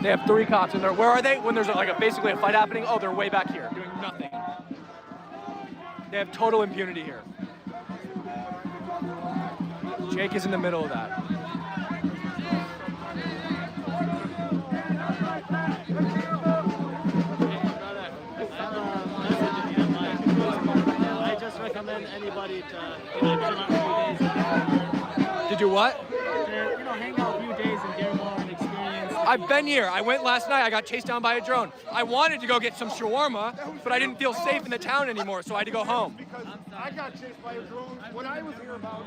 They have 3 cops in there. Where are they? When there's like basically a fight happening, oh, they're way back here doing nothing. They have total impunity here. Jake is in the middle of that. Recommend anybody to chill out a few days. To do what? To, hang out a few days in Dearborn, experience. I've been here. I went last night. I got chased down by a drone. I wanted to go get some shawarma, but I didn't feel safe in the town anymore, so I had to go home. Because I got chased by a drone when I was here about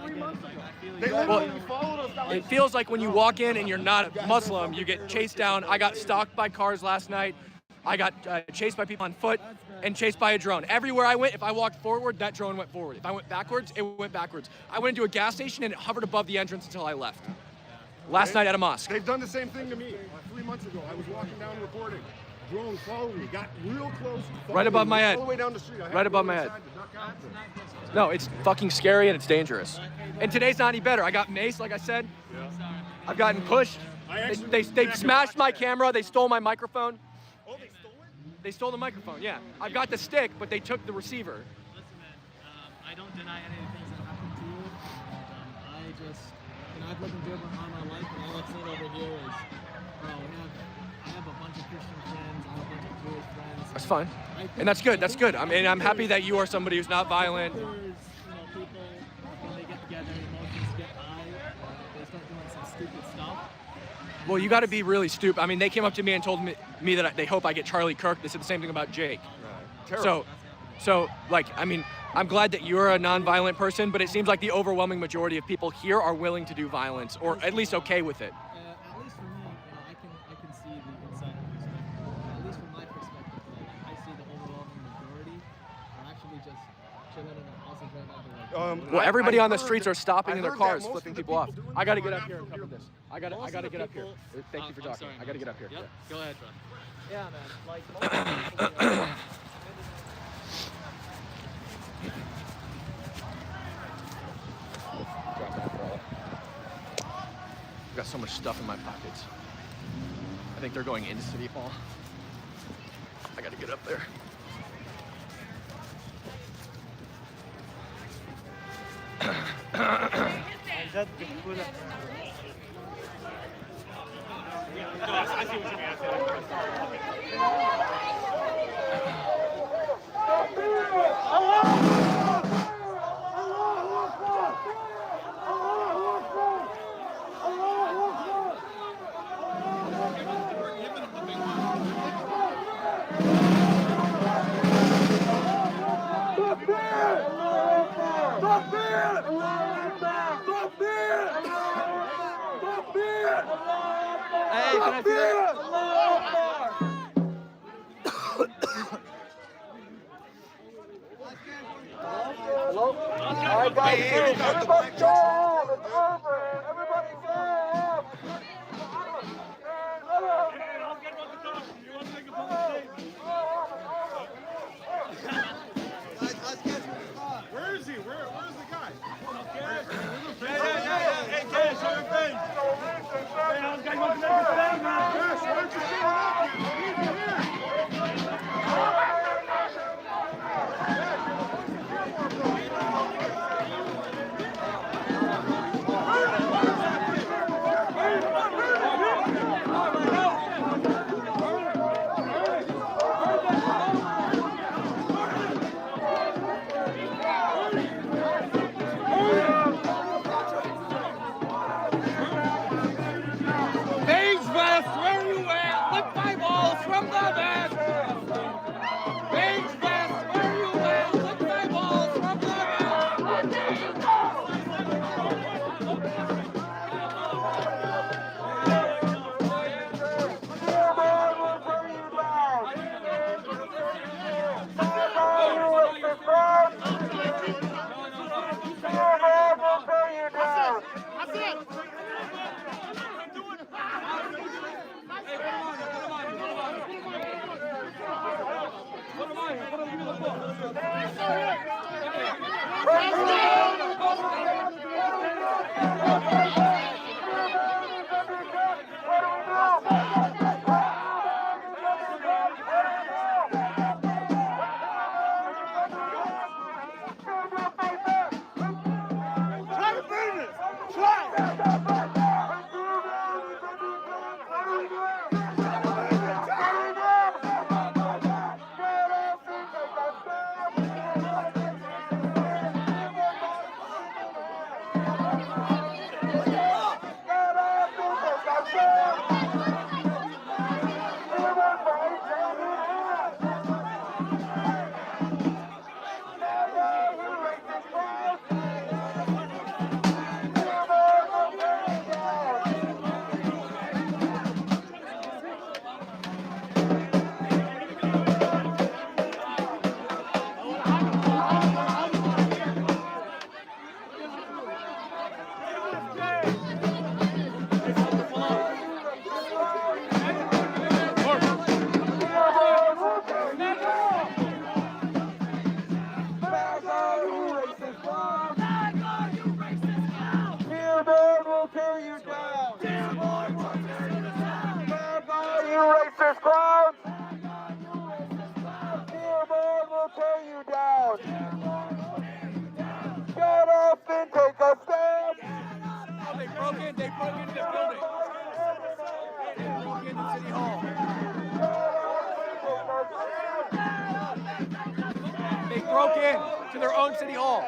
3 months ago. They Well, literally followed us down. it feels like when you walk in and you're not a Muslim, you get chased down. I got stalked by cars last night. I got chased by people on foot and chased by a drone. Everywhere I went, if I walked forward, that drone went forward. If I went backwards, it went backwards. I went into a gas station and it hovered above the entrance until I left. Last night at a mosque. They've done the same thing to me 3 months ago. I was walking down reporting. Drone followed me, got real close. Right above my head. All the way down the street. I had Right to above go my head. inside to duck out there. No, it's fucking scary and it's dangerous. And today's not any better. I got maced, like I said. I've gotten pushed. They smashed my camera. They stole my microphone. Oh, they stole it? They stole the microphone, yeah. I've got the stick, but they took the receiver. Listen, man, I don't deny any of the things that happened to you. I just, I've lived in Dearborn all my life, and all I've seen over here is, I have a bunch of Christian friends, I have a bunch of Jewish friends. That's fine. And that's good, that's good. I mean, I'm happy that you are somebody who's not violent. People, when they get together, emotions get high, they start doing some stupid stuff. Well, you got to be really stupid. I mean, they came up to me and told me that they hope I get Charlie Kirk. They said the same thing about Jake. Terrible. So, like, I mean, I'm glad that you're a non-violent person, but it seems like the overwhelming majority of people here are willing to do violence, or at least okay with it. At least for me, I can see the inside of this. At least from my perspective, I see the overwhelming majority are actually just chilling in their houses right now. Well, everybody on the streets are stopping in their cars, flipping people off. I got to get up here and cover this. I got to get up here. Thank you for talking. I got to get up here. Yep. Go ahead, bro. Yeah, man. Like, I've got so much stuff in my pockets. I think they're going into City Hall. I got to get up there. Hello? All right, guys. Everybody stand up. It's over. Everybody stand up. Where is he? Where's the guy? Yeah. Hey, Cash, show your face. Hey, those guys want to make a stand now. Cash, why don't you stand up? He's here. Beige vest, where are you at? Lick my balls from the vest. Beige vest, where are you at? Lick my balls from the Dearborn will tear you down. Dearborn will tear you down. You racist clowns. Dearborn will tear you down. Get up and take a stand. Oh, they broke into the building. They broke into City Hall. They broke in to their own City Hall.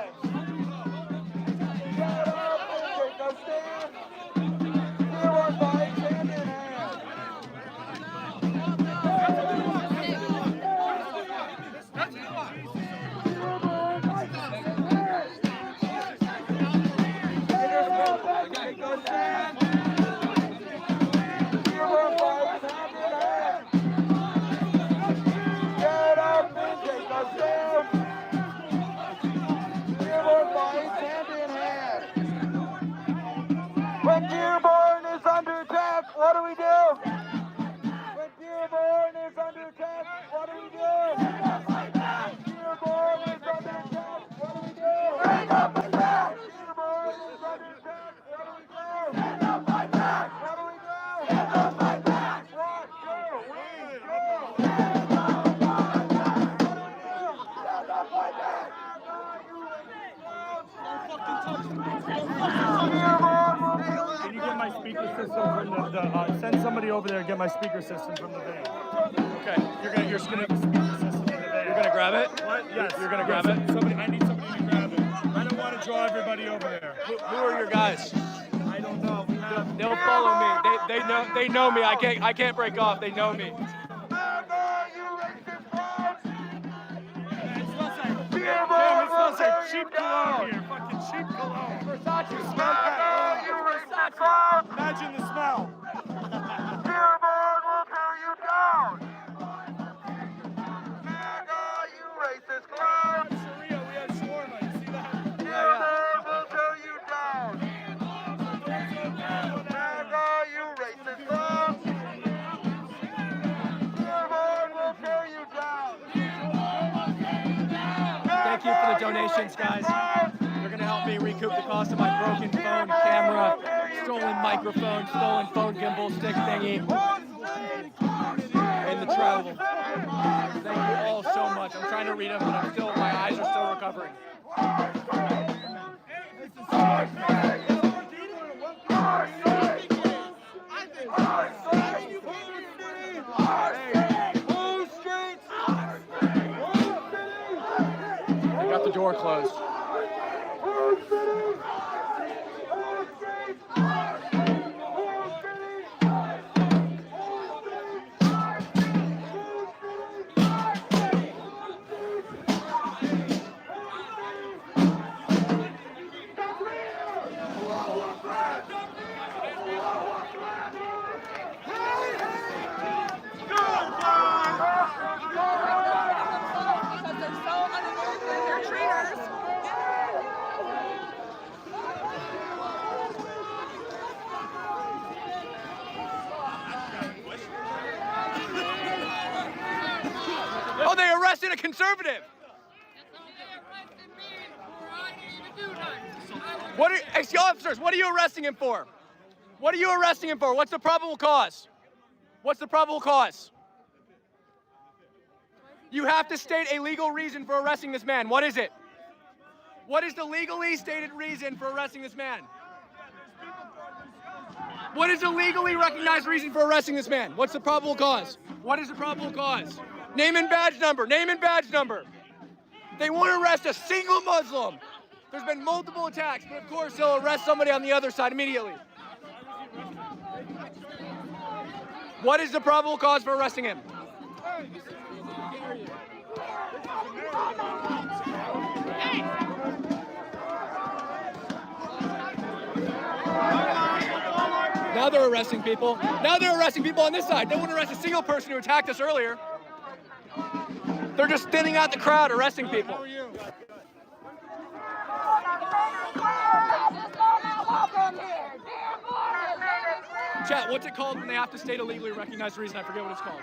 When Dearborn is under attack, what do we do? When Dearborn is under attack, what do we do? Dearborn is under attack, what do we do? Stand up and back! Dearborn is under attack, what do we do? Stand up and back! What do we do? Stand up and back! What do we do? Stand up and back! What do we do? Stand up and back! Can you get my speaker system from the send somebody over there and get my speaker system from the van. Okay. You're gonna get the speaker system from the van. You're gonna grab it? What? Yes. You're gonna grab it? I need somebody to grab it. I don't want to draw everybody over there. Who are your guys? I don't know. They'll follow me. They know me. I can't break off. They know me. Damn, it smells like cheap cologne here. Fucking cheap cologne. Versace smell. Imagine the smell. my donations, guys. They're going to help me recoup the cost of my broken phone, camera, stolen microphone, stolen phone gimbal stick thingy, and the travel. Thank you all so much. I'm trying to read them, but my eyes are still recovering. They got the door closed. Oh, they arrested a conservative. Excuse officers, what are you arresting him for? What are you arresting him for? What's the probable cause? What's the probable cause? You have to state a legal reason for arresting this man. What is it? What is the legally stated reason for arresting this man? What is the legally recognized reason for arresting this man? What's the probable cause? What is the probable cause? Name and badge number. Name and badge number. They won't arrest a single Muslim. There's been multiple attacks, but of course they'll arrest somebody on the other side immediately. What is the probable cause for arresting him? Now they're arresting people. Now they're arresting people on this side. They wouldn't arrest a single person who attacked us earlier. They're just thinning out the crowd, arresting people. Chat, what's it called when they have to state a legally recognized reason? I forget what it's called.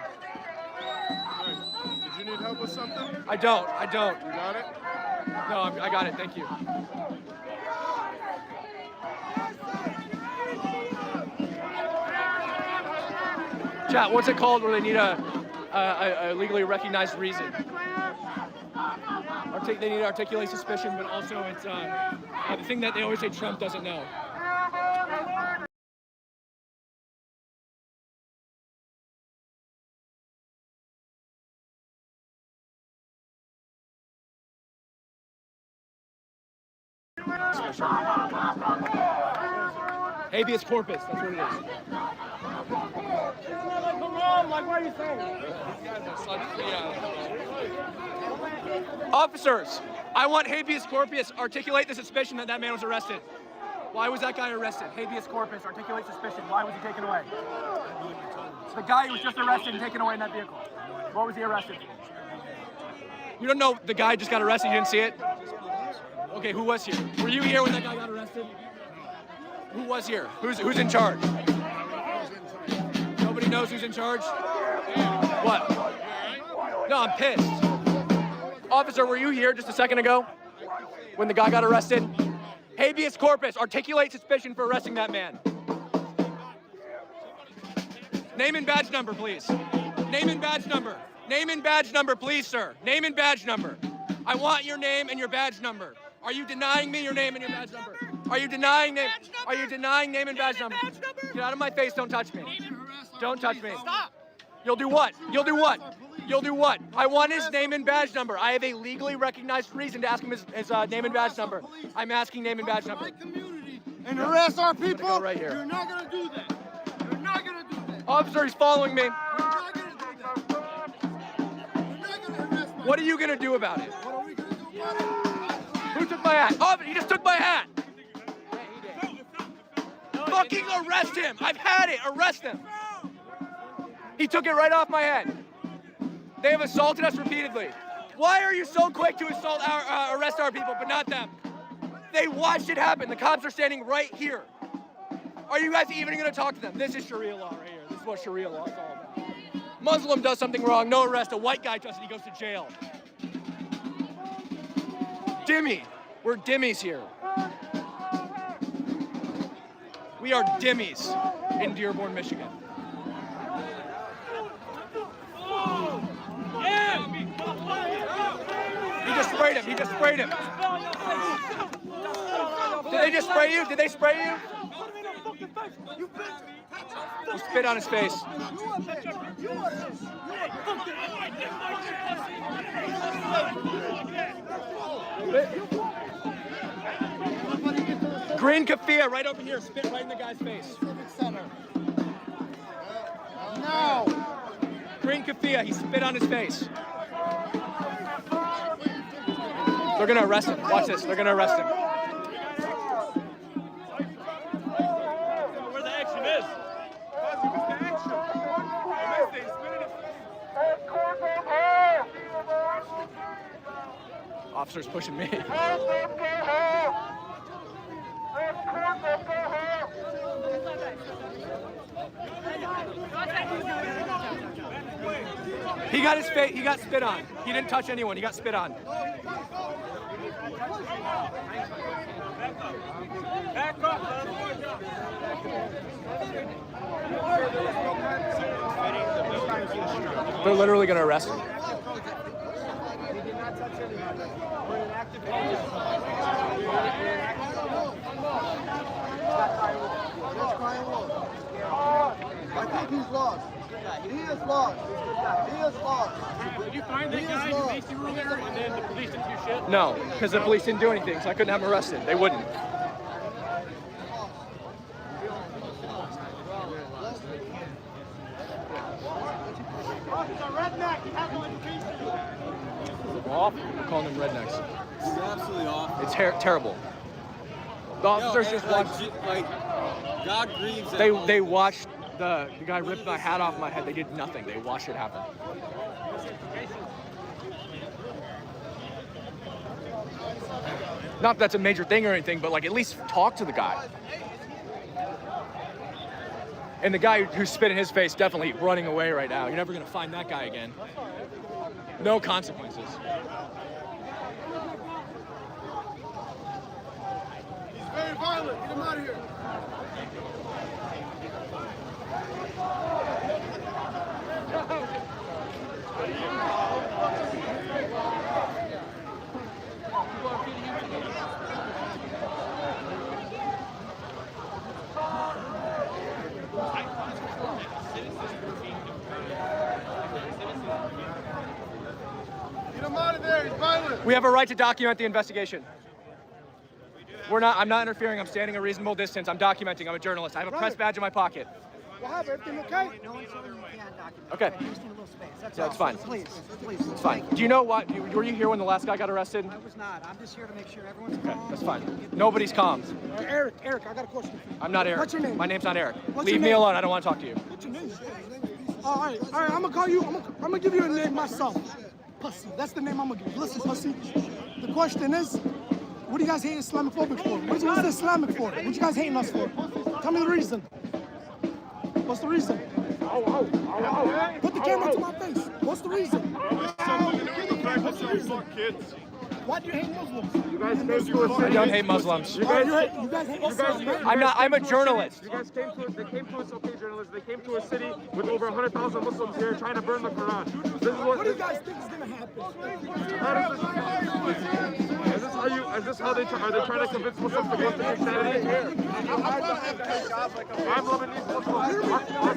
Did you need help with something? I don't. You got it? No, I got it, thank you. Chat, what's it called where they need a legally recognized reason? They need to articulate suspicion, but also it's the thing that they always say Trump doesn't know. Habeas corpus, that's what it is. Like, what are you saying? Officers, I want habeas corpus. Articulate the suspicion that that man was arrested. Why was that guy arrested? Habeas corpus. Articulate suspicion. Why was he taken away? The guy who was just arrested and taken away in that vehicle. What was he arrested for? You don't know the guy just got arrested? You didn't see it? Okay, who was here? Were you here when that guy got arrested? Who was here? Who's in charge? Nobody knows who's in charge? What? No, I'm pissed. Officer, were you here just a second ago when the guy got arrested? Habeas corpus, articulate suspicion for arresting that man. Name and badge number, please. Name and badge number. Name and badge number, please, sir. Name and badge number. I want your name and your badge number. Are you denying me your name and your badge number? Are you denying name? Are you denying name and badge number? Get out of my face, don't touch me. Don't touch me. Stop. You'll do what? You'll do what? You'll do what? I want his name and badge number. I have a legally recognized reason to ask him his name and badge number. I'm asking name and badge number. And harass our people? Go right here. You're not gonna do that. You're not gonna do that. Officer, he's following me. You're not gonna do that. You're not gonna harass my What are you gonna do about it? What are we gonna do about it? Who took my hat? Oh, he just took my hat. Fucking arrest him. I've had it. Arrest him. He took it right off my head. They have assaulted us repeatedly. Why are you so quick to arrest our people, but not them? They watched it happen. The cops are standing right here. Are you guys even going to talk to them? This is Sharia law right here. This is what Sharia law is all about. Muslim does something wrong, no arrest. A white guy does it, he goes to jail. Dimmy. We're dimmies here. We are dimmies in Dearborn, Michigan. He just sprayed him. He just sprayed him. Did they just spray you? Did they spray you? He spit on his face. Green keffiyeh right over here. Spit right in the guy's face. No. Green keffiyeh. He spit on his face. They're gonna arrest him. Watch this. They're gonna arrest him. Where the action is. Officer's pushing me. He got his face. He got spit on. He didn't touch anyone. He got spit on. Back up. They're literally gonna arrest him. I think he's lost. He is lost. He is lost. Did you find that guy who made you earlier and then the police didn't do shit? No, because the police didn't do anything, so I couldn't have him arrested. They wouldn't. Awful. We're calling them rednecks. It's absolutely awful. It's terrible. The officers just watched. Like, God grieves. They watched the guy rip my hat off my head. They did nothing. They watched it happen. Not that that's a major thing or anything, but like at least talk to the guy. And the guy who spit in his face definitely running away right now. You're never gonna find that guy again. No consequences. He's very violent. Get him out of here. Get him out of there. He's violent. We have a right to document the investigation. I'm not interfering. I'm standing a reasonable distance. I'm documenting. I'm a journalist. I have a press badge in my pocket. What happened? Everything okay? No one's telling you can't document. Okay. You just need a little space. That's Yeah, all. it's fine. Please. It's fine. Do you know what? Were you here when the last guy got arrested? I was not. I'm just here to make sure everyone's Okay, calm. that's fine. Nobody's calm. Eric, I got a question. I'm not Eric. What's your name? My name's not Eric. What's Leave your me name? alone. I don't want to talk to you. What's your name? All right. I'm gonna call you. I'm gonna give you a name myself. Pussy. That's the name I'm gonna give you. Listen, pussy. The question is, what do you guys hate Islamophobic for? What's Islamic for? What you guys hating us for? Tell me the reason. What's the reason? Put the camera to my face. What's the reason? Kids. Why do you hate Muslims? You guys came to a I city. don't hate Muslims. You guys hate Islam, right? I'm a journalist. You guys came to us, okay, journalists. They came to a city with over 100,000 Muslims here trying to burn the Quran. This is What do you guys think is gonna happen? Is this how they are they trying to convince Muslims to go to Christianity? I'm Lebanese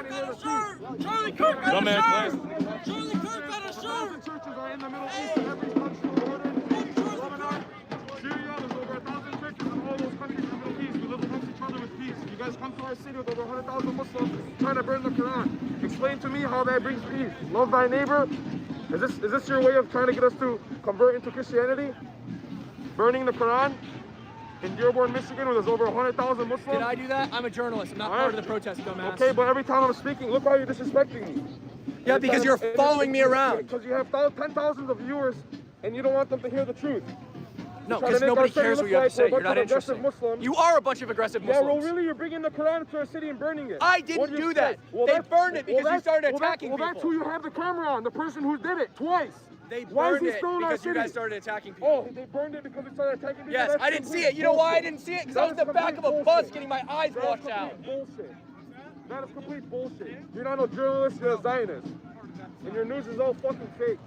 Charlie Kirk got Dumbass, a shirt! man. Charlie Kirk got a shirt! Churches are in the Middle East and every country border. Lebanon, Syria, there's over 1,000 churches in all those countries in the Middle East. We live amongst each other with peace. You guys come to our city with over 100,000 Muslims trying to burn the Quran. Explain to me how that brings peace. Love thy neighbor. Is this your way of trying to get us to convert into Christianity? Burning the Quran? In Dearborn, Michigan, where there's over 100,000 Muslims? Did I do that? I'm a journalist. I'm not part of the protest, dumbass. Okay, but every time I'm speaking, look how you're disrespecting me. Yeah, because you're following me around. Because you have 10,000s of viewers and you don't want them to hear the truth. No, Trying because to make nobody our city cares look what you have like to say. we're a You're bunch not of aggressive interesting. Muslims. You are a bunch of aggressive Yeah, Muslims. well, really, you're bringing the Quran into our city and burning it. I didn't do that. They burned it because you started attacking Well, that's who you have the camera on, the person who did it, twice. They Why is burned he it still in our because you city? guys started attacking people. Oh, they burned it because they started attacking people? Yes, That's I didn't see complete it. You know why I bullshit. didn't see it? Because That I was in is the back of a complete bus bullshit. getting my eyes That is washed out. complete bullshit. That is complete bullshit. You're not a journalist, you're a Zionist. And your news is all fucking fake.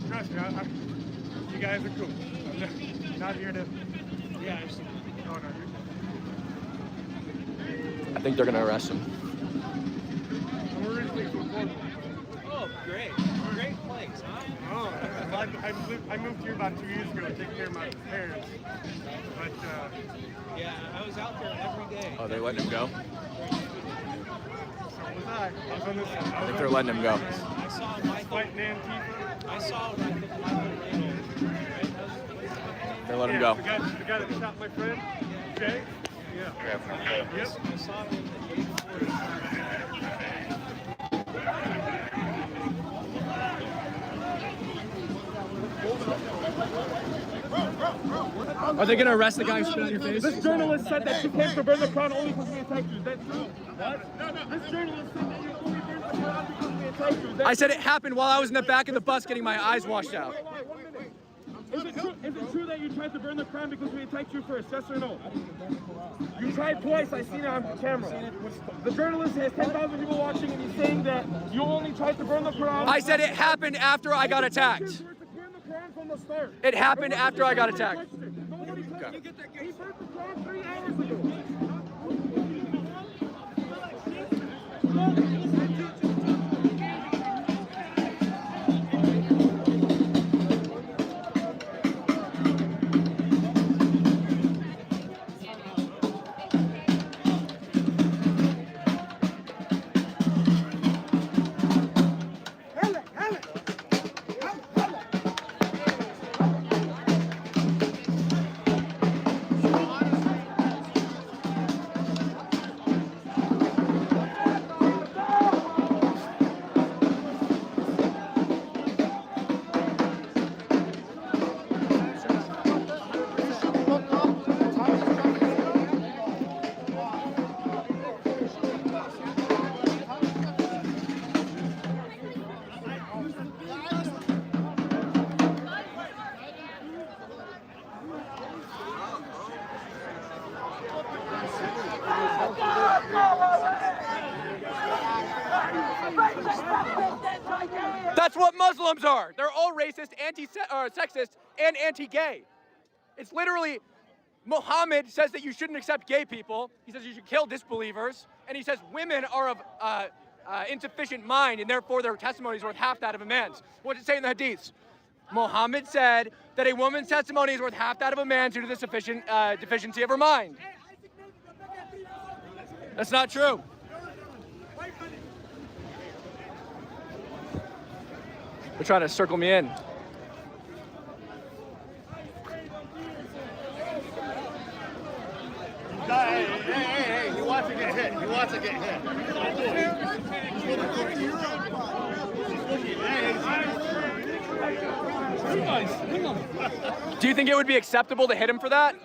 Trust me, you guys are cool. I'm not here to. Yeah, I see. No, no, I think they're gonna arrest him. I'm originally from Portland. Oh, great. Great place, huh? Oh, I moved here about 2 years ago to take care of my parents. But, Yeah, I was out there every day. Oh, they're letting him go? so was I. I was on this. I think they're letting him go. I saw Michael. Fighting Antifa. I saw Michael. They're letting him go. The guy that shot my friend, Jay? Yeah. Yep. I saw him the day before he Are they going to arrest the guy who spit on your face? This journalist said that you came to burn the Quran only because we attacked you. Is that true? What? No. This journalist said that you only burned the Quran because we attacked you. Is that I said it happened while I was in the back of the bus getting my eyes washed out. Is it true that you tried to burn the Quran because we attacked you first? Yes or no? You tried twice. I seen it on camera. The journalist has 10,000 people watching, and he's saying that you only tried to burn the Quran. I said it happened after I got attacked. It happened after I got attacked. Okay. He burned the Quran 3 hours ago. That's what Muslims are. They're all racist, sexist, and anti-gay. It's literally, Muhammad says that you shouldn't accept gay people. He says you should kill disbelievers. And he says women are of insufficient mind, and therefore their testimony is worth half that of a man's. What does it say in the hadiths? Muhammad said that a woman's testimony is worth half that of a man's due to the deficiency of her mind. That's not true. They're trying to circle me in. Hey, he wants to get hit. He wants to get hit. Do you think it would be acceptable to hit him for that?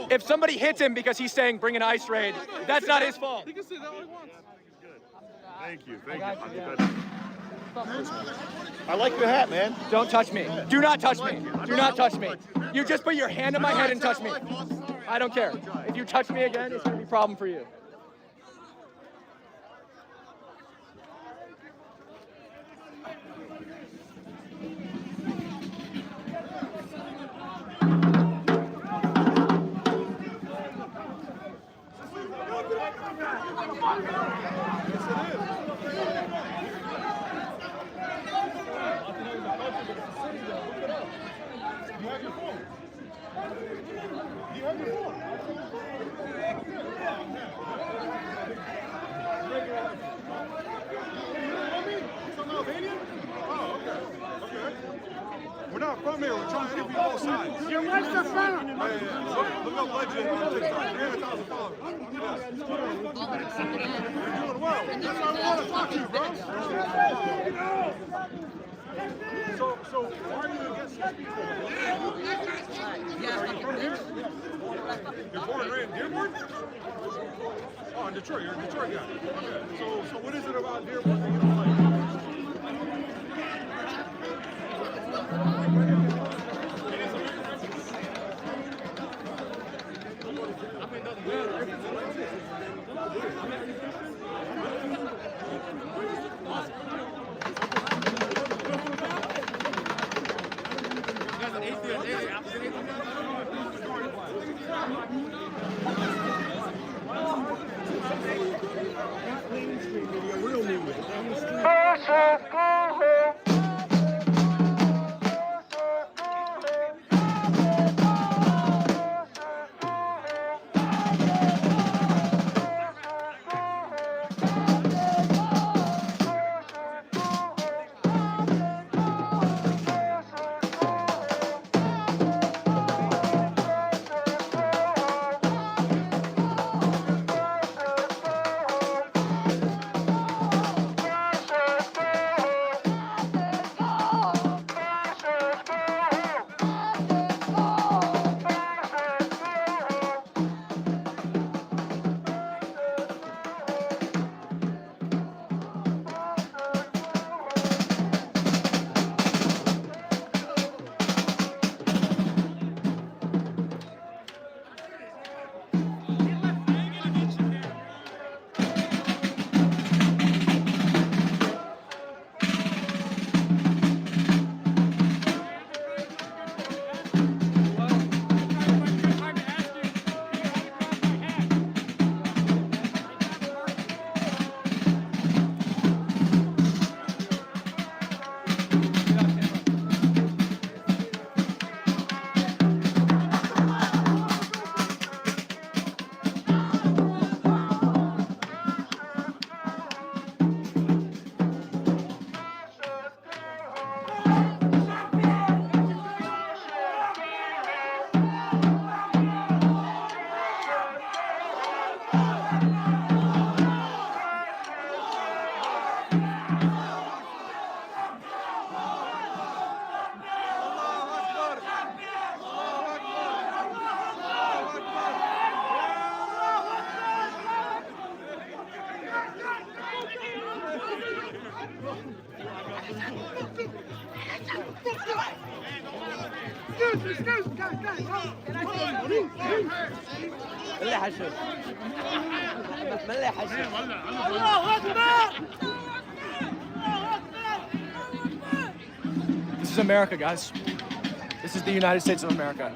If somebody hits him because he's saying bring an ice raid, that's not his fault. He can say that all he wants. Thank you. I like your hat, man. Don't touch me. Do not touch me. Do not touch me. You just put your hand on my head and touch me. I don't care. If you touch me again, it's going to be a problem for you. not from here. We're trying to interview both sides. Your wife's a fan. Yeah. Look up Legend on TikTok. 300,000 followers. Yeah. You're doing well. That's why I want to talk to you, bro. So why are you against these people? Are you from here? You're born and raised in Dearborn? Oh, in Detroit. You're a Detroit guy. Okay. So what is it about Dearborn that you don't like? Excuse me, guys. Can I say something? This is America, guys. This is the United States of America.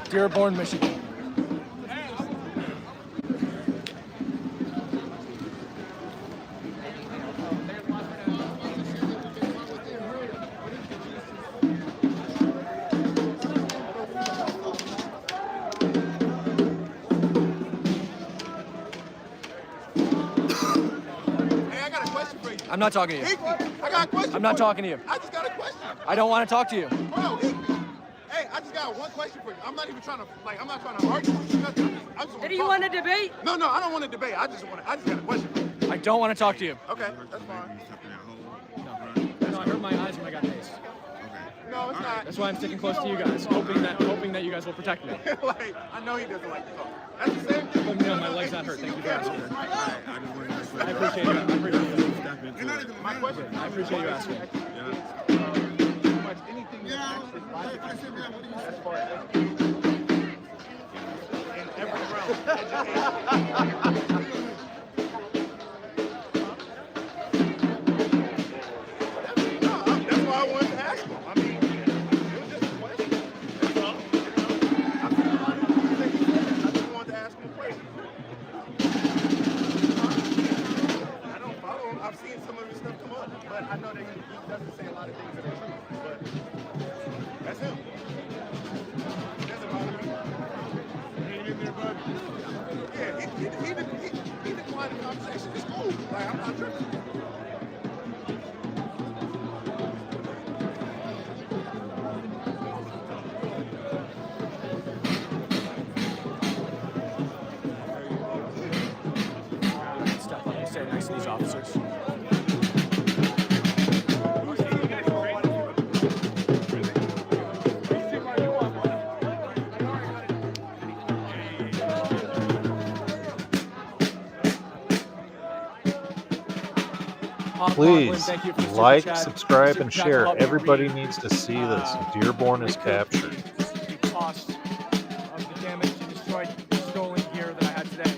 Dearborn, Michigan. I'm not talking to you. I got a question. I'm not talking to you. I just got a question. I don't want to talk to you. Bro, hey, I just got one question for you. I'm not even trying to, I'm not trying to argue with you. I just Do you want to debate? No, I don't want to debate. I just got a question. I don't want to talk to you. Okay, that's fine. No, I hurt my eyes when I got maced. No, it's not. That's why I'm sticking close to you guys, hoping that you guys will protect me. I know he doesn't like to talk. That's the same thing. No, my leg's not hurt. Thank you for asking. I appreciate it. I appreciate it. My question. I appreciate you asking. Pretty much anything that's actually logical as far as education. In every realm. Education. That's why I wanted to ask him. I mean, it was just a question. That's all. I just wanted to ask him a question. I don't follow him. I've seen some of his stuff come up, but I know that he doesn't say a lot of things that are true. But that's him. It doesn't bother me. Hang in there, bud. Yeah, he declined the conversation. Step up and stand next to these officers. Please like, subscribe, and share. Everybody needs to see this. Dearborn is captured. The cost of the damage and destroyed stolen gear that I had today.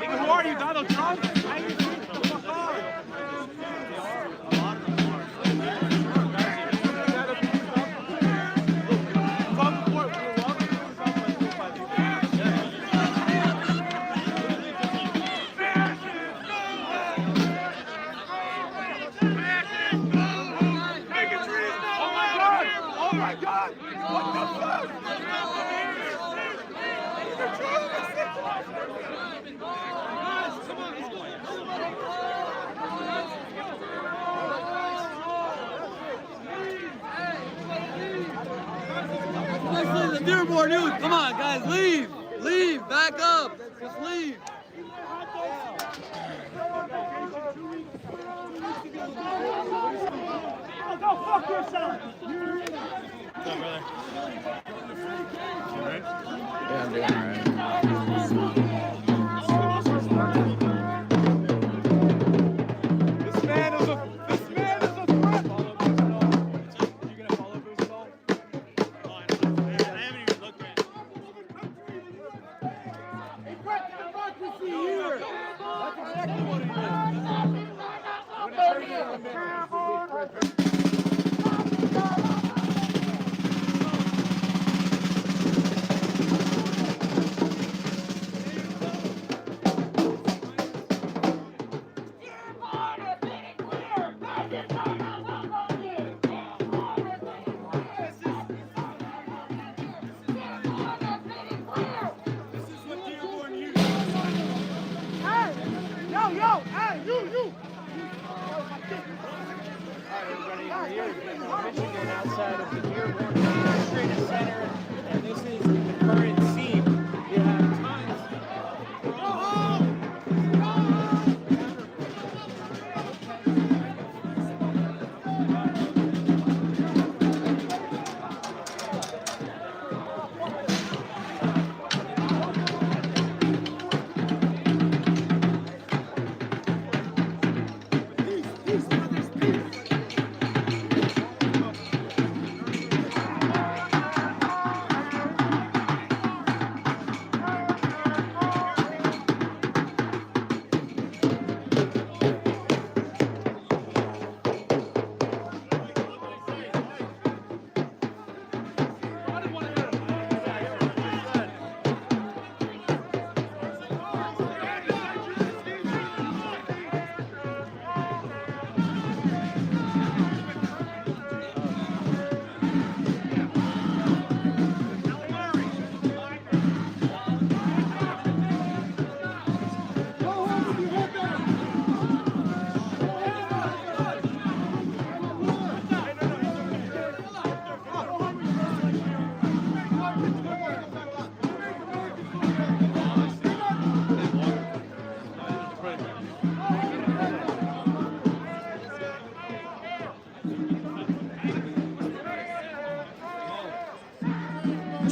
Who are you, Donald Trump? Oh my God! What the fuck? Especially the Dearborn youth. Come on, guys, leave. Leave. Back up. Just leave. Go fuck yourself! What's up, brother? You all right? Yeah, I'm doing all right. This man is a threat! You gonna follow Boost at all? Oh, I haven't even looked at it. Hey, Brett, democracy here! That's exactly what it is. I'm gonna show you in a minute. Michigan outside of the Dearborn Protest Center, and this is the current scene. You have tons.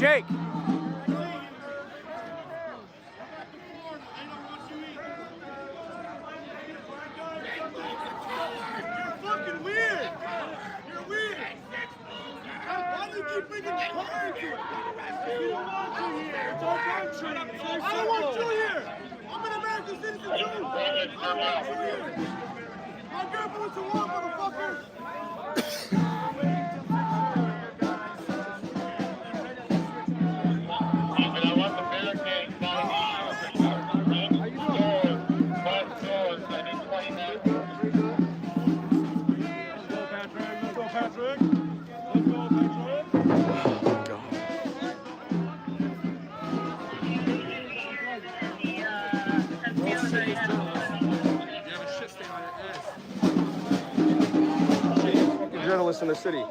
Jake. You're fucking weird. You're weird. Why do you keep bringing the car into it? We don't want you here. It's our country. I don't want you here. I'm an American citizen too. I don't want you here. My girlfriend wants to walk, motherfucker. Journalists in the city.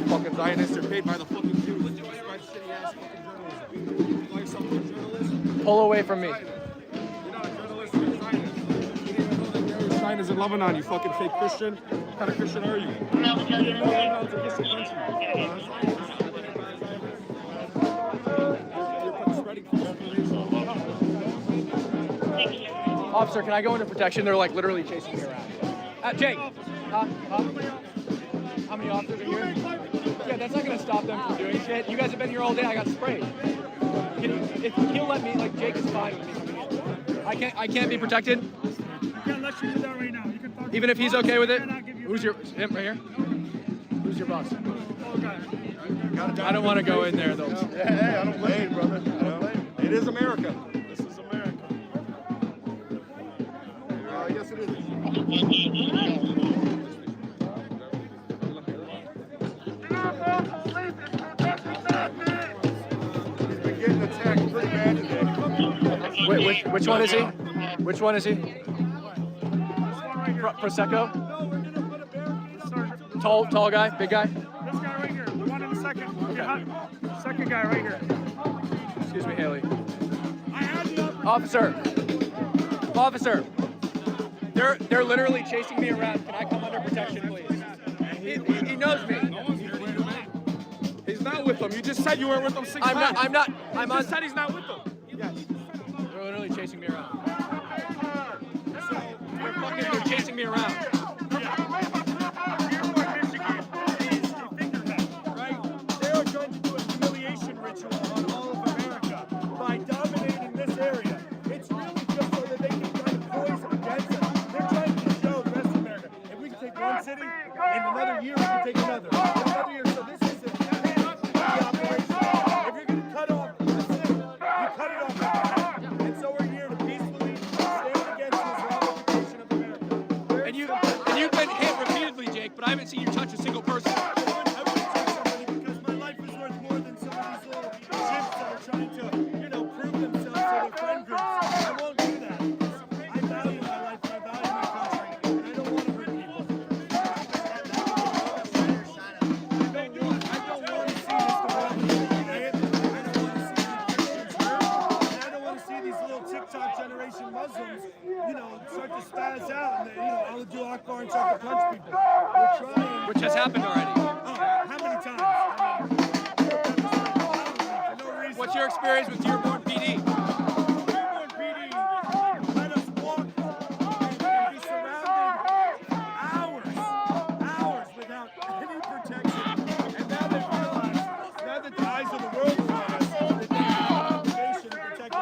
Fucking Zionists are paid by the fucking Jews. Right, shitty ass fucking journalism. You call yourself a journalist? Pull away from me. You're not a journalist, you're a Zionist. You didn't even know that there were Zionists in Lebanon, you fucking fake Christian. What kind of Christian are you? You didn't even know Lebanon's a Christian country. You're spreading false information. Officer, can I go into protection? They're like literally chasing me around. Jake. How many officers are here? Yeah, that's not gonna stop them from doing shit. You guys have been here all day. I got sprayed. If he'll let me, like Jake is fine with me coming in. I can't be protected. I can't let you do that right now. You can talk. Even if he's okay with it. Who's your him right here? Who's your boss? I don't want to go in there though. Hey, I don't blame you, brother. I don't blame you. It is America. This is America. Yes, it is. Which one is he? Which one is he? Prosecco? Tall guy? Big guy? This guy right here. The one in the second. Okay. Second guy right here. Excuse me, Haley. Officer. They're literally chasing me around. Can I come under protection, please? He knows me. He's not with them. You just said you weren't with them 6 times. I'm not. You just said he's not with them. Yes. They're literally chasing me around. They're chasing me around. They are trying to do a humiliation ritual on all of America by dominating this area. It's really just so that they can kind of poise against us. They're trying to show the rest of America. If we can take one city, in another year we can take another. In another year, so this is the operation. If you're going to cut off a city, you cut it off at the head. And so we're here to peacefully stand against this ramification of America. And you've been hit repeatedly, Jake, but I haven't seen you touch a single person. I wouldn't touch somebody because my life is worth more than some of these little chimps that are trying to, prove themselves to their friend groups. I won't do that. I value my life and I value my country. And I don't want to hurt people. I don't want to see this development. I don't want to see the Christians hurt. And I don't want to see these little TikTok generation Muslims, start to spaz out and I'll do Akbar and start to punch people. We're trying. Which has happened already. How many times? What's your experience with Dearborn PD? Dearborn PD let us walk and be surrounded hours without any protection. And now they realize, now that the eyes of the world are on us, that they have an obligation to protect us.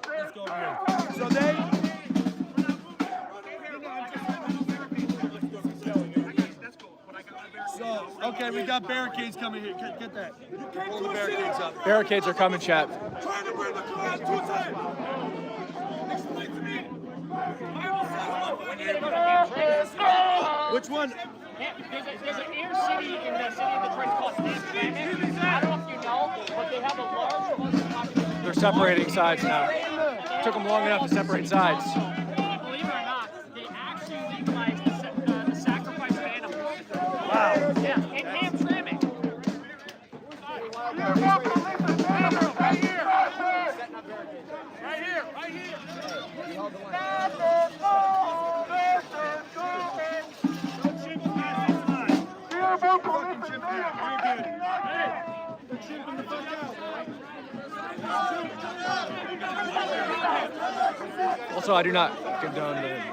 Let's go over here. So they... Okay, we got barricades coming here. Get that. Pull the barricades up. Barricades are coming, chat. Trying to bring the Quran to time. Explain to me. Which one? There's an inner city in the city of Detroit called Cashapp. I don't know if you know, but they have a large Muslim population. They're separating sides now. Took them long enough to separate sides. Believe it or not, they actually legalized the sacrifice of animals. Wow. Yeah, and ham trimming. Right here. Also, I do not condone the names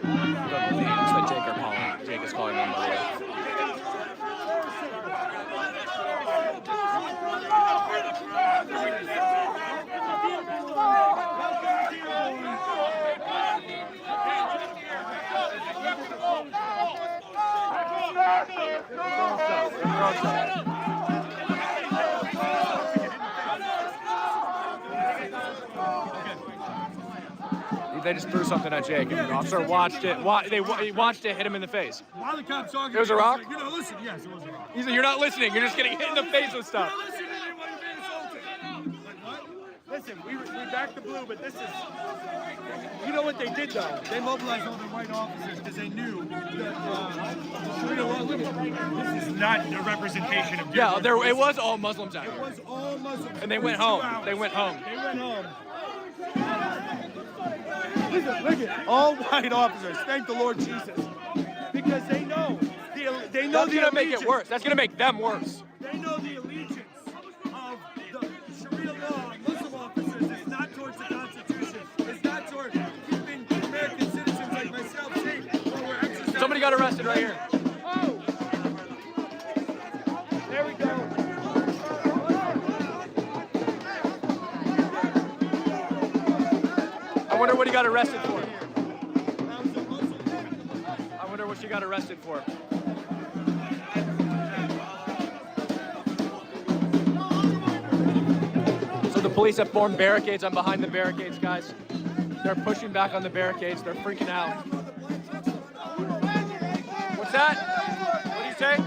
that Jake is calling them, by the way. They just threw something at Jake, and the officer watched it. He watched it hit him in the face. While the cops talking, It was a rock? You're not listening. Yes, it was a rock. He said, "You're not listening. You're just getting hit in the face with stuff." Listen, we backed the blue, but this is, you know what they did though? They mobilized all the white officers because they knew that this is not a representation of Yeah, it was all Muslims out here. It was all Muslims. And they went home. They went home. They went home. Look at all white officers. Thank the Lord Jesus, because they know That's gonna make it worse. That's gonna make them worse. They know the allegiance of the Sharia law Muslim officers is not towards the Constitution. It's not towards keeping American citizens like myself safe while we're exercising. Somebody got arrested right here. Oh! There we go. I wonder what he got arrested for. I wonder what she got arrested for. So the police have formed barricades. I'm behind the barricades, guys. They're pushing back on the barricades. They're freaking out. What's that? What do you say?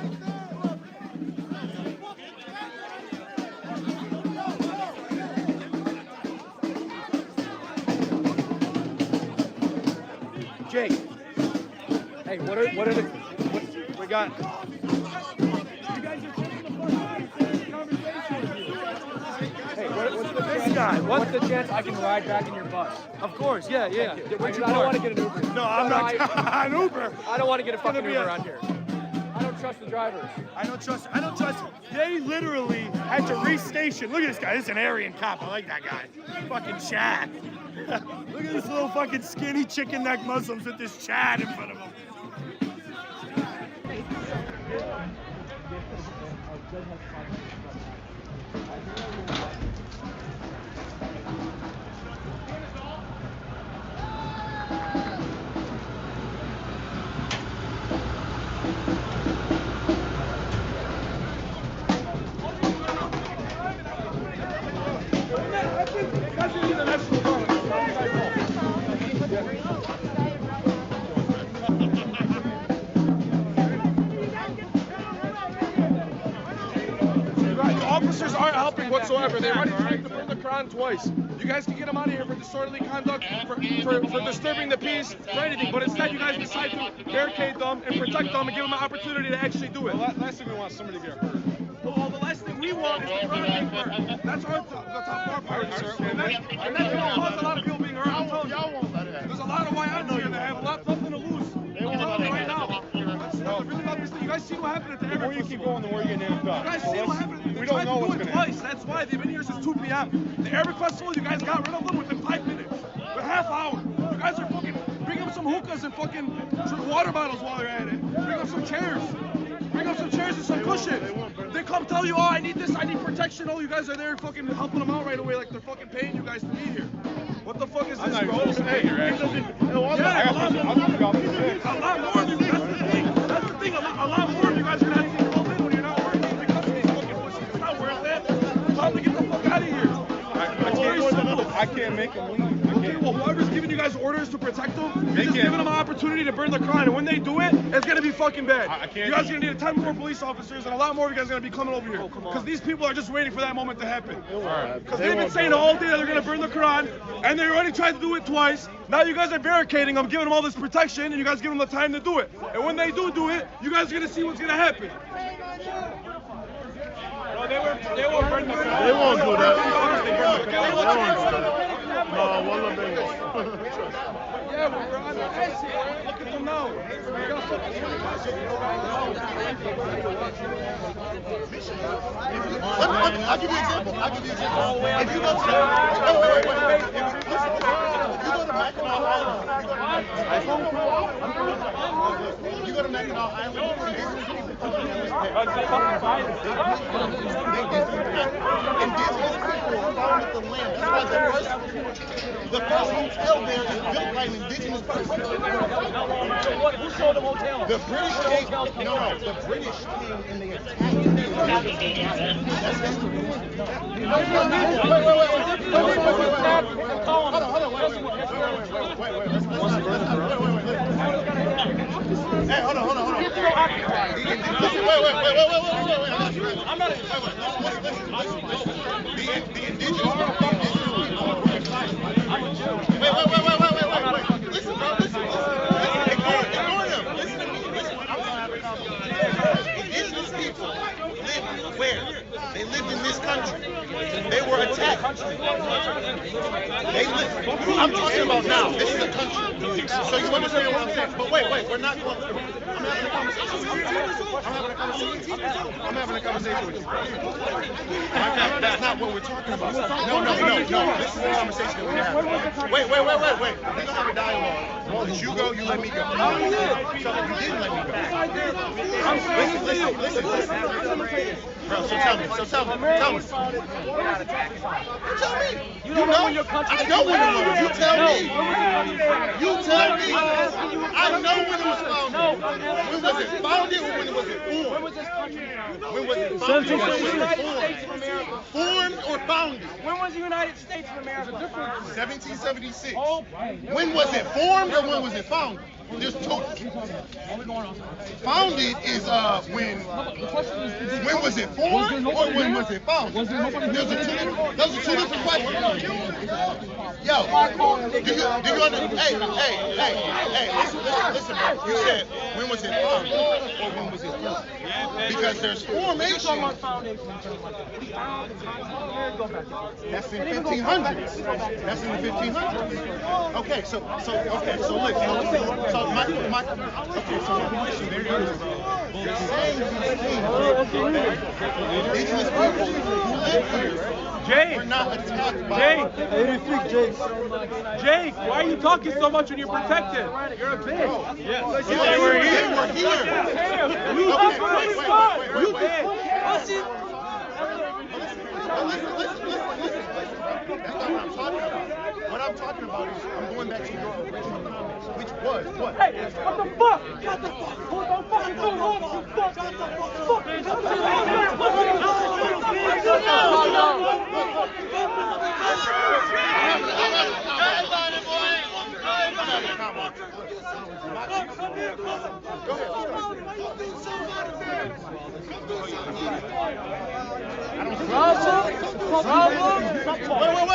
Jake. Hey, what are the we got? Hey, what's the chance I can ride back in your bus? Of course, yeah. I don't want to get an Uber. No, I'm not an Uber. I don't want to get a fucking Uber around here. I don't trust the drivers. I don't trust. They literally had to restation. Look at this guy. This is an Aryan cop. I like that guy. Fucking Chad. Look at this little fucking skinny chicken neck Muslims with this Chad in front of them. Officers aren't helping whatsoever. They already tried to burn the Quran twice. You guys can get them out of here for disorderly conduct, for disturbing the peace, for anything. But instead, you guys decide to barricade them and protect them and give them an opportunity to actually do it. Well, last thing we want is somebody to get hurt. Well, the last thing we want is the Quran being burned. That's the top of our priority, sir. And that's gonna cause a lot of people being hurt. I'm telling you. There's a lot of white out here that have nothing to lose. I'm telling you right now. That's really not this thing. You guys see what happened at the Air The more you keep going, the more you get named up. You guys see what happened? We don't know what's going to happen. That's why they've been here since 2 p.m. The Arabic Festival, you guys got rid of them within 5 minutes. A half hour. You guys are fucking bring up some hookahs and fucking water bottles while you're at it. Bring up some chairs. Bring up some chairs and some cushions. They come tell you, oh, I need this, I need protection. Oh, you guys are there fucking helping them out right away like they're fucking paying you guys to be here. What the fuck is this, bro? A lot more of you. That's the thing. A lot more of you guys are gonna have to get called in when you're not working because of these fucking pussies. It's not worth it. Time to get the fuck out of here. I can't make them leave. Okay, well, whoever's giving you guys orders to protect them, you're just giving them an opportunity to burn the Quran. And when they do it, it's going to be fucking bad. You guys are going to need 10 more police officers, and a lot more of you guys are going to be coming over here. Because these people are just waiting for that moment to happen. Because they've been saying all day they're going to burn the Quran, and they already tried to do it twice. Now you guys are barricading them, giving them all this protection, and you guys give them the time to do it. And when they do it, you guys are going to see what's going to happen. No, they won't burn the Quran. They won't do that. No, one of them. Yeah, we're on the edge here. Look at them now. I'll give you an example. If you go to about island indigenous people coming in this past. Indigenous people founded the land. That's why the first hotel there is built by an indigenous person. Who sold the hotel? The British came. No, the British came and they attacked. That's history. Hey, hold on. I'm not. The indigenous people. Wait. Listen, bro. Listen. Ignore them. Listen to me. Indigenous people lived where? They lived in this country. They were attacked. I'm talking about now. This is a country. So you understand what I'm saying? But wait. We're not going. I'm having a conversation with you. I'm having a conversation with you. That's not what we're talking about. No. This is the conversation that we're having. Wait. We're gonna have a dialogue. Well, as you go, you let me go. So you didn't let me go. Listen. Bro, so tell me. Tell me. You know when your country. I know when it was. You tell me. I know when it was founded. When was it founded or when was it formed? When was this country? When was it founded? When was the United States of America? Formed or founded? When was the United States of America? 1776. When was it formed or when was it founded? There's two. Founded is when was it formed or when was it founded? Those are two different questions. Yo, do you understand? Hey, listen, bro. You said when was it founded or when was it formed? Because there's formation. That's in 1500s. That's in the 1500s. Okay, so look. So my question there is, you're saying these things, indigenous people who live here, we're not attacked by... Jake, why are you talking so much when you're protected? You're a bitch. Yes. They were here. That's not what I'm talking about. What I'm talking about is I'm going back to your original comments, which was what? Hey, what the fuck? What the fuck? What the fucking going on? What the fuck?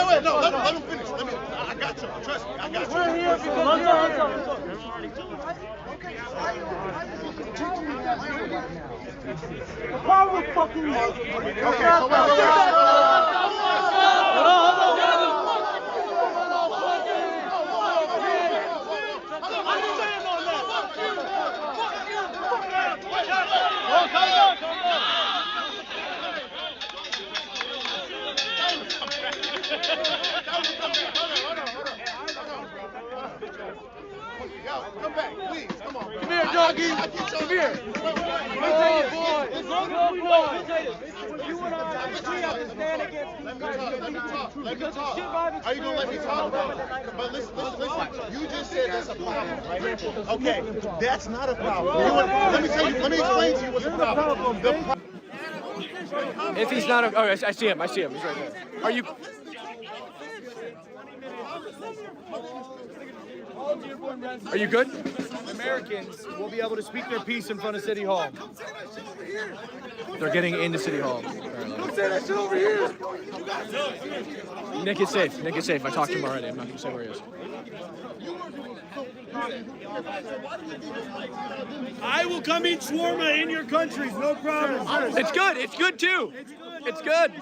Wait. No, let him finish. I got you. Trust me. I got you. The power fucking you. Okay, so wait. Come back, please. Come on, bro. Come here, doggy. Come here. You and I, we have to stand against these guys. Let me talk. Are you gonna let me talk, bro? But listen. You just said that's a problem, right? Okay, that's not a problem. Let me explain to you what's a problem. If he's not, I see him. He's right there. Are you? Are you good? Americans will be able to speak their piece in front of City Hall. They're getting into City Hall. Say that shit over here. Nick is safe. I talked to him already. I'm not going to say where he is. I will come eat shawarma in your countries, no problem. It's good. It's good too. It's good.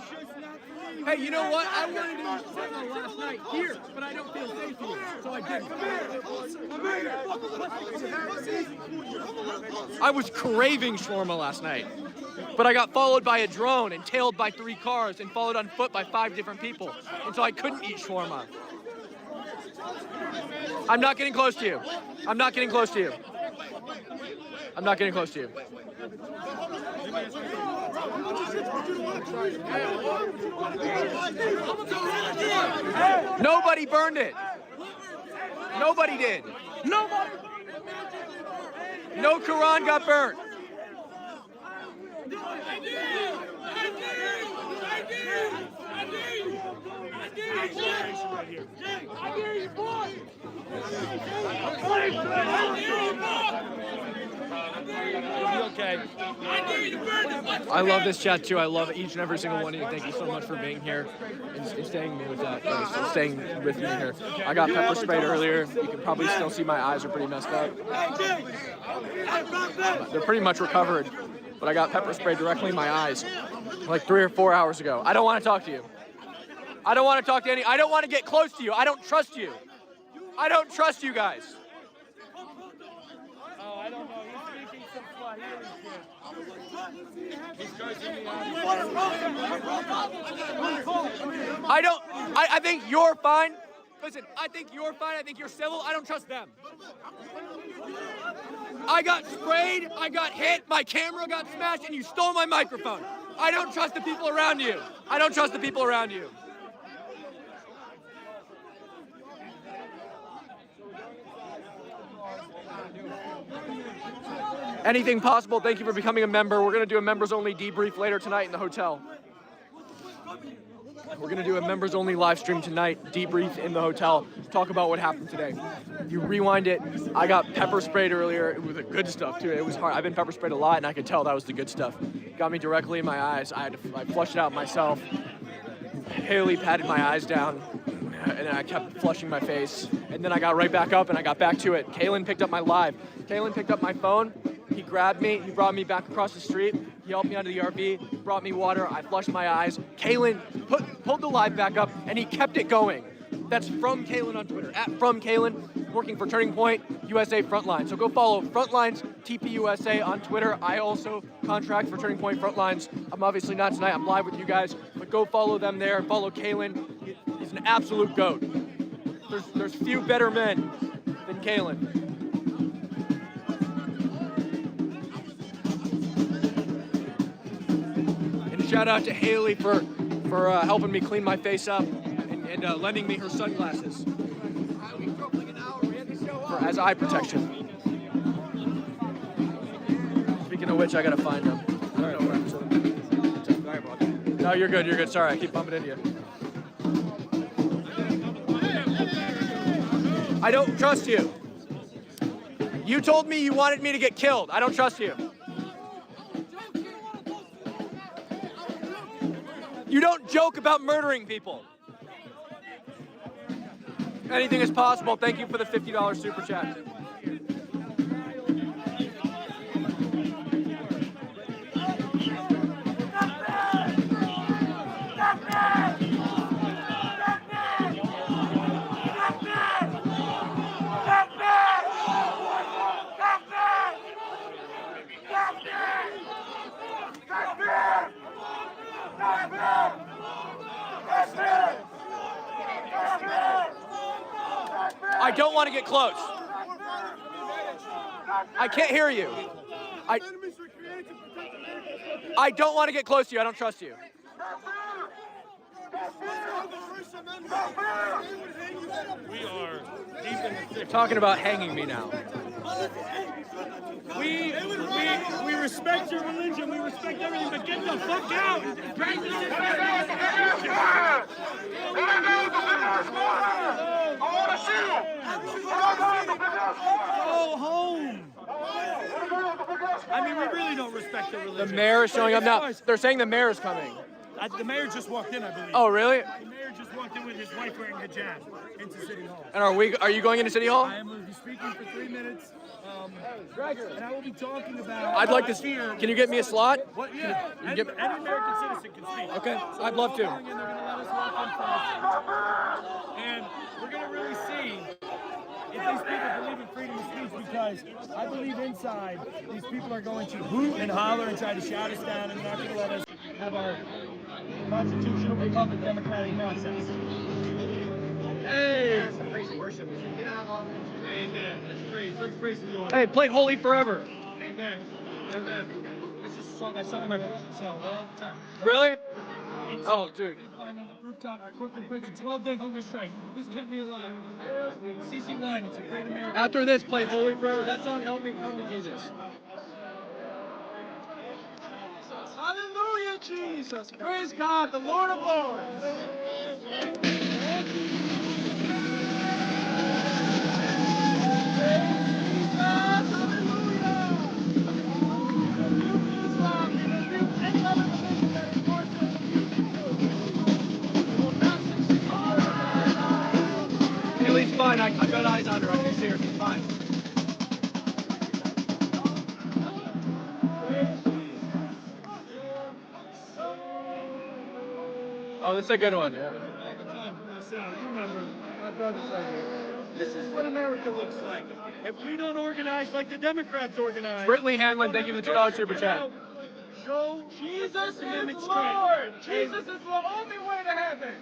Hey, you know what? I wanted to eat shawarma last night here, but I don't feel safe here, so I didn't. I was craving shawarma last night, but I got followed by a drone and tailed by 3 cars and followed on foot by 5 different people, and so I couldn't eat shawarma. I'm not getting close to you. I'm not getting close to you. Nobody burned it. Nobody did. Nobody. No Quran got burnt. Okay. I love this chat too. I love each and every single one of you. Thank you so much for being here and staying with staying with me here. I got pepper sprayed earlier. You can probably still see my eyes are pretty messed up. They're pretty much recovered, but I got pepper sprayed directly in my eyes like 3 or 4 hours ago. I don't want to talk to you. I don't want to talk to any. I don't want to get close to you. I don't trust you. I don't trust you guys. Oh, I don't know. He's speaking some Swahili shit. I think you're fine. Listen, I think you're fine. I think you're civil. I don't trust them. I got sprayed. I got hit. My camera got smashed, and you stole my microphone. I don't trust the people around you. I don't trust the people around you. Anything possible. Thank you for becoming a member. We're going to do a members-only debrief later tonight in the hotel. We're going to do a members-only live stream tonight, debrief in the hotel, talk about what happened today. If you rewind it, I got pepper sprayed earlier. It was the good stuff, too. It was hard. I've been pepper sprayed a lot, and I could tell that was the good stuff. Got me directly in my eyes. I flushed it out myself. Haley patted my eyes down, and I kept flushing my face. And then I got right back up, and I got back to it. Kaylin picked up my live. Kaylin picked up my phone. He grabbed me, he brought me back across the street, he helped me out of the RV, brought me water, I flushed my eyes. Kaylin pulled the live back up, and he kept it going. That's from Kaylin on Twitter, @FromKaylin, working for Turning Point USA Frontline. So go follow Frontlines TPUSA on Twitter. I also contract for Turning Point Frontlines. I'm obviously not tonight, I'm live with you guys, but go follow them there, follow Kaylin. He's an absolute GOAT. There's few better men than Kaylin. Shout out to Haley for helping me clean my face up and lending me her sunglasses as eye protection. Speaking of which, I gotta find them. I don't know where I'm. No, you're good. You're good. Sorry, I keep bumping into you. I don't trust you. You told me you wanted me to get killed. I don't trust you. You don't joke about murdering people. Anything is possible. Thank you for the $50 super chat. I don't want to get close. I can't hear you. I don't want to get close to you. I don't trust you. We are deep in the They're talking about hanging me now. We respect your religion, we respect everything, but get the fuck out! Go home! I mean, we really don't respect the religion. The mayor is showing up now. They're saying the mayor is coming. The mayor just walked in, I believe. Oh, really? The mayor just walked in with his wife wearing hijab into City Hall. And are you going into City Hall? I am going to be speaking for 3 minutes. And I will be talking about... I'd like to... Can you get me a slot? What? Yeah. Any American citizen can speak. Okay, I'd love to. And they're going to let us walk in first. And we're going to really see if these people believe in freedom of speech, because I believe inside these people are going to hoot and holler and try to shout us down, and they're not going to let us have our constitutional republic democratic nonsense. Hey! Hey, play Holy Forever. Amen. Amen. This is a song I sung in my so a long time. Really? Oh, dude. On the rooftop, I quickly quit the 12-day hunger strike. This kept me alive. CC9, it's a great American. After this, play Holy Forever. That song helped me come to Jesus. Hallelujah, Jesus. Praise God, the Lord of Lords. Haley's fine. I've got eyes on her. I can see her. She's fine. Oh, this is a good one. Yeah. This is what America looks like. If we don't organize like the Democrats organize. Brittany Hanlon, thank you for the $2 super chat. Show Jesus is Lord. Jesus is the only way to heaven.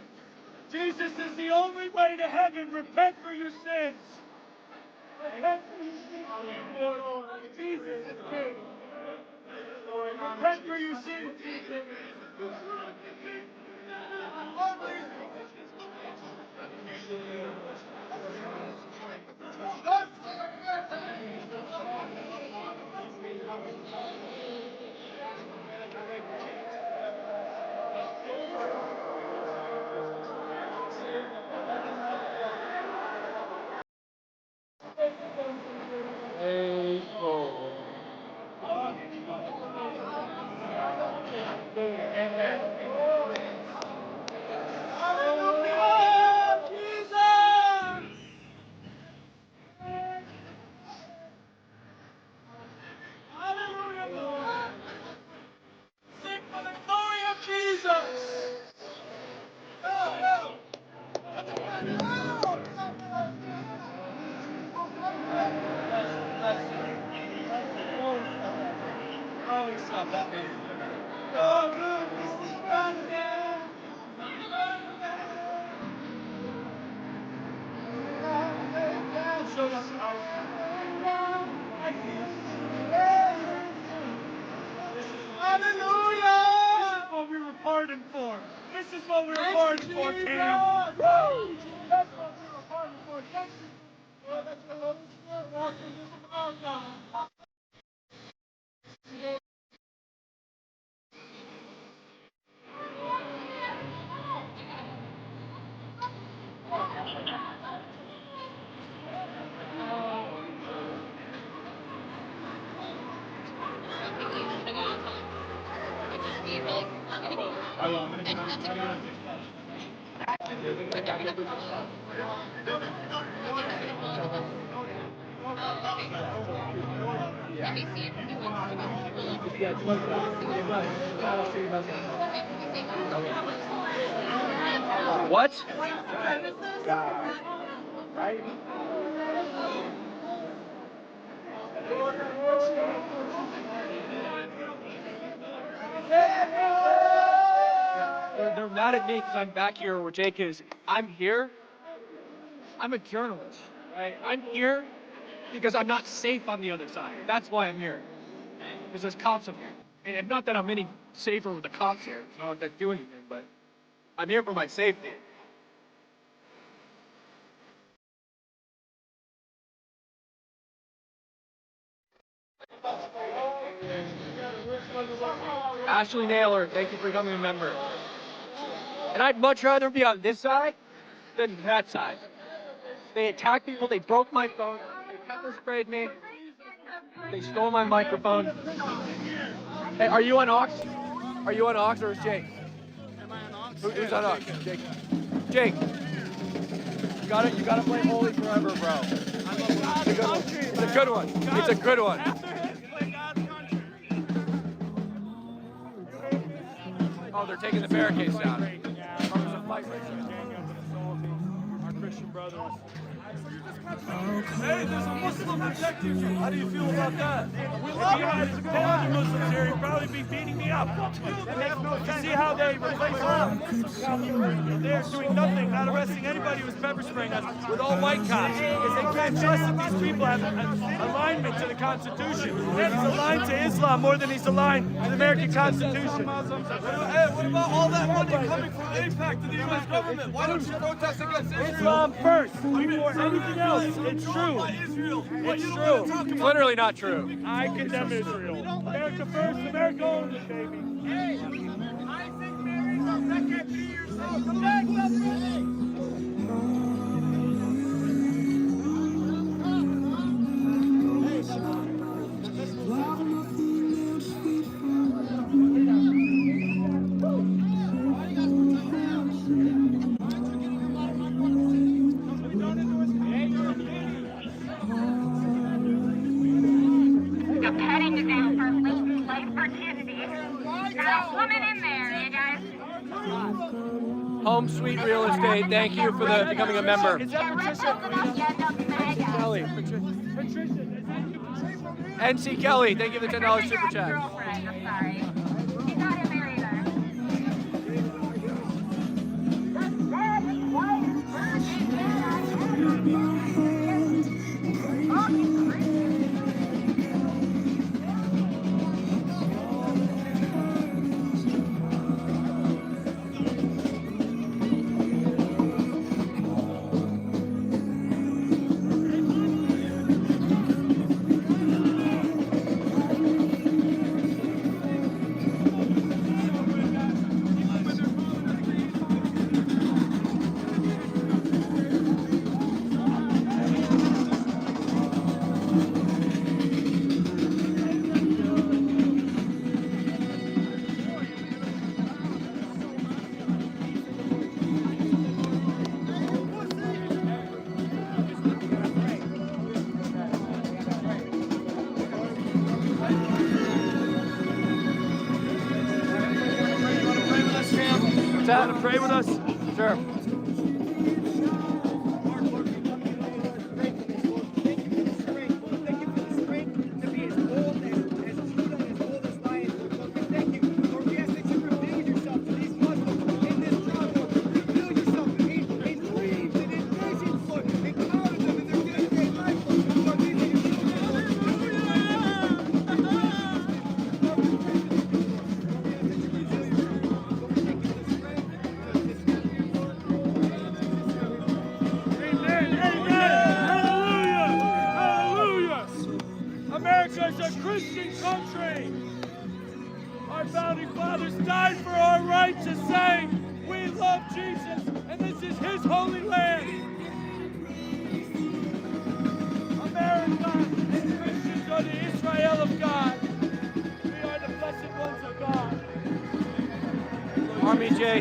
Jesus is the only way to heaven. Repent for your sins. Repent for your sins. Jesus is King. Repent for your sins. Hallelujah, Jesus! Hallelujah, Lord! Sing for the glory of Jesus! Oh, stop that man. Hallelujah! This is what we were pardoned for. This is what we were pardoned for, Cam. That's what we were pardoned for. Thank you. Lord, that's the Holy Spirit walking in the America. What? They're mad at me because I'm back here where Jake is. I'm here. I'm a journalist, right? I'm here because I'm not safe on the other side. That's why I'm here. Because there's cops up here. And not that I'm any safer with the cops here. I don't have to do anything, but I'm here for my safety. Ashley Naylor, thank you for becoming a member. And I'd much rather be on this side than that side. They attacked people, they broke my phone, they pepper sprayed me, they stole my microphone. Hey, are you on Aux? Are you on Aux or is Jake? Am I on Aux? Who's on Aux? Jake. Jake. You gotta play Holy Forever, bro. It's a good one. It's a good one. Oh, they're taking the barricades down. Oh, there's a fight right now. Christian brothers. Hey, there's a Muslim protecting you. How do you feel about that? We love him. If 10 other Muslims here, he'd probably be beating me up. That makes no sense. See how they replace all? They're doing nothing, not arresting anybody who's pepper spraying us with all white cops. Because they can't trust that these people have an alignment to the Constitution. He's aligned to Islam more than he's aligned to the American Constitution. Hey, what about all that money coming from AIPAC to the U.S. government? Why don't you protest against Israel? Islam first, before anything else. It's true. It's true. It's literally not true. I condemn Israel. America first, America only, baby. Hey, I think America, that can't be yourself. Come back, Home Sweet Real Estate, thank you for becoming a member. Is that Patricia? Kelly. NC Kelly, thank you for the $10 super chat. Want to pray with us? Sure.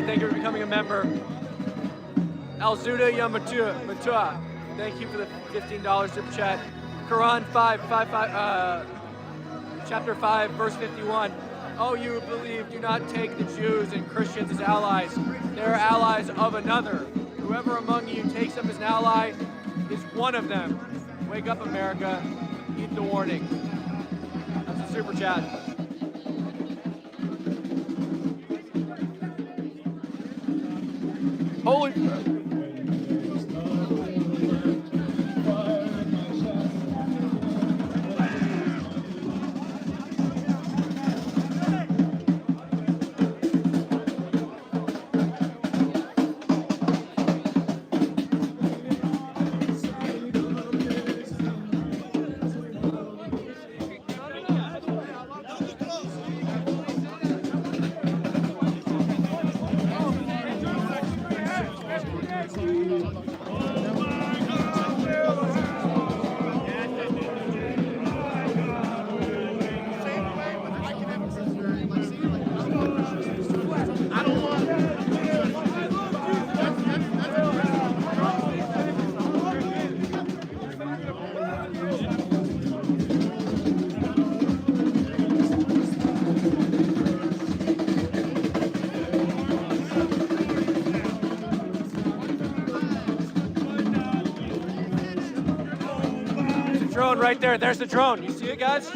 Thank you for becoming a member. Alzuda Yamatua, thank you for the $15 super chat. Quran 5, chapter 5, verse 51. Oh, you believe, do not take the Jews and Christians as allies. They are allies of another. Whoever among you takes them as an ally is one of them. Wake up, America. Heed the warning. That's a super chat. Holy. drone right there. There's the drone. You see it, guys?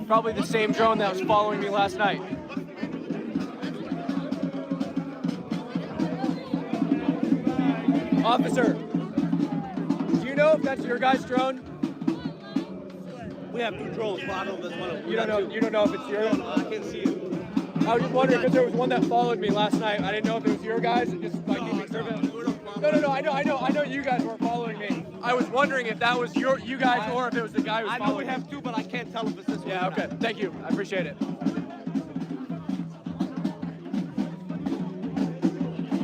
Probably the same drone that was following me last night. Officer, do you know if that's your guys' drone? We have 2 drones, but I don't know if that's one of them. You don't know if it's yours? I can't see it. I was just wondering because there was one that followed me last night. I didn't know if it was your guys and just like keeping surveillance. No. I know you guys weren't following me. I was wondering if that was you guys or if it was the guy who was I know following we have me. 2, but I can't tell if it's this one. Yeah, or not. okay. Thank you. I appreciate it.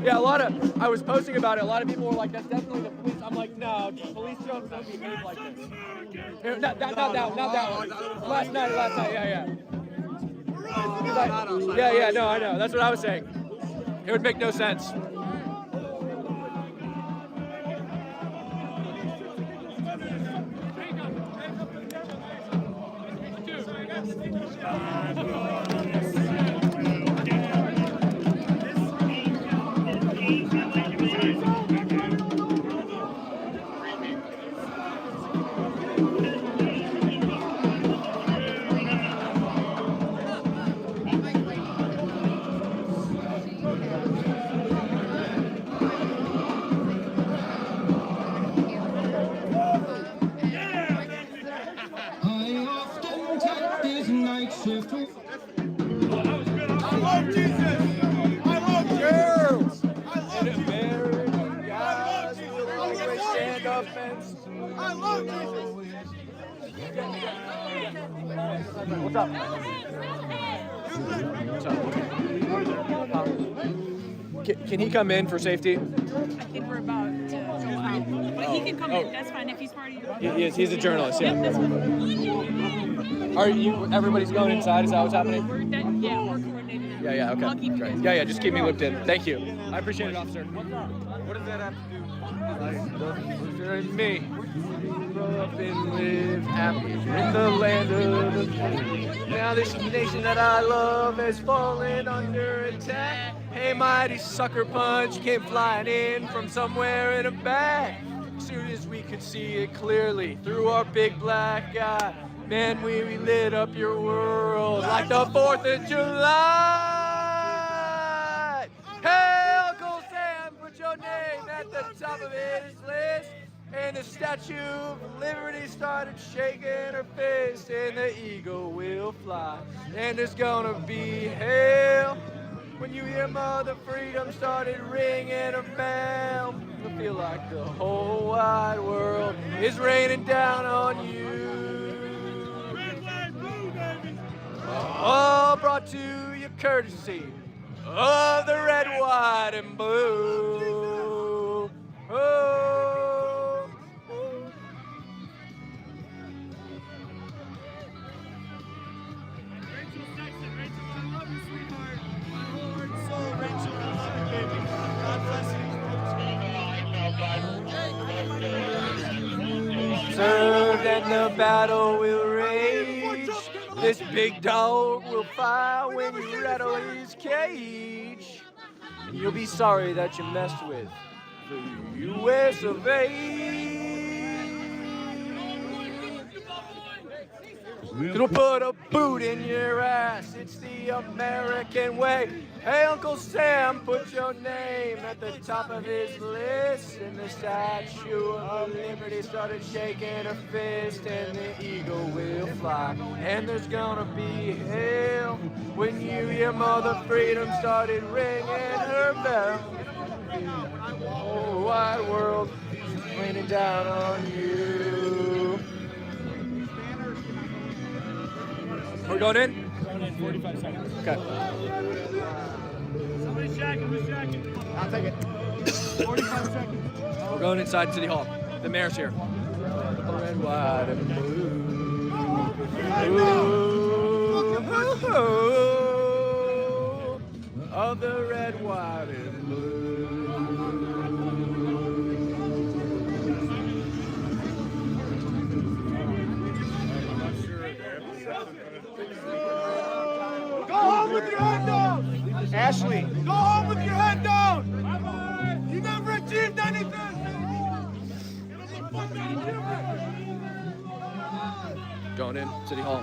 Yeah, I was posting about it. A lot of people were like, that's definitely the police. I'm like, no, police drones don't behave like this. Here, not that one. Last night, yeah. No, I know. That's what I was saying. It would make no sense. What's up? Can he come in for safety? I think we're about to go out. But he can come in, that's fine if he's part of you. He is, he's a journalist, yeah. Yep, that's fine. Everybody's going inside, is that what's happening? We're coordinating that. Yeah, okay. I'll keep you Great. guys. Yeah, just keep me looked in. Thank you. I appreciate it, officer. What does that have to do? Me. Grow up and live happy in the land of the free. Now this nation that I love has fallen under attack. Hey, mighty sucker punch came flying in from somewhere in a bag. As soon as we could see it clearly through our big black eye, man, we lit up your world like the 4th of July. Hey, Uncle Sam, put your name at the top of his list. And the Statue of Liberty started shaking her fist, and the eagle will fly. And there's gonna be hell when you hear Mother Freedom started ringing a bell. I feel like the whole wide world is raining down on you. All brought to you courtesy of the red, white, and blue. Oh. Served and the battle will rage. This big dog will fire when you rattle his cage. And you'll be sorry that you messed with the US of A. It'll put a boot in your ass. It's the American way. Hey, Uncle Sam, put your name at the top of his list. And the Statue of Liberty started shaking her fist, and the eagle will fly. And there's gonna be hell when you hear Mother Freedom started ringing her bell. The whole wide world is raining down on you. We're going in? Going in 45 seconds. Okay. Somebody's jacking, who's jacking? I'll take it. 45 seconds. We're going inside City Hall. The mayor's here. Red, white, and blue. Ooh, of the red, white, and blue. Go home home with your head down. Ashley. Go home with your head down. You never achieved anything. Going in City Hall.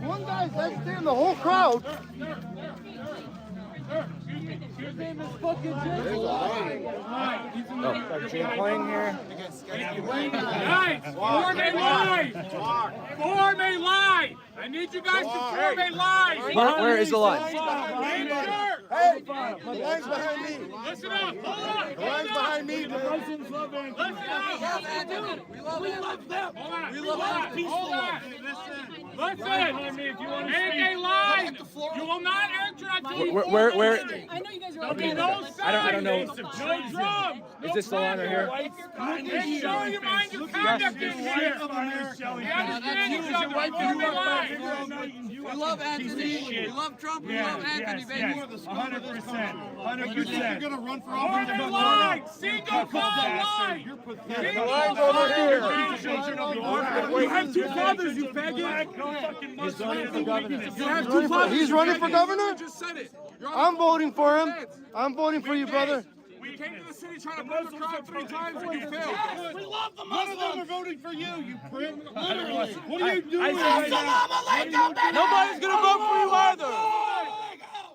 One guy's exiting the whole crowd. His name is fucking Jay. Jay playing here. Guys, form a line. Form a line. I need you guys to form a line. Where is the line? Hey, my line's behind me. Listen up. Hold on. The line's behind me. Listen up. We love them. We love peaceful ones. Listen. Make a line. You will not enter until you Where? I know you guys are okay. No sign. I don't know. No drum. Is this the line right here? Make sure you mind your conduct in here. You understand each other. Form a line. We love Anthony. We love Trump. We love Anthony, baby. 100%. You're gonna run for Form a line. Single file line. You're pathetic. The line's over here. You have two fathers, you faggot. You have two fathers. He's running for governor? Just said it. I'm voting for him. I'm voting for you, brother. We came to the city trying to build the crowd 3 times and you failed. We love the None of them are voting for you, you prick. Literally. What are you doing? Nobody's gonna vote for you either.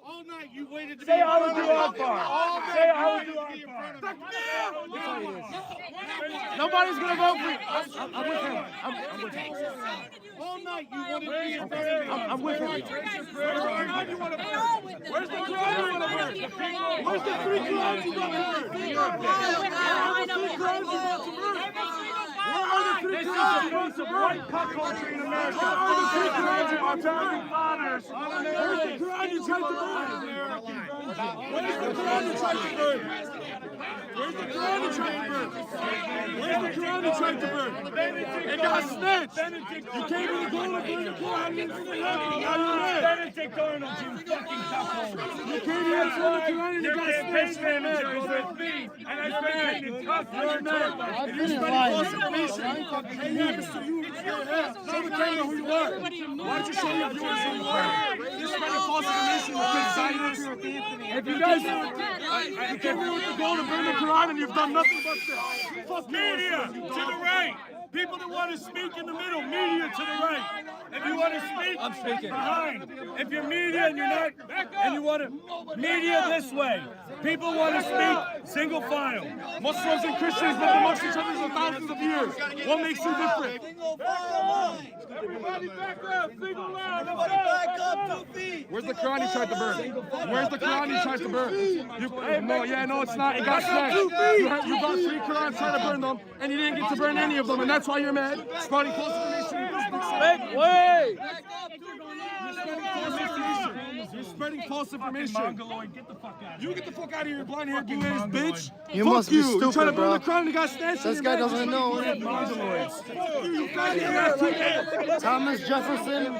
All night you waited to Say be I would do Akbar. Say I would do Akbar. Nobody's gonna vote for you. I'm with him. I'm with him. all night you wanted to be in front of me. I'm with him. Where's the crowd you want to burn? Where's the crowd you want to burn? Where's the 3 crowds you want to burn? Where are the 3 crowds you want to burn? White cuck culture in America. Where are the 3 crowds you want to burn? Fathers. Where's the crowd you tried to burn? Where's the crowd you tried to burn? Where's the crowd you tried to burn? Where's the crowd you tried to burn? It got snitched. You came in the door to burn the crowd. You didn't see it happen. Now you're mad. Benedict Arnold, you fucking cuckold. You came in the door to burn and you got snitched. Your campaign manager was with me, and I spent in cuck. You're mad. You're spreading false information. Hey, yeah, Mr. You, show the camera who you are. Why don't you show your viewers who you are? You're spreading false information with good science. If you guys, you came here with the goal to burn the Quran and you've done nothing but this. Fuck Media to the right. People that want to speak in the middle, media to the right. If you want to speak, I'm speaking. Behind. If you're media and you're not, and you want to, media this way. People want to speak single file. Muslims and Christians live amongst each other for thousands of years. What makes you different? Everybody back up. Single line. Everybody back up 2 feet. Where's the Quran you tried to burn? Where's the Quran you tried to burn? No, it's not. It got snatched. You got 3 Qurans trying to burn them, and you didn't get to burn any of them, and that's why you're mad. Spreading false information. You're spreading false information. Mongoloid, get the fuck out. You get the fuck out of here, blonde-haired, blue-ass bitch. You Fuck must be you. stupid, You trying to burn bro. the crown and you got snatched. This guy doesn't know. Thomas Jefferson,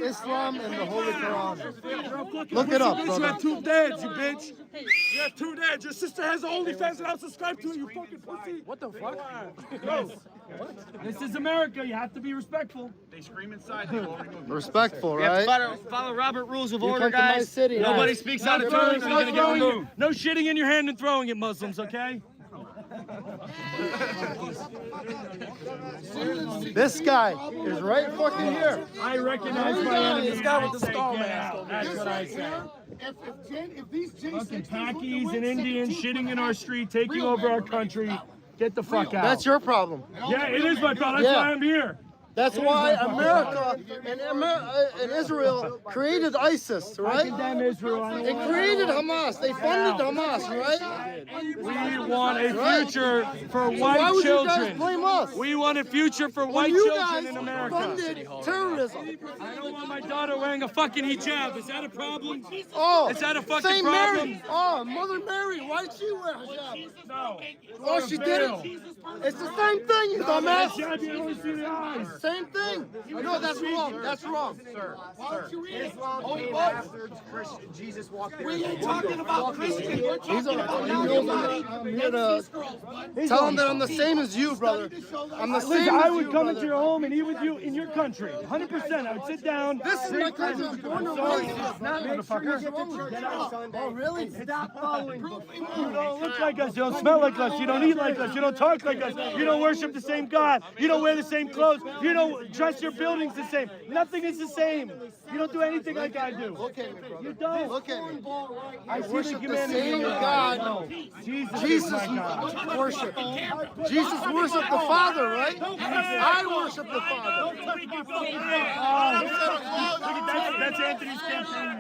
Islam, and the Holy Quran. Look it up, You brother. have 2 dads, you bitch. You have 2 dads. Your sister has OnlyFans and I'm subscribed to it, you fucking pussy. What the fuck? This is America. You have to be respectful. They scream inside. They will remove you. Respectful, We have to right? follow Robert rules of You order, come to my guys. city, Nobody right? speaks out of turn. You're gonna get removed. No shitting in your hand and throwing it, Muslims, okay? This guy is right fucking here. I recognize my enemy. This guy with the skull Get mask. out. That's what I said. If these Fucking Pakis and Indians shitting in our street, taking over our country. Get the fuck out. That's your problem. Yeah, it is my problem. That's why I'm here. That's why America and Israel created ISIS, I right? condemn Israel. They created Hamas. They funded Hamas, right? We want a future for Why white would you guys children. blame us? We want a future for When white you children guys in America. funded terrorism. I don't want my daughter wearing a fucking hijab. Is that a problem? Oh, Is that a fucking Saint problem? Mary. Oh, Mother Mary. Why did she wear hijab? No. Oh, she did it. It's the same thing, you dumbass. Hijab, you don't see the eyes. same thing. No, that's wrong. That's wrong. Sir, Islam Oh, came what? after Jesus walked in. We ain't talking about Christians. We're He's talking about I'm here to tell him that I'm the same as you, brother. I'm the same Listen, as I would you, come brother. into your home and eat with you in your country. 100%. I would sit down. This is my country. I'm born and sorry. raised. It's not, Make sure you motherfucker. get to church on Sunday. Oh, really? Stop following. You don't look like us. You don't smell like us. You don't eat like us. You don't talk like us. You don't worship the same God. You don't wear the same clothes. You don't dress your buildings the same. Nothing is the same. You don't do anything like I do. Look at me, brother. You don't. Look at me. I see worship the the humanity same in your eyes. God. No. Jesus Jesus is my God. worship. Jesus worshiped the Father, right? I worship the Father. That's Anthony's campaign.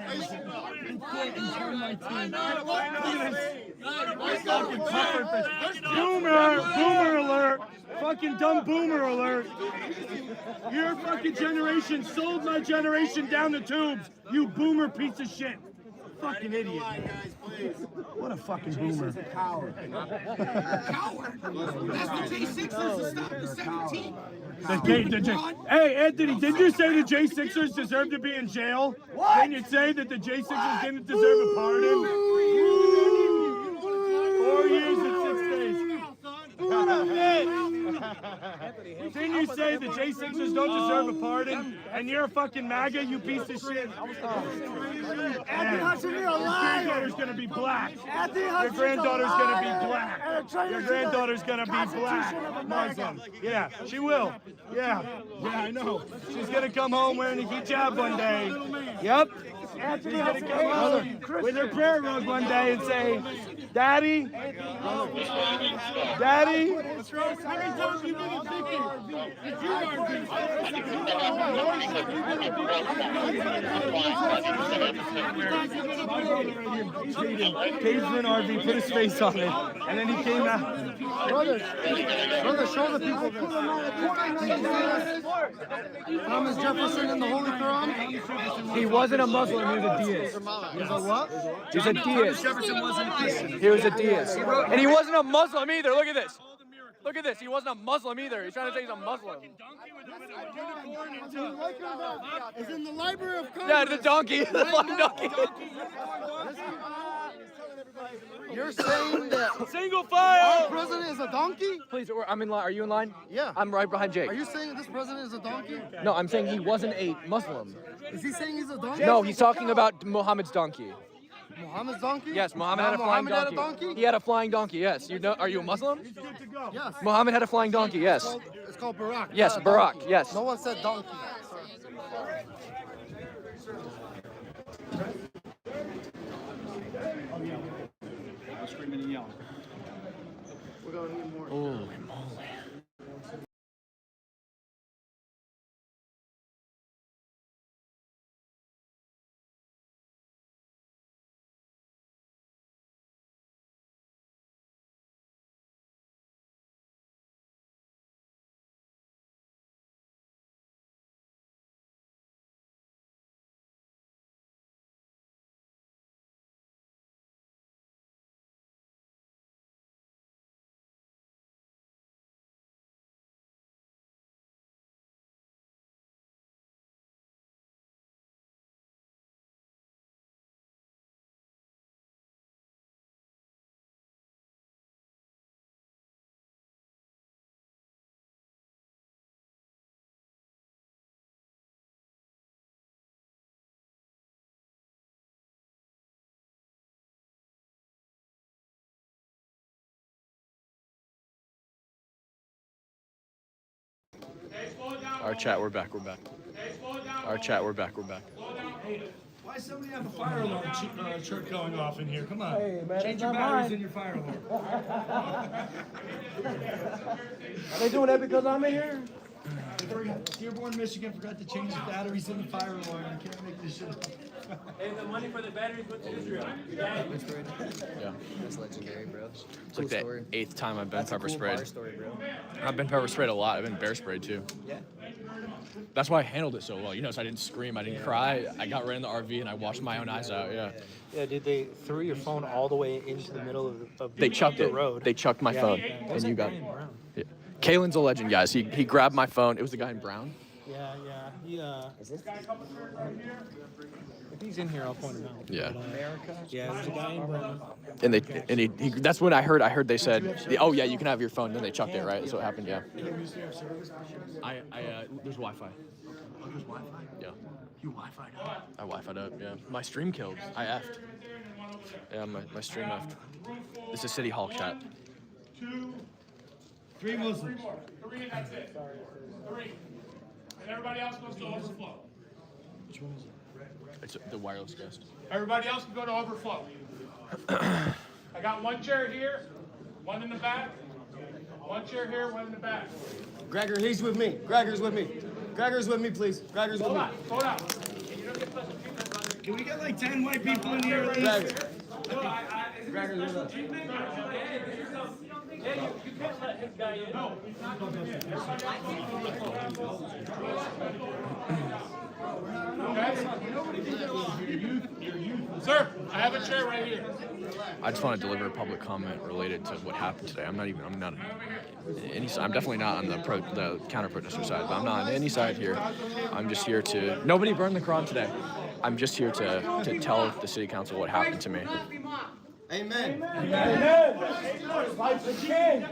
Boomer alert. Fucking dumb boomer alert. Your fucking generation sold my generation down the tubes. You boomer piece of shit. Fucking idiot. What a fucking boomer. Coward. That's the J6ers to stop the 17. Hey, Anthony, did you say the J6ers deserve to be in jail? What? Didn't you say that the J6ers didn't deserve a pardon? 4 years and 6 days. Didn't you say the J6ers don't deserve a pardon? And you're a fucking MAGA, you piece of shit. Anthony Hudson, you're a liar. Your granddaughter's gonna be black. Anthony Your Hudson's granddaughter's a gonna be liar. black. And a traitor Your to granddaughter's the gonna be Constitution black. of America. Muslim. Yeah, she will. Yeah, I know. She's gonna come home wearing a hijab one day. Yep. She's gonna come home with her prayer rug one day and say, Daddy, Daddy. Caged in an RV, put his face on it, and then he came out. Brother, show the people this. Thomas Jefferson in the Holy Quran? He wasn't a Muslim, he was a deist. He's a what? He was a deist. Jefferson wasn't a Christian. He was a deist. And he wasn't a Muslim either. Look at this. Look at this. He wasn't a Muslim either. He's trying to say he's a Muslim. It's in the Library of Congress. Yeah, the donkey. The flying donkey. You're saying that single file. Our president is a donkey? Please, I'm in line. Are you in line? Yeah. I'm right behind Jake. Are you saying this president is a donkey? No, I'm saying he wasn't a Muslim. Is he saying he's a donkey? No, he's talking about Muhammad's donkey. Muhammad's donkey? Yes, Muhammad had a flying Muhammad donkey. had a donkey? He had a flying donkey. Yes. You know? Are you a Muslim? Yes. Muhammad had a flying donkey. Yes. It's called Barack. Yes, not a Barack. donkey. Yes. No one said donkey. Screaming and yelling. We're gonna need more. Holy moly. Our chat, we're back. Our chat, we're back. Why does somebody have a fire alarm chirp going off in here? Come on. Hey, man, change it's your not batteries mine. in your fire alarm. Are they doing that because I'm in here? Dearborn, Michigan forgot to change the batteries in the fire alarm. You can't make this shit up. Hey, the money for the batteries went to Israel. Yeah. That's legendary, bro. It's like the 8th time I've been That's a pepper cool sprayed. bar story, bro. I've been pepper sprayed a lot. I've been bear sprayed too. Yeah. That's why I handled it so well. You know, so I didn't scream, I didn't cry. I got right in the RV and I washed my own eyes out. Yeah. Yeah, dude, they threw your phone all the way into the middle of They chucked the it. road. They chucked my phone, It and wasn't you got. burning around. Yeah. Kalen's a legend, guys. He grabbed my phone. It was the guy in brown. Yeah. He if he's in here, I'll point him out. Yeah. America. Yeah, there's a guy in brown. And he that's when I heard they said, oh yeah, you can have your phone. Then they chucked it, right? That's what happened. Yeah. There's Wi-Fi. Oh, there's Wi-Fi? Yeah. You Wi-Fi'd up? I Wi-Fi'd up. Yeah. My stream killed. I effed. Yeah, my stream effed. This is City Hall chat. 2, 3 Muslims. 3 and that's it. 3. And everybody else goes to overflow. Which one is it? It's the wireless guest. Everybody else can go to overflow. I got 1 chair here, 1 in the back. 1 chair here, 1 in the back. Gregor, he's with me. Gregor's with me. Gregor's with me, please. Gregor's with me. Hold on. Can we get like 10 white people in here? Gregor. Gregor's with us. Hey, you can't let him die in. No, he's not coming in. Sir, I have a chair right here. I just want to deliver a public comment related to what happened today. I'm not any side. I'm definitely not on the counter protester side, but I'm not on any side here. I'm just here to. Nobody burned the Quran today. I'm just here to tell the city council what happened to me. Amen. Amen. Life's a king.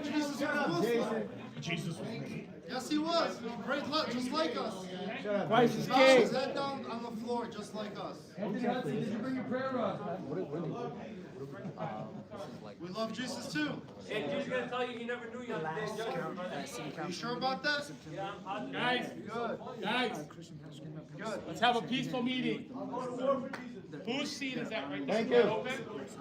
Jesus was me. Yes, he was. He prayed just like us. Christ is He bowed his king. head down on the floor just like us. Did you bring your prayer rod? We love Jesus too. And he's going to tell you he never knew you on the day of judgment. Are you sure about that? Yeah, I'm positive. Guys, good. Let's have a peaceful meeting. Whose seat is that right there? Thank Is that you. open?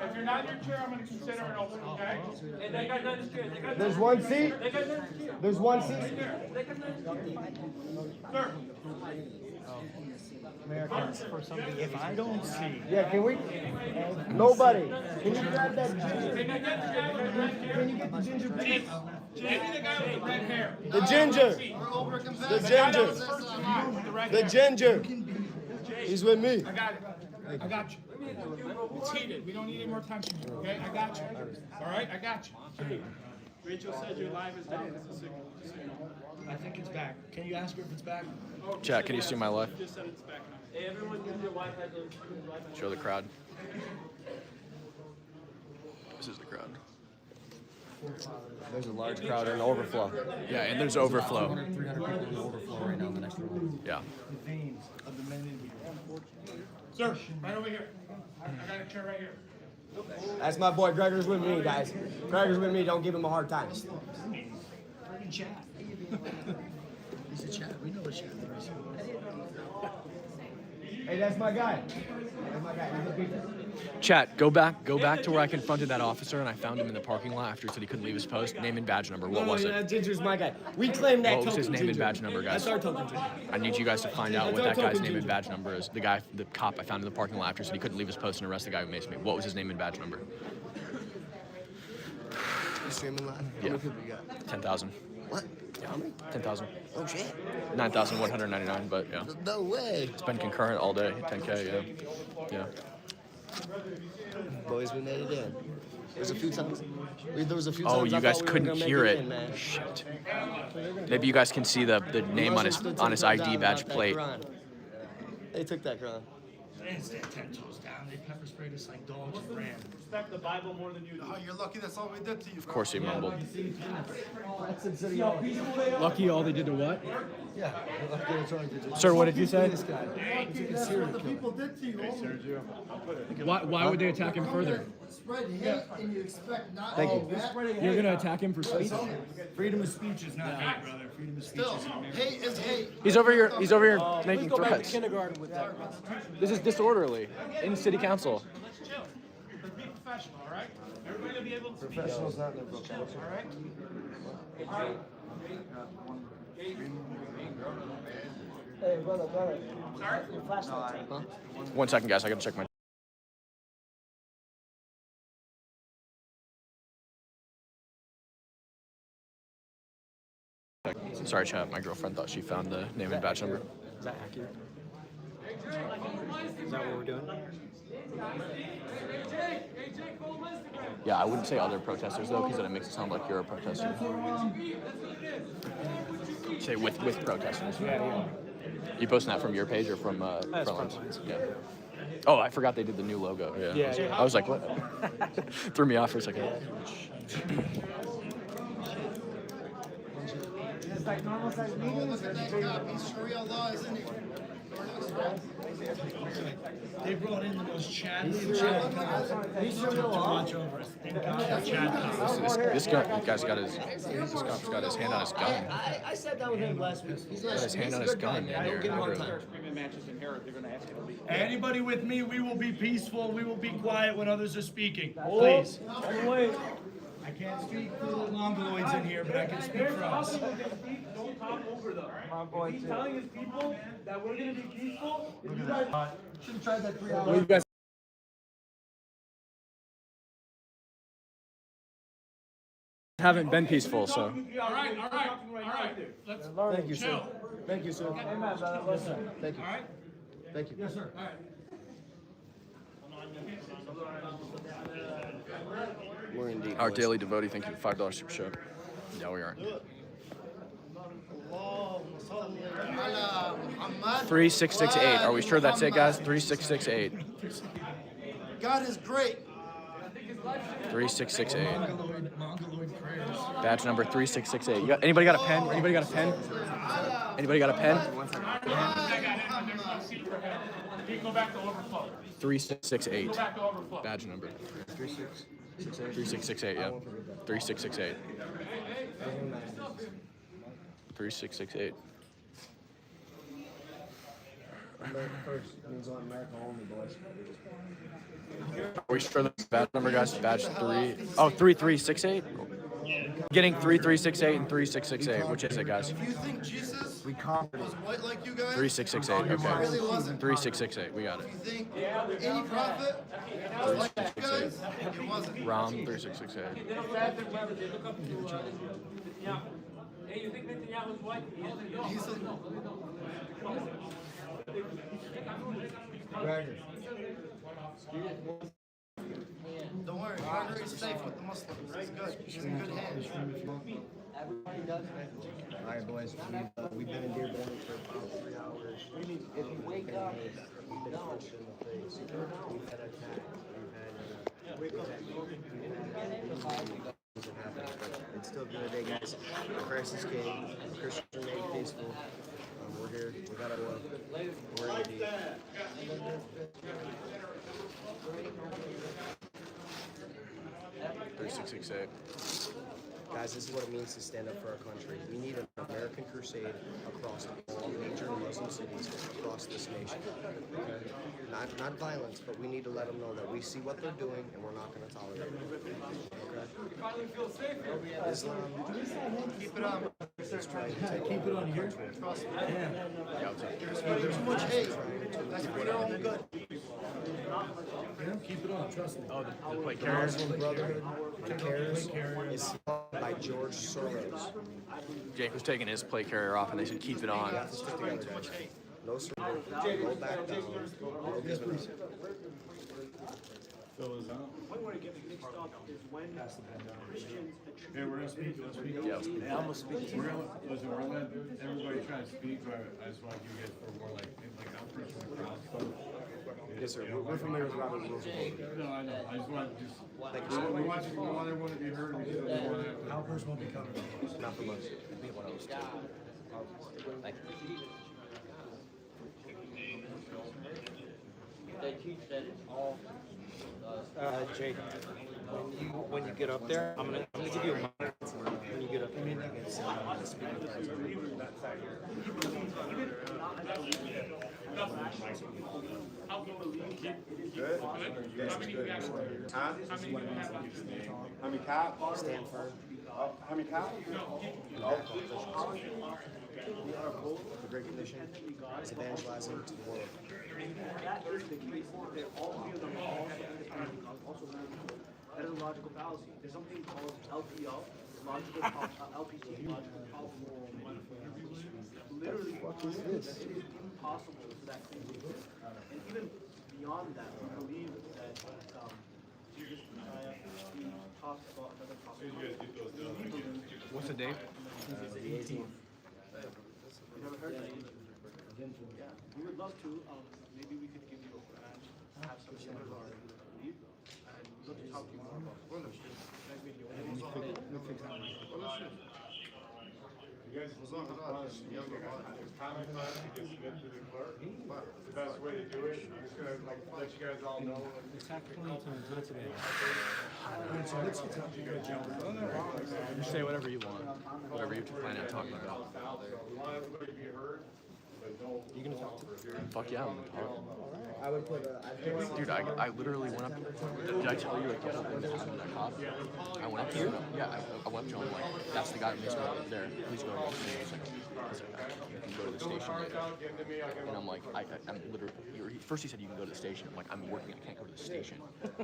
If you're not in your chair, I'm going to consider it open, okay? Hey, that guy's not his chair. There's 1 seat. That guy's not his chair. There's 1 seat. Sir. If I don't see. Yeah, can we? Nobody. Can you grab that ginger? Can you get the ginger, please? Give me the guy with the red hair. The ginger. The ginger. The ginger. He's with me. I got it. I got you. It's heated. We don't need any more tension here, okay? I got you. All right? I got you. Rachel said your live is down. It's a signal. I think it's back. Can you ask her if it's back? Chat, can you see my live? Just said it's back now. Hey, everyone, use your Wi-Fi. Show the crowd. This is the crowd. There's a large crowd in overflow. Yeah, and there's overflow. 300 people in overflow right now in the next room. Yeah. The veins of the men in here. Sir, right over here. I got a chair right here. That's my boy. Gregor's with me, guys. Gregor's with me. Don't give him a hard time. Fucking chat. He's a chat. We know a chat. Hey, that's my guy. That's my guy. He's a beater. Chat, go back to where I confronted that officer and I found him in the parking lot after he said he couldn't leave his post. Name and badge number. What was That it? ginger's my guy. We claim that What was his token name and ginger. badge number, guys? That's our token ginger. I need you guys to find out what That's that our guy's token name and ginger. badge number is. The cop I found in the parking lot after said he couldn't leave his post and arrest the guy who maced me. What was his name and badge number? You streaming live? How Yeah. many people you got? 10,000. What? Yeah. 10,000. Oh shit. 9,199, but yeah. No way. It's been concurrent all day. 10K, yeah. Yeah. Boys, we made it in. There's a few times. There was a few Oh, times you I guys thought we couldn't weren't gonna hear make it. in, man. Shit. Maybe you guys can see the name on his ID badge plate. They took that Quran. They didn't stand 10 toes down. They pepper sprayed us like dogs and ran. Respect the Bible more than you do. Oh, you're lucky that's all we did to you. Of course he mumbled. That's in City Hall. Lucky all they did to what? Yeah. Lucky that's all we did to you. Sir, what did you say? This guy. That's what the people did to you. Why would they attack him further? Spread hate and you expect not Thank all you. that. You're gonna attack him for speech? Freedom of speech is not hate, brother. Freedom of speech Still, is America. hate is hate. He's over here making Go back to threats. kindergarten with that. This is disorderly in city council. Let's chill. Let's be professional, all right? Everybody will be able to speak. Professionals not in their book. All right? Hey, brother. Sorry? Your flashlight. Huh? 1 second, guys. I gotta check my. Sorry, chat. My girlfriend thought she found the name and badge number. Is that accurate? Is that what we're doing? Yeah, I wouldn't say other protesters though, because then it makes it sound like you're a protester. Say with protesters. Yeah. You posting that from your page or from Frontlines? Yeah. Oh, I forgot they did the new logo. Yeah. I was like, what? Threw me off for a second. It's like normal size meetings. Look at that cop. He's Sharia law, isn't he? They brought in the most Chadley to watch over us. Thank God for Chadley. This guy's got his hand on his gun. I sat down with him last week. He's Got his hand on his gun. I don't get him on time. Anybody with me, we will be peaceful. We will be quiet when others are speaking. Please. I can't speak for the Mongoloids in here, but I can speak for us. Don't talk over them. He's telling his people that we're going to be peaceful. If you guys should have tried that 3 hours. Haven't been peaceful, so. All right. Let's Thank you, sir. Thank you, sir. Amen, brother. Listen. Thank you. All right. Thank you. Yes, sir. All right. We're indeed. Our daily devotee, thank you for $5 super show. Yeah, we are. 3668. Are we sure that's it, guys? 3668. God is great. 3668. Badge number 3668. Anybody got a pen? Anybody got a pen? Anybody got a pen? Go back to overflow. 3668. Go back to overflow. Badge number. 3668, yeah. 3668. 3668. First means on America only, boys. Are we sure that's badge number, guys? Badge 3. Oh, 3368? Getting 3368 and 3668. Which is it, guys? If you think Jesus was white like you guys, 3668. Okay. really wasn't. 3668. We got it. If you think any prophet was like you guys, it wasn't. Rom 3668. Hey, you think Netanyahu's white? Don't worry, Margaret's safe with the Muslims. It's good. She's in good hands. All right, boys. We've been in Dearborn for about 3 hours. If you wake up, we've been punched in the face. We've had attacked. We've had it's still a good day, guys. Christ is King. Christians are made peaceful. We're here. We got our love. We're indeed. 3668. Guys, this is what it means to stand up for our country. We need an American crusade across all major Muslim cities across this nation. Okay? Not violence, but we need to let them know that we see what they're doing and we're not going to tolerate it. Okay? You finally feel safe. Islam. Keep it on. Keep it on here. There's too much hate. That's for your own good. Keep it on, trust me. Oh, the plate The Muslim Brotherhood, the Cares, is funded by George Soros. Jake was taking his plate carrier off and they said keep it on. We have to stick together, guys. No surrender. No back down. No giving up. What we're getting mixed up is when Christians Yeah, we're gonna speak. Let's speak. Yeah, I'm gonna speak. Listen, we're gonna let everybody try to speak, but I just want you guys for more like I'm pretty sure the crowd stuff. Yes, sir. We're familiar with Robert Rules of Order. No, I know. I just want Thank you, sir. we want everyone to be heard. We want to have to. Outbursts won't be covered. Not from us. People else. Thank you. They teach that it's all. Jake, when you get up there, I'm gonna give you a mic when you get up there. Good. Huh? How many cops? Stand firm. Oh, how many cops? The Great Commission is evangelizing to the world. that is the case, that all three of them are also that is a logical fallacy. There's something called LPO, logical LPC, logical probable literally, What the fuck is this? that it is impossible for that thing to exist. And even beyond that, we believe that Jesus Messiah, he talks about another topic. What's the date? The 18th. You never heard that? Yeah, we would love to. Maybe we could give you a branch, have some members already leave, and we'd love to talk to you more about You guys, as long as it's common class, you just submit to the clerk. The best way to do it, I'm just gonna let you guys all know. You say whatever you want, whatever you plan on talking about. You want everybody to be heard, but no. You gonna talk to me? Fuck yeah, I'm gonna talk. I would put Dude, I literally went up. Did I tell you like the whole thing that happened at cop? I went up to him. Yeah, I went up to him like, that's the guy who makes me there. Please go to the station. He's like, you can go to the station later. And I'm like, I'm literally. First he said you can go to the station. I'm like, I'm working. I can't go to the station.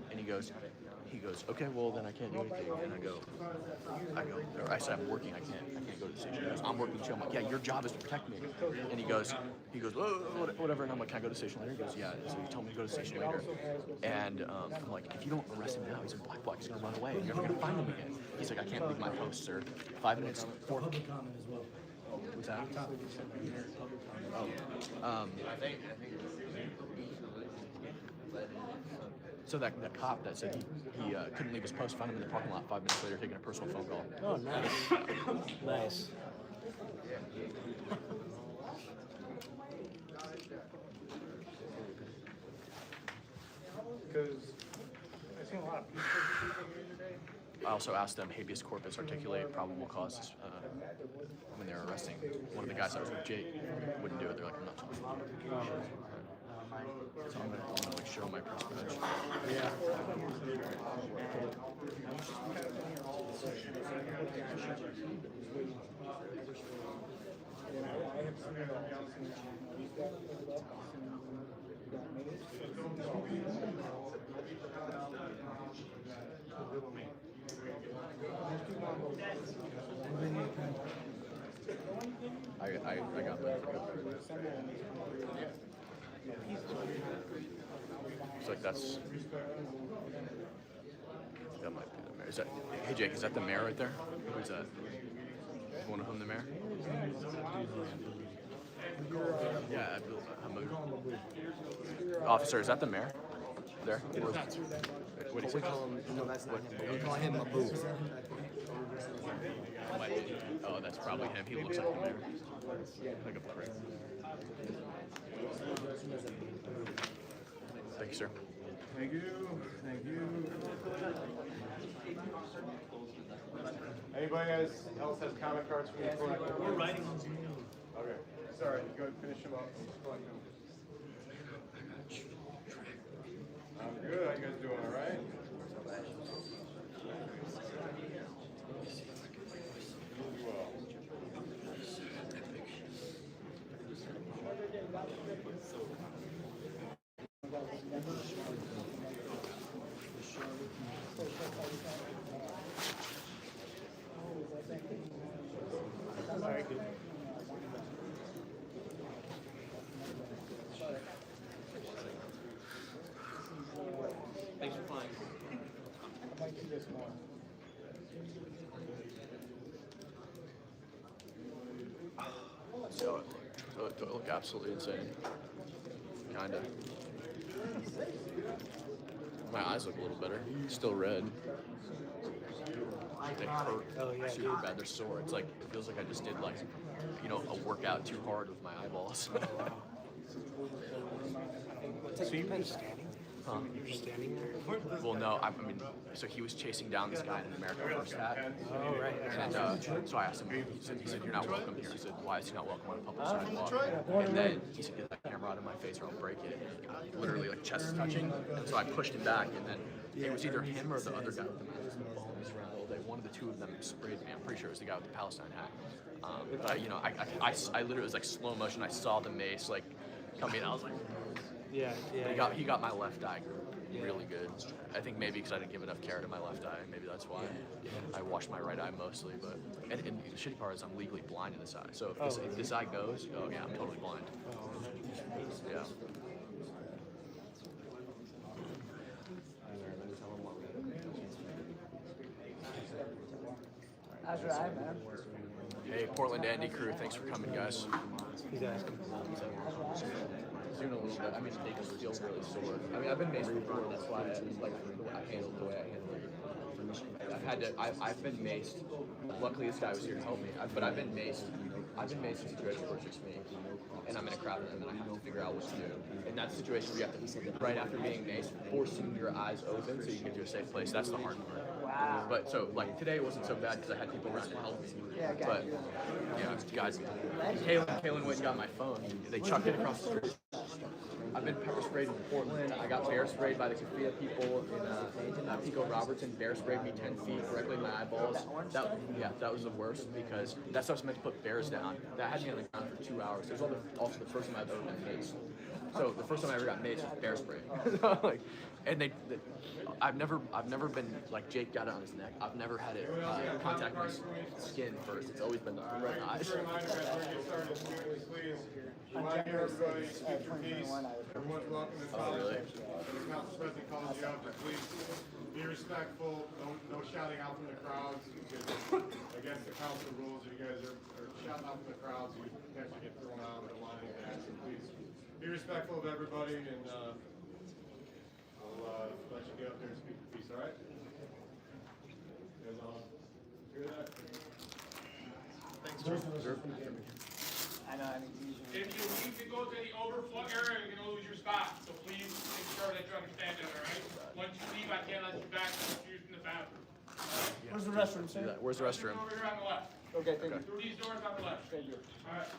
And he goes, okay, well then I can't do anything. And I go, or I said I'm working. I can't go to the station. He goes, I'm working too. I'm like, yeah, your job is to protect me. And he goes, whoa, whatever. And I'm like, can I go to the station later? He goes, yeah. So he told me to go to the station later. And I'm like, if you don't arrest him now, he's in black bloc. He's gonna run away. You're never gonna find him again. He's like, I can't leave my post, sir. 5 minutes. Public comment as well. What's that? So that cop that said he couldn't leave his post, found him in the parking lot 5 minutes later taking a personal phone call. Oh, nice. Nice. Because I've seen a lot of people here today. I also asked them habeas corpus, articulate probable cause when they were arresting. One of the guys that was with Jake wouldn't do it. They're like, I'm not talking about it. So I'm gonna like show my press badge. Yeah. I got that. It's like that's. That might be the mayor. Is that? Hey Jake, is that the mayor right there? Who's that? One of whom the mayor? Yeah, Officer, is that the mayor? There? What do you say? No, that's not him. We call him Abu. Oh, that's probably him. He looks like the mayor. Like a prick. Thank you, sir. Thank you. Thank you. Anybody else has comment cards for me? We're writing on Zoom. Okay. Sorry. Go ahead and finish them up. I'm good. How you guys doing? All right? Very good. Thanks for flying. I might do this more. So, do I look absolutely insane? Kinda. My eyes look a little better. Still red. They hurt super bad. They're sore. It's like, it feels like I just did like, you know, a workout too hard with my eyeballs. So you've been standing? Huh? You're just standing there? Well, no, I mean, so he was chasing down this guy in an American First hat. Oh, right. And so I asked him, he said, you're not welcome here. He said, why is he not welcome on a public sidewalk? And then he said, get that camera out of my face or I'll break it. And literally, like, chest touching. And so I pushed him back, and then it was either him or the other guy with the bombs around all day. One of the two of them sprayed me. I'm pretty sure it was the guy with the Palestine hat. But, you know, I literally was like slow motion. I saw the mace, like, come in. I was like, yeah. He got my left eye really good. I think maybe because I didn't give enough care to my left eye. Maybe that's why. I washed my right eye mostly. But and the shitty part is I'm legally blind in this eye. So if this eye goes, oh yeah, I'm totally blind. Yeah. That's right, man. Hey, Portland Andy crew, thanks for coming, guys. He's asking. Doing a little bit. I mean, they just feel really sore. I mean, I've been maced before. That's why I handled the way I handled it. I've been maced. Luckily, this guy was here to help me. But I've been maced. I've been maced in situations where it's just me, and I'm in a crowd of them, and I have to figure out what to do. In that situation, where you have to, right after being maced, forcing your eyes open so you can get to a safe place. That's the hard part. Wow. But so, like today, it wasn't so bad because I had people around to help me. Yeah, but yeah, guys, Kaylin went and got my phone. They chucked it across the street. I've been pepper sprayed in Portland. I got bear sprayed by the Kafia people in Pico Robertson. Bear sprayed me 10 feet directly in my eyeballs. That was the worst because that stuff's meant to put bears down. That had me on the ground for 2 hours. It was also the first time I've ever been maced. So the first time I ever got maced was bear spray. I've never been like Jake got it on his neck. I've never had it contact my skin first. It's always been the right eyes. On January 6th, 2021, I was Everyone's welcome to Oh, really? The council president calls you out, but please be respectful. No shouting out from the crowds. Because against the council rules, if you guys are shouting out from the crowds, you potentially get thrown out. We don't want any of that. So please be respectful of everybody, and we'll let you get up there and speak the piece. All right? You guys all hear that? Thanks, Drew. I know, I mean, If you need to go to the overflow area, you're going to lose your spot. So please make sure that you understand that, all right? Once you leave, I can't let you back unless you're using the bathroom. Where's the restroom, sir? Where's the restroom? Over here on the left. Okay, thank you. Through these doors on the left. Thank you. All right.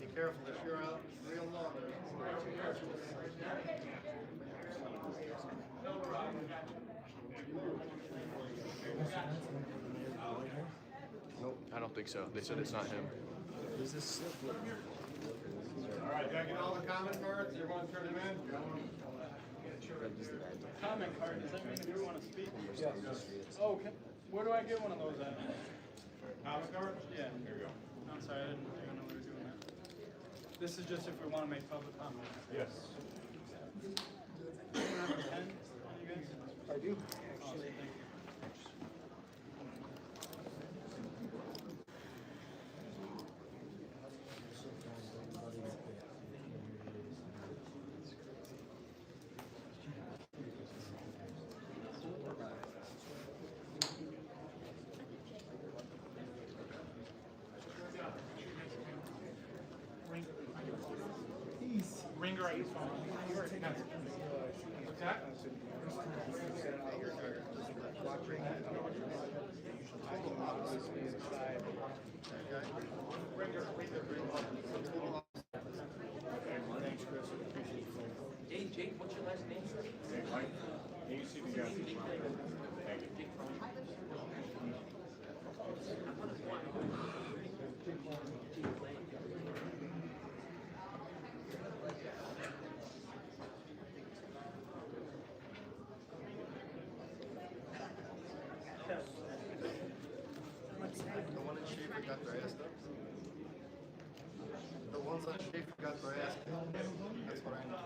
Be careful if you're out real long. Nope, I don't think so. They said it's not him. Is this? All right, did I get all the comment cards? Everyone turn them in? Comment card, does that mean if you want to speak? Yes. Oh, okay. Where do I get one of those at? Comment card? Yeah. Here we go. I'm sorry, I didn't know we were doing that. This is just if we want to make public comment. Yes. Do you have a pen, you guys? I do. Awesome, thank you. Ringer at your phone. What's that? Thanks, Chris. Appreciate it. Hey, Jake, what's your last name? Hey, Mike. Can you see the guys? Thank you. The one in Schaefer got their ass up. The ones on Schaefer got their ass killed. That's what I know.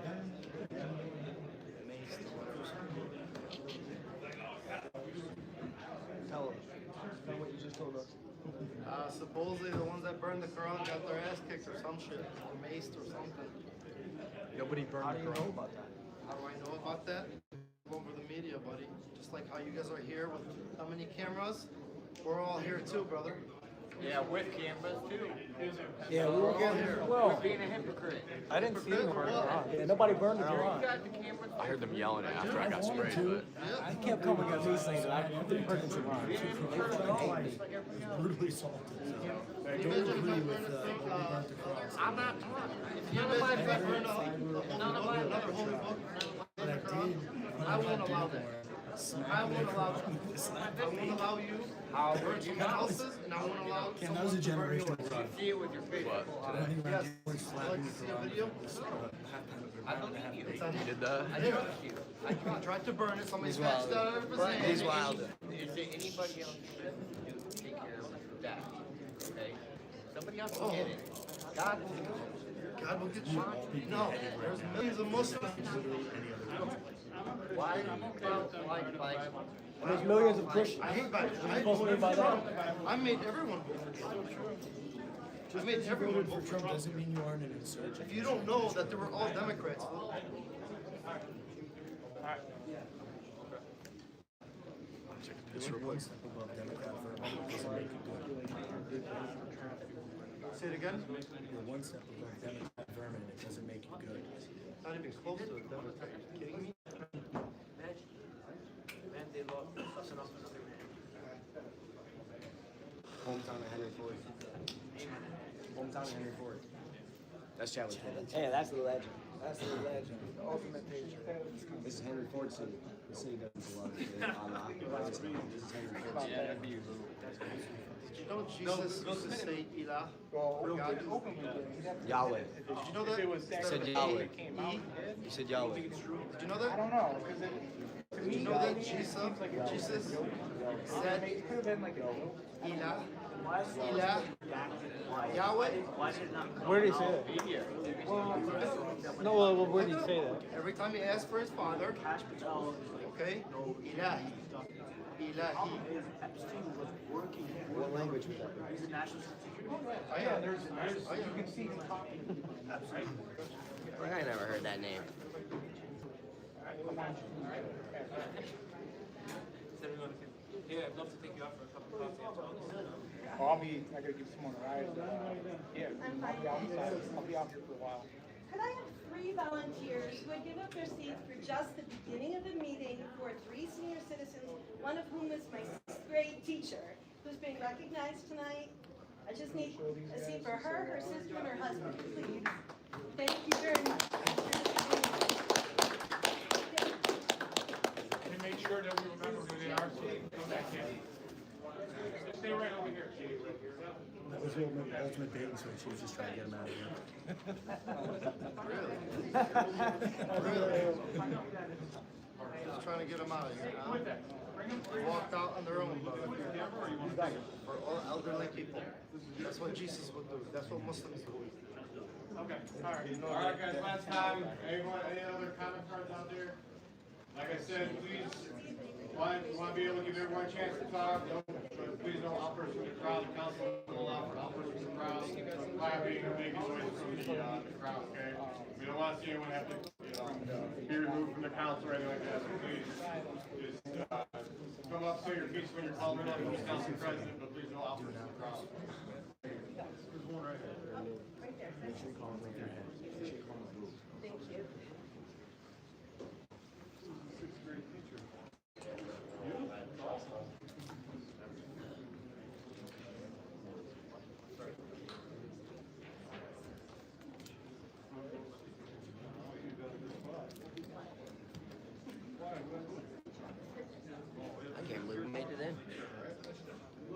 Maced or whatever. Tell them what you just told us. Supposedly the ones that burned the Quran got their ass kicked or some shit. Or maced or something. Nobody burned How the do you Quran. know about that? How do I know about that? Over the media, buddy. Just like how you guys are here with how many cameras? We're all here too, brother. Yeah, with cameras too. Yeah, we were getting here. well. Being a hypocrite. I didn't see them burn the Quran. Yeah, nobody burned the Quran. I heard them yelling after I got sprayed, but I kept coming at me saying that I didn't burn the Quran. Brutally assaulted. I don't agree with I'm not None of another holy book. I won't allow that. I won't allow that. I won't allow you to burn someone else's, and I won't allow Ken, that was a generational You problem. see it with your face. Yes. Would you like to see a video? I believe you. It's on you did that? I did. I tried to burn it. Somebody smashed it out of everything. Is there anybody else who can take care of that? Okay? Somebody else will get it. God will God will get you. No, there's millions of Muslims. Why like There's millions of Christians. I hate by I made everyone vote for Trump. I made everyone vote for Trump. Doesn't mean you aren't an insurgent. If you don't know that they were all Democrats, You're one step above Democrat vermin. It doesn't make you good. say it again. You're one step above Democrat vermin, and it doesn't make you good. Not even close to it. Democrat. Are you kidding me? Man, they lost us enough another man. Hometown of Henry Ford. Hometown of Henry Ford. That's Chadwick Taylor. Hey, that's the legend. That's the legend. The ultimate patriot. This is Henry Ford City. The city doesn't belong to Allah. This is Henry Ford City. Did you know Jesus used to say Ilah? God? Yahweh. Did you know that? He said Yahweh. He said Yahweh. Did you know that? I don't know. Did you know that Jesus said Ilah? Ilah? Yahweh? Where did he say that? No, well, where did he say that? Every time he asked for his father, okay, Ilahi. Ilahi. What language was that? I am. You can see him talking. I never heard that name. Yeah, I'd love to take you out for a cup of coffee after all this. I gotta give someone a ride. Yeah, I'll be outside. I'll be out here for a while. Could I have 3 volunteers who would give up their seats for just the beginning of the meeting for 3 senior citizens, one of whom is my 6th grade teacher, who's being recognized tonight? I just need a seat for her, her sister, and her husband, please. Thank you very much. And make sure that we remember who they are so they can come back in. Stay right over here. That was the ultimate bait and switch. She was just trying to get him out of here. Really? Just trying to get them out of here, huh? They walked out on their own, brother. For all elderly people. That's what Jesus would do. That's what Muslims do. Okay, alright guys, last time, anyone, any other comment cards out there? Like I said, please, want to be able to give everyone a chance to talk, please don't outburst from the crowd, the council will allow for outbursts from the crowd, clapping or making noise from the crowd, okay? We don't want to see anyone have to, be removed from the council or anything like that, so please, just, come up, say your piece when you're called on, who's council president, but please don't outburst from the crowd. There's one right here. Make sure you call him with your head. Make sure you call him blue. Thank you. I can't believe we made it in. I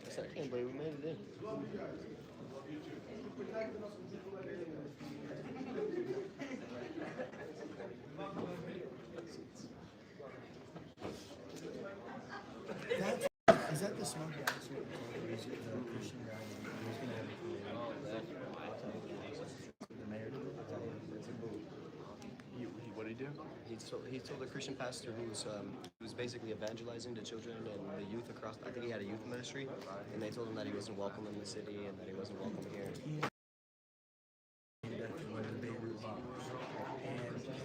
said, I can't believe we made it in. Is that the smart guy? The Christian guy who's going to have the mayor? What did he do? He told a Christian pastor who was basically evangelizing to children and the youth across. I think he had a youth ministry, and they told him that he wasn't welcome in the city and that he wasn't welcome here. And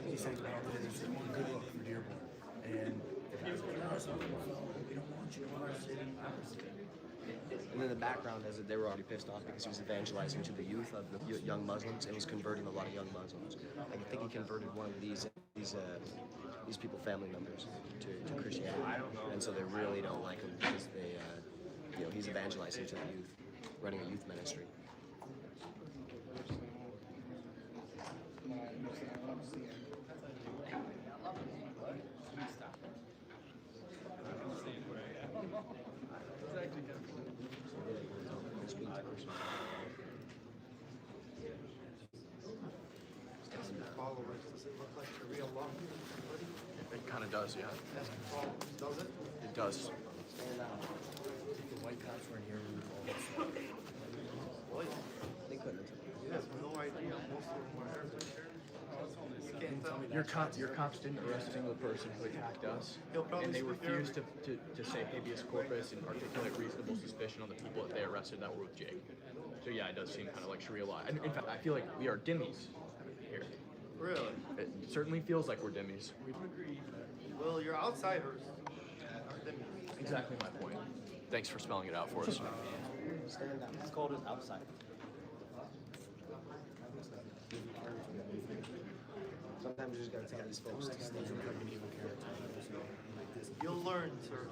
he said, it's a good look for Dearborn. And we don't want you to our city. And in the background, as they were already pissed off because he was evangelizing to the youth of the young Muslims and was converting a lot of young Muslims. I think he converted one of these people, family members, to Christianity, and so they really don't like him because they, he's evangelizing to the youth, running a youth ministry. Followers, does it look like Sharia law? It kind of does, yeah. Does it? It does. If the white cops were in here, we would all this stuff. They couldn't. You have no idea most of them were heritage. You can't tell me that. Your cops didn't arrest a single person who attacked us, and they refused to say habeas corpus and articulate reasonable suspicion on the people that they arrested that were with Jake. So yeah, it does seem kind of like Sharia law. And in fact, I feel like we are dhimmis here. Really? It certainly feels like we're dhimmis. Well, you're outsiders. Exactly my point. Thanks for spelling it out for us. It's called an outside. Sometimes you just gotta tell these folks to stand like an evil character. You'll learn, sir.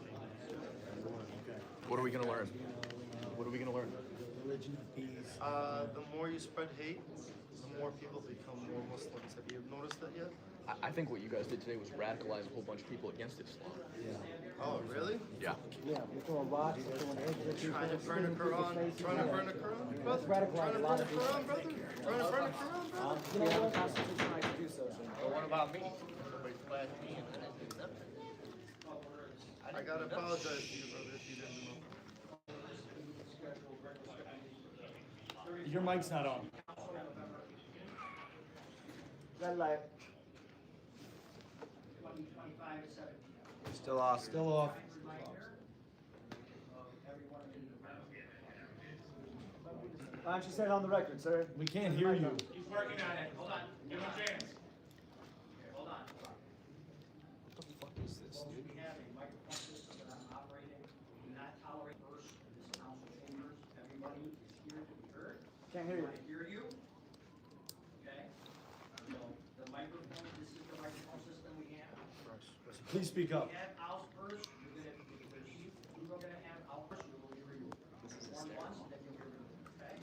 What are we gonna learn? What are we gonna learn? Religion, peace. The more you spread hate, the more people become more Muslims. Have you noticed that yet? I think what you guys did today was radicalize a whole bunch of people against Islam. Yeah. Oh, really? Yeah. Yeah, we're throwing rocks, we're throwing eggs. Trying to burn a Quran? Trying to burn a Quran, brother? That's radicalized Trying to a lot burn a of people. Quran, brother? Trying to burn a Quran, brother? You know what? Constitution right to do so. But what about me? Everybody's glad me and I didn't accept it. I gotta apologize to you, brother, if you didn't know. Your mic's not on. Red light. Still off. Still off. Why don't you say it on the record, sir? We can't hear you. He's working on it. Hold on. Give him a chance. Hold on. What the fuck is this, dude? We have a microphone system that I'm operating. Do not tolerate first in this council chambers. Everybody is here to be heard. Can't hear you. I hear you. Okay. So the microphone, this is the microphone system we have. Please speak up. We have ours first. You're gonna have ours. You will hear you. One once, then you'll hear you. Okay.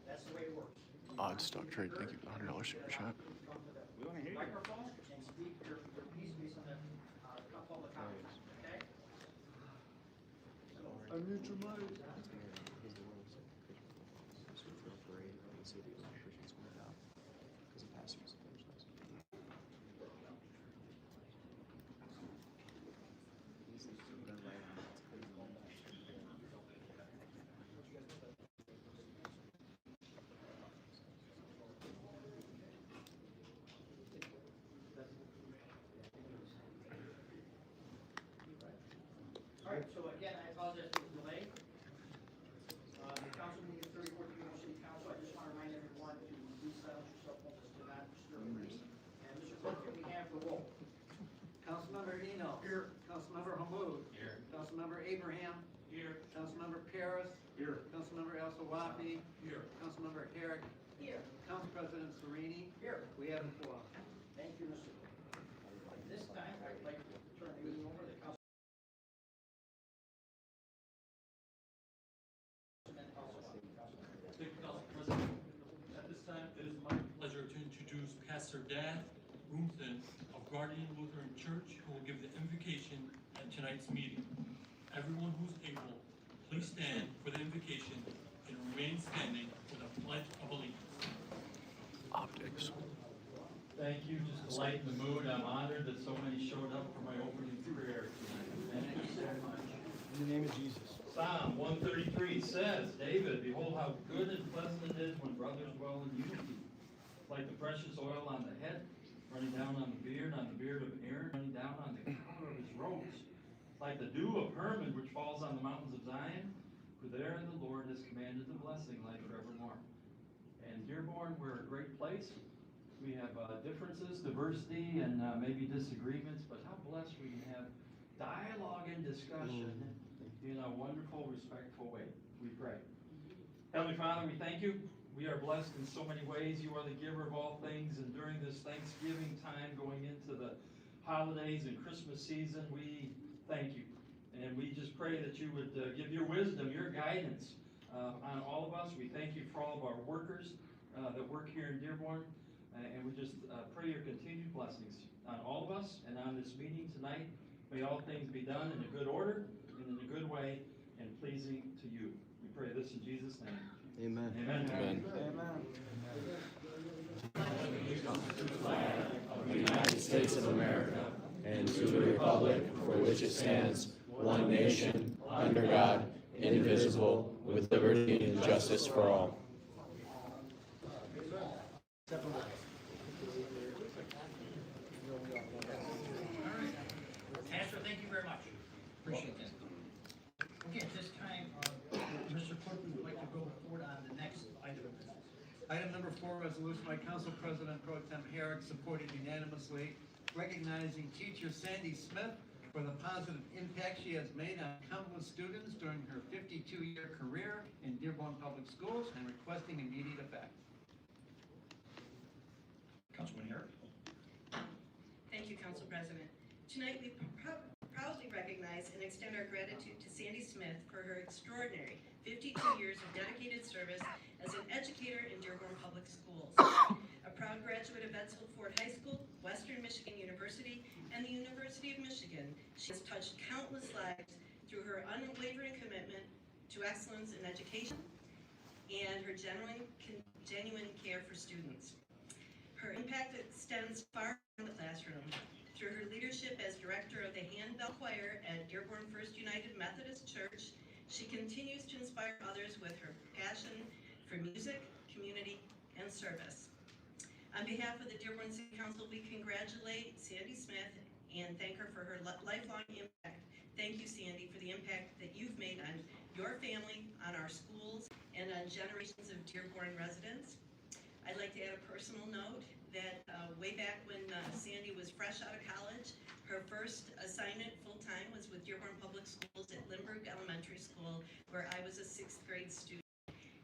That's the way it works. Odd stock trade. Thank you. $100 super chat. We want to hear microphone and speak your piece based on the public comments. Okay. Unmute your mic. All right, so again, I apologize for the delay. The council meeting of 34th Dearborn City Council, I just want to remind everyone to please silence yourself, do not disturb the meeting. And Mr. Clerk, can we have the roll? Councilmember Eno. Here. Councilmember Hammoud. Here. Councilmember Abraham. Here. Councilmember Paris. Here. Councilmember El Sawafi. Here. Councilmember Herrick. Here. Council President Sereni. Here. We have a quorum. Thank you, Mr. Clerk. This time, I'd like to turn the meeting over to Council. Thank you, Council President. At this time, it is my pleasure to introduce Pastor Dan Roomton of Guardian Lutheran Church, who will give the invocation at tonight's meeting. Everyone who's able, please stand for the invocation and remain standing for the Pledge of Allegiance. Optics. Thank you. Just to lighten the mood, I'm honored that so many showed up for my opening prayer tonight. Thank you so much. In the name of Jesus. Psalm 133 says, David, behold how good and pleasant it is when brothers dwell in unity. Like the precious oil on the head, running down on the beard of Aaron, running down on the collar of his robes. Like the dew of Hermon, which falls on the mountains of Zion, for there the Lord has commanded the blessing, life forevermore. And Dearborn, we're a great place. We have differences, diversity, and maybe disagreements, but how blessed we can have dialogue and discussion in a wonderful, respectful way. We pray. Heavenly Father, we thank you. We are blessed in so many ways. You are the giver of all things, and during this Thanksgiving time going into the holidays and Christmas season, we thank you. And we just pray that you would give your wisdom, your guidance on all of us. We thank you for all of our workers that work here in Dearborn, and we just pray your continued blessings on all of us and on this meeting tonight. May all things be done in a good order, and in a good way, and pleasing to you. We pray this in Jesus' name. Amen. Amen. Amen. Of the United States of America, and to the republic for which it stands, one nation, under God, indivisible, with liberty and justice for all. Thank you very much. Appreciate that. Okay, at this time, Mr. Clerk, we would like to go forward on the next item of business. Item number 4, resolution by Council President Pro Tem Herrick, supported unanimously, recognizing teacher Sandy Smith for the positive impact she has made on countless students during her 52-year career in Dearborn Public Schools and requesting immediate effect. Councilman Herrick. Thank you, Council President. Tonight we proudly recognize and extend our gratitude to Sandy Smith for her extraordinary 52 years of dedicated service as an educator in Dearborn Public Schools. A proud graduate of Edsel Ford High School, Western Michigan University, and the University of Michigan, she has touched countless lives through her unwavering commitment to excellence in education and her genuine care for students. Her impact extends far beyond the classroom. Through her leadership as director of the Handbell Choir at Dearborn First United Methodist Church, she continues to inspire others with her passion for music, community, and service. On behalf of the Dearborn City Council, we congratulate Sandy Smith and thank her for her lifelong impact. Thank you, Sandy, for the impact that you've made on your family, on our schools, and on generations of Dearborn residents. I'd like to add a personal note that way back when Sandy was fresh out of college, her first assignment full-time was with Dearborn Public Schools at Lindbergh Elementary School, where I was a 6th grade student.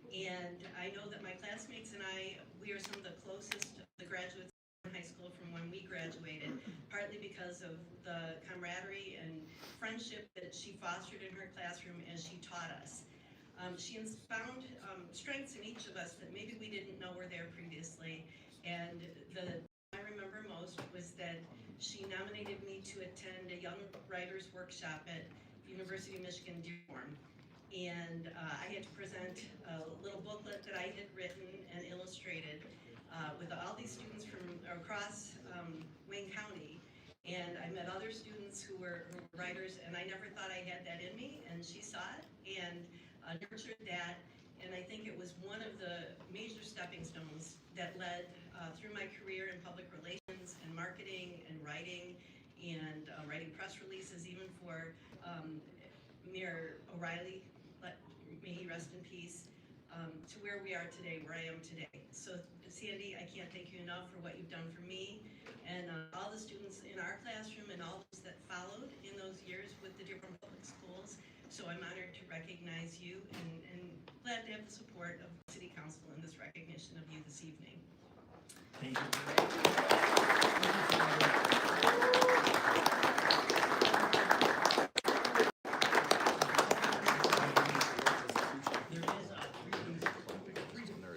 And I know that my classmates and I, we are some of the closest of the graduates in high school from when we graduated, partly because of the camaraderie and friendship that she fostered in her classroom as she taught us. She found strengths in each of us that maybe we didn't know were there previously. And the I remember most was that she nominated me to attend a Young Writers Workshop at the University of Michigan Dearborn. And I had to present a little booklet that I had written and illustrated with all these students from across Wayne County. And I met other students who were writers, and I never thought I had that in me, and she saw it and nurtured that. And I think it was one of the major stepping stones that led through my career in public relations and marketing and writing press releases, even for Mayor O'Reilly, may he rest in peace, to where we are today, where I am today. So Sandy, I can't thank you enough for what you've done for me and all the students in our classroom and all those that followed in those years with the Dearborn Public Schools. So I'm honored to recognize you and glad to have the support of the City Council in this recognition of you this evening. Thank you.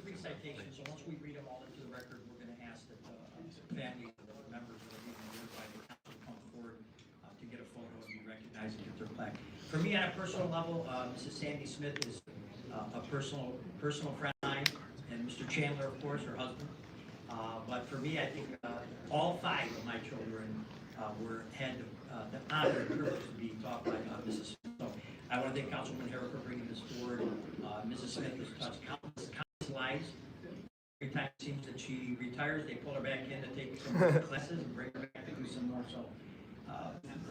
Three citations, so once we read them all into the record, we're going to ask that family members that are even here by the council come forward to get a photo and be recognized and get their plaque. For me, on a personal level, Mrs. Sandy Smith is a personal friend of mine, and Mr. Chandler, of course, her husband. But for me, I think all 5 of my children had the honor and privilege to be taught by Mrs. Smith. So I want to thank Councilman Herrick for bringing this forward. Mrs. Smith has touched countless lives. Every time it seems that she retires, they pull her back in to take some more classes and bring her back to do some more. So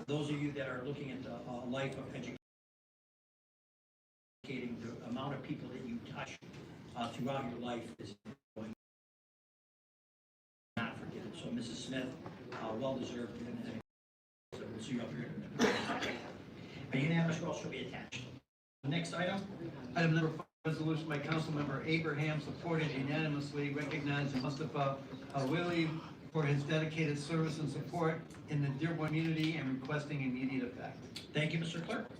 those of you that are looking at a life of education, the amount of people that you touch throughout your life is not forgiven. So Mrs. Smith, well deserved, and we'll see you up here in a minute. A unanimous roll shall be attached. Next item. Item number 5, resolution by Councilmember Abraham, supported unanimously, recognizing Mustafa Willie for his dedicated service and support in the Dearborn community and requesting immediate effect. Thank you, Mr. Clerk.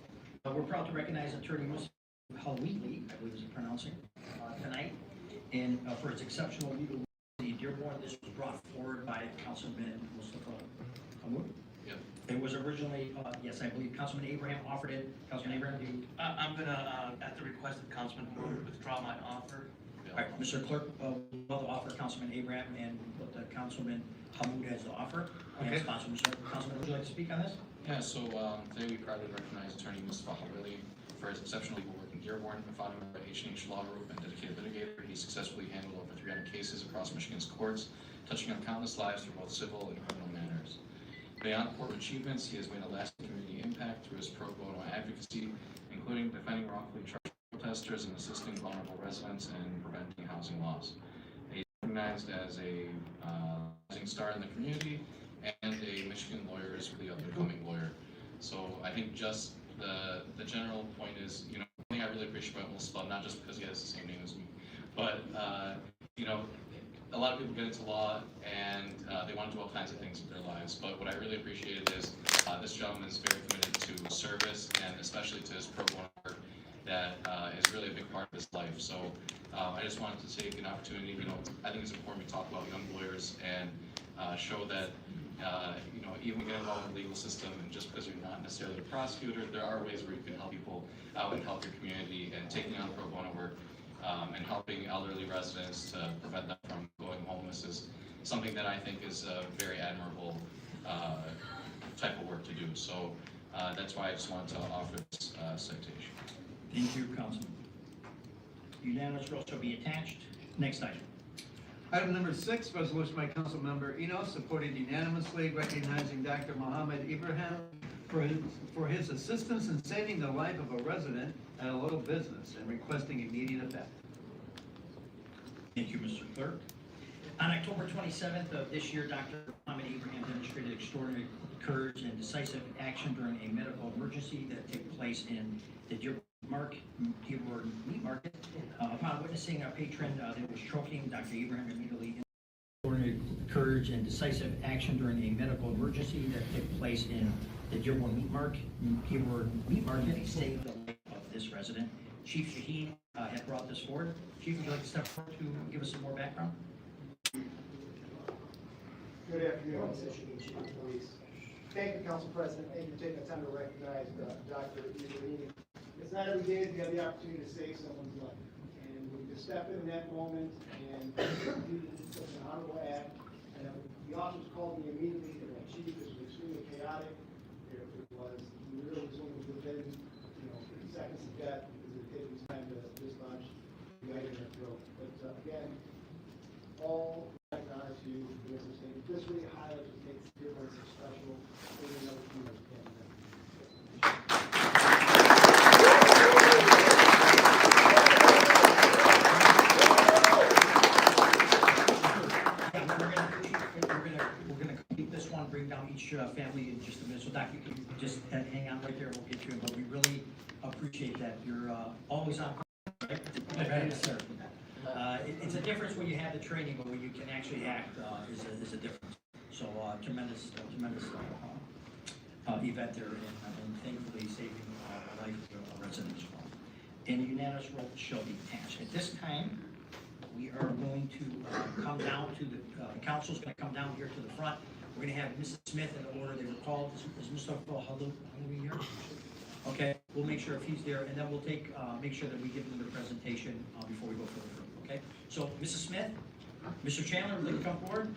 We're proud to recognize Attorney Mustafa Willie, I believe is pronouncing, tonight, and for his exceptional legal work in Dearborn. This was brought forward by Councilman Mustafa Willie. Yep. It was originally, yes, I believe Councilman Abraham offered it. Councilman Abraham, do you? I'm gonna, at the request of Councilman Wood, withdraw my offer. All right, Mr. Clerk, we'll offer Councilman Abraham and put the Councilman Hammoud as the offer. Okay. And sponsor, Councilman, would you like to speak on this? Yeah, so today we proudly recognize Attorney Mustafa Willie for his exceptional legal work in Dearborn, a founding member of H&H Law Group and dedicated litigator. He successfully handled over 300 cases across Michigan's courts, touching on countless lives through both civil and criminal matters. Beyond court achievements, he has made a lasting community impact through his pro bono advocacy, including defending wrongfully charged protesters and assisting vulnerable residents and preventing housing loss. He's recognized as a rising star in the community and a Michigan Lawyers Weekly up-and-coming lawyer. So I think just the general point is, you know, one thing I really appreciate about Will, not just because he has the same name as me, but you know, a lot of people get into law and they want to do all kinds of things with their lives. But what I really appreciated is this gentleman is very committed to service and especially to his pro bono work that is really a big part of his life. So I just wanted to take an opportunity. You know, I think it's important we talk about young lawyers and show that you know, even get involved in the legal system, and just because you're not necessarily a prosecutor, there are ways where you can help people out and help your community, and taking on pro bono work and helping elderly residents to prevent them from going homeless is something that I think is a very admirable type of work to do. So that's why I just wanted to offer this citation. Thank you, Councilman. Unanimous vote shall be attached. Next item. Item number 6, resolution by Council Member Enos, supported unanimously, recognizing Dr. Mohammed Ibrahim for his assistance in saving the life of a resident at a local business and requesting immediate effect. Thank you, Mr. Clerk. On October 27th of this year, Dr. Mohammed Ibrahim demonstrated extraordinary courage and decisive action during a medical emergency that took place in the Dearborn Meat Market. Upon witnessing a patron that was choking, Dr. Ibrahim immediately extraordinary courage and decisive action during a medical emergency that took place in the Dearborn Meat Market, saved the life of this resident. Chief Shaheen had brought this forward. Chief, would you like to step forward to give us some more background? Good afternoon, Chief of Police. Thank you, Council President. Thank you for taking the time to recognize Dr. Ibrahim. It's not every day that you have the opportunity to save someone's life. And we can step in that moment and do such an honorable act. And the officers called me immediately. They were like, Chief, this was extremely chaotic. It was, he really was only within, 50 seconds of death because it takes time to dislodge the item in the throat. But again, all honor to you for this thing. This really highlights what makes Dearborn so special. Another team We're gonna complete this one, bring down each family in just a minute. So Doc, you can just hang on right there, we'll get you in. But we really appreciate that. You're always on, right? Yes, sir. It's a difference when you have the training, but when you can actually act is a difference. So tremendous event there, and thankfully saving the life of residents. And unanimous vote shall be attached. At this time, we are going to come down to the council's going to come down here to the front. We're going to have Mrs. Smith in the order they were called. Is Mr. Halloween here? Okay, we'll make sure if he's there, and then we'll take make sure that we give them the presentation before we go further. Okay, so Mrs. Smith, Mr. Chandler, would you like to come forward?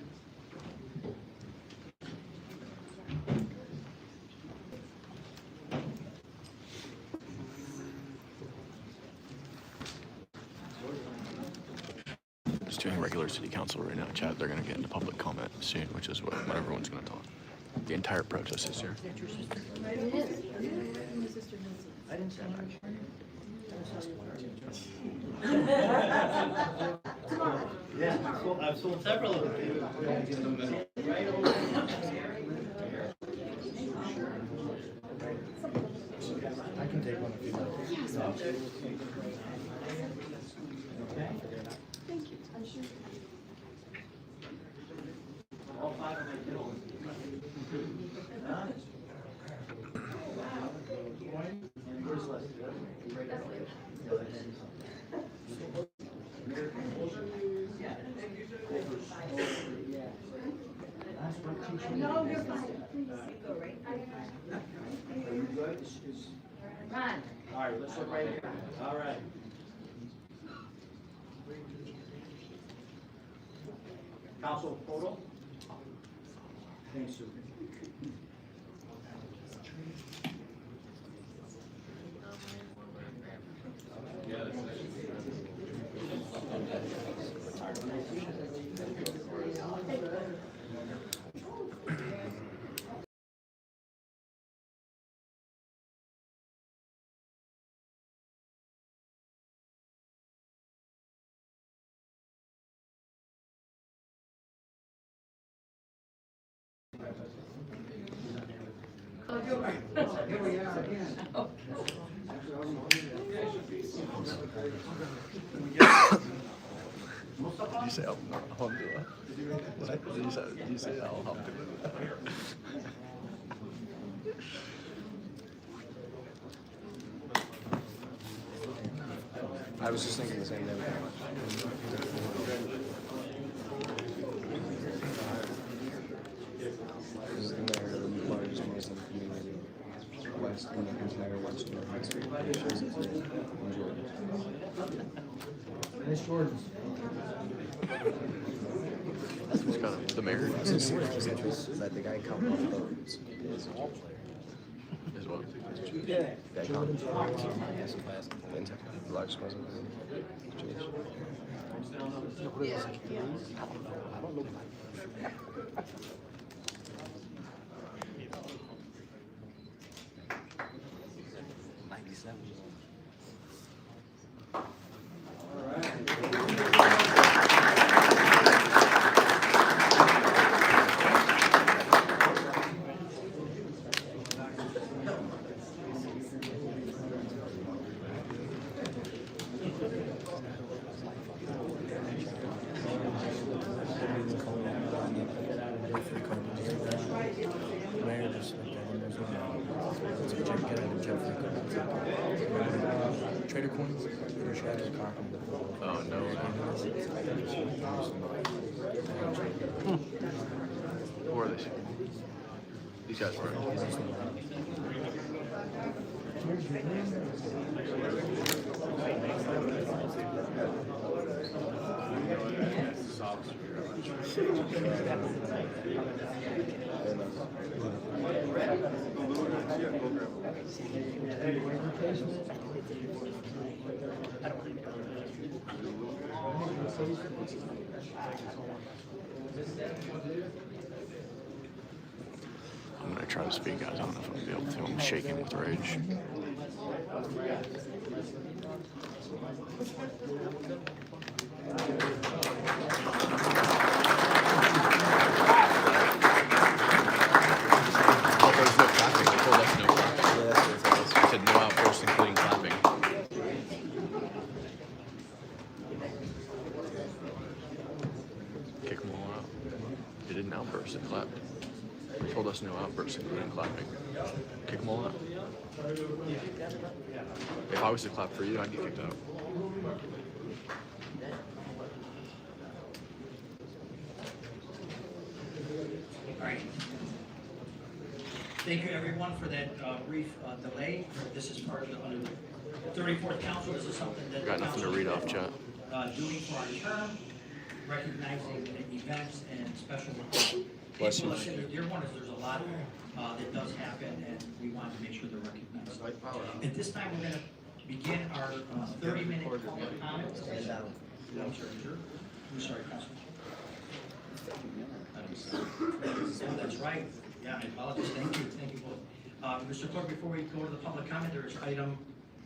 Just doing regular city council right now, Chad. They're going to get into public comment soon, which is what everyone's going to talk. The entire protest is here. I didn't say much. Yeah, I've sold several of them. Right over I can take one if you like. Okay. Thank you. I'm sure. All five of my kills. Where's Leslie? No, you're fine. Please, go right. Are you good? Run. All right, let's look right here. All right. Council photo. Thanks, Sue. Here we are again. Did you say Alhamdulillah? What? Did you say Alhamdulillah? I was just thinking the same thing. This is the largest Muslim community west in the entire Western Hemisphere. It shows it's Who's got him? The mayor? That the guy come off boats is what? That come. The largest Muslim Jewish. I don't know. Trader coins? Oh no. Who are they? These guys were. I'm gonna try to speak, guys. I don't know if I'm gonna be able to. I'm shaking with rage. Oh, there's no clapping. They told us no clapping. They said no outbursts, including clapping. Kick them all out. They didn't outburst and clap. They told us no outbursts, including clapping. Kick them all out. If I was to clap for you, I'd get kicked out. All right. Thank you, everyone, for that brief delay. This is part of the, under the 34th Council. This is something that Got nothing to read off, chat. Doing for our term, recognizing events and special Bless you. Listen, the Dearborn is there's a lot that does happen, and we want to make sure they're recognized. At this time, we're going to begin our 30-minute public comments. I'm sorry, sir. I'm sorry, Councilman. Oh, that's right. Yeah, I apologize. Thank you. Thank you both. Mr. Clerk, before we go to the public comment, there is item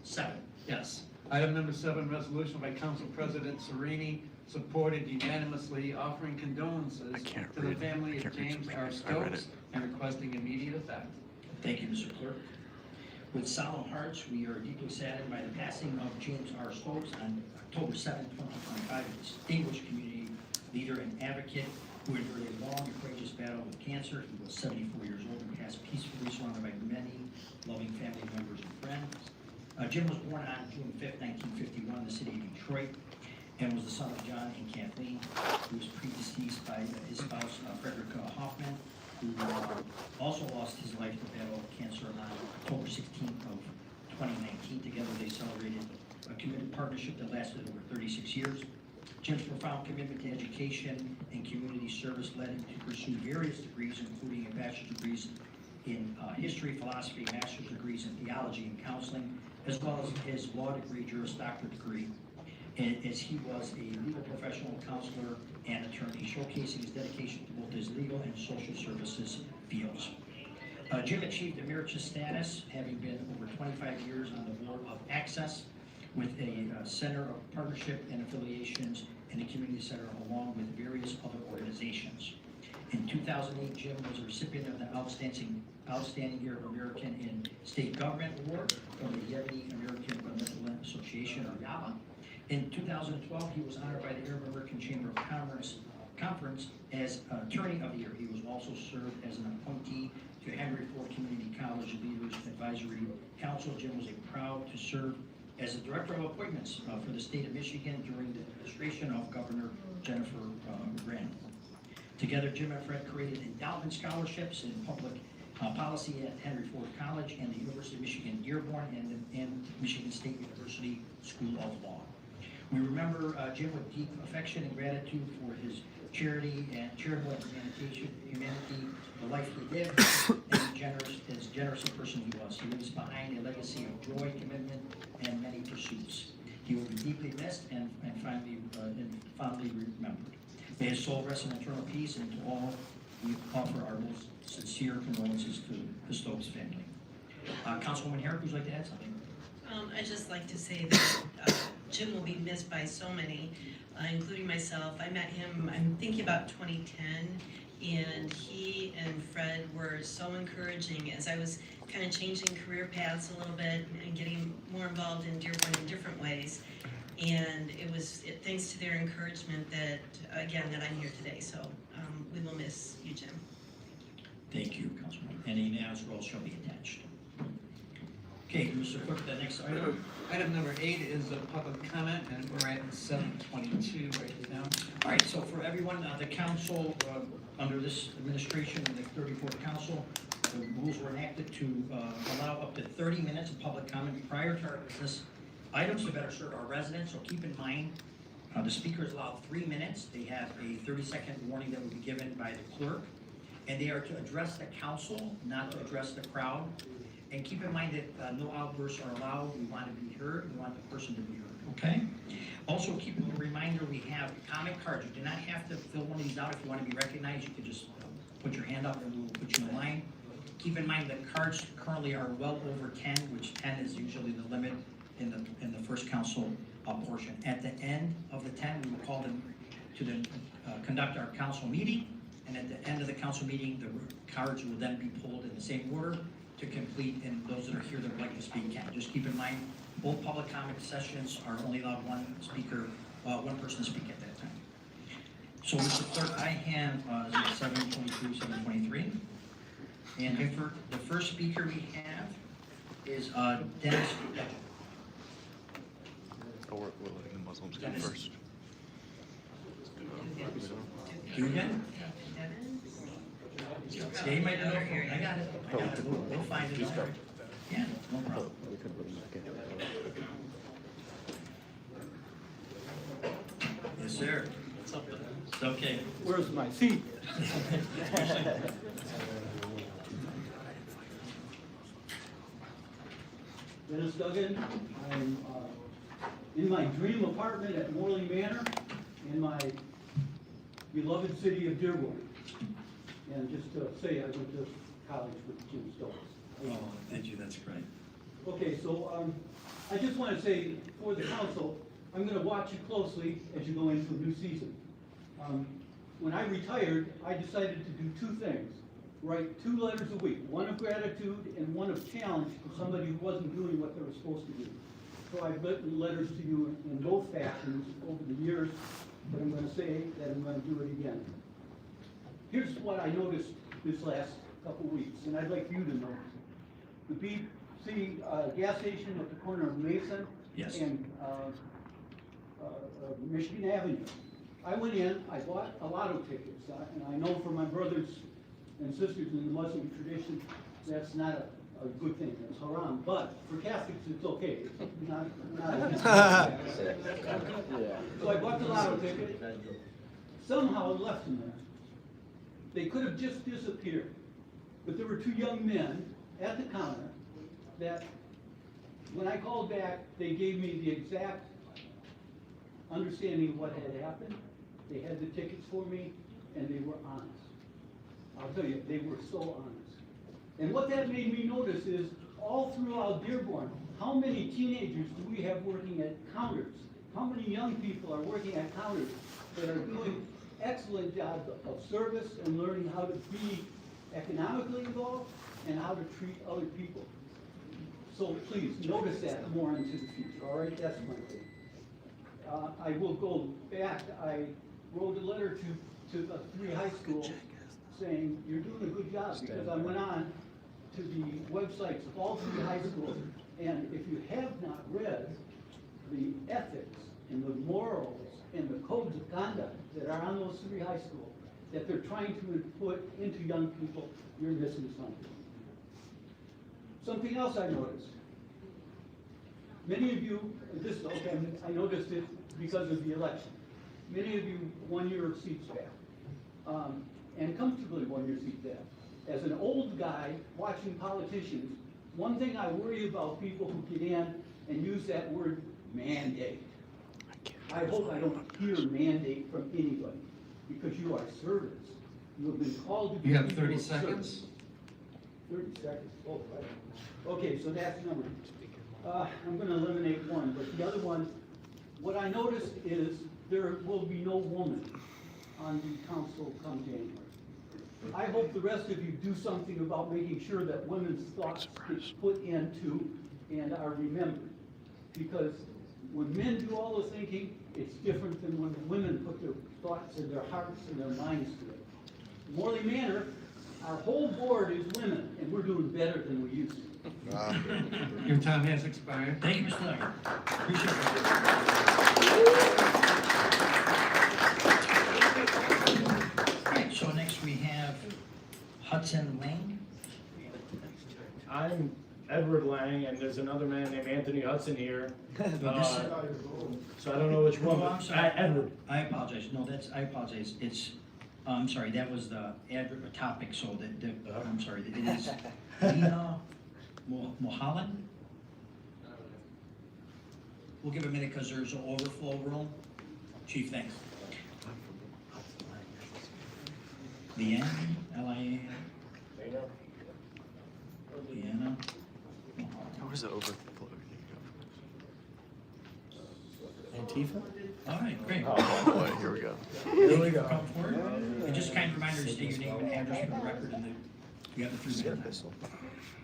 7. Yes. Item number 7, resolution by Council President Sereni, supported unanimously, offering condolences to the family of James R. Stokes and requesting immediate effect. Thank you, Mr. Clerk. With solemn hearts, we are deeply saddened by the passing of James R. Stokes on October 7, 2025, a distinguished community leader and advocate who endured a long and courageous battle with cancer. He was 74 years old and passed peacefully, surrounded by many loving family members and friends. Jim was born on June 5, 1951 in the city of Detroit and was the son of John and Kathleen, who was predeceased by his spouse, Frederick Hoffman, who also lost his life to battle cancer on October 16th of 2019. Together they celebrated a committed partnership that lasted over 36 years. Jim's profound commitment to education and community service led him to pursue various degrees, including a bachelor's degrees in history, philosophy, master's degrees in theology and counseling, as well as his law degree, Juris Doctor degree, as he was a legal professional, counselor, and attorney, showcasing his dedication to both his legal and social services fields. Jim achieved emeritus status, having been over 25 years on the board of Access, with a Center of Partnership and Affiliations and a Community Center, along with various other organizations. In 2008, Jim was a recipient of the Outstanding Year of American in State Government Award from the Yemeni American Benevolent Association, or YABA. In 2012, he was honored by the Arab American Chamber of Commerce Conference as Attorney of the Year. He was also served as an appointee to Henry Ford Community College Leaders Advisory Council. Jim was proud to serve as the Director of Appointments for the state of Michigan during the administration of Governor Jennifer Grant. Together, Jim and Fred created endowment scholarships in public policy at Henry Ford College and the University of Michigan Dearborn and Michigan State University School of Law. We remember Jim with deep affection and gratitude for his charity and charitable humanity, the life he lived, and as generous a person he was. He leaves behind a legacy of joy, commitment, and many pursuits. He will be deeply missed and fondly remembered. May his soul rest in eternal peace, and to all we offer our most sincere condolences to the Stokes family. Councilwoman Herrick, would you like to add something? I'd just like to say that Jim will be missed by so many, including myself. I met him, I'm thinking about 2010, and he and Fred were so encouraging as I was kind of changing career paths a little bit and getting more involved in Dearborn in different ways. And it was thanks to their encouragement that, again, that I'm here today. So we will miss you, Jim. Thank you, Councilwoman. Any names rolls shall be attached. Okay, Mr. Clerk, the next item. Item number 8 is a public comment, and we're at 7:22 right now. All right, so for everyone, the council, under this administration and the 34th council, the rules were enacted to allow up to 30 minutes of public comment prior to our business items to better serve our residents. So keep in mind, the speaker is allowed 3 minutes. They have a 30-second warning that will be given by the clerk, and they are to address the council, not to address the crowd. And keep in mind that no outbursts are allowed. We want to be heard. We want the person to be heard, okay? Also, keep a reminder, we have comment cards. You do not have to fill one of these out. If you want to be recognized, you can just put your hand up and we'll put you in line. Keep in mind that cards currently are well over 10, which 10 is usually the limit in the first council portion. At the end of the 10, we will call them to conduct our council meeting. And at the end of the council meeting, the cards will then be pulled in the same order to complete, and those that are here that would like to speak can. Just keep in mind, both public comment sessions are only allowed one person to speak at that time. So, Mr. Clerk, I have 7:22, 7:23. And the first speaker we have is Dennis. Oh, we're letting the Muslims go Dennis. first. Do again? Stay my phone. I got it. We'll find it. Yeah, no problem. Yes, sir. It's okay. Where's my seat? Dennis Duggan. I'm in my dream apartment at Morley Manor in my beloved city of Dearborn. And just to say, I went to college with Jim Stokes. Oh, thank you. That's great. Okay, so I just want to say for the council, I'm going to watch you closely as you go into a new season. When I retired, I decided to do 2 things. Write 2 letters a week, one of gratitude and one of challenge to somebody who wasn't doing what they were supposed to do. So I've written letters to you in both fashions over the years, but I'm going to say that I'm going to do it again. Here's what I noticed this last couple weeks, and I'd like you to know. The BC gas station at the corner of Mason and Michigan Avenue. I went in, I bought a lotto tickets, and I know for my brothers and sisters in the Muslim tradition, that's not a good thing, it's haram, but for Catholics, it's okay. It's not So I bought the lotto ticket, somehow I left them there. They could have just disappeared, but there were 2 young men at the counter that, when I called back, they gave me the exact understanding of what had happened. They had the tickets for me, and they were honest. I'll tell you, they were so honest. And what that made me notice is, all throughout Dearborn, how many teenagers do we have working at counters? How many young people are working at counters that are doing excellent job of service and learning how to be economically involved and how to treat other people. So please, notice that more into the future, all right? That's one thing. I will go back. I wrote a letter to the 3 high schools saying, you're doing a good job, because I went on to the websites of all 3 high schools, and if you have not read the ethics and the morals and the codes of conduct that are on those 3 high schools that they're trying to put into young people, you're missing something. Something else I noticed. Many of you, okay, I noticed it because of the election. Many of you won your seats back, and comfortably won your seats back. As an old guy watching politicians, one thing I worry about people who get in and use that word mandate. I hope I don't hear mandate from anybody, because you are servants. You have been called to be. You have people 30 of seconds. service. 30 seconds, oh, right. Okay, so that's number. I'm gonna eliminate one, but the other one, what I noticed is there will be no woman on the council come January. I hope the rest of you do something about making sure that women's thoughts get put into and are remembered. Because when men do all the thinking, it's different than when women put their thoughts and their hearts and their minds to it. Morley Manor, our whole board is women, and we're doing better than we used to. Your time has expired. Thank you, Mr. Leonard. Appreciate it. All right, so next we have Hudson Lang. I'm Edward Lang, and there's another man named Anthony Hudson here. So I don't know which one. Oh, I'm sorry. Edward. I apologize. No, I apologize. It's, I'm sorry, that was the topic, so I'm sorry, it is Lena Mulholland. We'll give a minute because there's an overflow room. Chief, thanks. Leanne, L-I-A. Leanna. Where's the overflow? Antifa? All right, great. Oh boy, here we go. Here we go. Come forward. And just a kind reminder to state your name and address for the record, and you have the 3 minutes.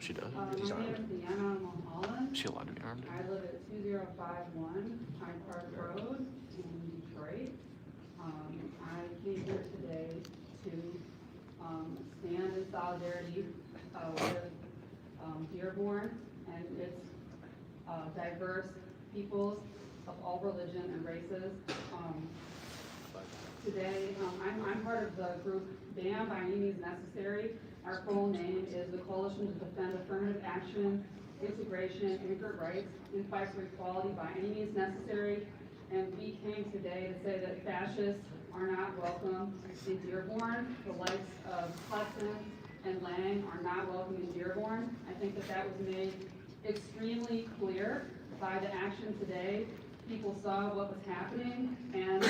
She does. My name is Deanna Mulholland. Is she allowed to be armed? I live at 2051 Hyde Park Road in Detroit. I came here today to stand in solidarity with Dearborn and its diverse peoples of all religion and races. Today, I'm part of the group BAM, by any means necessary. Our full name is the Coalition to Defend Affirmative Action, Integration, Immigrant Rights, and Fight for Equality by any means necessary. And we came today to say that fascists are not welcome in Dearborn. The likes of Hudson and Lang are not welcome in Dearborn. I think that was made extremely clear by the action today. People saw what was happening, and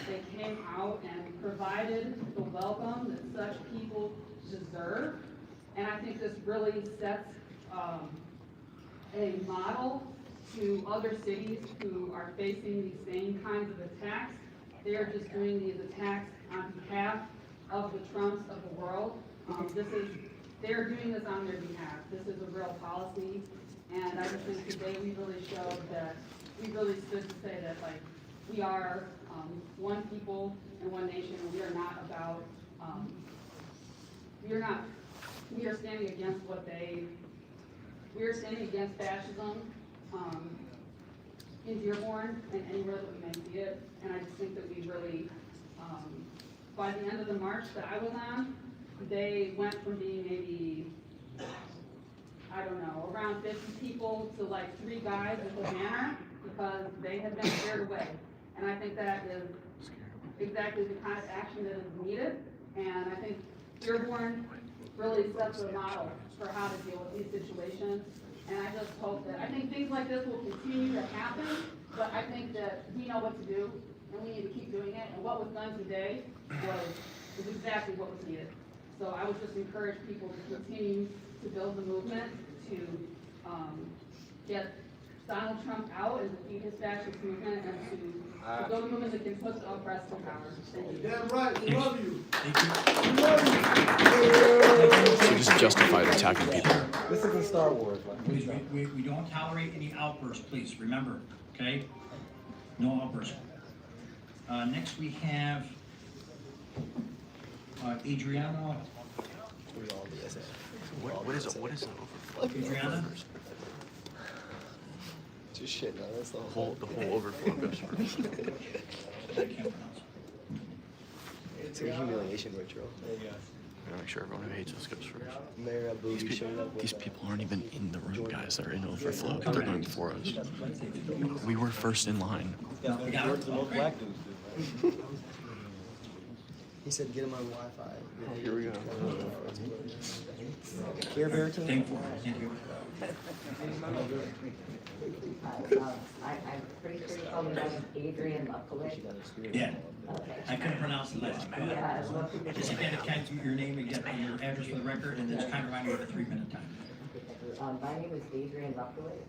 they came out and provided the welcome that such people deserve. And I think this really sets a model to other cities who are facing these same kinds of attacks. They are just doing these attacks on behalf of the Trumps of the world. They are doing this on their behalf. This is a real policy, and I just think today we really showed that we really stood to say that, like, we are one people and one nation, and we are not about, we are standing against we are standing against fascism in Dearborn and anywhere that we may see it. And I just think that we really, by the end of the march that I was on, they went from being maybe, I don't know, around 50 people to like 3 guys with a banner, because they had been scared away. And I think that is exactly the kind of action that is needed. And I think Dearborn really sets a model for how to deal with these situations. And I just hope that, I think things like this will continue to happen, but I think that we know what to do, and we need to keep doing it. And what was done today is exactly what was needed. So I would just encourage people to continue to build the movement, to get Donald Trump out and defeat his fascist movement and to build a movement that can put the oppressed in power. Thank you. Damn right, we love you. So just justified attacking people. This isn't Star Wars. Please, we don't tolerate any outbursts, please, remember, okay? No outbursts. Next we have Adriana. What is it? Adriana? Just shit, no, that's the whole overflow goes first. I can't pronounce it. It's a humiliation ritual. Gotta make sure everyone who hates us goes first. Mayor Abu, These people aren't even in the room, guys. They're in overflow. They're going before us. We were first in line. He said get him on Wi-Fi. Oh, here we go. Here, Barrington. Thank you. I'm pretty sure you called me that Adrian Lefkowitz. Yeah. Okay. I couldn't pronounce the last name. Yeah, Just again, kind of your name and get your address for the record, and then just kind of remind me of a 3-minute time. My name is Adrian Lefkowitz.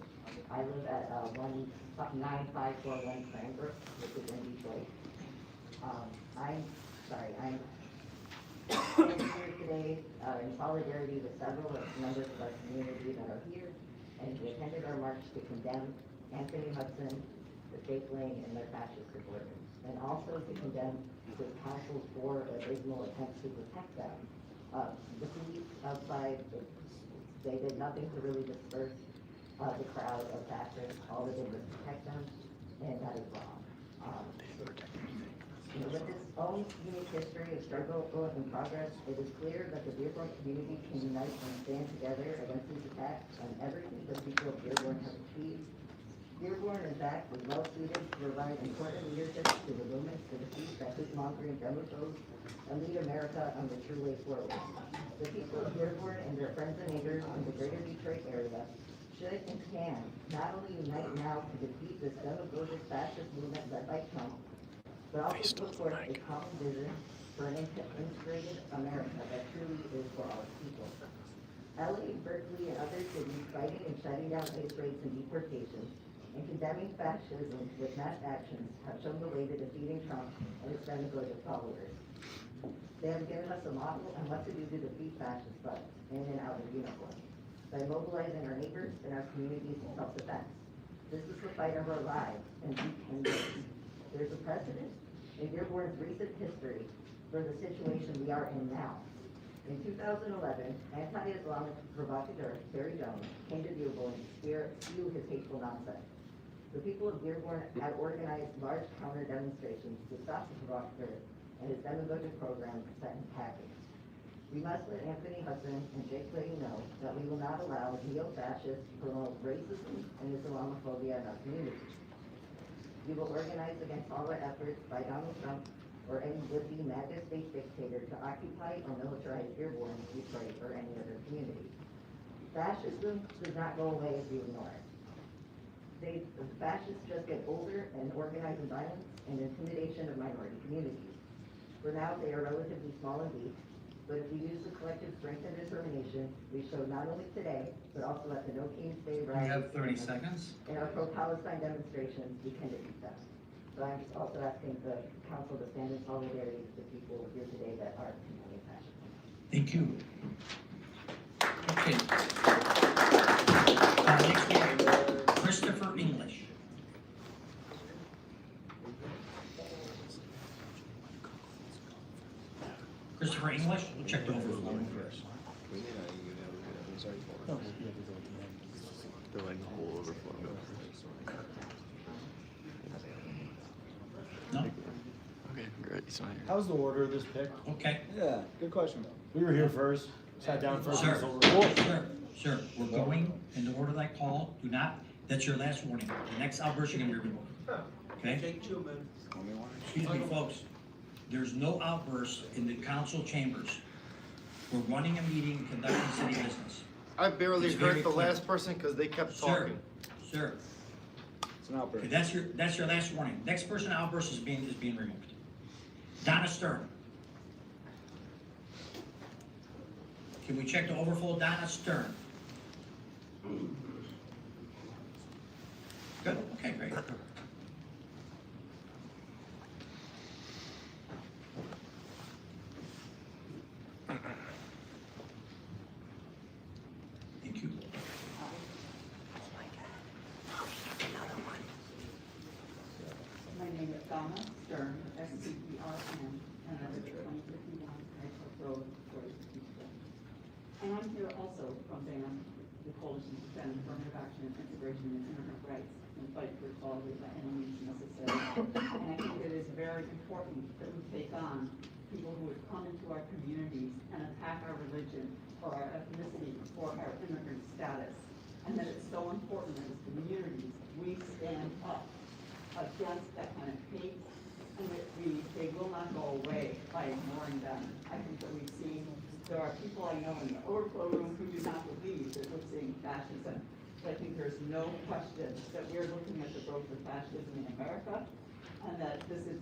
I live at 19541 Cranbrook, which is in Detroit. I'm here today in solidarity with several members of our community that are here and who attended our march to condemn Anthony Hudson, the Jake Lang, and their fascist supporters, and also to condemn the council's 4 abysmal attempts to protect them. The police outside, they did nothing to really disperse the crowd of fascists. All they did was protect them, and that is wrong. With this own unique history of struggle and progress, it is clear that the Dearborn community can unite and stand together against these attacks and everything the people of Dearborn have achieved. Dearborn, in fact, is well suited to provide important leadership to the movement to defeat fascist-mongering demophobes and lead America on the true way forward. The people of Dearborn and their friends and neighbors in the greater Detroit area should and can not only unite now to defeat this demophobic fascist movement led by Trump, but also put forth a common vision for an integrated America that truly is for all people. LA, Berkeley, and other cities fighting and shutting down ICE raids and deportations and condemning fascism with mass actions have shown the way to defeating Trump and his demagogic followers. They have given us a model on what to do to defeat fascist thugs in and out of uniform by mobilizing our neighbors and our communities in self-defense. This is the fight of our lives, and there's a precedent in Dearborn's recent history for the situation we are in now. In 2011, anti-Islamic provocateur Terry Jones came to Dearborn to spew his hateful nonsense. The people of Dearborn had organized large counter demonstrations to stop the provocateur and his demagogic program set in packing. We must let Anthony Hudson and Jake Lang know that we will not allow neo-fascists to promote racism and Islamophobia in our community. We will organize against all our efforts by Donald Trump or any would-be MAGA state dictator to occupy or militarize Dearborn, Detroit, or any other community. Fascism does not go away if you ignore it. The fascists just get older and organize in violence and intimidation of minority communities. For now, they are relatively small and weak, but if we use the collective strength and determination we showed not only today, but also at the No Kings Day rally. You have 30 seconds. In our pro-Palestine demonstrations, we can defeat them. So I'm just also asking the council to stand in solidarity with the people here today that are condemning fascism. Thank you. Okay. Next we have Christopher English. Christopher English, we'll check the overflow first. They're like the whole overflow go first. No? Okay, great. It's not here. How's the order of this pick? Okay. Yeah, good question. We were here first, sat down first. Sir, sir, we're going in the order that I call. Do not, that's your last warning. The next outburst, you're gonna be removed. Okay? Take 2 minutes. Excuse me, folks. There's no outbursts in the council chambers. We're running a meeting, conducting city business. I barely It's very heard the clear. last person because they kept talking. Sir, It's an outburst. okay, that's your last warning. Next person outburst is being removed. Donna Stern. Can we check the overflow? Donna Stern. Good, okay, great. Thank you. My name is Donna Stern, S-T-E-R-N, and I live at 2051 Hyde Road, Floyd. And I'm here also from BAM, the Coalition to Defend Affirmative Action and Integration in Immigrant Rights and fight for equality by any means necessary. And I think it is very important that we take on people who would come into our communities and attack our religion or our ethnicity or our immigrant status. And that it's so important that as communities, we stand up against that kind of hate, and that they will not go away by ignoring them. I think that we've seen, there are people I know in the overflow room who do not believe that we're seeing fascism. But I think there's no question that we're looking at the growth of fascism in America, and that this is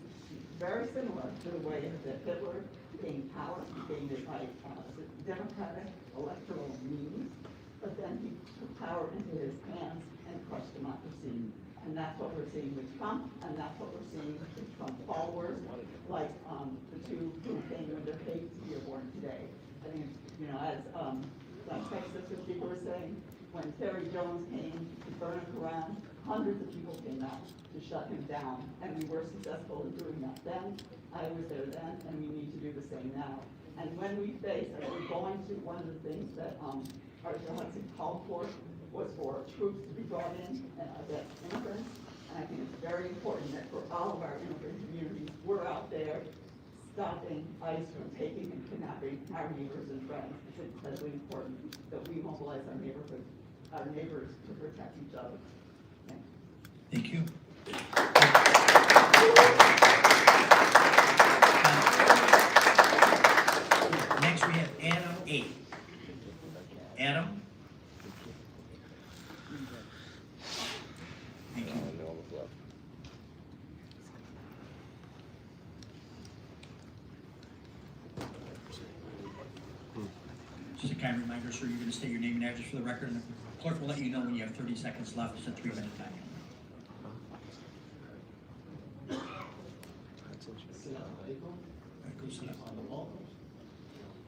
very similar to the way that Hitler gained power. He gained it by democratic electoral means, but then he took power into his hands and crushed democracy. And that's what we're seeing with Trump, and that's what we're seeing with Trump followers, like the two who came with their hate to Dearborn today. I think, you know, as Texas people were saying, when Terry Jones came to burn a Quran, hundreds of people came out to shut him down, and we were successful in doing that then. I was there then, and we need to do the same now. And when we face, as we're going to, one of the things that Arthur Hudson called for was for troops to be brought in against immigrants. And I think it's very important that for all of our immigrant communities, we're out there stopping ICE from taking and kidnapping our neighbors and friends. It's incredibly important that we mobilize our neighbors to protect each other. Thank you. Next we have Adam A. Adam? Thank you. Just a kind reminder, sir, you're going to state your name and address for the record, and the clerk will let you know when you have 30 seconds left. It's a 3-minute time.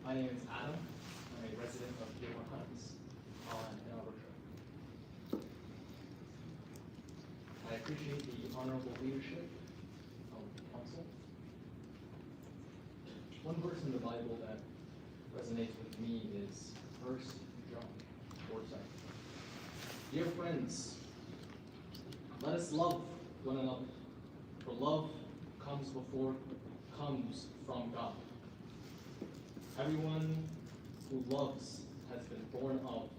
My name is Adam. I'm a resident of Dearborn Heights on Ann Arbor Trail. I appreciate the honorable leadership of the council. One verse in the Bible that resonates with me is 1 John 4:7. Dear friends, let us love one another, for love comes from God. Everyone who loves has been born of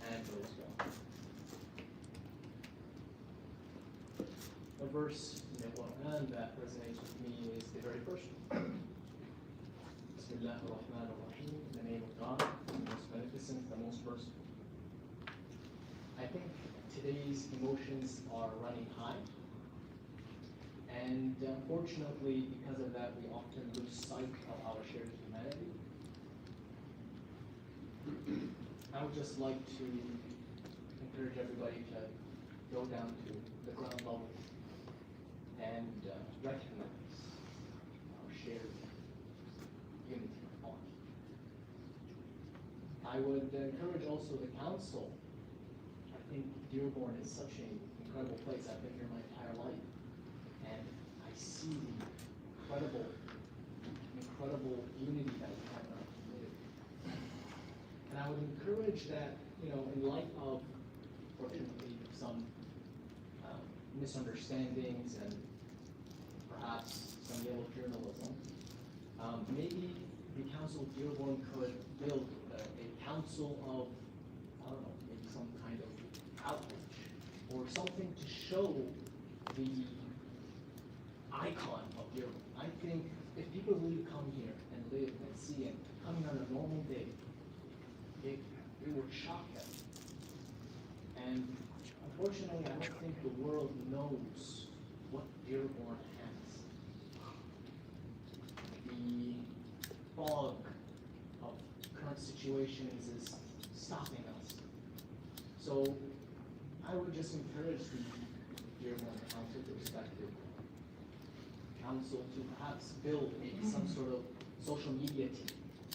and knows God. A verse in the Quran that resonates with me is the very first one. Bismillah ar-Rahman ar-Rahim, in the name of God, the most beneficent, the most merciful. I think today's emotions are running high. And unfortunately, because of that, we often lose sight of our shared humanity. I would just like to encourage everybody to go down to the ground level and recognize our shared unity of thought. I would encourage also the council. I think Dearborn is such an incredible place. I've been here my entire life. And I see the incredible unity that we have in our community. And I would encourage that, in light of, fortunately, some misunderstandings and perhaps some yellow journalism, maybe the Council of Dearborn could build a council of, I don't know, maybe some kind of outreach or something to show the icon of Dearborn. I think if people really come here and live and see it, coming on a normal day, it would shock them. And unfortunately, I don't think the world knows what Dearborn has. The fog of current situations is stopping us. So I would just encourage the with the respective council to perhaps build maybe some sort of social media team.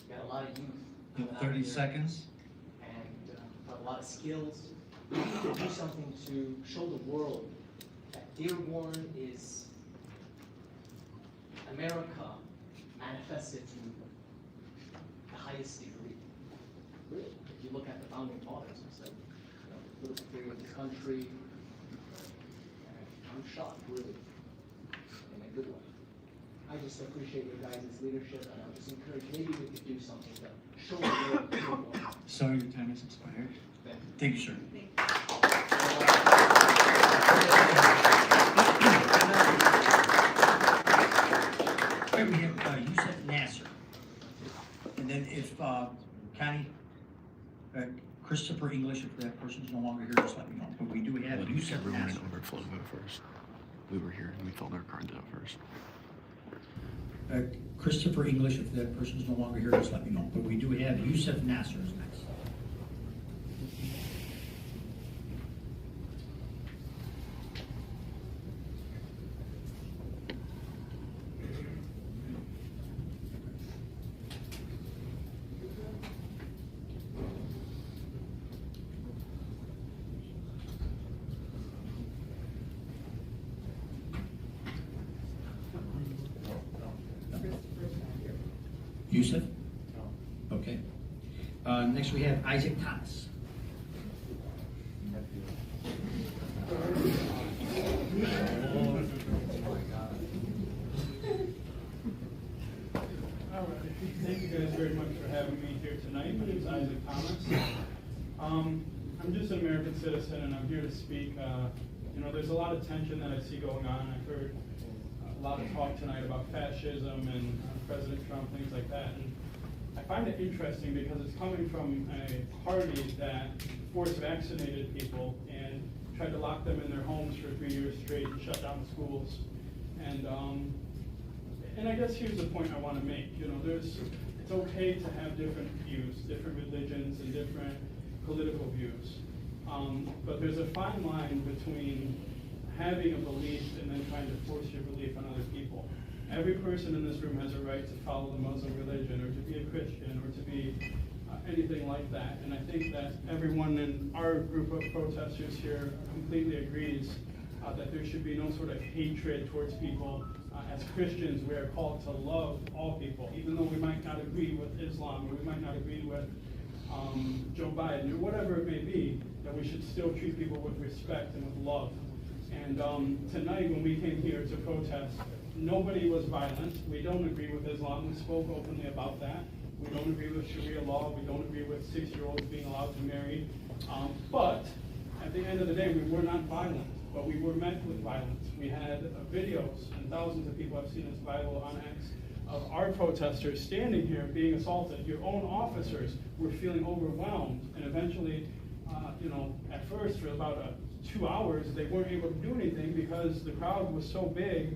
Got a lot of youth. coming out 30 here seconds. And have a lot of skills. We need to do something to show the world that Dearborn is America manifested to the highest degree. Really, if you look at the founding fathers, it's like, you know, the theory of the country. I'm shocked, really, in a good way. I just appreciate your guys' leadership, and I'll just encourage, maybe we could do something to show the world Dearborn. Sorry, your time has expired. Thank you, sir. All right, we have Yusuf Nasser. And then if Connie, Christopher English, if that person's no longer here, just let me know. But we do have Yusuf Everyone Nasser. in overflow vote first. We were here and we filled our cards out first. Christopher English, if that person's no longer here, just let me know. But we do have Yusuf Nasser is next. Yusuf? No. Okay. Next we have Isaac Thomas. All right. Thank you guys very much for having me here tonight. My name is Isaac Thomas. I'm just an American citizen, and I'm here to speak. You know, there's a lot of tension that I see going on. I've heard a lot of talk tonight about fascism and President Trump, things like that. And I find it interesting because it's coming from a party that forced vaccinated people and tried to lock them in their homes for 3 years straight and shut down schools. And I guess here's the point I want to make. You know, it's okay to have different views, different religions, and different political views. But there's a fine line between having a belief and then trying to force your belief on other people. Every person in this room has a right to follow the Muslim religion, or to be a Christian, or to be anything like that. And I think that everyone in our group of protesters here completely agrees that there should be no sort of hatred towards people. As Christians, we are called to love all people, even though we might not agree with Islam, or we might not agree with Joe Biden, or whatever it may be, that we should still treat people with respect and with love. And tonight, when we came here to protest, nobody was violent. We don't agree with Islam. We spoke openly about that. We don't agree with Sharia law. We don't agree with 6-year-olds being allowed to marry. But at the end of the day, we were not violent, but we were met with violence. We had videos, and thousands of people have seen this viral on X, of our protesters standing here being assaulted. Your own officers were feeling overwhelmed, and eventually, you know, at first for about 2 hours, they weren't able to do anything because the crowd was so big,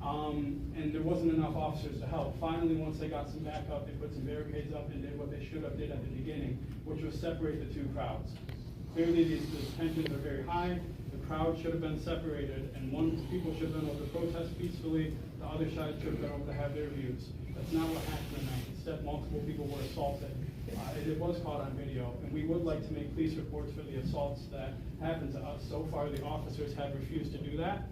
and there wasn't enough officers to help. Finally, once they got some backup, they put some barricades up and did what they should have did at the beginning, which was separate the two crowds. Clearly, these tensions are very high. The crowd should have been separated, and people should have been able to protest peacefully. The other side should have been able to have their views. That's not what happened tonight. Instead, multiple people were assaulted. It was caught on video, and we would like to make police reports for the assaults that happened to us. So far, the officers have refused to do that.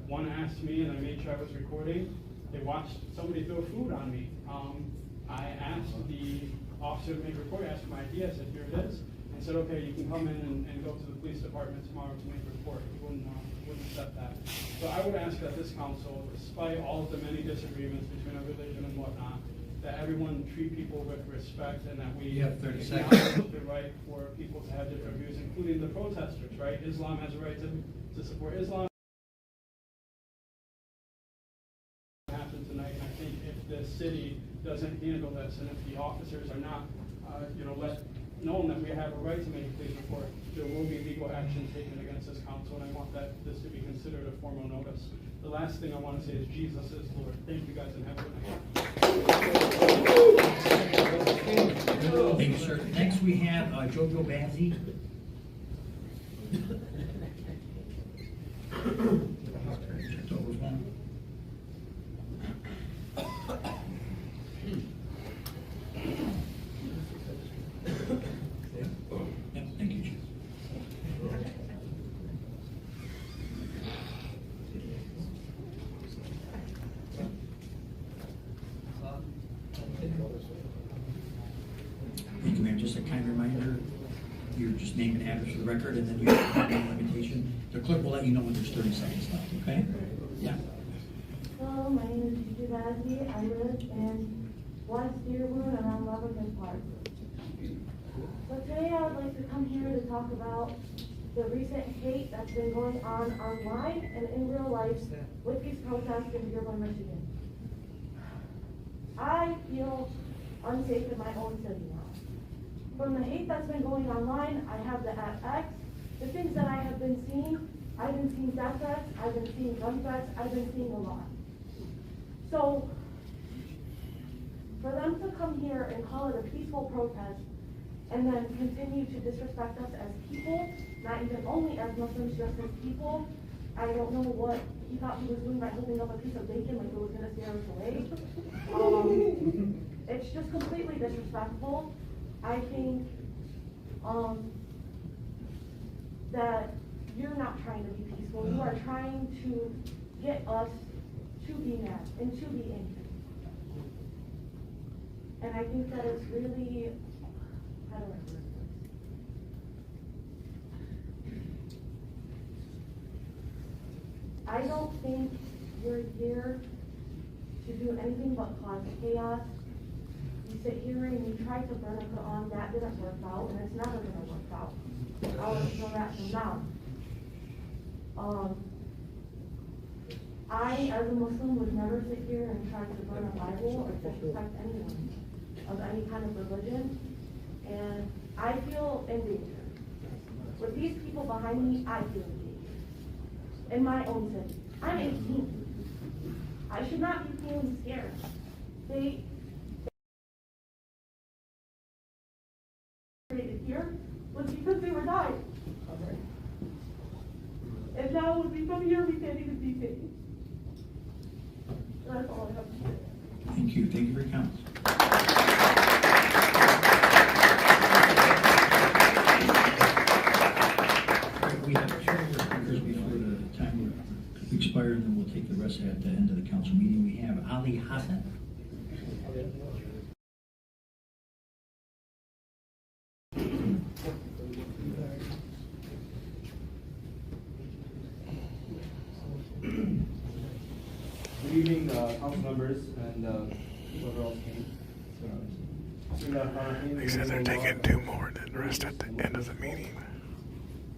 One asked me, and I made sure I was recording, they watched somebody throw food on me. I asked the officer to make a report, asked for my ID, I said, here it is. And said, okay, you can come in and go to the police department tomorrow to make a report. He wouldn't accept that. So I would ask that this council, despite all of the many disagreements between our religion and whatnot, that everyone treat people with respect, and that we have 30 acknowledge seconds. the right for people to have different views, including the protesters, right? Islam has a right to support Islam. Happened tonight, and I think if the city doesn't handle this, and if the officers are not, known that we have a right to make a police report, there will be legal action taken against this council, and I want this to be considered a formal notice. The last thing I want to say is Jesus is Lord. Thank you guys, and have a good night. Thank you, sir. Next we have Jojo Bazzi. kind reminder, your just name and address for the record, and then you have a limitation. The clerk will let you know when there's 30 seconds left, okay? Yeah. Hello, my name is Gigi Bazzi. I live in West Dearborn around Lebanon Park. So today I would like to come here to talk about the recent hate that's been going on online and in real life with these protests in Dearborn, Michigan. I feel unsafe in my own city now. From the hate that's been going online, I have the FX, the things that I have been seeing. I've been seeing death threats, I've been seeing gun threats, I've been seeing a lot. So, for them to come here and call it a peaceful protest, and then continue to disrespect us as people, not even only as Muslims, just as people, I don't know what he thought he was doing by holding up a piece of bacon like it was going to scare us away. It's just completely disrespectful. I think that you're not trying to be peaceful. You are trying to get us to be mad and to be angry. And I think that it's really, how do I word this? I don't think you're here to do anything but cause chaos. You sit here and you try to burn a Quran, that didn't work out, and it's never gonna work out. I'll let you know that from now. I, as a Muslim, would never sit here and try to burn a Bible or disrespect anyone of any kind of religion, and I feel in danger. With these people behind me, I feel in danger. In my own city. I'm 18. I should not be feeling scared. They here was because they were dying. And now when we come here, we can't even be safe. That's all I have to say. Thank you for your comments. All right, we have two more speakers before the time will expire, and then we'll take the rest at the end of the council meeting. We have Ali Hassan. Good evening, council members and whoever else came. They said they're taking 2 more, then the rest at the end of the meeting.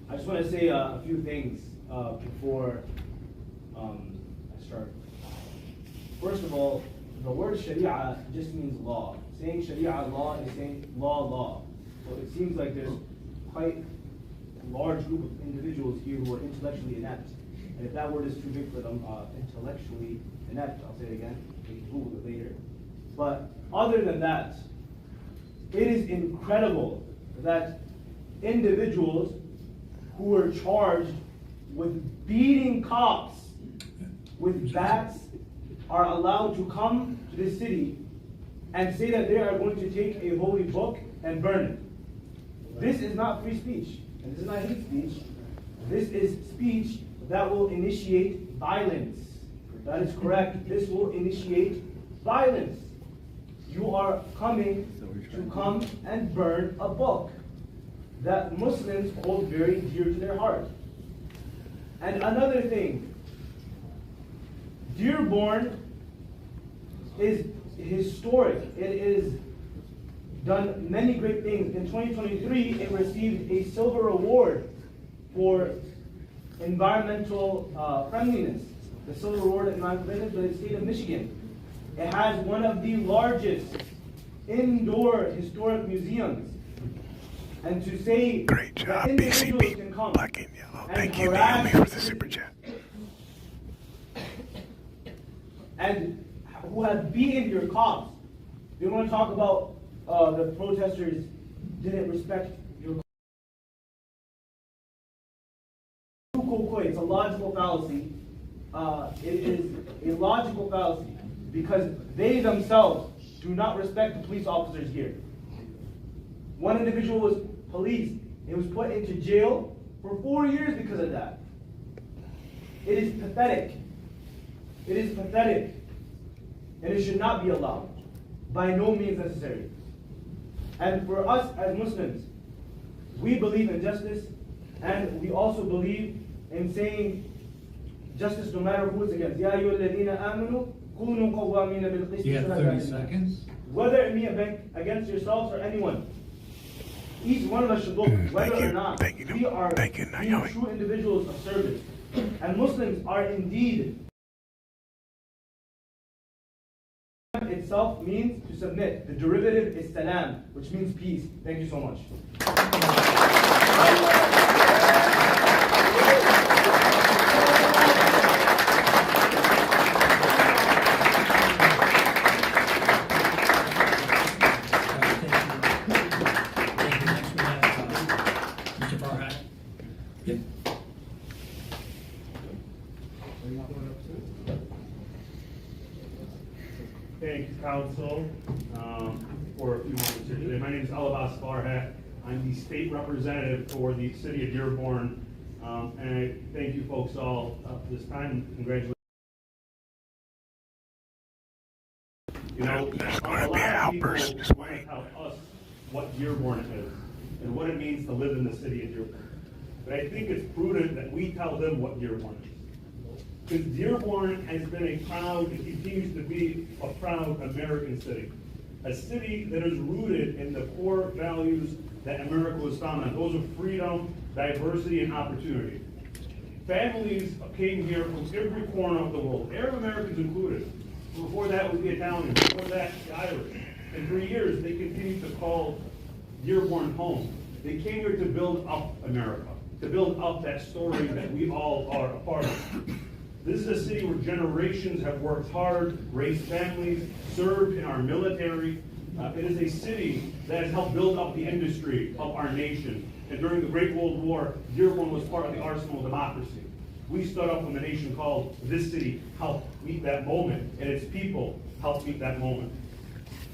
I just want to say a few things before I start. First of all, the word Sharia just means law. Saying Sharia law is saying law. So it seems like there's quite a large group of individuals here who are intellectually inept. And if that word is too big for them, intellectually inept, I'll say it again, we can Google it later. But other than that, it is incredible that individuals who were charged with beating cops with bats are allowed to come to this city and say that they are going to take a holy book and burn it. This is not free speech, and this is not hate speech. This is speech that will initiate violence. That is correct. This will initiate violence. You are coming to come and burn a book that Muslims hold very dear to their heart. And another thing, Dearborn is historic. It is done many great things. In 2023, it received a silver award for environmental friendliness. The silver award in my friendliness by the state of Michigan. It has one of the largest indoor historic museums. And to say great job, that BCB, can come Black and Yellow. and Thank you, Naomi, for the super chat. And who have beaten your cops. You want to talk about the protesters didn't respect your. It's a logical fallacy. It is a logical fallacy because they themselves do not respect the police officers here. One individual was policed. He was put into jail for 4 years because of that. It is pathetic. It is pathetic. And it should not be allowed. By no means necessary. And for us as Muslims, we believe in justice, and we also believe in saying justice no matter who it's against. Ya ayyuhalladhina amanu kunu qawwamina bil qisti. You have 30 seconds. Whether it be against yourselves or anyone, each one of us should look whether or not we are being true individuals of service. And Muslims are indeed, itself means to submit. The derivative is salam, which means peace. Thank you so much. Thank you, Council, for a few moments here today. My name is Alabas Farhat. I'm the state representative for the city of Dearborn. And I thank you folks all for this time. Congratulations. You know, there's going to be an outburst this way. Tell us what Dearborn is and what it means to live in the city of Dearborn. But I think it's prudent that we tell them what Dearborn is. Because Dearborn has been a proud and continues to be a proud American city. A city that is rooted in the core values that America was founded on. Those of freedom, diversity, and opportunity. Families came here from every corner of the world, Arab Americans included. Before that was the Italians, before that the Irish. And for years they continued to call Dearborn home. They came here to build up America, to build up that story that we all are a part of. This is a city where generations have worked hard, raised families, served in our military. It is a city that has helped build up the industry of our nation. And during the Great World War, Dearborn was part of the arsenal of democracy. We stood up when the nation called. This city helped meet that moment, and its people helped meet that moment.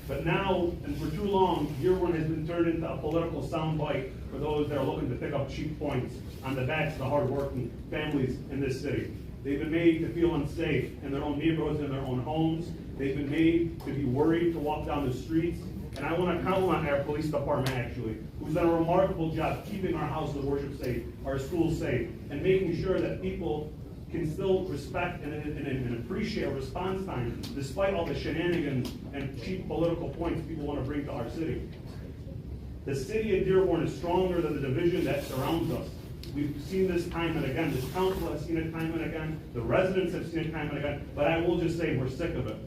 But now, and for too long, Dearborn has been turned into a political soundbite for those that are looking to pick up cheap points on the backs of the hardworking families in this city. They've been made to feel unsafe in their own neighborhoods, in their own homes. They've been made to be worried to walk down the streets. And I want to compliment our police department, actually, who's done a remarkable job keeping our houses of worship safe, our schools safe, and making sure that people can still respect and appreciate response time, despite all the shenanigans and cheap political points people want to bring to our city. The city of Dearborn is stronger than the division that surrounds us. We've seen this time and again. This council has seen it time and again. The residents have seen it time and again. But I will just say we're sick of it.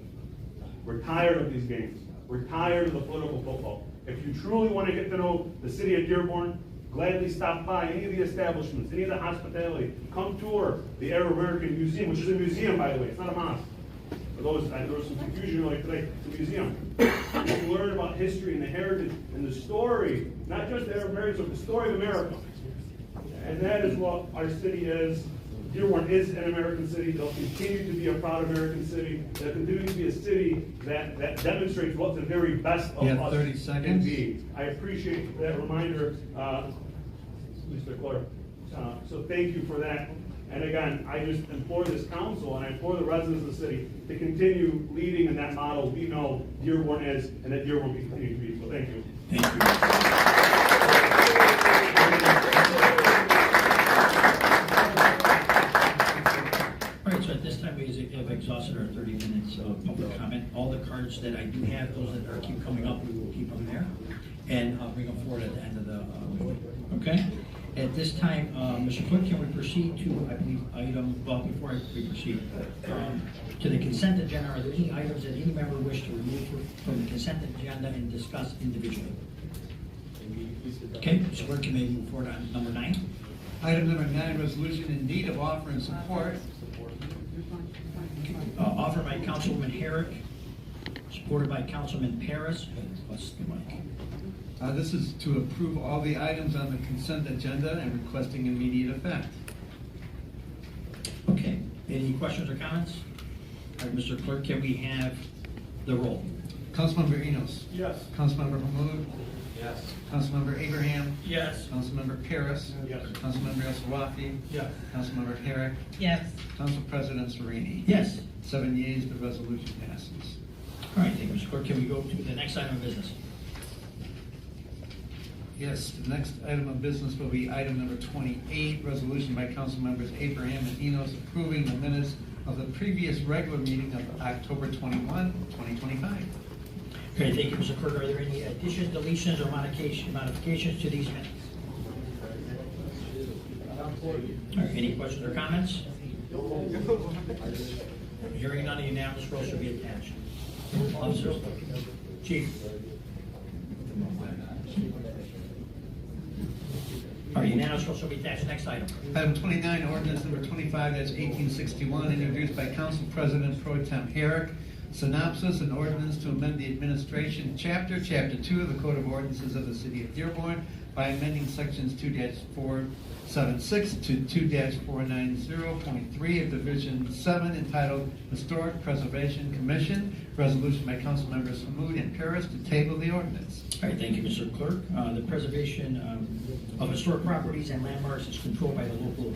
We're tired of these games. We're tired of the political football. If you truly want to get to know the city of Dearborn, gladly stop by any of the establishments, any of the hospitality. Come tour the Arab American Museum, which is a museum, by the way. It's not a mosque. For those, there was some confusion earlier today. It's a museum. You can learn about history and the heritage and the story, not just the Arab Americans, but the story of America. And that is what our city is. Dearborn is an American city. They'll continue to be a proud American city. They'll continue to be a city that demonstrates what the very best of us 30 seconds. can be. I appreciate that reminder, Mr. Clerk. So thank you for that. And again, I just implore this council and I implore the residents of the city to continue leading in that model we know Dearborn is and that Dearborn will continue to be. So thank you. Thank you. All right, so at this time we have exhausted our 30 minutes of public comment. All the cards that I do have, those that keep coming up, we will keep them there and bring them forward at the end of the meeting. Okay? At this time, Mr. Clerk, can we proceed to, I believe, before we proceed, to the consent agenda, are there any items that any member wish to remove from the consent agenda and discuss individually? Okay, Mr. Clerk, can we move forward on number 9? Item number 9, resolution in need of offer and support. Offered by Councilwoman Herrick, supported by Councilman Paris. What's the mic? This is to approve all the items on the consent agenda and requesting immediate effect. Okay, any questions or comments? All right, Mr. Clerk, can we have the roll? Councilmember Enos. Yes. Councilmember Hammoud. Yes. Councilmember Abraham. Yes. Councilmember Paris. Yes. Councilmember El-Sawafi. Yes. Councilmember Herrick. Yes. Council President Sereni. Yes. 7 yeas, the resolution passes. All right, thank you, Mr. Clerk. Can we go to the next item of business? Yes, the next item of business will be item number 28, resolution by council members Abraham and Enos approving the minutes of the previous regular meeting of October 21, 2025. Okay, thank you, Mr. Clerk. Are there any additions, deletions, or modifications to these minutes? All right, any questions or comments? Hearing none, a unanimous roll should be attached. Officers. Chief. All right, unanimous roll shall be attached. Next item. Item 29, ordinance number 25, that's 1861, introduced by Council President Pro Tem Herrick. Synopsis: an ordinance to amend the administration chapter 2 of the Code of Ordinances of the City of Dearborn by amending sections 2-476 to 2-490.3 of Division 7 entitled Historic Preservation Commission. Resolution by Council Members Hammoud and Paris to table the ordinance. All right, thank you, Mr. Clerk. The preservation of historic properties and landmarks is controlled by the local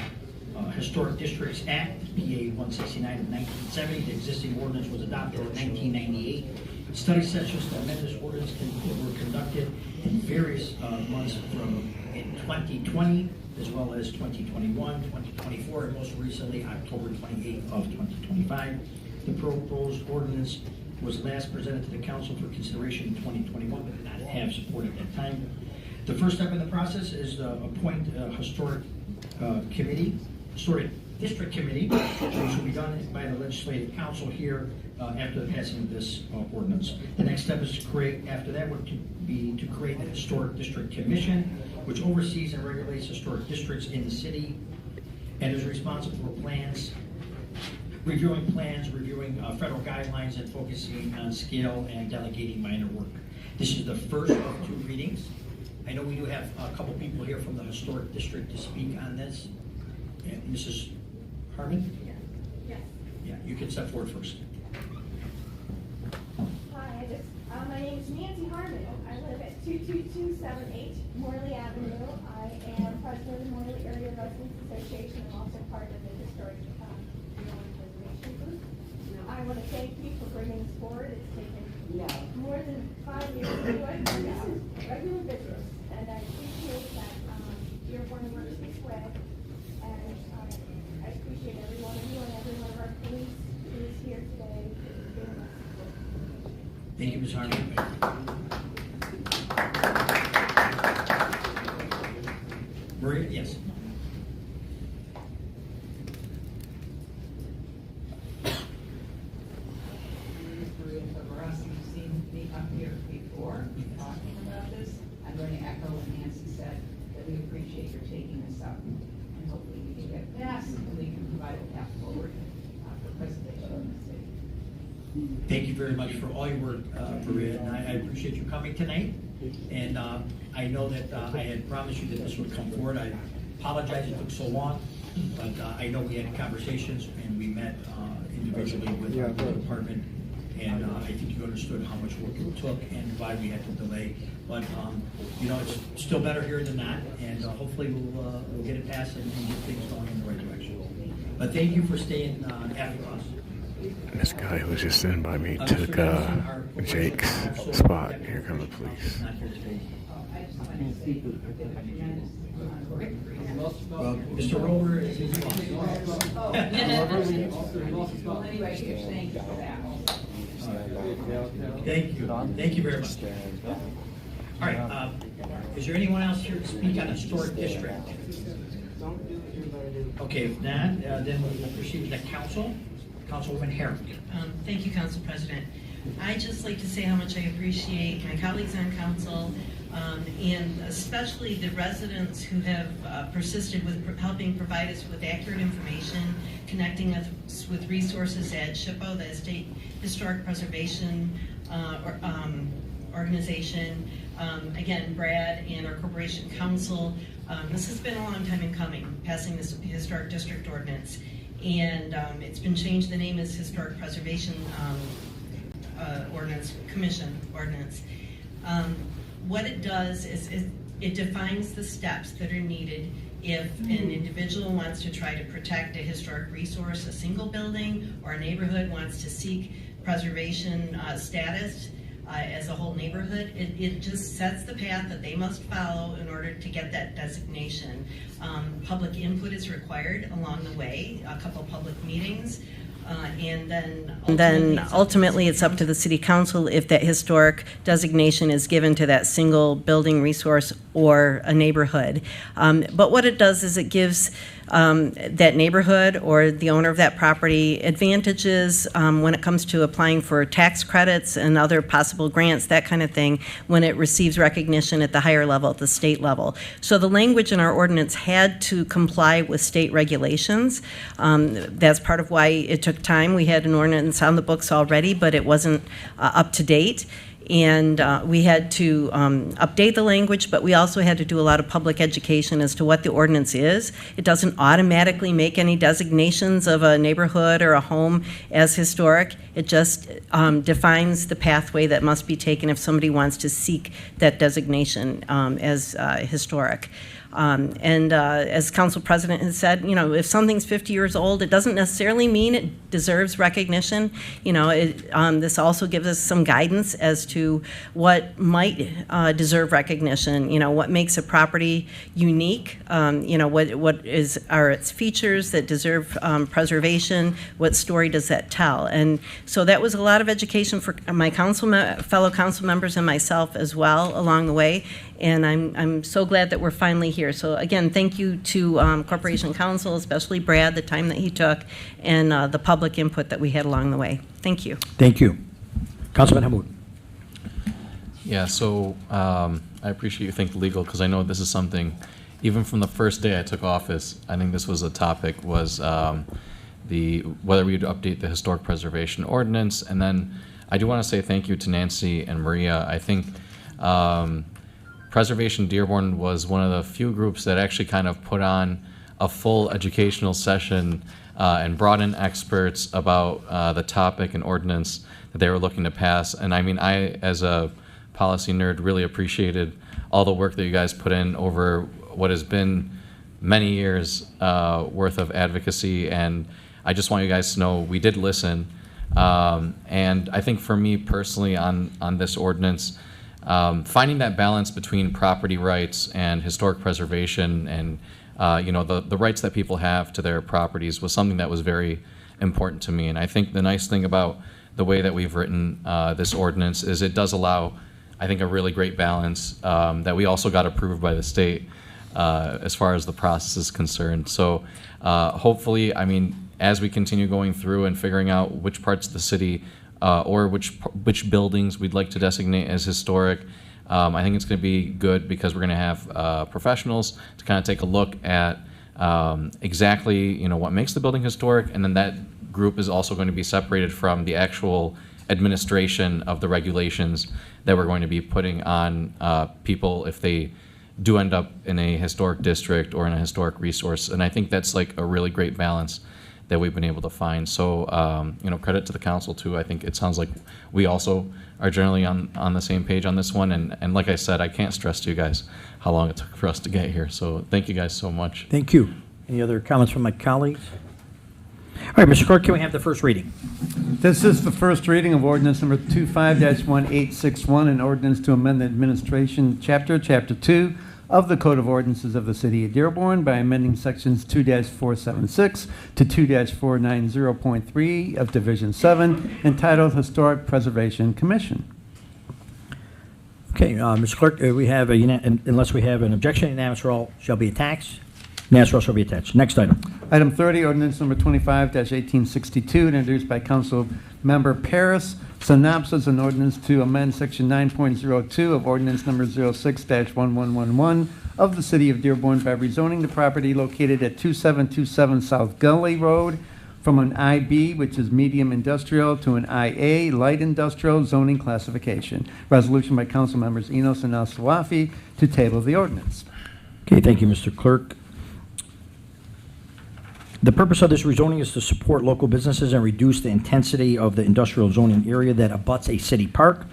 Historic Districts Act, PA 169 of 1970. The existing ordinance was adopted in 1998. Study sessions to amend this ordinance were conducted in various months from in 2020, as well as 2021, 2024, and most recently October 28th of 2025. The proposed ordinance was last presented to the council for consideration in 2021, but did not have support at that time. The first step in the process is to appoint a historic district committee, which will be done by the legislative council here after the passing of this ordinance. The next step is to create, after that, would be to create a historic district commission, which oversees and regulates historic districts in the city and is responsible for reviewing federal guidelines and focusing on scale and delegating minor work. This is the first of 2 readings. I know we do have a couple people here from the historic district to speak on this. And Mrs. Harmon? Yes. Yeah, you can step forward first. Hi, my name is Nancy Harmon. I live at 22278 Morley Avenue. I am president of the Morley Area Residents Association and also part of the Historic Preservation Group. I want to thank you for bringing this forward. It's taken more than 5 years to do it. This is regular business, and I appreciate that Dearborn works this way. And I appreciate every one of you and every one of our police who is here today. Thank you, Ms. Harmon. Maria, yes. You've seen me up here before talking about this. I'm going to echo what Nancy said, that we appreciate your taking this up. And hopefully we can get past and we can provide a path forward for preservation in the city. Thank you very much for all your work, Maria, and I appreciate you coming tonight. And I know that I had promised you that this would come forward. I apologize it took so long, but I know we had conversations and we met individually with our department. And I think you understood how much work it took and why we had to delay. But you know, it's still better here than not, and hopefully we'll get it passed and get things going in the right direction. But thank you for staying after us. This guy who was just sitting by me took Jake's spot. Here come the police. Well, Mr. Rover is his boss. Anyway, thank you for that. Thank you. Thank you very much. All right. Is there anyone else here to speak on historic district? Okay, if not, then we'll proceed with the council. Councilwoman Herrick. Thank you, Council President. I'd just like to say how much I appreciate my colleagues on council, and especially the residents who have persisted with helping provide us with accurate information, connecting us with resources at SHPO, the State Historic Preservation Organization. Again, Brad and our Corporation Council. This has been a long time in coming, passing this Historic District Ordinance. And it's been changed, the name is Historic Preservation Commission Ordinance. What it does is it defines the steps that are needed if an individual wants to try to protect a historic resource, a single building, or a neighborhood wants to seek preservation status. as a whole neighborhood. It just sets the path that they must follow in order to get that designation. Public input is required along the way, a couple public meetings, and then ultimately it's up to the city council if that historic designation is given to that single building resource or a neighborhood. But what it does is it gives that neighborhood or the owner of that property advantages when it comes to applying for tax credits and other possible grants, that kind of thing, when it receives recognition at the higher level, at the state level. So the language in our ordinance had to comply with state regulations. That's part of why it took time. We had an ordinance on the books already, but it wasn't up to date. And we had to update the language, but we also had to do a lot of public education as to what the ordinance is. It doesn't automatically make any designations of a neighborhood or a home as historic. It just defines the pathway that must be taken if somebody wants to seek that designation as historic. As Council President has said, you know, if something's 50 years old, it doesn't necessarily mean it deserves recognition. You know, this also gives us some guidance as to what might deserve recognition. You know, what makes a property unique. You know, what are its features that deserve preservation. What story does that tell? And so that was a lot of education for my fellow council members and myself as well along the way. And I'm so glad that we're finally here. So again, thank you to Corporation Council, especially Brad, the time that he took, and the public input that we had along the way. Thank you. Thank you. Councilman Hammoud. Yeah, so I appreciate you think legal, because I know this is something, even from the first day I took office, I think this was a topic, was whether we'd update the historic preservation ordinance. And then I do want to say thank you to Nancy and Maria. I think Preservation Dearborn was one of the few groups that actually kind of put on a full educational session and brought in experts about the topic and ordinance that they were looking to pass. And I mean, I, as a policy nerd, really appreciated all the work that you guys put in over what has been many years worth of advocacy. And I just want you guys to know we did listen. And I think for me personally on this ordinance, finding that balance between property rights and historic preservation and you know, the rights that people have to their properties was something that was very important to me. And I think the nice thing about the way that we've written this ordinance is it does allow, I think, a really great balance that we also got approved by the state as far as the process is concerned. So hopefully, I mean, as we continue going through and figuring out which parts of the city or which buildings we'd like to designate as historic, I think it's going to be good because we're going to have professionals to kind of take a look at exactly, you know, what makes the building historic, and then that group is also going to be separated from the actual administration of the regulations that we're going to be putting on people if they do end up in a historic district or in a historic resource. And I think that's like a really great balance that we've been able to find. So, you know, credit to the council too. I think it sounds like we also are generally on the same page on this one. And like I said, I can't stress to you guys how long it took for us to get here. So thank you guys so much. Thank you. Any other comments from my colleagues? All right, Mr. Clerk, can we have the first reading? This is the first reading of ordinance number 25-1861, an ordinance to amend the administration chapter 2 of the Code of Ordinances of the City of Dearborn by amending sections 2-476 to 2-490.3 of Division 7, entitled Historic Preservation Commission. Okay, Mr. Clerk, we have unless we have an objection, unanimous roll shall be attached. Unanimous roll shall be attached. Next item. Item 30, ordinance number 25-1862, introduced by Council Member Paris. Synopsis: an ordinance to amend section 9.02 of ordinance number 06-1111 of the City of Dearborn by rezoning the property located at 2727 South Gully Road from an IB, which is medium industrial, to an IA, light industrial zoning classification. Resolution by Council Members Enos and Al Sawafi to table the ordinance. Okay, thank you, Mr. Clerk. The purpose of this rezoning is to support local businesses and reduce the intensity of the industrial zoning area that abuts a city park.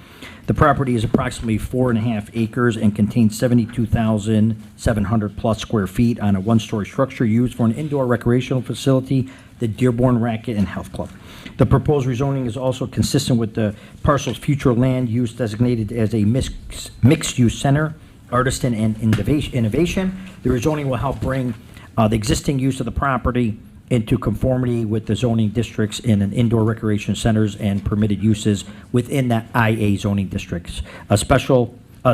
The property is approximately 4.5 acres and contains 72,700 plus square feet on a one-story structure used for an indoor recreational facility, the Dearborn Racket and Health Club. The proposed rezoning is also consistent with the parcel's future land use designated as a mixed-use center, artisan and innovation. The rezoning will help bring the existing use of the property into conformity with the zoning districts in an indoor recreation centers and permitted uses within that IA zoning districts,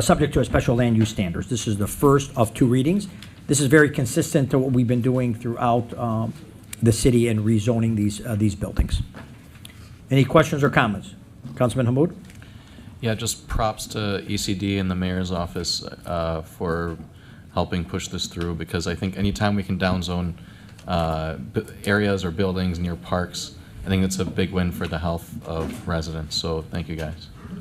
subject to a special land use standards. This is the first of 2 readings. This is very consistent to what we've been doing throughout the city and rezoning these buildings. Any questions or comments? Councilman Hammoud? Yeah, just props to ECD and the mayor's office for helping push this through, because I think anytime we can downzone areas or buildings near parks, I think it's a big win for the health of residents. So thank you, guys. All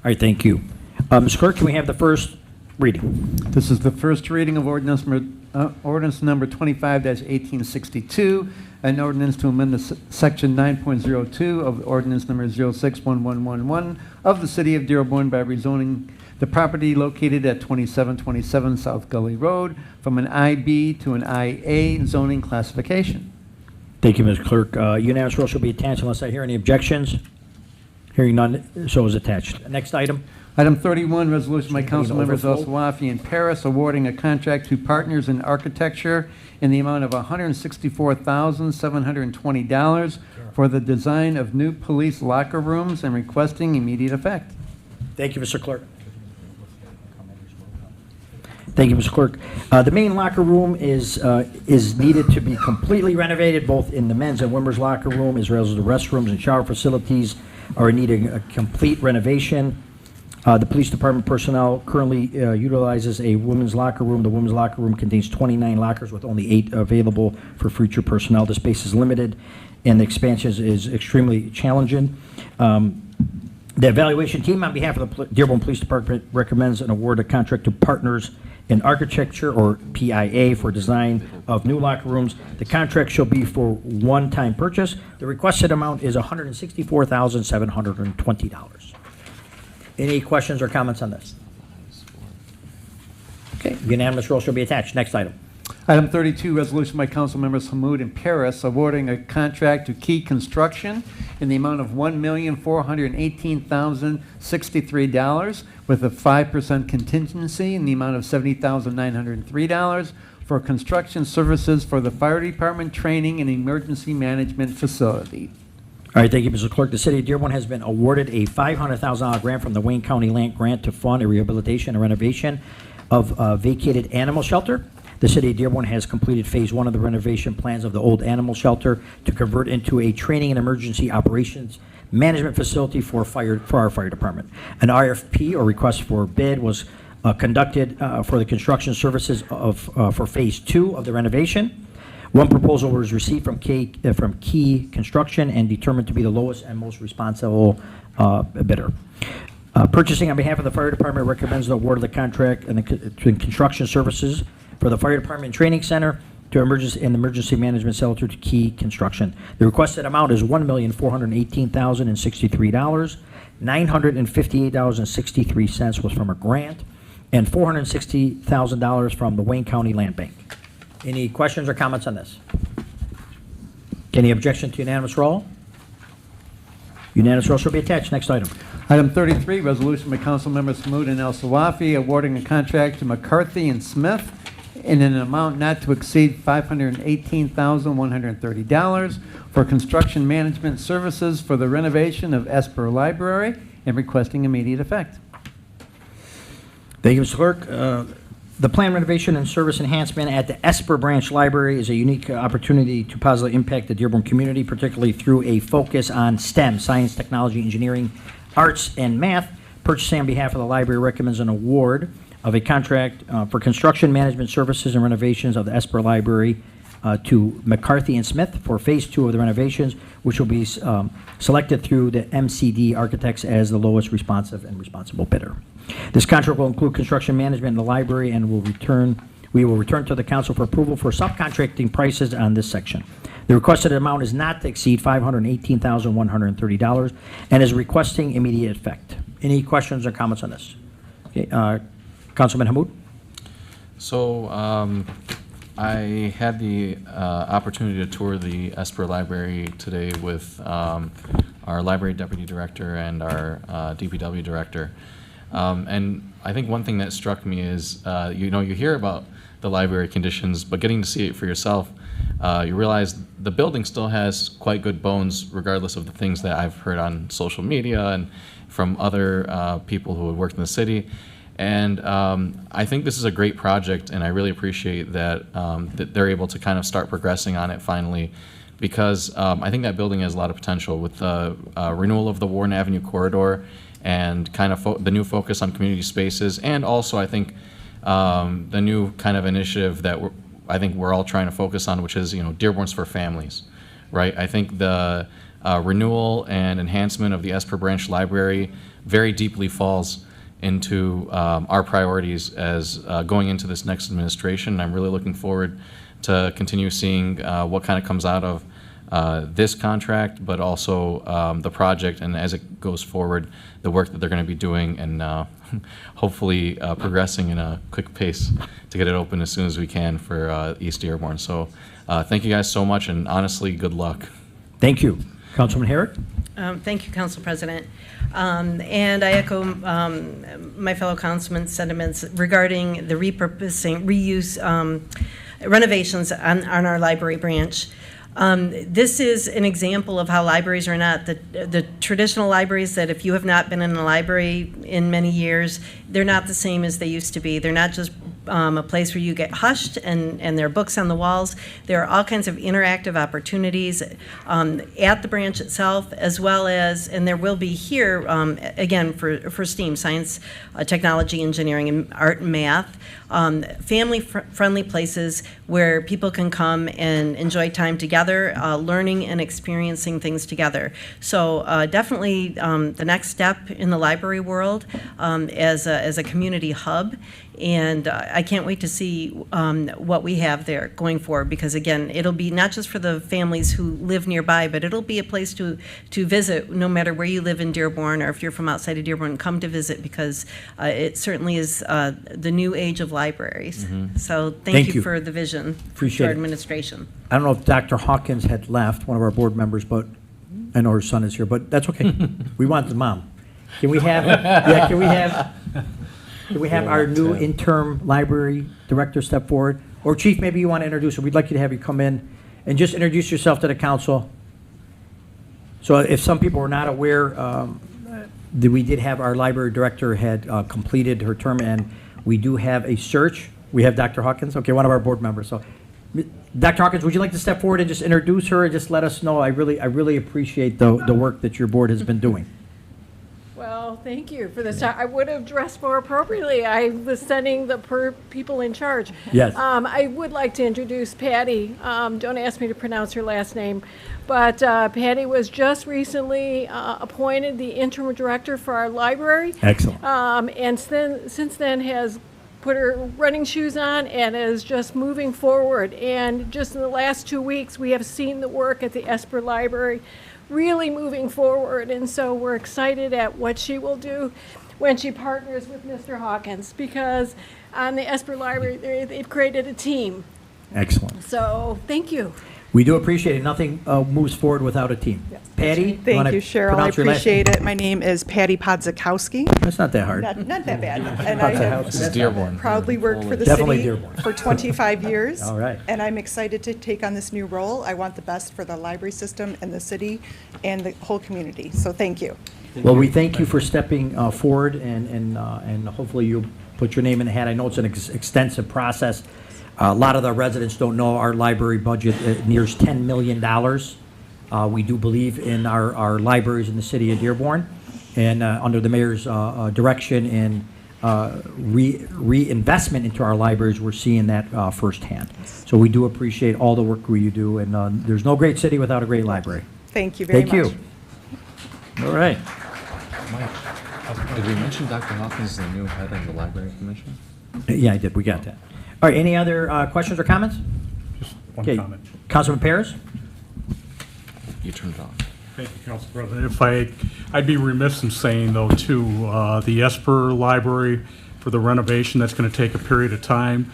right, thank you. Mr. Clerk, can we have the first reading? This is the first reading of ordinance number 25-1862, an ordinance to amend the section 9.02 of ordinance number 061111 of the city of Dearborn by rezoning the property located at 2727 South Gully Road from an IB to an IA zoning classification. Thank you, Ms. Clerk. Unanimous roll shall be attached unless I hear any objections. Hearing none, so is attached. Next item. Item 31, resolution by council members overflow. El-Sawafi and Paris awarding a contract to Partners in Architecture in the amount of $164,720 for the design of new police locker rooms and requesting immediate effect. Thank you, Mr. Clerk. Thank you, Mr. Clerk. The main locker room is needed to be completely renovated, both in the men's and women's locker room, as well as the restrooms and shower facilities are needing a complete renovation. The police department personnel currently utilizes a women's locker room. The women's locker room contains 29 lockers with only 8 available for future personnel. The space is limited, and the expansion is extremely challenging. The evaluation team, on behalf of the Dearborn Police Department, recommends an award of contract to Partners in Architecture, or PIA, for design of new locker rooms. The contract shall be for one-time purchase. The requested amount is $164,720. Any questions or comments on this? Okay, unanimous roll shall be attached. Next item. Item 32, resolution by council members Hammoud and Paris awarding a contract to Key Construction in the amount of $1,418,063 with a 5% contingency in the amount of $70,903 for construction services for the fire department training and emergency management facility. All right, thank you, Mr. Clerk. The city of Dearborn has been awarded a $500,000 grant from the Wayne County Land Grant to fund a rehabilitation and renovation of a vacated animal shelter. The city of Dearborn has completed phase 1 of the renovation plans of the old animal shelter to convert into a training and emergency operations management facility for our fire department. An RFP, or request for bid, was conducted for the construction services for phase 2 of the renovation. One proposal was received from Key Construction and determined to be the lowest and most responsible bidder. Purchasing on behalf of the fire department recommends the award of the contract and the construction services for the fire department training center to emergency management shelter to Key Construction. The requested amount is $1,418,063. $958.63 was from a grant, and $460,000 from the Wayne County Land Bank. Any questions or comments on this? Any objection to unanimous roll? Unanimous roll shall be attached. Next item. Item 33, resolution by council members Hammoud and El-Sawafi awarding a contract to McCarthy and Smith in an amount not to exceed $518,130 for construction management services for the renovation of Esper Library and requesting immediate effect. Thank you, Mr. Clerk. The planned renovation and service enhancement at the Esper Branch Library is a unique opportunity to positively impact the Dearborn community, particularly through a focus on STEM, science, technology, engineering, arts, and math. Purchasing on behalf of the library recommends an award of a contract for construction management services and renovations of the Esper Library to McCarthy and Smith for phase 2 of the renovations, which will be selected through the MCD Architects as the lowest responsive and responsible bidder. This contract will include construction management in the library and we will return to the council for approval for subcontracting prices on this section. The requested amount is not to exceed $518,130 and is requesting immediate effect. Any questions or comments on this? Okay, Councilman Hammoud? So I had the opportunity to tour the Esper Library today with our library deputy director and our DPW director. And I think one thing that struck me is, you hear about the library conditions, but getting to see it for yourself, you realize the building still has quite good bones, regardless of the things that I've heard on social media and from other people who have worked in the city. And I think this is a great project, and I really appreciate that, that they're able to kind of start progressing on it finally, because I think that building has a lot of potential with the renewal of the Warren Avenue corridor and kind of the new focus on community spaces, and also I think the new kind of initiative that I think we're all trying to focus on, which is, Dearborn's for families, right? I think the renewal and enhancement of the Esper Branch Library very deeply falls into our priorities as going into this next administration. I'm really looking forward to continue seeing what kind of comes out of this contract, but also the project, and as it goes forward, the work that they're going to be doing, and hopefully progressing in a quick pace to get it open as soon as we can for East Dearborn. So thank you guys so much, and honestly, good luck. Thank you. Councilman Herrick? Thank you, Council President. And I echo my fellow councilman's sentiments regarding the repurposing, reuse, renovations on our library branch. This is an example of how libraries are not the traditional libraries that if you have not been in a library in many years, they're not the same as they used to be. They're not just a place where you get hushed and there are books on the walls. There are all kinds of interactive opportunities at the branch itself, as well as, and there will be here, again, for STEAM, science, technology, engineering, and art and math, family-friendly places where people can come and enjoy time together, learning and experiencing things together. So definitely the next step in the library world as a community hub. And I can't wait to see what we have there going forward, because again, it'll be not just for the families who live nearby, but it'll be a place to visit no matter where you live in Dearborn, or if you're from outside of Dearborn, come to visit, because it certainly is the new age of libraries. Mm-hmm. So thank you for the vision Appreciate for it. administration. I don't know if Dr. Hawkins had left, one of our board members, but I know her son is here, but that's okay. We want the mom. Can we have, can we have our new interim library director step forward? Or Chief, maybe you want to introduce her. We'd like you to have you come in and just introduce yourself to the council. So if some people were not aware, that we did have our library director had completed her term, and we do have a search. We have Dr. Hawkins, okay, one of our board members. So, Dr. Hawkins, would you like to step forward and just introduce her and just let us know? I really appreciate the work that your board has been doing. Well, thank you for this. I would have dressed more appropriately. I was sending the people in charge. Yes. I would like to introduce Patty. Don't ask me to pronounce her last name. But Patty was just recently appointed the interim director for our library. Excellent. And since then has put her running shoes on and is just moving forward. And just in the last 2 weeks, we have seen the work at the Esper Library really moving forward, and so we're excited at what she will do when she partners with Mr. Hawkins, because on the Esper Library, they've created a team. Excellent. So, thank you. We do appreciate it. Nothing moves forward without a team. Yes. Patty, Thank you, Cheryl. I appreciate it. My name is Patty Podzakowski. That's not that hard. Not that bad. And I have This is Dearborn. proudly worked for the Definitely city Dearborn. for 25 years. All right. And I'm excited to take on this new role. I want the best for the library system and the city and the whole community. So thank you. Well, we thank you for stepping forward, and hopefully you'll put your name in the hat. I know it's an extensive process. A lot of the residents don't know our library budget nears $10 million. We do believe in our libraries in the city of Dearborn, and under the mayor's direction and reinvestment into our libraries, we're seeing that firsthand. So we do appreciate all the work you do, and there's no great city without a great library. Thank you very much. Thank you. All right. Mike, did we mention Dr. Hawkins is the new head of the library commission? Yeah, I did. We got that. All right. Any other questions or comments? Just one comment. Councilman Paris? You turned it off. Thank you, Council President. If I'd be remiss in saying, though, too, the Esper Library, for the renovation, that's going to take a period of time.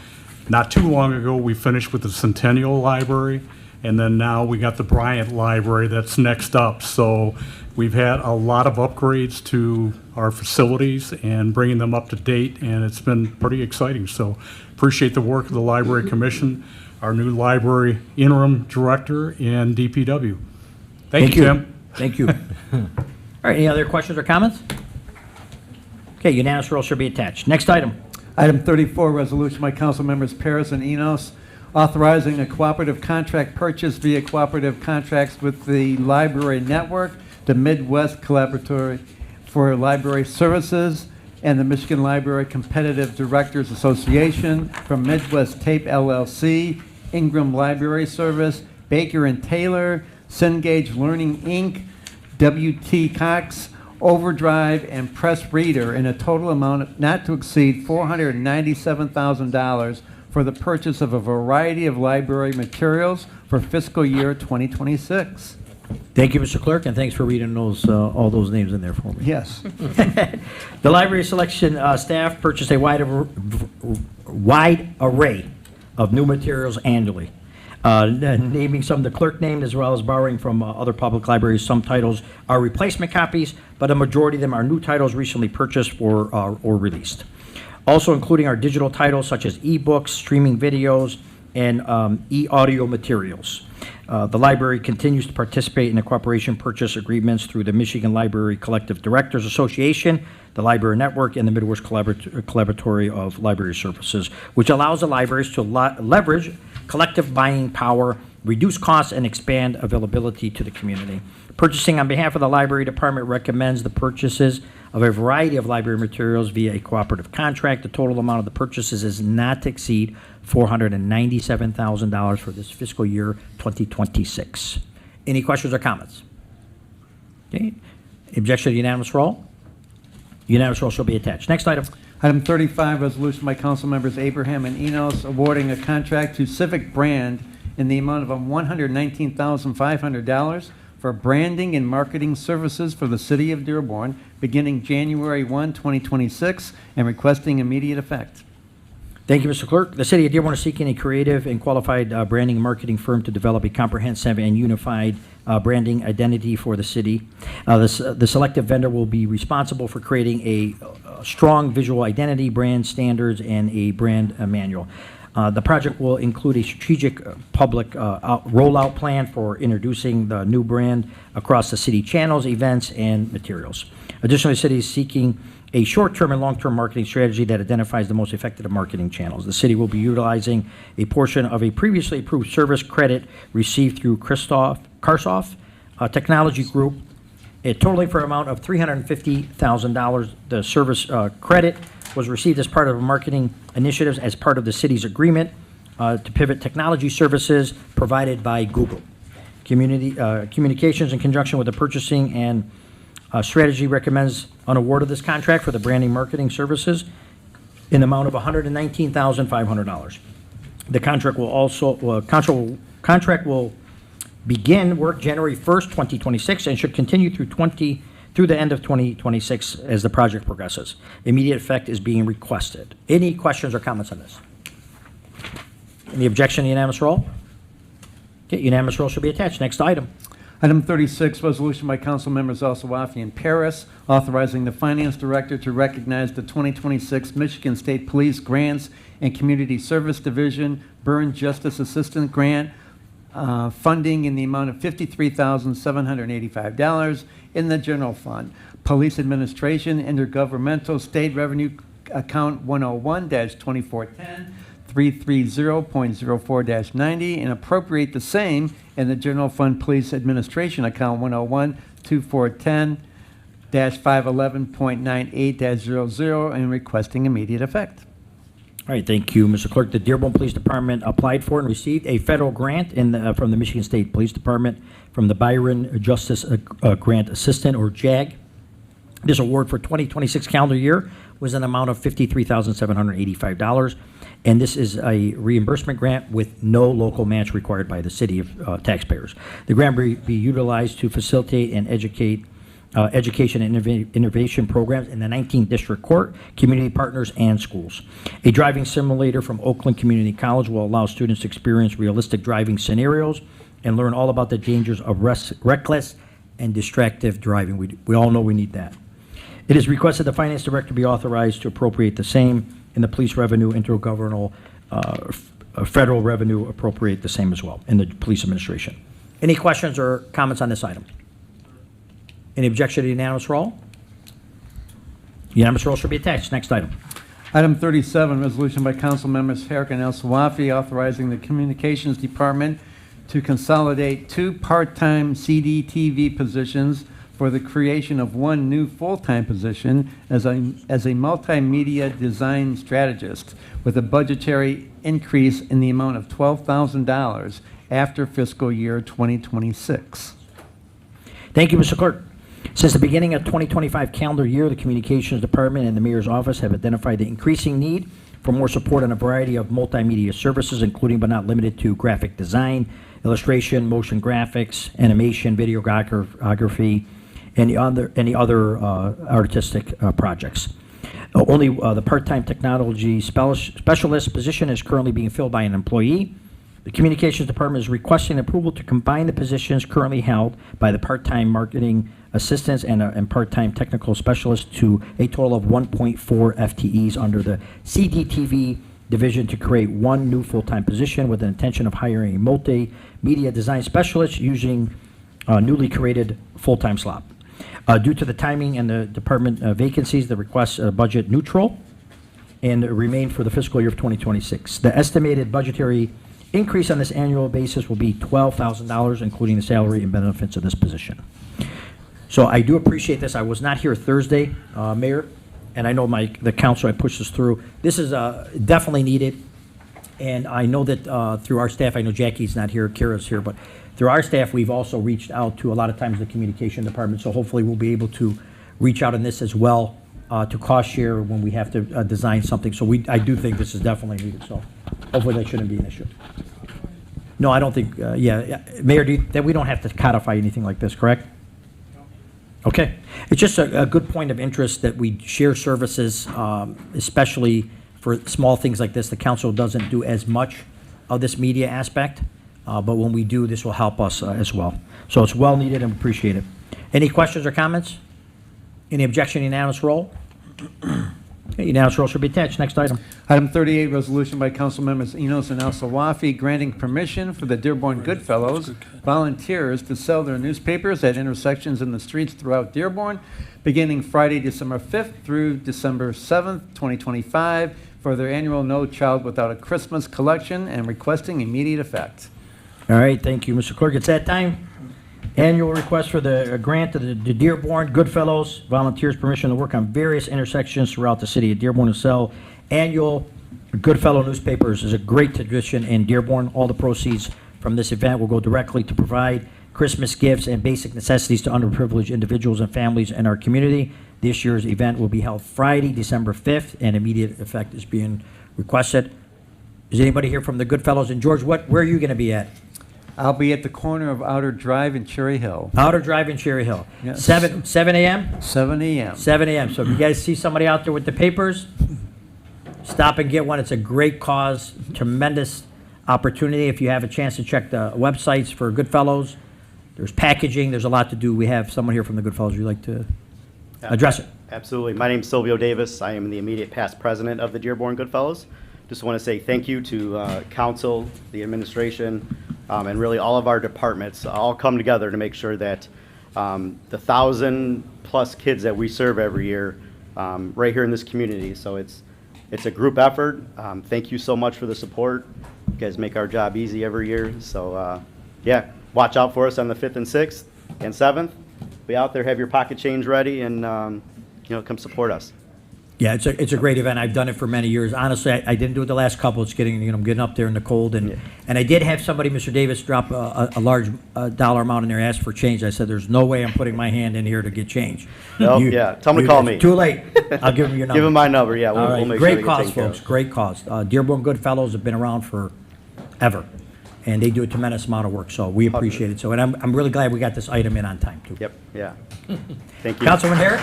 Not too long ago, we finished with the Centennial Library, and then now we got the Bryant Library that's next up. So we've had a lot of upgrades to our facilities and bringing them up to date, and it's been pretty exciting. So appreciate the work of the Library Commission, our new library interim director, and DPW. Thank you, Tim. Thank you. All right, any other questions or comments? Okay, unanimous roll should be attached. Next item. Item 34, resolution by council members Paris and Enos, authorizing a cooperative contract purchase via cooperative contracts with the library network, the Midwest Collaboratory for Library Services, and the Michigan Library Competitive Directors Association from Midwest Tape LLC, Ingram Library Service, Baker and Taylor, Cengage Learning Inc., W.T. Cox, Overdrive, and Press Reader in a total amount not to exceed $497,000 for the purchase of a variety of library materials for fiscal year 2026. Thank you, Mr. Clerk, and thanks for reading those all those names in there for me. Yes. The library selection staff purchased a wide array of new materials annually. Naming some the clerk named as well as borrowing from other public libraries. Some titles are replacement copies, but a majority of them are new titles recently purchased or released. Also including our digital titles such as ebooks, streaming videos, and e-audio materials. The library continues to participate in the cooperation purchase agreements through the Michigan Library Collective Directors Association, the Library Network, and the Midwest Collaboratory of Library Services, which allows the libraries to leverage collective buying power, reduce costs, and expand availability to the community. Purchasing on behalf of the Library Department recommends the purchases of a variety of library materials via a cooperative contract. The total amount of the purchases is not to exceed $497,000 for this fiscal year 2026. Any questions or comments? Okay. Objection to unanimous roll? Unanimous roll shall be attached. Next item. Item 35, resolution by council members Abraham and Enos awarding a contract to Civic Brand in the amount of $119,500 for branding and marketing services for the city of Dearborn beginning January 1, 2026, and requesting immediate effect. Thank you, Mr. Clerk. The City of Dearborn is seeking a creative and qualified branding and marketing firm to develop a comprehensive and unified branding identity for the city. The selective vendor will be responsible for creating a strong visual identity, brand standards, and a brand manual. The project will include a strategic public rollout plan for introducing the new brand across the city channels, events, and materials. Additionally, the city is seeking a short-term and long-term marketing strategy that identifies the most effective marketing channels. The city will be utilizing a portion of a previously approved service credit received through Karsoff Technology Group, totaling for an amount of $350,000. The service credit was received as part of marketing initiatives as part of the city's agreement to pivot technology services provided by Google. Communications in conjunction with the purchasing and strategy recommends an award of this contract for the branding marketing services in the amount of $119,500. The contract will begin work January 1st, 2026, and should continue through the end of 2026 as the project progresses. Immediate effect is being requested. Any questions or comments on this? Any objection to unanimous roll? Okay, unanimous roll should be attached. Next item. Item 36, resolution by council members Al-Sawafi and Paris, authorizing the finance director to recognize the 2026 Michigan State Police Grants and Community Service Division Burn Justice Assistant Grant funding in the amount of $53,785 in the general fund. Police Administration Intergovernmental State Revenue Account 101-2410 330.04-90 and appropriate the same in the General Fund Police Administration Account 101-2410-511.98-00 and requesting immediate effect. All right, thank you, Mr. Clerk. The Dearborn Police Department applied for and received a federal grant from the Michigan State Police Department from the Byron Justice Grant Assistant, or JAG. This award for 2026 calendar year was an amount of $53,785, and this is a reimbursement grant with no local match required by the city of taxpayers. The grant will be utilized to facilitate and educate education and innovation programs in the 19th District Court, community partners, and schools. A driving simulator from Oakland Community College will allow students to experience realistic driving scenarios and learn all about the dangers of reckless and distracted driving. We all know we need that. It is requested the Finance Director be authorized to appropriate the same, and the Police Revenue Intergovernmental Federal Revenue appropriate the same as well in the Police Administration. Any questions or comments on this item? Any objection to unanimous roll? Unanimous roll should be attached. Next item. Item 37, resolution by Council Members Herrick and El Sawafi authorizing the Communications Department to consolidate 2 part-time CDTV positions for the creation of 1 new full-time position as a multimedia design strategist with a budgetary increase in the amount of $12,000 after fiscal year 2026. Thank you, Mr. Clerk. Since the beginning of 2025 calendar year, the Communications Department and the Mayor's Office have identified the increasing need for more support on a variety of multimedia services, including but not limited to graphic design, illustration, motion graphics, animation, videography, any other artistic projects. Only the part-time technology specialist position is currently being filled by an employee. The Communications Department is requesting approval to combine the positions currently held by the part-time marketing assistants and part-time technical specialists to a total of 1.4 FTEs under the CDTV division to create 1 new full-time position with an intention of hiring a multimedia design specialist using newly created full-time slot. Due to the timing and the department vacancies, the request budget neutral and remain for the fiscal year of 2026. The estimated budgetary increase on this annual basis will be $12,000, including the salary and benefits of this position. So I do appreciate this. I was not here Thursday, Mayor, and I know the council, I pushed this through. This is definitely needed, and I know that through our staff, I know Jackie's not here, Kira's here, but through our staff, we've also reached out to a lot of times the communication department, so hopefully we'll be able to reach out on this as well to cost share when we have to design something. So I do think this is definitely needed, so hopefully that shouldn't be an issue. No, I don't think, Mayor, that we don't have to codify anything like this, correct? Okay. It's just a good point of interest that we share services, especially for small things like this. The council doesn't do as much of this media aspect, but when we do, this will help us as well. So it's well needed and appreciated. Any questions or comments? Any objection, unanimous roll? Okay, unanimous roll should be attached. Next item. Item 38, resolution by Council Members Enos and El Sawafi granting permission for the Dearborn Goodfellows volunteers to sell their newspapers at intersections in the streets throughout Dearborn, beginning Friday, December 5th through December 7th, 2025, for their annual No Child Without a Christmas collection and requesting immediate effect. All right, thank you, Mr. Clerk. It's that time. Annual request for the grant to the Dearborn Goodfellows volunteers permission to work on various intersections throughout the city of Dearborn and sell annual Goodfellow newspapers is a great tradition in Dearborn. All the proceeds from this event will go directly to provide Christmas gifts and basic necessities to underprivileged individuals and families in our community. This year's event will be held Friday, December 5th, and immediate effect is being requested. Is anybody here from the Goodfellows? And George, where are you going to be at? I'll be at the corner of Outer Drive and Cherry Hill. Outer Drive and Cherry Hill. Yes. 7 a.m.? 7 a.m. 7 a.m. So if you guys see somebody out there with the papers, stop and get one. It's a great cause, tremendous opportunity. If you have a chance to check the websites for Goodfellows, there's packaging, there's a lot to do. We have someone here from the Goodfellows. Would you like to address it? Absolutely. My name is Silvio Davis. I am the immediate past president of the Dearborn Goodfellows. Just want to say thank you to council, the administration, and really all of our departments all come together to make sure that the 1,000+ kids that we serve every year right here in this community. So it's a group effort. Thank you so much for the support. You guys make our job easy every year. So yeah, watch out for us on the 5th and 6th and 7th. Be out there, have your pocket change ready, and come support us. Yeah, it's a great event. I've done it for many years. Honestly, I didn't do it the last couple. It's getting, I'm getting up there in the cold, and I did have somebody, Mr. Davis, drop a large dollar amount in there, ask for change. I said, "There's no way I'm putting my hand in here to get change." Nope, yeah, tell them to call me. Too late. I'll give them your number. Give them my number. Yeah, we'll make great sure cause, folks. Great cause. Dearborn Goodfellows have been around forever, and they do a tremendous amount of work, so we appreciate it. So, and I'm really glad we got this item in on time, too. Yep, yeah. Thank you. Councilman Herrick?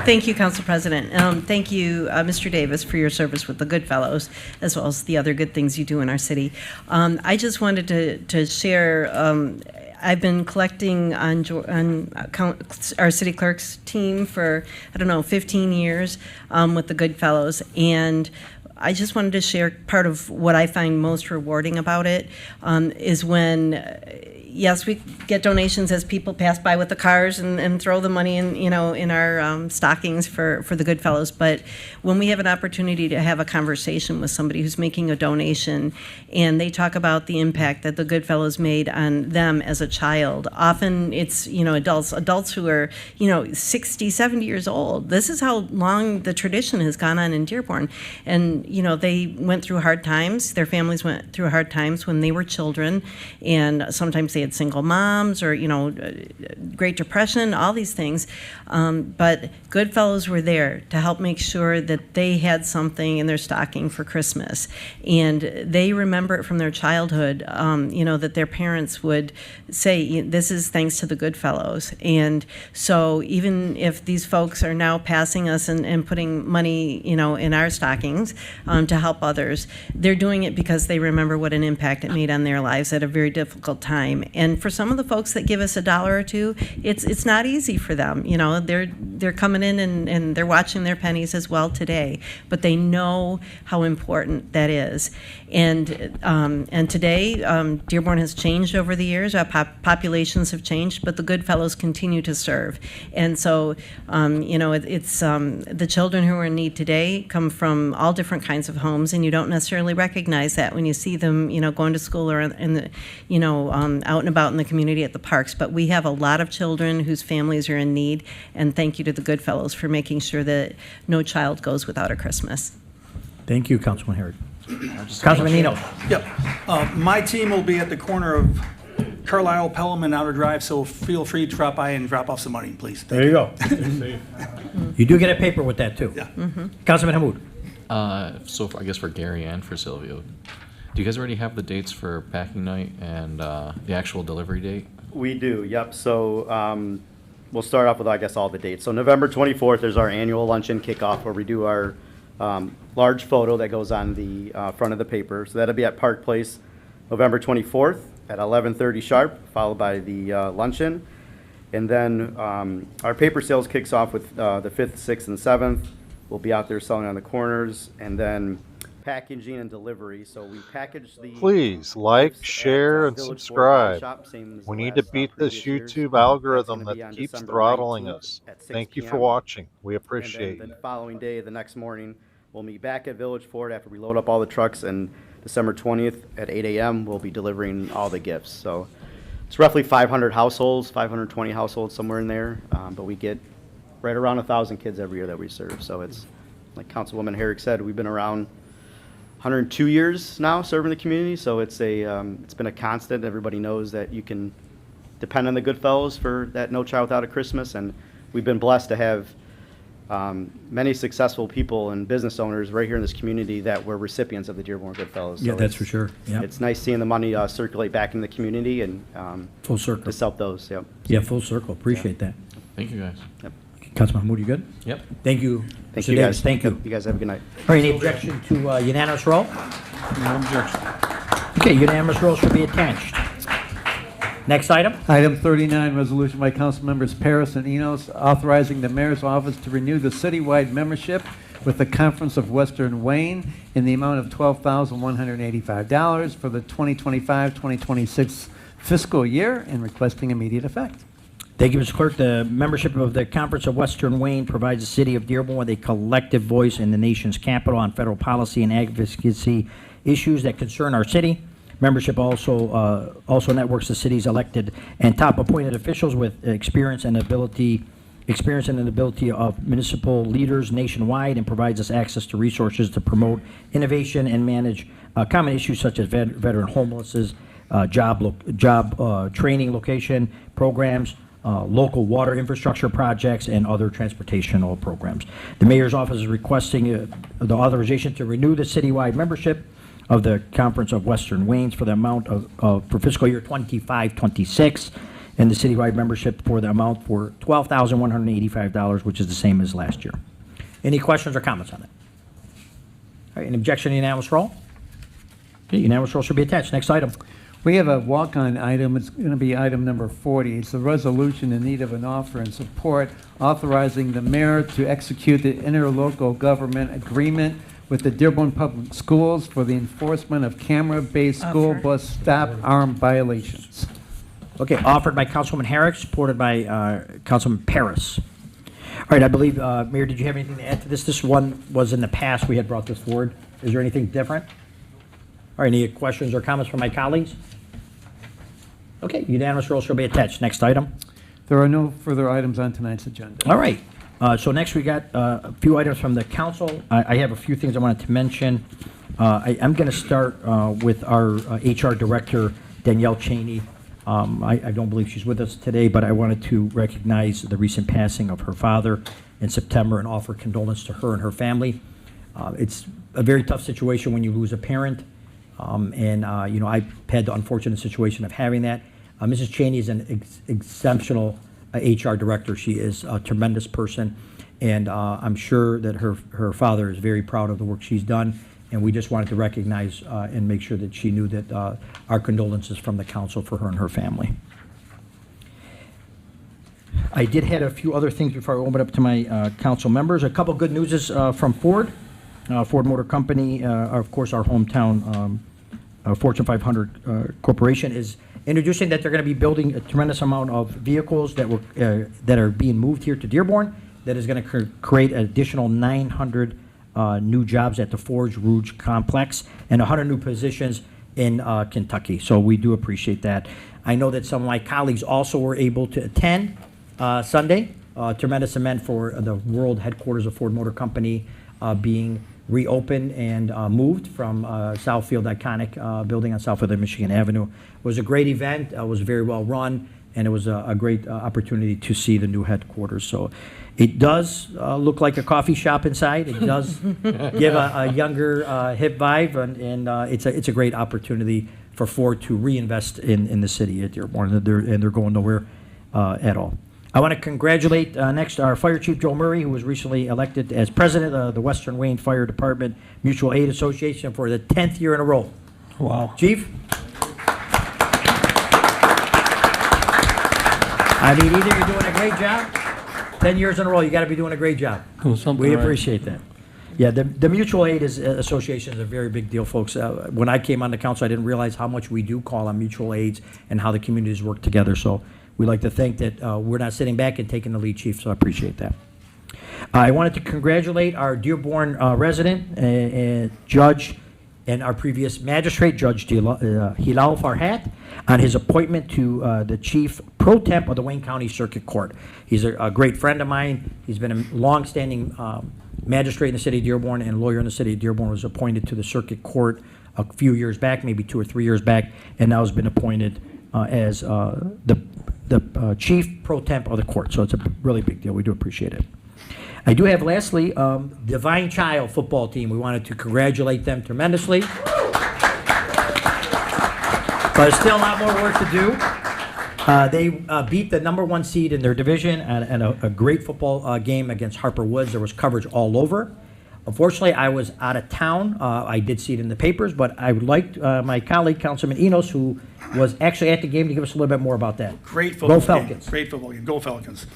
Thank you, Council President. Thank you, Mr. Davis, for your service with the Goodfellows, as well as the other good things you do in our city. I just wanted to share, I've been collecting on our city clerk's team for, 15 years with the Goodfellows, and I just wanted to share part of what I find most rewarding about it is when, yes, we get donations as people pass by with the cars and throw the money in our stockings for the Goodfellows. But when we have an opportunity to have a conversation with somebody who's making a donation and they talk about the impact that the Goodfellows made on them as a child, often it's, adults who are, 60, 70 years old. This is how long the tradition has gone on in Dearborn. And, they went through hard times. Their families went through hard times when they were children. And sometimes they had single moms or, Great Depression, all these things. But Goodfellows were there to help make sure that they had something in their stocking for Christmas. And they remember it from their childhood, that their parents would say, this is thanks to the Goodfellows. And so even if these folks are now passing us and putting money, in our stockings to help others, they're doing it because they remember what an impact it made on their lives at a very difficult time. And for some of the folks that give us $1 or $2, it's not easy for them. They're coming in and they're watching their pennies as well today, but they know how important that is. And today, Dearborn has changed over the years. Our populations have changed, but the Goodfellows continue to serve. And so, it's the children who are in need today come from all different kinds of homes, and you don't necessarily recognize that when you see them, going to school or in the, out and about in the community at the parks. But we have a lot of children whose families are in need, and thank you to the Goodfellows for making sure that no child goes without a Christmas. Thank you, Councilman Herrick. Councilman Nino. Yep. My team will be at the corner of Carlisle, Pelham, and Outer Drive, so feel free to drop by and drop off some money, please. There you go. You do get a paper with that, too. Yeah. Councilman Hammoud. So I guess for Gary and for Silvio, do you guys already have the dates for packing night and the actual delivery date? We do, yep. So we'll start off with, I guess, all the dates. So November 24th is our annual luncheon kickoff where we do our large photo that goes on the front of the paper. So that'll be at Park Place, November 24th at 11:30 sharp, followed by the luncheon. And then our paper sales kicks off with the 5th, 6th, and 7th. We'll be out there selling on the corners. And then packaging and delivery. So we package the... Please like, share, and Village subscribe. Shop, same as We the need to last, beat this previous years. YouTube algorithm That's gonna be that on keeps December throttling 19th us. at 6 Thank you for p.m. watching. We And appreciate then it. the following day, the next morning, we'll meet back at Village Ford after we load up all the trucks, and December 20th at 8 a.m., we'll be delivering all the gifts. So it's roughly 500 households, 520 households, somewhere in there, but we get right around 1,000 kids every year that we serve. So it's, like Councilwoman Herrick said, we've been around 102 years now serving the community, so it's been a constant. Everybody knows that you can depend on the Goodfellows for that No Child Without a Christmas, and we've been blessed to have many successful people and business owners right here in this community that were recipients of the Dearborn Goodfellows. Yeah, that's for sure. Yeah. It's nice seeing the money circulate back in the community and Full circle. to help those. Yep. Yeah, full circle. Appreciate that. Thank you, guys. Yep. Councilman Hammoud, you good? Yep. Thank you. Thank Mr. you, Davis. guys. Thank you. Yep, you guys have a good night. All right, any objection to unanimous roll? No objection. Okay, unanimous roll should be attached. Next item? Item 39, resolution by council members Paris and Enos authorizing the mayor's office to renew the citywide membership with the Conference of Western Wayne in the amount of $12,185 for the 2025-2026 fiscal year and requesting immediate effect. Thank you, Mr. Clerk. The membership of the Conference of Western Wayne provides the city of Dearborn with a collective voice in the nation's capital on federal policy and advocacy issues that concern our city. Membership also networks the city's elected and top appointed officials with experience and ability of municipal leaders nationwide, and provides us access to resources to promote innovation and manage common issues such as veteran homelessness, job training location programs, local water infrastructure projects, and other transportational programs. The mayor's office is requesting the authorization to renew the citywide membership of the Conference of Western Waynes for the amount for fiscal year 25-26, and the citywide membership for the amount for $12,185, which is the same as last year. Any questions or comments on that? All right, an objection to unanimous roll? Okay, unanimous roll should be attached. Next item. We have a walk-on item. It's going to be item number 40. It's a resolution in need of an offer and support authorizing the mayor to execute the interlocal government agreement with the Dearborn Public Schools for the enforcement of camera-based school bus stop arm violations. Okay, offered by Councilwoman Herrick, supported by Councilman Paris. All right, I believe, Mayor, did you have anything to add to this? This one was in the past, we had brought this forward. Is there anything different? All right, any questions or comments from my colleagues? Okay, unanimous roll shall be attached. Next item. There are no further items on tonight's agenda. All right, so next we got a few items from the council. I have a few things I wanted to mention. I'm going to start with our HR director, Danielle Cheney. I don't believe she's with us today, but I wanted to recognize the recent passing of her father in September and offer condolence to her and her family. It's a very tough situation when you lose a parent, and you know, I've had the unfortunate situation of having that. Mrs. Cheney is an exceptional HR director. She is a tremendous person, and I'm sure that her father is very proud of the work she's done. And we just wanted to recognize and make sure that she knew that our condolences from the council for her and her family. I did have a few other things before I open up to my council members. A couple good news is from Ford. Ford Motor Company, of course, our hometown Fortune 500 corporation, is introducing that they're going to be building a tremendous amount of vehicles that are being moved here to Dearborn. That is going to create an additional 900 new jobs at the Forge Rouge complex and 100 new positions in Kentucky. So we do appreciate that. I know that some of my colleagues also were able to attend Sunday. Tremendous event for the world headquarters of Ford Motor Company being reopened and moved from Southfield iconic building on Southfield and Michigan Avenue. It was a great event. It was very well run, and it was a great opportunity to see the new headquarters. So it does look like a coffee shop inside. It does give a younger, hip vibe, and it's a great opportunity for Ford to reinvest in the city at Dearborn, and they're going nowhere at all. I want to congratulate next our Fire Chief Joe Murray, who was recently elected as president of the Western Wayne Fire Department Mutual Aid Association for the 10th year in a row. Wow. Chief? I mean, either you're doing a great job, 10 years in a row, you got to be doing a great job. We appreciate that. Yeah, the Mutual Aid Association is a very big deal, folks. When I came on the council, I didn't realize how much we do call on mutual aids and how the communities work together. So we like to think that we're not sitting back and taking the lead, Chief, so I appreciate that. I wanted to congratulate our Dearborn resident, judge, and our previous magistrate, Judge Hilal Farhat, on his appointment to the Chief Pro Temp of the Wayne County Circuit Court. He's a great friend of mine. He's been a long-standing magistrate in the city of Dearborn and lawyer in the city of Dearborn. Was appointed to the Circuit Court a few years back, maybe 2 or 3 years back, and now has been appointed as the Chief Pro Temp of the court. So it's a really big deal. We do appreciate it. I do have, lastly, Divine Child football team. We wanted to congratulate them tremendously. But there's still a lot more work to do. They beat the #1 seed in their division and a great football game against Harper Woods. There was coverage all over. Unfortunately, I was out of town. I did see it in the papers, but I would like my colleague, Councilman Enos, who was actually at the game, to give us a little bit more about that. Great football Go Falcons. Game. Great football game. Go Falcons.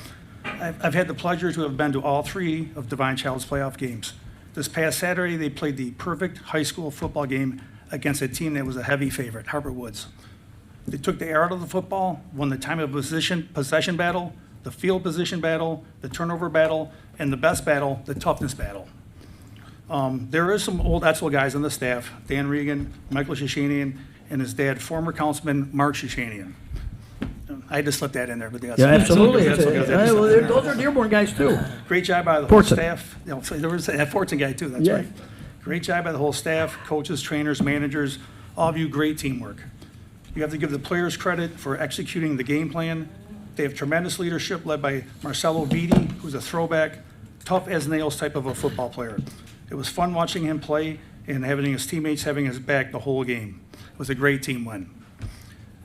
I've had the pleasure to have been to all 3 of Divine Child's playoff games. This past Saturday, they played the perfect high school football game against a team that was a heavy favorite, Harper Woods. They took the air out of the football, won the time of possession battle, the field position battle, the turnover battle, and the best battle, the toughness battle. There is some old Etzel guys on the staff, Dan Regan, Michael Shishanian, and his dad, former councilman Mark Shishanian. I had to slip that in there, but that's absolutely. Those are Dearborn guys too. Great job by the whole staff. You know, so there was a Fortson guy too. That's right. Great job by the whole staff, coaches, trainers, managers. All of you, great teamwork. You have to give the players credit for executing the game plan. They have tremendous leadership led by Marcelo Vitti, who's a throwback, tough as nails type of a football player. It was fun watching him play and having his teammates having his back the whole game. It was a great team win.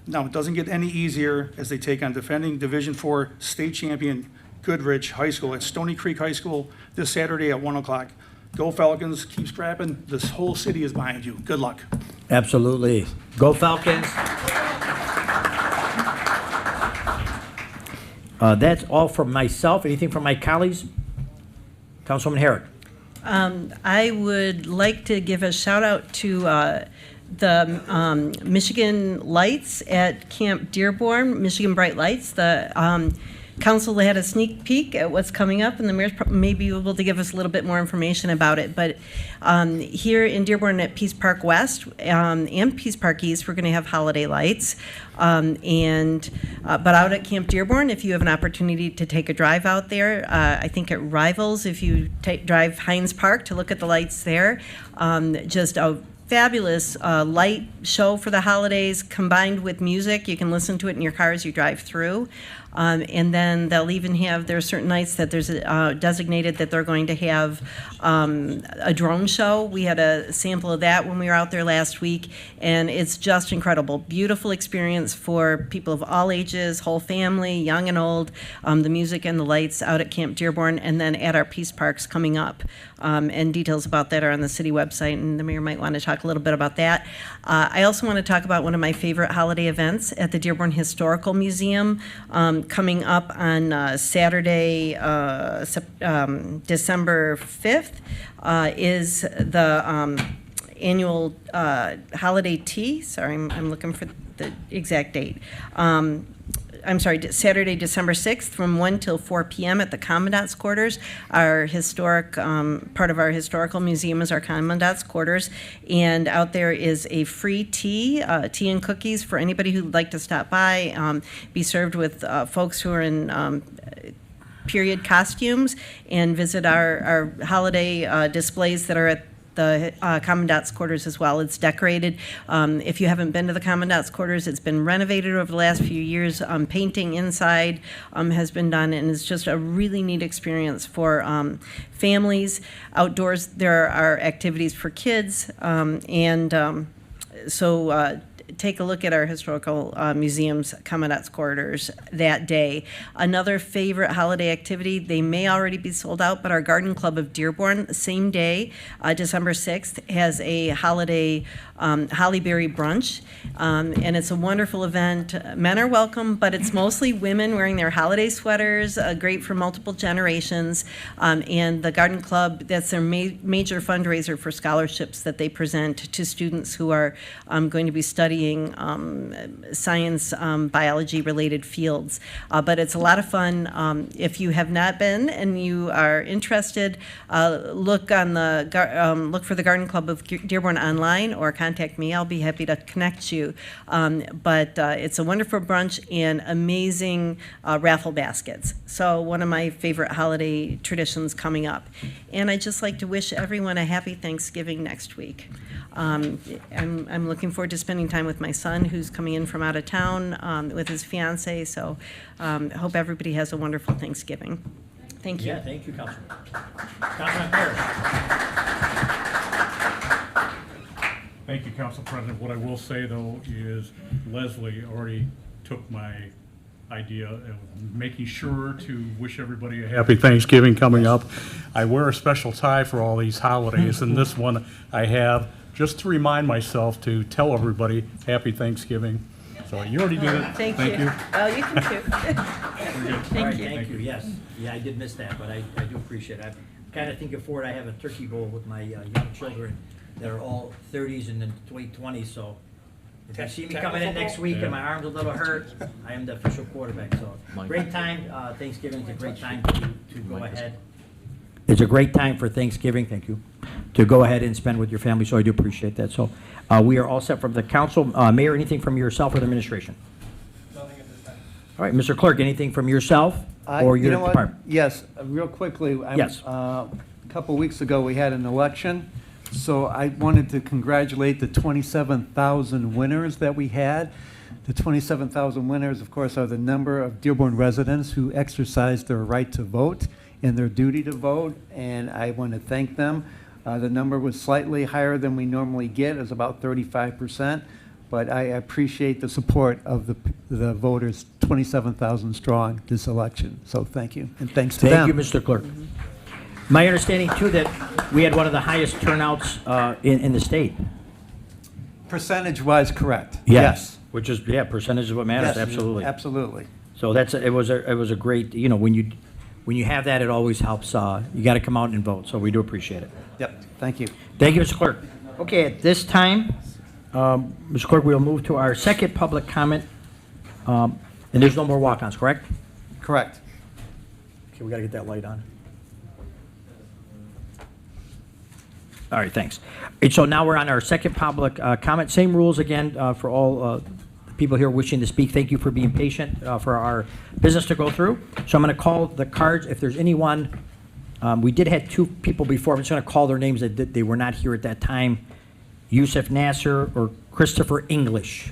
Now, it doesn't get any easier as they take on defending Division IV state champion Goodrich High School at Stony Creek High School this Saturday at 1 o'clock. Go Falcons, keep scrapping. This whole city is behind you. Good luck. Absolutely. Go Falcons. That's all from myself. Anything from my colleagues? Councilwoman Herrick. I would like to give a shout out to the Michigan Lights at Camp Dearborn, Michigan Bright Lights. The council had a sneak peek at what's coming up, and the mayor may be able to give us a little bit more information about it. But here in Dearborn at Peace Park West and Peace Park East, we're going to have holiday lights. But out at Camp Dearborn, if you have an opportunity to take a drive out there, I think it rivals if you drive Hines Park to look at the lights there. Just a fabulous light show for the holidays combined with music. You can listen to it in your car as you drive through. And then they'll even have, there are certain nights that there's designated that they're going to have a drone show. We had a sample of that when we were out there last week, and it's just incredible. Beautiful experience for people of all ages, whole family, young and old, the music and the lights out at Camp Dearborn, and then at our Peace Parks coming up. And details about that are on the city website, and the mayor might want to talk a little bit about that. I also want to talk about one of my favorite holiday events at the Dearborn Historical Museum. Coming up on Saturday, December 5th, is the annual holiday tea. Sorry, I'm looking for the exact date. I'm sorry, Saturday, December 6th from 1 till 4 p.m. at the Commandant's Quarters. Our historic, part of our historical museum is our Commandant's Quarters. And out there is a free tea and cookies for anybody who'd like to stop by, be served with folks who are in period costumes, and visit our holiday displays that are at the Commandant's Quarters as well. It's decorated. If you haven't been to the Commandant's Quarters, it's been renovated over the last few years. Painting inside has been done, and it's just a really neat experience for families. Outdoors, there are activities for kids, so take a look at our historical museum's Commandant's Quarters that day. Another favorite holiday activity, they may already be sold out, but our Garden Club of Dearborn, same day, December 6th, has a holiday Hollyberry brunch, and it's a wonderful event. Men are welcome, but it's mostly women wearing their holiday sweaters, great for multiple generations, and the Garden Club, that's their major fundraiser for scholarships that they present to students who are going to be studying science, biology-related fields. But it's a lot of fun. If you have not been and you are interested, look for the Garden Club of Dearborn online or contact me. I'll be happy to connect you. But it's a wonderful brunch and amazing raffle baskets. So one of my favorite holiday traditions coming up. And I'd just like to wish everyone a happy Thanksgiving next week. I'm looking forward to spending time with my son, who's coming in from out of town with his fiance. So hope everybody has a wonderful Thanksgiving. Thank you. Yeah, thank you, Councilman. Councilman Parrish. Thank you, Council President. What I will say, though, is Leslie already took my idea of making sure to wish everybody a happy Thanksgiving coming up. I wear a special tie for all these holidays, and this one I have just to remind myself to tell everybody happy Thanksgiving. So you already did it. Thank you. Well, you can too. Thank you. Thank you, yes. Yeah, I did miss that, but I do appreciate it. I'm kind of thinking forward. I have a turkey bowl with my young children that are all 30s and then late 20s, so if you see me coming in next week and my arm's a little hurt, I am the official quarterback, so great time. Thanksgiving is a great time to go ahead. It's a great time for Thanksgiving, thank you, to go ahead and spend with your family, so I do appreciate that. So we are all set from the council. Mayor, anything from yourself or the administration? Nothing at this time. All right, Mr. Clerk, anything from yourself or your department? Yes, real quickly. Yes. A couple weeks ago, we had an election, so I wanted to congratulate the 27,000 winners that we had. The 27,000 winners, of course, are the number of Dearborn residents who exercised their right to vote and their duty to vote, and I want to thank them. The number was slightly higher than we normally get, it's about 35%, but I appreciate the support of the voters, 27,000 strong this election. So thank you, and thanks to them. Thank you, Mr. Clerk. My understanding, too, that we had one of the highest turnouts in the state. Percentage-wise, correct. Yes. Which is, percentage is what matters, Yes, absolutely. Absolutely. So it was a great, when you have that, it always helps. You got to come out and vote, so we do appreciate it. Yep, thank you. Thank you, Mr. Clerk. Okay, at this time, Mr. Clerk, we'll move to our second public comment. And there's no more walk-ons, correct? Correct. Okay, we got to get that light on. All right, thanks. And so now we're on our second public comment. Same rules again for all the people here wishing to speak. Thank you for being patient for our business to go through. So I'm going to call the cards. If there's anyone, we did have two people before. I'm just going to call their names that they were not here at that time. Yusuf Nasser or Christopher English.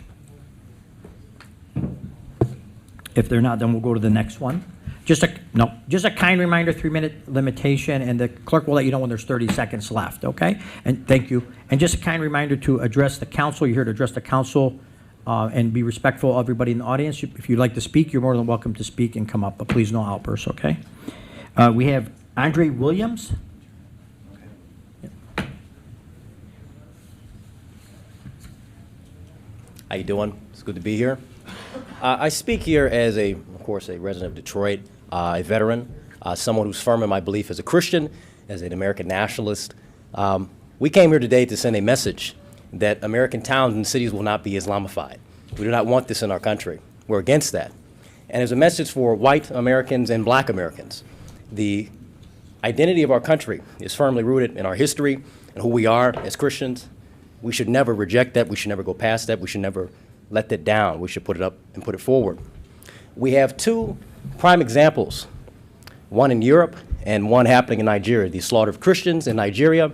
If they're not, then we'll go to the next one. Just a kind reminder, 3-minute limitation, and the clerk will let you know when there's 30 seconds left, okay? And thank you. And just a kind reminder to address the council. You're here to address the council and be respectful of everybody in the audience. If you'd like to speak, you're more than welcome to speak and come up, but please no outbursts, okay? We have Andre Williams. How you doing? It's good to be here. I speak here as of course, a resident of Detroit, a veteran, someone who's firm in my belief as a Christian, as an American nationalist. We came here today to send a message that American towns and cities will not be Islamified. We do not want this in our country. We're against that. And as a message for white Americans and black Americans, the identity of our country is firmly rooted in our history and who we are as Christians. We should never reject that. We should never go past that. We should never let that down. We should put it up and put it forward. We have two prime examples, one in Europe and one happening in Nigeria, the slaughter of Christians in Nigeria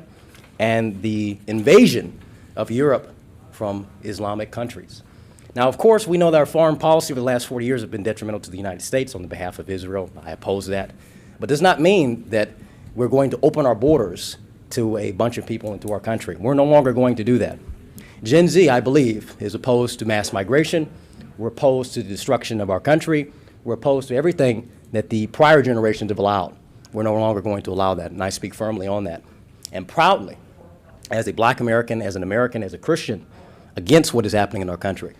and the invasion of Europe from Islamic countries. Now, of course, we know that our foreign policy over the last 40 years has been detrimental to the United States on the behalf of Israel. I oppose that. But does not mean that we're going to open our borders to a bunch of people into our country. We're no longer going to do that. Gen Z, I believe, is opposed to mass migration. We're opposed to the destruction of our country. We're opposed to everything that the prior generations have allowed. We're no longer going to allow that, and I speak firmly on that. And proudly, as a black American, as a Christian, against what is happening in our country.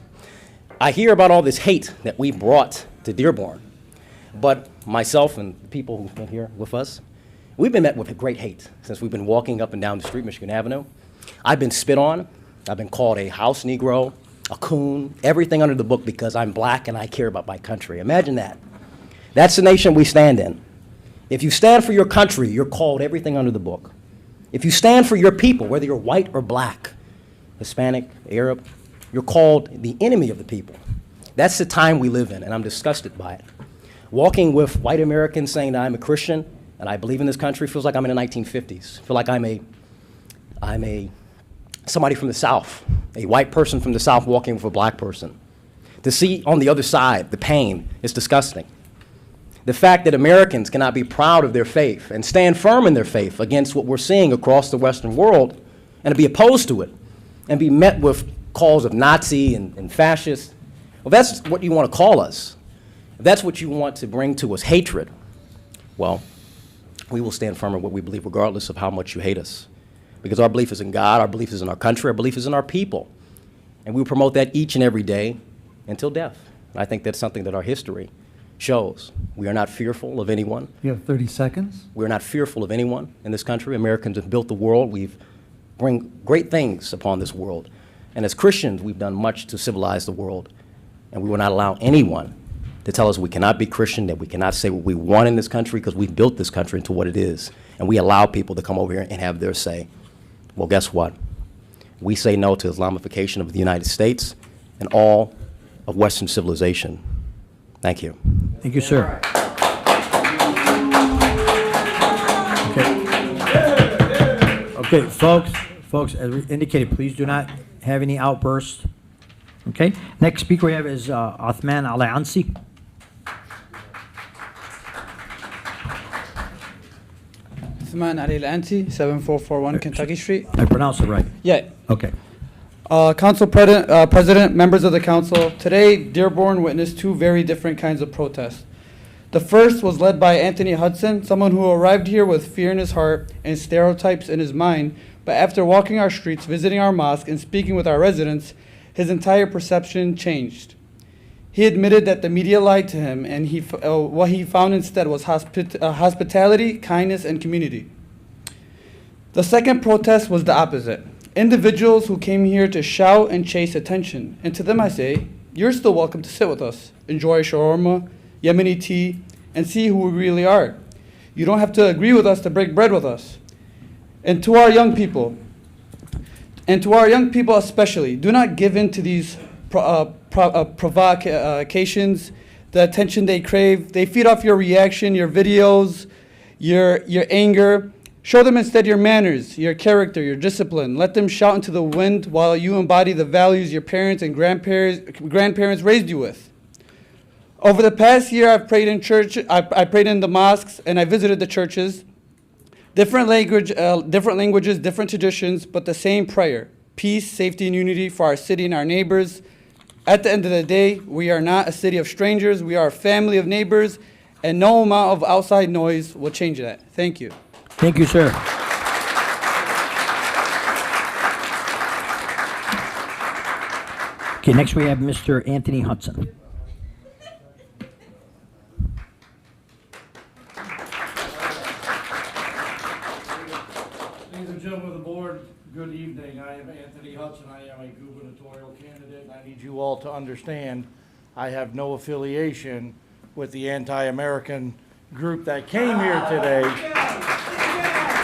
I hear about all this hate that we brought to Dearborn, but myself and the people who've been here with us, we've been met with great hate since we've been walking up and down the street, Michigan Avenue. I've been spit on. I've been called a house Negro, a coon, everything under the book because I'm black and I care about my country. Imagine that. That's the nation we stand in. If you stand for your country, you're called everything under the book. If you stand for your people, whether you're white or black, Hispanic, Arab, you're called the enemy of the people. That's the time we live in, and I'm disgusted by it. Walking with white Americans saying that I'm a Christian and I believe in this country feels like I'm in the 1950s. I feel like I'm somebody from the South, a white person from the South walking with a black person. To see on the other side the pain is disgusting. The fact that Americans cannot be proud of their faith and stand firm in their faith against what we're seeing across the Western world and to be opposed to it and be met with calls of Nazi and fascist. Well, that's what you want to call us. If that's what you want to bring to us, hatred, well, we will stand firm in what we believe regardless of how much you hate us. Because our belief is in God, our belief is in our country, our belief is in our people. And we promote that each and every day until death. And I think that's something that our history shows. We are not fearful of anyone. You have 30 seconds. We're not fearful of anyone in this country. Americans have built the world. We've bring great things upon this world. And as Christians, we've done much to civilize the world. And we will not allow anyone to tell us we cannot be Christian, that we cannot say what we want in this country because we built this country into what it is. And we allow people to come over here and have their say. Well, guess what? We say no to Islamification of the United States and all of Western civilization. Thank you. Thank you, sir. Okay, folks, as we indicated, please do not have any outbursts. Okay. Next speaker we have is Othman Al-Ansi. Othman Ali Al-Ansi, 7441 Kentucky Street. I pronounced it right. Yeah. Okay. Council President, members of the council, today Dearborn witnessed two very different kinds of protests. The first was led by Anthony Hudson, someone who arrived here with fear in his heart and stereotypes in his mind, but after walking our streets, visiting our mosque, and speaking with our residents, his entire perception changed. He admitted that the media lied to him, and what he found instead was hospitality, kindness, and community. The second protest was the opposite. Individuals who came here to shout and chase attention. And to them I say, you're still welcome to sit with us, enjoy shawarma, Yemeni tea, and see who we really are. You don't have to agree with us to break bread with us. And to our young people especially, do not give in to these provocations, the attention they crave. They feed off your reaction, your videos, your anger. Show them instead your manners, your character, your discipline. Let them shout into the wind while you embody the values your parents and grandparents raised you with. Over the past year, I've prayed in church. I prayed in the mosques, and I visited the churches. Different languages, different traditions, but the same prayer: peace, safety, and unity for our city and our neighbors. At the end of the day, we are not a city of strangers. We are a family of neighbors, and no amount of outside noise will change that. Thank you. Thank you, sir. Okay, next we have Mr. Anthony Hudson. Ladies and gentlemen of the board, good evening. I am Anthony Hudson. I am a gubernatorial candidate, and I need you all to understand I have no affiliation with the anti-American group that came here today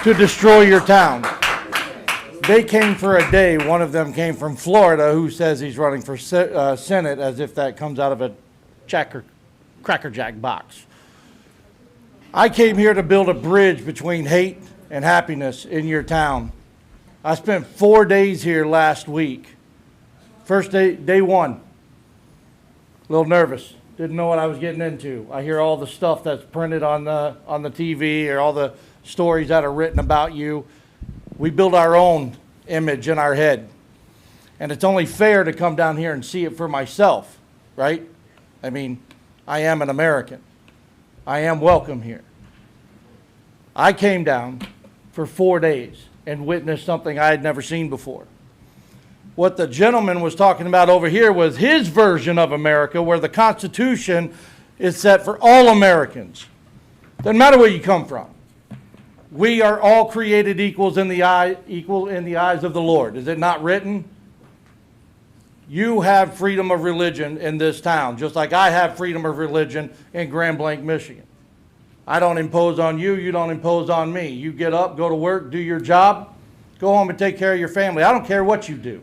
to destroy your town. They came for a day. One of them came from Florida, who says he's running for Senate, as if that comes out of a Cracker Jack box. I came here to build a bridge between hate and happiness in your town. I spent 4 days here last week. First day one, a little nervous. Didn't know what I was getting into. I hear all the stuff that's printed on the TV, or all the stories that are written about you. We build our own image in our head. And it's only fair to come down here and see it for myself, right? I mean, I am an American. I am welcome here. I came down for 4 days and witnessed something I had never seen before. What the gentleman was talking about over here was his version of America, where the Constitution is set for all Americans. Doesn't matter where you come from. We are all created equal in the eyes of the Lord. Is it not written? You have freedom of religion in this town, just like I have freedom of religion in Grand Blanc, Michigan. I don't impose on you, you don't impose on me. You get up, go to work, do your job, go home and take care of your family. I don't care what you do,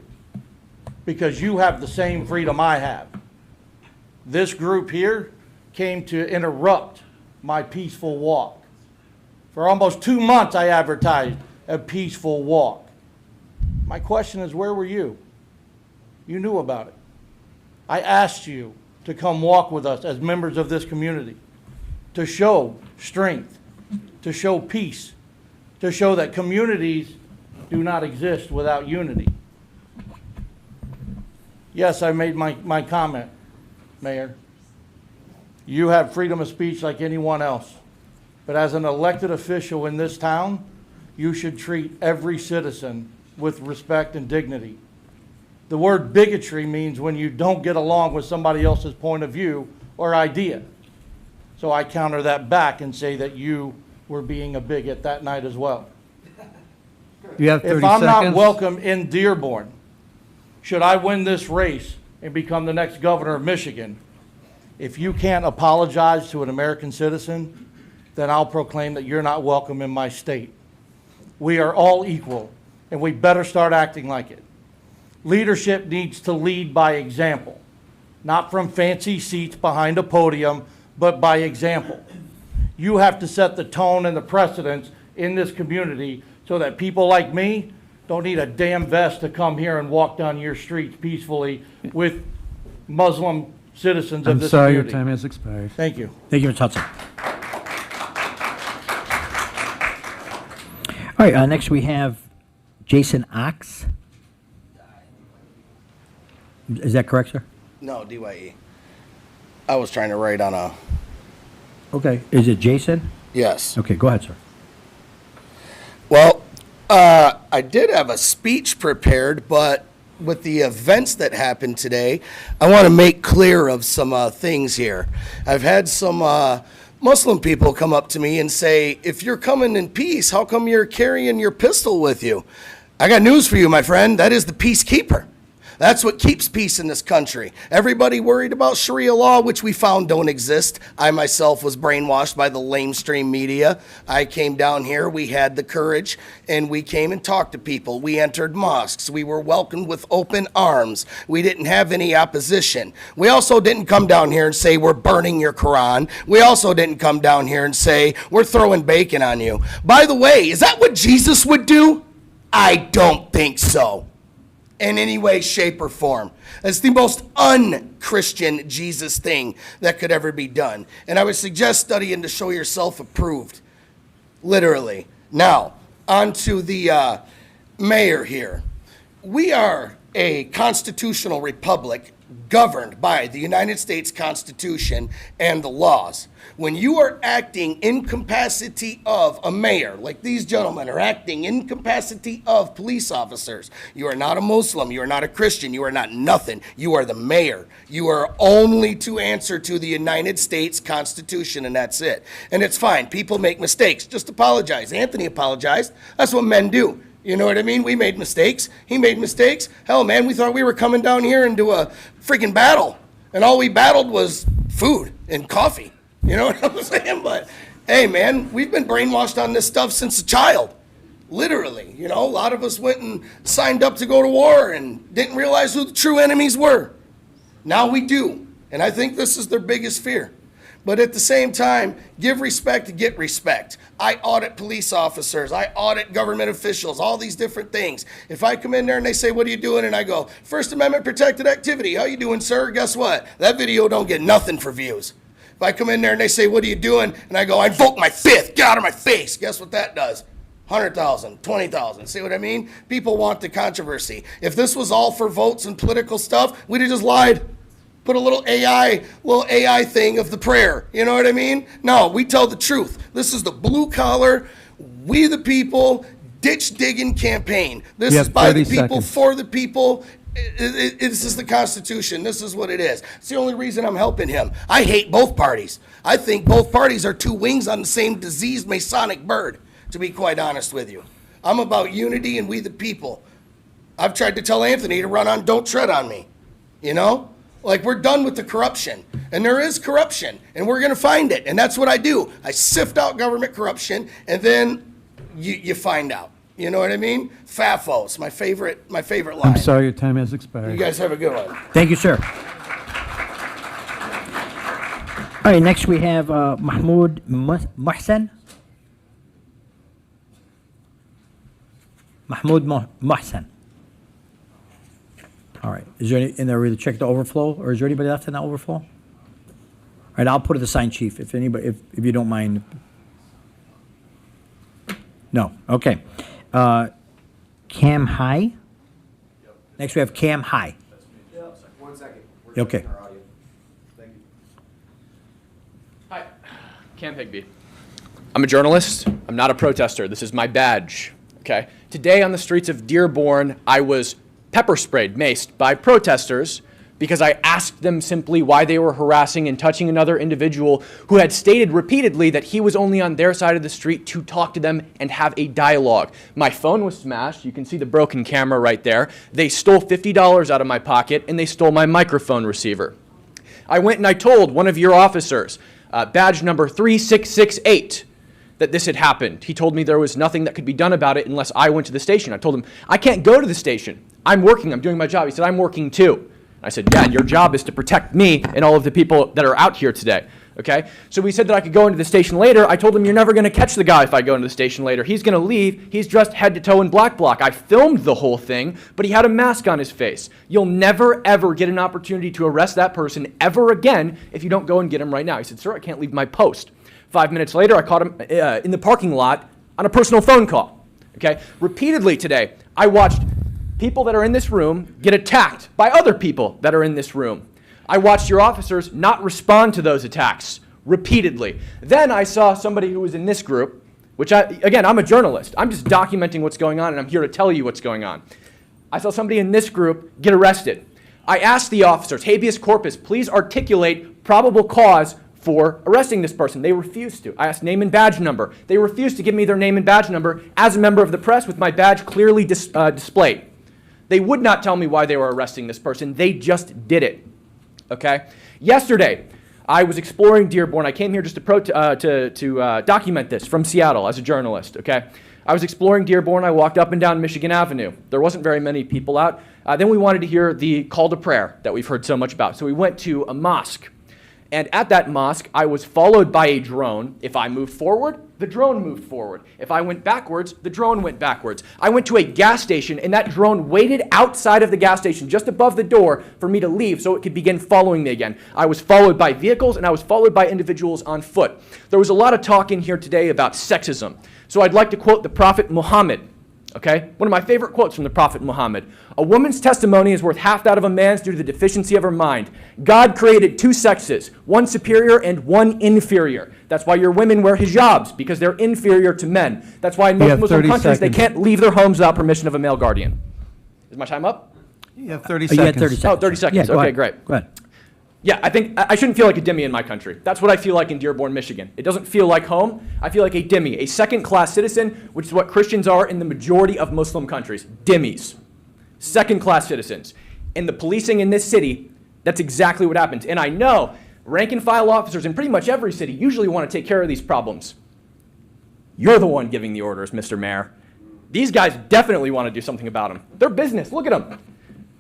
because you have the same freedom I have. This group here came to interrupt my peaceful walk. For almost 2 months, I advertised a peaceful walk. My question is, where were you? You knew about it. I asked you to come walk with us as members of this community, to show strength, to show peace, to show that communities do not exist without unity. Yes, I made my comment, Mayor. You have freedom of speech like anyone else. But as an elected official in this town, you should treat every citizen with respect and dignity. The word bigotry means when you don't get along with somebody else's point of view or idea. So I counter that back and say that you were being a bigot that night as well. You have 30 If I'm seconds. not welcome in Dearborn, should I win this race and become the next governor of Michigan, if you can't apologize to an American citizen, then I'll proclaim that you're not welcome in my state. We are all equal, and we better start acting like it. Leadership needs to lead by example, not from fancy seats behind a podium, but by example. You have to set the tone and the precedence in this community so that people like me don't need a damn vest to come here and walk down your streets peacefully with Muslim citizens of I'm this sorry, your community. time has expired. Thank you. Thank you, Ms. Hudson. All right, next we have Jason Ox. Is that correct, sir? No, DYE. I was trying to write on a... Okay. Is it Jason? Yes. Okay, go ahead, sir. Well, I did have a speech prepared, but with the events that happened today, I want to make clear of some things here. I've had some Muslim people come up to me and say, if you're coming in peace, how come you're carrying your pistol with you? I got news for you, my friend. That is the peacekeeper. That's what keeps peace in this country. Everybody worried about Sharia law, which we found don't exist. I myself was brainwashed by the lamestream media. I came down here, we had the courage, and we came and talked to people. We entered mosques. We were welcomed with open arms. We didn't have any opposition. We also didn't come down here and say we're burning your Quran. We also didn't come down here and say we're throwing bacon on you. By the way, is that what Jesus would do? I don't think so. In any way, shape, or form. That's the most un-Christian Jesus thing that could ever be done. And I would suggest studying to show yourself approved. Literally. Now, on to the mayor here. We are a constitutional republic governed by the United States Constitution and the laws. When you are acting in capacity of a mayor, like these gentlemen are acting in capacity of police officers, you are not a Muslim, you are not a Christian, you are not nothing. You are the mayor. You are only to answer to the United States Constitution, and that's it. And it's fine. People make mistakes. Just apologize. Anthony apologized. That's what men do. You know what I mean? We made mistakes. He made mistakes. Hell, man, we thought we were coming down here into a freaking battle. And all we battled was food and coffee. You know what I'm saying? But, hey, man, we've been brainwashed on this stuff since a child. Literally. You know, a lot of us went and signed up to go to war and didn't realize who the true enemies were. Now we do. And I think this is their biggest fear. But at the same time, give respect to get respect. I audit police officers. I audit government officials, all these different things. If I come in there and they say, what are you doing? And I go, First Amendment protected activity. How you doing, sir? Guess what? That video don't get nothing for views. If I come in there and they say, what are you doing? And I go, I invoke my fifth. Get out of my face. Guess what that does? 100,000, 20,000. See what I mean? People want the controversy. If this was all for votes and political stuff, we'd have just lied. Put a little AI thing of the prayer. You know what I mean? No, we tell the truth. This is the blue collar, we the people, ditch digging campaign. This is by the people, for the people. This is the Constitution. This is what it is. It's the only reason I'm helping him. I hate both parties. I think both parties are two wings on the same diseased Masonic bird, to be quite honest with you. I'm about unity and we the people. I've tried to tell Anthony to run on Don't Tread on Me. You know? Like, we're done with the corruption. And there is corruption. And we're going to find it. And that's what I do. I sift out government corruption, and then you find out. You know what I mean? FAFO's my favorite line. I'm sorry, your time has expired. You guys have a good one. Thank you, sir. All right, next we have Mahmoud Mohsen. Mahmoud Mohsen. All right. Is there any, and there we check the overflow, or is there anybody left in the overflow? All right, I'll put it aside, Chief, if anybody, if you don't mind. No. Okay. Cam High. Next we have Cam High. 1 second. Okay. Hi, Cam Higby. I'm a journalist. I'm not a protester. This is my badge. Okay. Today on the streets of Dearborn, I was pepper sprayed, maced by protesters because I asked them simply why they were harassing and touching another individual who had stated repeatedly that he was only on their side of the street to talk to them and have a dialogue. My phone was smashed. You can see the broken camera right there. They stole $50 out of my pocket, and they stole my microphone receiver. I went and I told one of your officers, badge number 3668, that this had happened. He told me there was nothing that could be done about it unless I went to the station. I told him, I can't go to the station. I'm working. I'm doing my job. He said, I'm working too. I said, yeah, your job is to protect me and all of the people that are out here today. Okay, so he said that I could go into the station later. I told him, you're never going to catch the guy if I go into the station later. He's going to leave. He's dressed head to toe in black bloc. I filmed the whole thing, but he had a mask on his face. You'll never, ever get an opportunity to arrest that person ever again if you don't go and get him right now. He said, sir, I can't leave my post. 5 minutes later, I caught him in the parking lot on a personal phone call. Okay, repeatedly today, I watched people that are in this room get attacked by other people that are in this room. I watched your officers not respond to those attacks repeatedly. Then I saw somebody who was in this group, which again, I'm a journalist. I'm just documenting what's going on, and I'm here to tell you what's going on. I saw somebody in this group get arrested. I asked the officers, habeas corpus, please articulate probable cause for arresting this person. They refused to. I asked name and badge number. They refused to give me their name and badge number as a member of the press with my badge clearly displayed. They would not tell me why they were arresting this person. They just did it. Okay? Yesterday, I was exploring Dearborn. I came here just to document this from Seattle as a journalist. Okay? I was exploring Dearborn. I walked up and down Michigan Avenue. There wasn't very many people out. Then we wanted to hear the call to prayer that we've heard so much about. So we went to a mosque. And at that mosque, I was followed by a drone. If I moved forward, the drone moved forward. If I went backwards, the drone went backwards. I went to a gas station, and that drone waited outside of the gas station, just above the door, for me to leave so it could begin following me again. I was followed by vehicles, and I was followed by individuals on foot. There was a lot of talk in here today about sexism. So I'd like to quote the Prophet Muhammad. Okay? One of my favorite quotes from the Prophet Muhammad. A woman's testimony is worth half that of a man's due to the deficiency of her mind. God created two sexes, one superior and one inferior. That's why your women wear hijabs, because they're inferior to men. That's why in most Muslim countries they can't leave their homes without permission of a male guardian. Is my time up? You have 30 You had seconds. 30 seconds. Oh, 30 seconds. Yeah, go Okay, ahead. great. Go ahead. Yeah, I think I shouldn't feel like a dhimmi in my country. That's what I feel like in Dearborn, Michigan. It doesn't feel like home. I feel like a dhimmi, a second-class citizen, which is what Christians are in the majority of Muslim countries. Dhimmis. Second-class citizens. And the policing in this city, that's exactly what happens. And I know rank-and-file officers in pretty much every city usually want to take care of these problems. You're the one giving the orders, Mr. Mayor. These guys definitely want to do something about them. They're business. Look at them.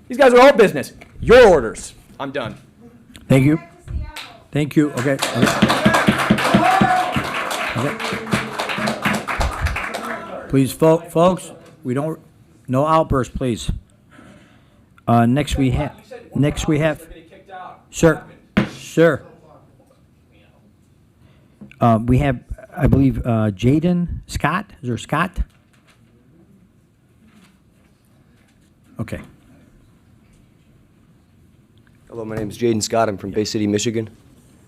These guys are all business. Your orders. I'm done. Thank you. Thank you. Okay. Please, folks, we don't, no outbursts, please. Next we have, sir, we have, I believe, Jaden Scott. Is there Scott? Okay. Hello, my name is Jaden Scott. I'm from Bay City, Michigan.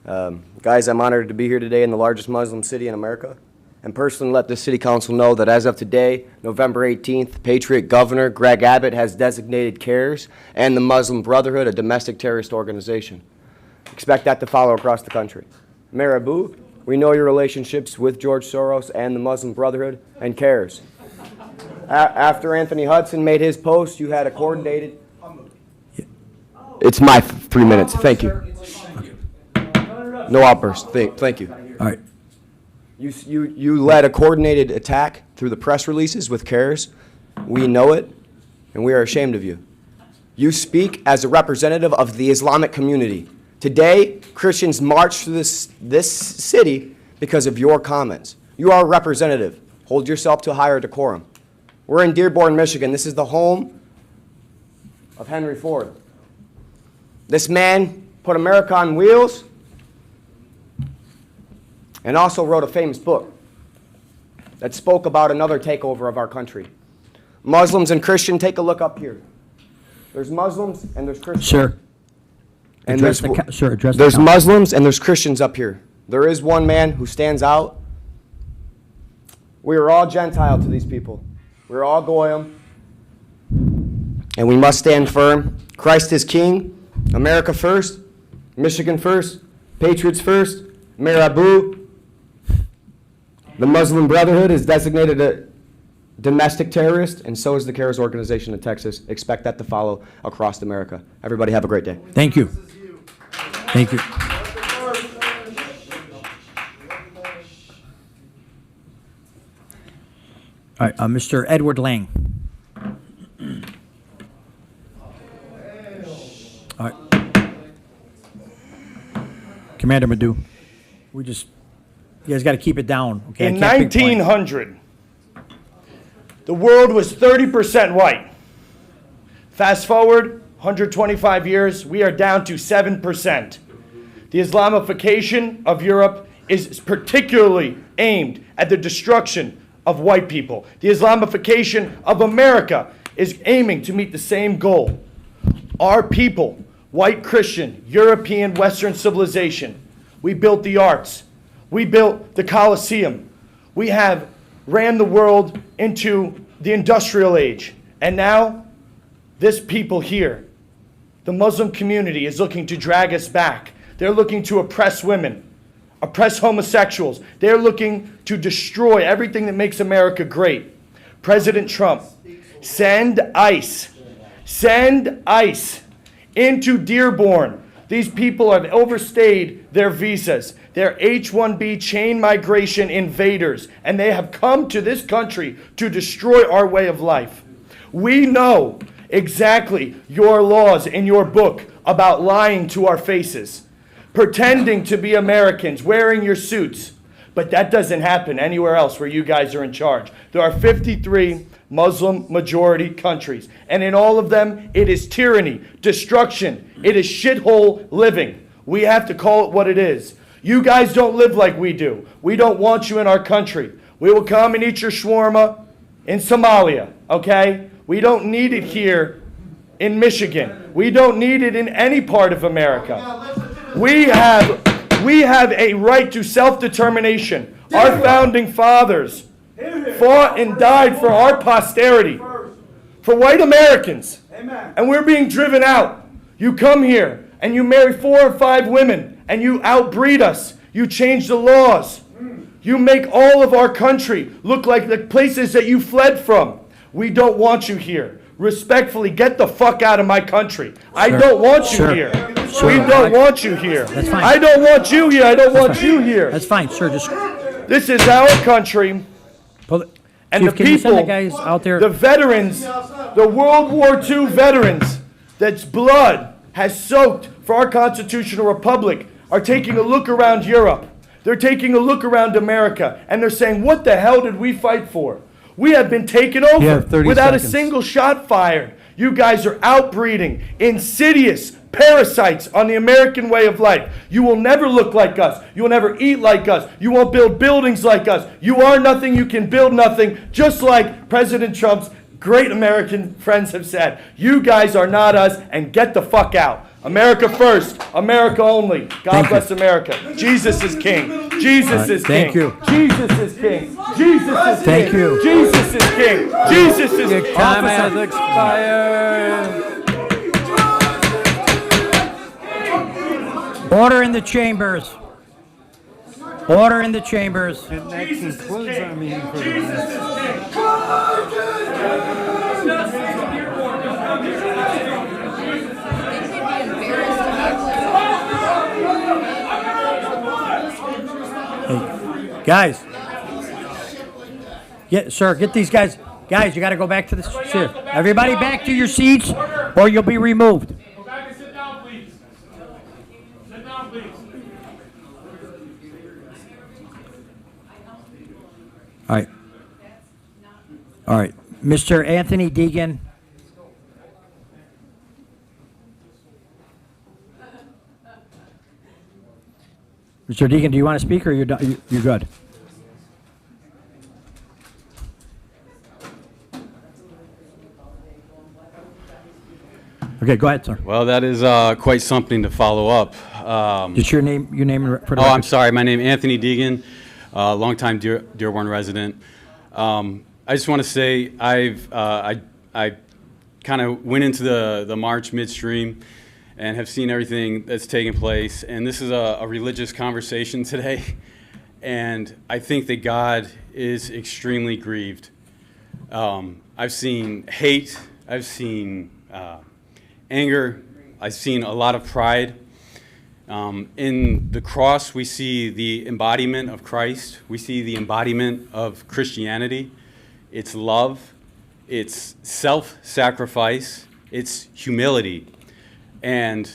Guys, I'm honored to be here today in the largest Muslim city in America, and personally let the City Council know that as of today, November 18th, Patriot Governor Greg Abbott has designated CARES and the Muslim Brotherhood a domestic terrorist organization. Expect that to follow across the country. Mayor Abu, we know your relationships with George Soros and the Muslim Brotherhood and CARES. After Anthony Hudson made his post, you had a coordinated... It's my 3 minutes. Thank you. No outburst. Thank you. All right. You led a coordinated attack through the press releases with CARES. We know it, and we are ashamed of you. You speak as a representative of the Islamic community. Today, Christians march through this city because of your comments. You are a representative. Hold yourself to a higher decorum. We're in Dearborn, Michigan. This is the home of Henry Ford. This man put America on wheels and also wrote a famous book that spoke about another takeover of our country. Muslims and Christians, take a look up here. There's Muslims and there's Christians. Sir. And Address there's Muslims and there's Christians up here. There is one man who stands out. We are all Gentile to these people. We're all Goyim. And we must stand firm. Christ is King. America first. Michigan first. Patriots first. Mayor Abu. The Muslim Brotherhood is designated a domestic terrorist, and so is the CARES organization in Texas. Expect that to follow across America. Everybody have a great day. Thank you. Thank you. All right, Mr. Edward Lang. All right. Commander Madu. you guys got to keep it down, okay? In I can't pinpoint. 1900, the world was 30% white. Fast forward 125 years, we are down to 7%. The Islamification of Europe is particularly aimed at the destruction of white people. The Islamification of America is aiming to meet the same goal. Our people, white Christian, European, Western civilization, we built the arts. We built the Colosseum. We have ran the world into the industrial age. And now, this people here, the Muslim community, is looking to drag us back. They're looking to oppress women, oppress homosexuals. They're looking to destroy everything that makes America great. President Trump, send ICE into Dearborn. These people have overstayed their visas. They're H-1B chain migration invaders, and they have come to this country to destroy our way of life. We know exactly your laws in your book about lying to our faces, pretending to be Americans, wearing your suits. But that doesn't happen anywhere else where you guys are in charge. There are 53 Muslim majority countries, and in all of them, it is tyranny, destruction, it is shithole living. We have to call it what it is. You guys don't live like we do. We don't want you in our country. We will come and eat your shawarma in Somalia, okay? We don't need it here in Michigan. We don't need it in any part of America. We have a right to self-determination. Our founding fathers fought and died for our posterity, for white Americans. And we're being driven out. You come here and you marry 4 or 5 women and you outbreed us. You change the laws. You make all of our country look like the places that you fled from. We don't want you here. Respectfully, get the fuck out of my country. I don't want you here. We don't want you here. That's fine. I don't want you here. I don't want you here. That's fine, sir. This is our country. And the Chief, can you send people, the guys out there? the veterans, the World War II veterans, that's blood has soaked for our constitutional republic, are taking a look around Europe. They're taking a look around America, and they're saying, what the hell did we fight for? We have been taken over have 30 without seconds. a single shot fired. You guys are outbreeding, insidious parasites on the American way of life. You will never look like us. You will never eat like us. You won't build buildings like us. You are nothing. You can build nothing. Just like President Trump's great American friends have said. You guys are not us, and get the fuck out. America first. America only. God bless America. Jesus is king. Jesus is king. Thank you. Jesus is king. Jesus is Thank king. you. Jesus is king. Jesus is king. Time has expired. Order in the chambers. Order in the chambers. And that concludes our meeting for the Guys. Sir, get these guys. Guys, you got to go back to the seat. Everybody back to your seats or you'll be removed. Go back and sit down, please. Sit down, please. All right. All right. Mr. Anthony Deegan. Mr. Deegan, do you want to speak or you're good? Okay, go ahead, sir. Well, that is quite something to follow up. Just your name for the Oh, I'm record. sorry. My name is Anthony Deegan, longtime Dearborn resident. I just want to say I kind of went into the march midstream and have seen everything that's taken place. And this is a religious conversation today. And I think that God is extremely grieved. I've seen hate. I've seen anger. I've seen a lot of pride. In the cross, we see the embodiment of Christ. We see the embodiment of Christianity. It's love. It's self-sacrifice. It's humility. And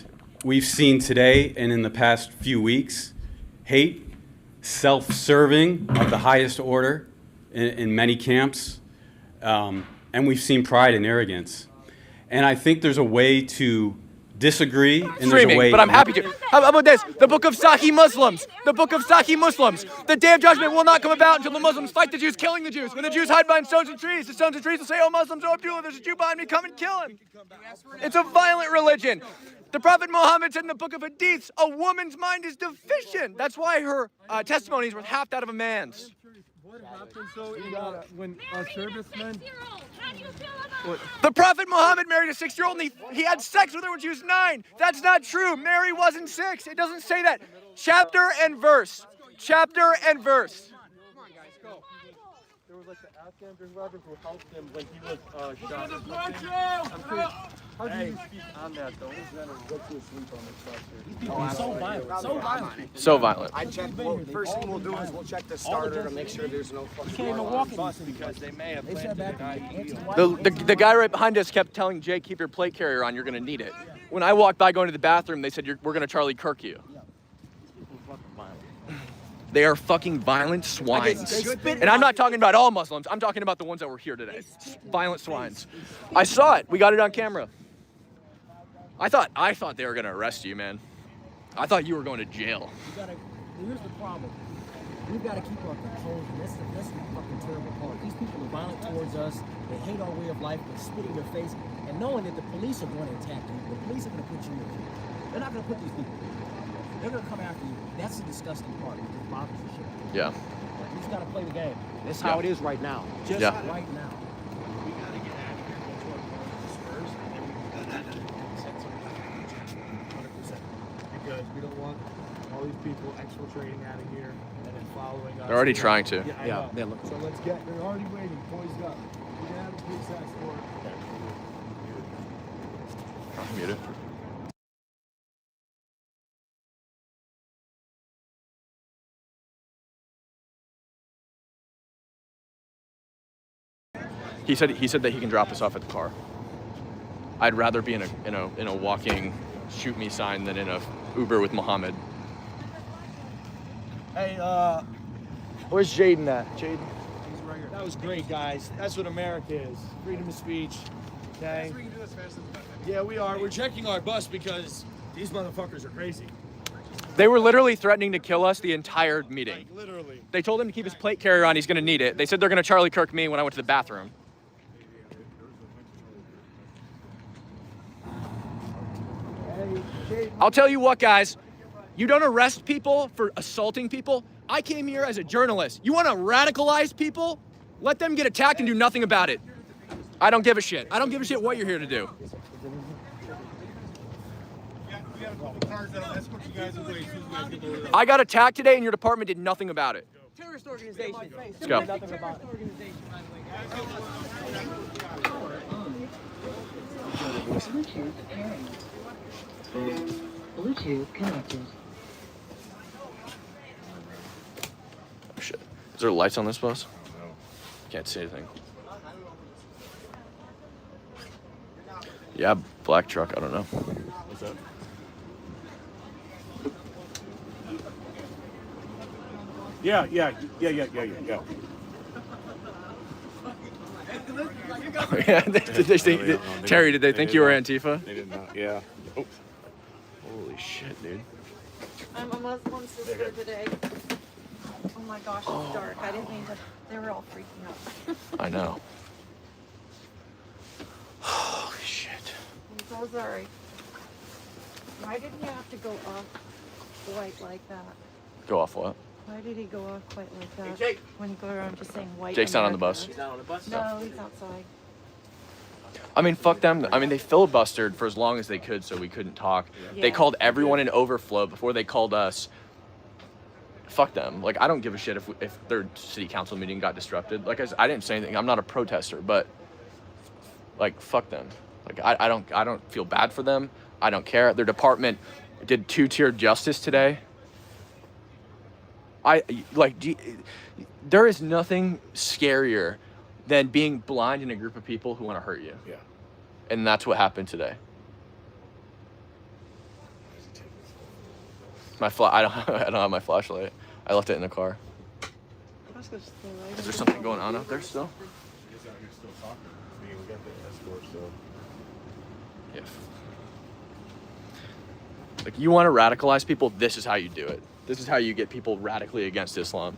we've seen today and in the past few weeks hate, self-serving of the highest order in many camps, and we've seen pride and arrogance. And I think there's a way to disagree, and there's a Streaming, way. but I'm happy to. How about this? The Book of Sahih Muslims. The Book of Sahih Muslims. The day of judgment will not come about until the Muslims fight the Jews, killing the Jews. When the Jews hide behind stones and trees, the stones and trees will say, "Oh, Muslims, oh, Abdullah, there's a Jew behind me. Come and kill him." It's a violent religion. The Prophet Muhammad said in the Book of Hadiths, a woman's mind is deficient. That's why her testimony is worth half that of a man's. What happens though when a serviceman? The Prophet Muhammad married a 6-year-old and he had sex with her when she was 9. That's not true. Mary wasn't 6. It doesn't say that. Chapter and verse. Chapter and verse. There was like the Afghan brother who helped him when he was shot. I'm curious, how do you speak on that though? What's your sleep on this structure? So violent. So violent. So violent. I check. Well, first thing we'll do is we'll check the starter to make sure there's no fucking bus because they may have planted an IED. The guy right behind us kept telling Jake, keep your plate carrier on, you're going to need it. When I walked by going to the bathroom, they said, we're going to Charlie Kirk you. They are fucking violent swines. And I'm not talking about all Muslims. I'm talking about the ones that were here today. Violent swines. I saw it. We got it on camera. I thought they were going to arrest you, man. I thought you were going to jail. Here's the problem. We've got to keep our control. That's the fucking terrible part. These people are violent towards us. They hate our way of life. They spit in your face. And knowing that the police are going to attack you, the police are going to put you in jail. They're not going to put these people in jail. They're going to come after you. That's the disgusting part. It just bothers the shit. Yeah. We just got to play the game. That's how it is right now. Just right now. Because we don't want all these people exfiltrating out of here and then following us. They're already trying to. Yeah, I know. So they're already waiting, poised up. We're gonna have a police escort. Muted. He said that he can drop us off at the car. I'd rather be in a walking shoot me sign than in a Uber with Muhammad. Hey, where's Jaden at? Jaden? He's right here. That was great, guys. That's what America is. Freedom of speech. Okay? Yeah, we are. We're checking our bus because these motherfuckers are crazy. They were literally threatening to kill us the entire meeting. Like, literally. They told him to keep his plate carrier on. He's going to need it. They said they're going to Charlie Kirk me when I went to the bathroom. I'll tell you what, guys. You don't arrest people for assaulting people. I came here as a journalist. You want to radicalize people? Let them get attacked and do nothing about it. I don't give a shit. I don't give a shit what you're here to do. I got attacked today and your department did nothing about it. Terrorist organization. Let's go. Nothing about it. Bluetooth connected. Oh shit. Is there lights on this bus? No. Can't see anything. Yeah, black truck, I don't know. What's that? Yeah. Terry, did they think you were Antifa? They did not, yeah. Oh. Holy shit, dude. I'm a Muslim sister today. Oh my gosh, it's dark. I didn't mean to. They were all freaking out. I know. Holy shit. I'm so sorry. Why did he have to go off white like that? Go off what? Why did he go off white like that? Hey, Jake. When he go around just saying white. Jake's not on the America? bus. He's not on the bus? No, he's outside. I mean, fuck them. I mean, they filibustered for as long as they could so we couldn't talk. Yeah. They called everyone an overflow before they called us. Fuck them. Like, I don't give a shit if their city council meeting got disrupted. Like, I didn't say anything. I'm not a protester, but, like, fuck them. Like, I don't feel bad for them. I don't care. Their department did 2-tier justice today. There is nothing scarier than being blind in a group of people who want to hurt you. Yeah. And that's what happened today. I don't have my flashlight. I left it in the car. Is there something going on out there still? Yeah. Like, you want to radicalize people, this is how you do it. This is how you get people radically against Islam.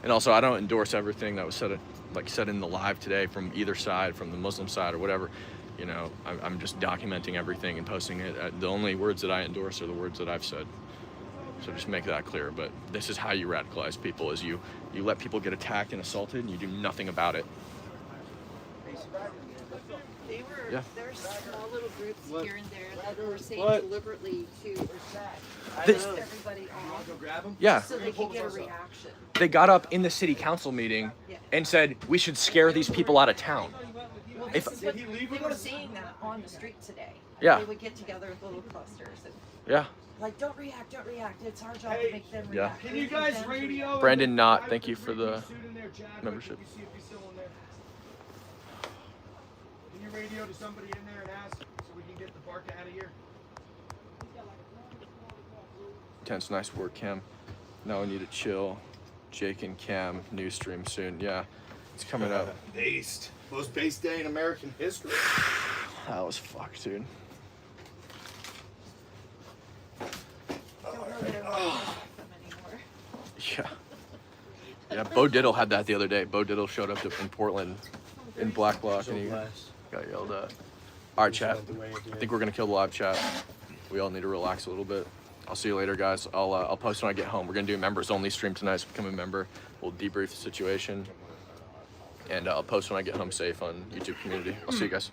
And also, I don't endorse everything that was said in the live today from either side, from the Muslim side or whatever. You know, I'm just documenting everything and posting it. The only words that I endorse are the words that I've said. So just make that clear. But this is how you radicalize people: is you let people get attacked and assaulted, and you do nothing about it. There's small little groups here and there that were saying deliberately to piss everybody off. Yeah. So they could get a reaction. They got up in the city council meeting and said, we should scare these people out of town. Well, this is what, they were saying that on the street today. Yeah. They would get together with little clusters. And, Yeah. like, don't react. It's our job to make them react. Yeah. Can you guys radio? Brandon Knott, thank you for the membership. Can you radio to somebody in there and ask so we can get the bark out of here? Tense, nice work, Cam. Now we need to chill. Jake and Cam, new stream soon. Yeah, it's coming up. Based. Most based day in American history. That was fucked, dude. Yeah. Yeah, Bo Diddle had that the other day. Bo Diddle showed up in Portland in Black Bloc and he got yelled at. All right, chat. I think we're gonna kill the live chat. We all need to relax a little bit. I'll see you later, guys. I'll post when I get home. We're gonna do a members only stream tonight, so become a member. We'll debrief the situation. And I'll post when I get home safe on YouTube community. I'll see you guys.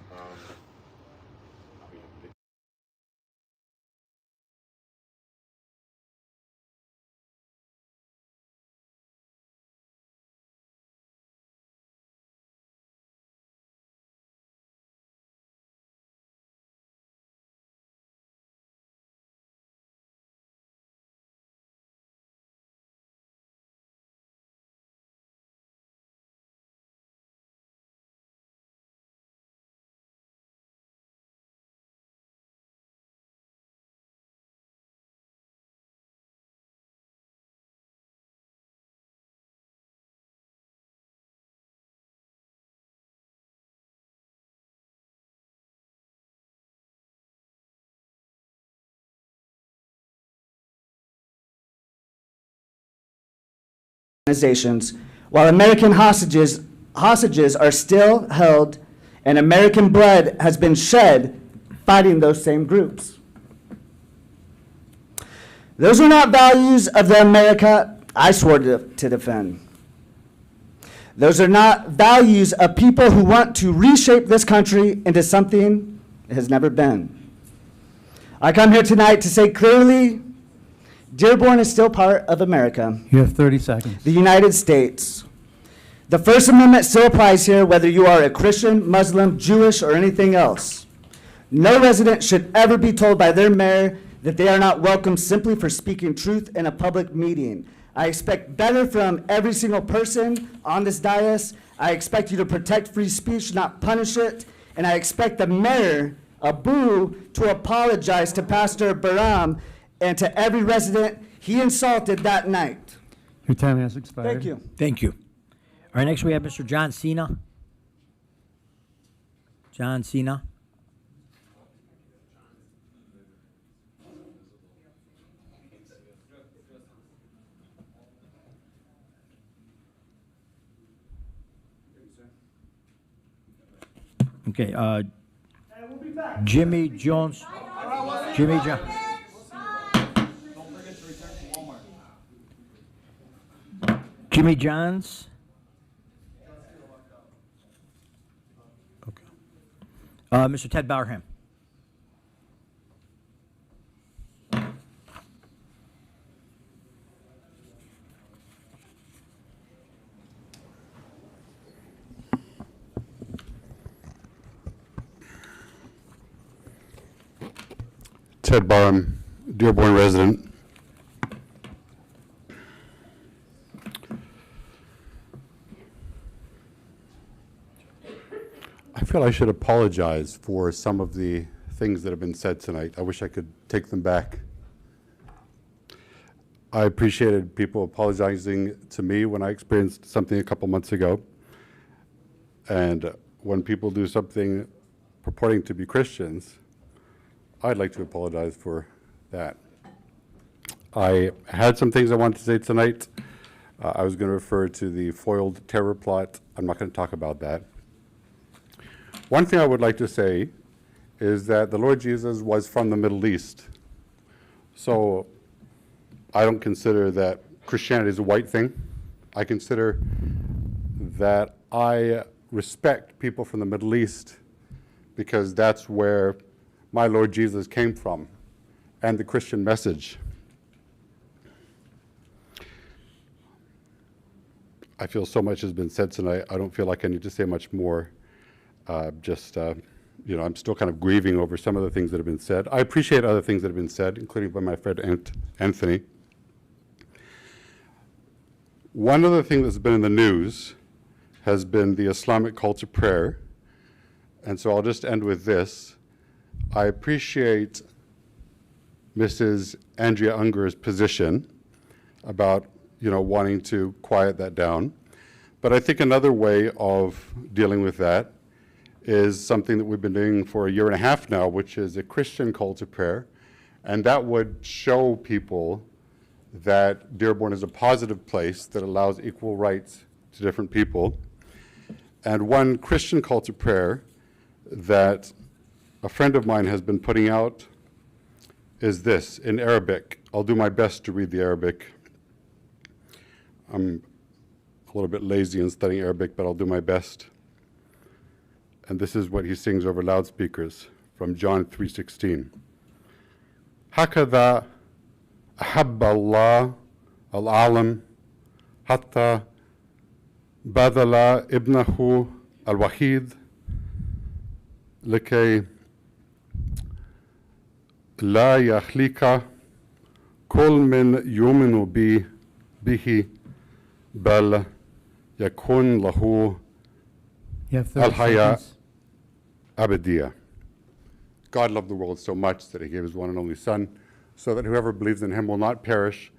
Organizations, while American hostages are still held and American blood has been shed fighting those same groups. Those are not values of the America I swore to defend. Those are not values of people who want to reshape this country into something it has never been. I come here tonight to say clearly, Dearborn is still part of America. You have 30 seconds. The United States. The First Amendment still applies here whether you are a Christian, Muslim, Jewish, or anything else. No resident should ever be told by their mayor that they are not welcome simply for speaking truth in a public meeting. I expect better from every single person on this dais. I expect you to protect free speech, not punish it. And I expect the mayor, Abu, to apologize to Pastor Baram and to every resident he insulted that night. Your time has expired. Thank you. Thank you. All right, next we have Mr. John Cena. John Cena. Okay, Jimmy Jones. Jimmy Jones. Jimmy Johns. Okay. Mr. Ted Bauerham. Ted Barham, Dearborn resident. I feel I should apologize for some of the things that have been said tonight. I wish I could take them back. I appreciated people apologizing to me when I experienced something a couple months ago. And when people do something purporting to be Christians, I'd like to apologize for that. I had some things I wanted to say tonight. I was going to refer to the foiled terror plot. I'm not going to talk about that. One thing I would like to say is that the Lord Jesus was from the Middle East. So I don't consider that Christianity is a white thing. I consider that I respect people from the Middle East because that's where my Lord Jesus came from and the Christian message. I feel so much has been said tonight. I don't feel like I need to say much more. I'm still kind of grieving over some of the things that have been said. I appreciate other things that have been said, including by my friend Anthony. One other thing that's been in the news has been the Islamic call to prayer. And so I'll just end with this. I appreciate Mrs. Andrea Unger's position about, wanting to quiet that down. But I think another way of dealing with that is something that we've been doing for a year and a half now, which is a Christian call to prayer. And that would show people that Dearborn is a positive place that allows equal rights to different people. And one Christian call to prayer that a friend of mine has been putting out is this, in Arabic. I'll do my best to read the Arabic. I'm a little bit lazy in studying Arabic, but I'll do my best. And this is what he sings over loudspeakers from John 3:16. هكذا أحب الله العالم حتى بذل ابنه الوحيد لكي لا يهلك كل من يؤمن به بل يكون له الحياة أبدية. God loved the world so much that he gave his one and only Son, so that whoever believes in him will not perish,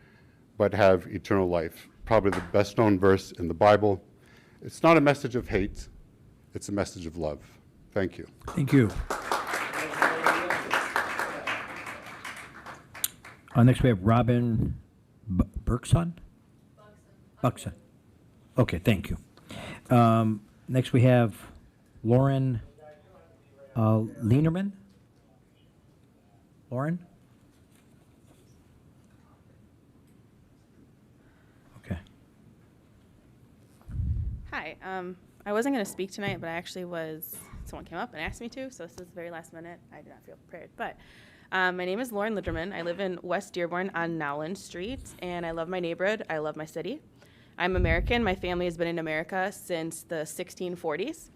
but have eternal life. Probably the best known verse in the Bible. It's not a message of hate, it's a message of love. Thank you. Thank you. Next we have Robin Bergson? Buxson. Okay, thank you. Next we have Lauren Lienerman. Lauren? Okay. Hi. I wasn't going to speak tonight, but I actually was. Someone came up and asked me to, so this is very last minute. I did not feel prepared. But my name is Lauren Linderman. I live in West Dearborn on Nowland Street, and I love my neighborhood. I love my city. I'm American. My family has been in America since the 1640s.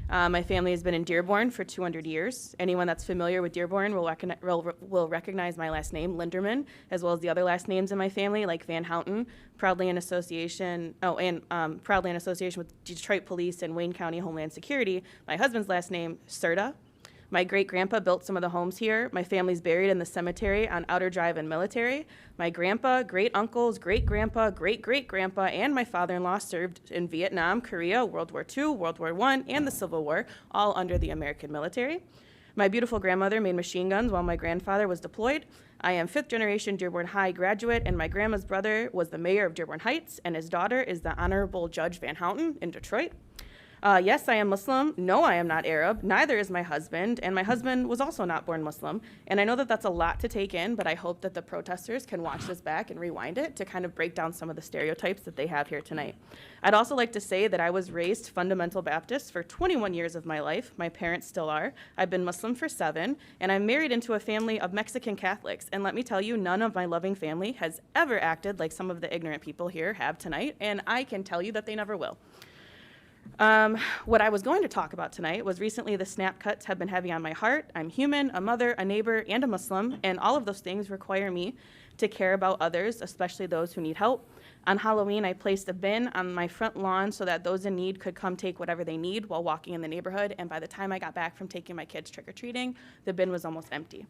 My family has been in Dearborn for 200 years. Anyone that's familiar with Dearborn will recognize my last name, Linderman, as well as the other last names in my family, like Van Houten, proudly in association with Detroit Police and Wayne County Homeland Security. My husband's last name, Serta. My great-grandpa built some of the homes here. My family's buried in the cemetery on Outer Drive and Military. My grandpa, great-uncles, great-grandpa, great-great-grandpa, and my father-in-law served in Vietnam, Korea, World War II, World War I, and the Civil War, all under the American military. My beautiful grandmother made machine guns while my grandfather was deployed. I am fifth-generation Dearborn High graduate, and my grandma's brother was the mayor of Dearborn Heights, and his daughter is the Honorable Judge Van Houten in Detroit. Yes, I am Muslim. No, I am not Arab. Neither is my husband, and my husband was also not born Muslim. And I know that that's a lot to take in, but I hope that the protesters can watch this back and rewind it to kind of break down some of the stereotypes that they have here tonight. I'd also like to say that I was raised fundamental Baptist for 21 years of my life. My parents still are. I've been Muslim for 7, and I'm married into a family of Mexican Catholics. And let me tell you, none of my loving family has ever acted like some of the ignorant people here have tonight, and I can tell you that they never will. What I was going to talk about tonight was recently the snap cuts have been heavy on my heart. I'm human, a mother, a neighbor, and a Muslim, and all of those things require me to care about others, especially those who need help. On Halloween, I placed a bin on my front lawn so that those in need could come take whatever they need while walking in the neighborhood, and by the time I got back from taking my kids trick-or-treating, the bin was almost empty.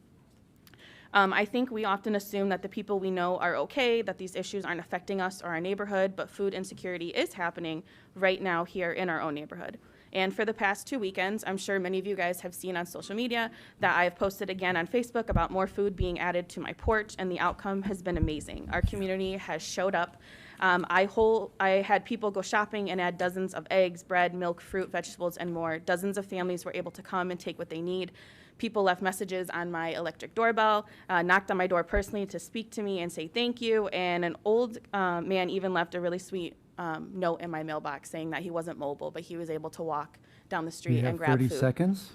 I think we often assume that the people we know are okay, that these issues aren't affecting us or our neighborhood, but food insecurity is happening right now here in our own neighborhood. And for the past 2 weekends, I'm sure many of you guys have seen on social media that I've posted again on Facebook about more food being added to my porch, and the outcome has been amazing. Our community has showed up. I had people go shopping and add dozens of eggs, bread, milk, fruit, vegetables, and more. Dozens of families were able to come and take what they need. People left messages on my electric doorbell, knocked on my door personally to speak to me and say thank you, and an old man even left a really sweet note in my mailbox saying that he wasn't mobile, but he was able to walk down the street and grab 30 food. seconds.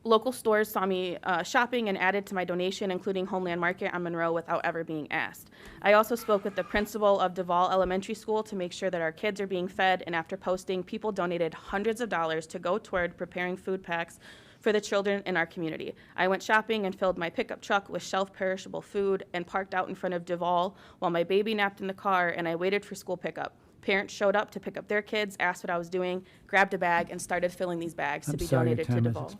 Local stores saw me shopping and added to my donation, including Homeland Market on Monroe, without ever being asked. I also spoke with the principal of Duval Elementary School to make sure that our kids are being fed, and after posting, people donated hundreds of dollars to go toward preparing food packs for the children in our community. I went shopping and filled my pickup truck with shelf-perishable food and parked out in front of Duval while my baby napped in the car, and I waited for school pickup. Parents showed up to pick up their kids, asked what I was doing, grabbed a bag, and started filling these bags to be donated to Duval.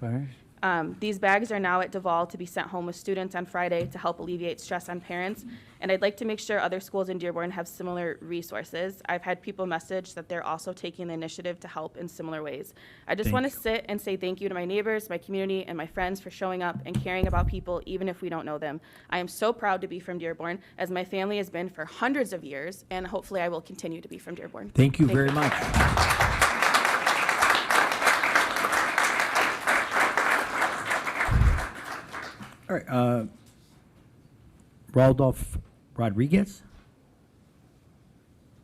These bags are now at Duval to be sent home with students on Friday to help alleviate stress on parents, and I'd like to make sure other schools in Dearborn have similar resources. I've had people message that they're also taking the initiative to help in similar ways. I just want to sit and say thank you to my neighbors, my community, and my friends for showing up and caring about people even if we don't know them. I am so proud to be from Dearborn, as my family has been for hundreds of years, and hopefully I will continue to be from Dearborn. Thank you very much. All right, Rodolph Rodriguez?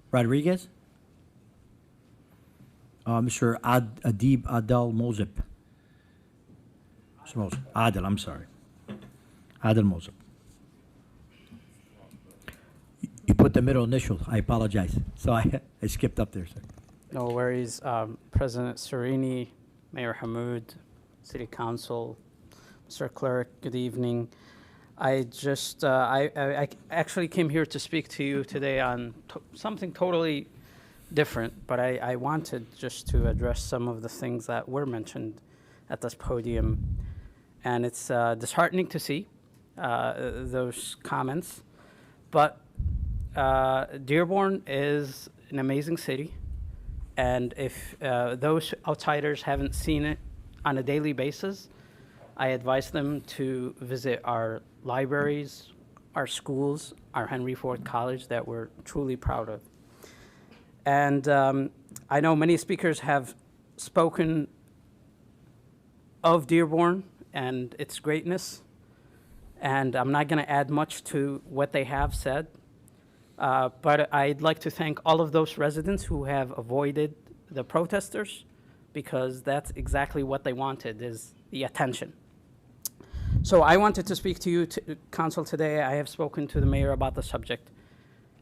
Rodriguez? Mr. Adib Adel Mozip. Mr. Mozip. Adel, I'm sorry. Adel Mozip. You put the middle initial. I apologize. So I skipped up there, sir. No worries. President Serini, Mayor Hamoud, City Council, Mr. Clerk, good evening. I just, I actually came here to speak to you today on something totally different, but I wanted just to address some of the things that were mentioned at this podium. And it's disheartening to see those comments, but Dearborn is an amazing city. And if those outsiders haven't seen it on a daily basis, I advise them to visit our libraries, our schools, our Henry Ford College that we're truly proud of. And I know many speakers have spoken of Dearborn and its greatness, and I'm not going to add much to what they have said, but I'd like to thank all of those residents who have avoided the protesters, because that's exactly what they wanted, is the attention. So I wanted to speak to you, Council, today. I have spoken to the mayor about the subject,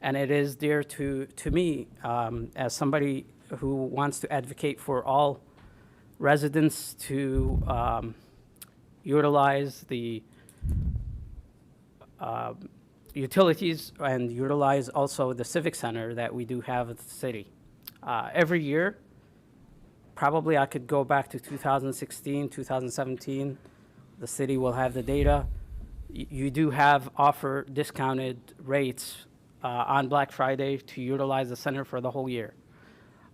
and it is dear to me as somebody who wants to advocate for all residents to utilize the utilities and utilize also the Civic Center that we do have at the city. Every year, probably I could go back to 2016, 2017, the city will have the data. You do have offer discounted rates on Black Friday to utilize the center for the whole year.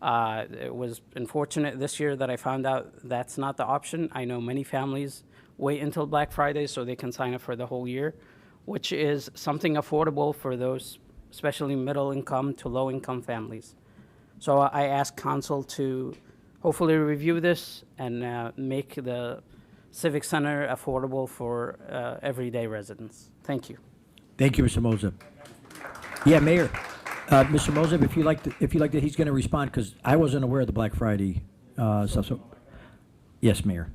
It was unfortunate this year that I found out that's not the option. I know many families wait until Black Friday so they can sign up for the whole year, which is something affordable for those, especially middle income to low income families. So I ask Council to hopefully review this and make the Civic Center affordable for everyday residents. Thank you. Thank you, Mr. Mozip. Yeah, Mayor, Mr. Mozip, if you like that, he's going to respond, because I wasn't aware of the Black Friday stuff. So, yes, Mayor,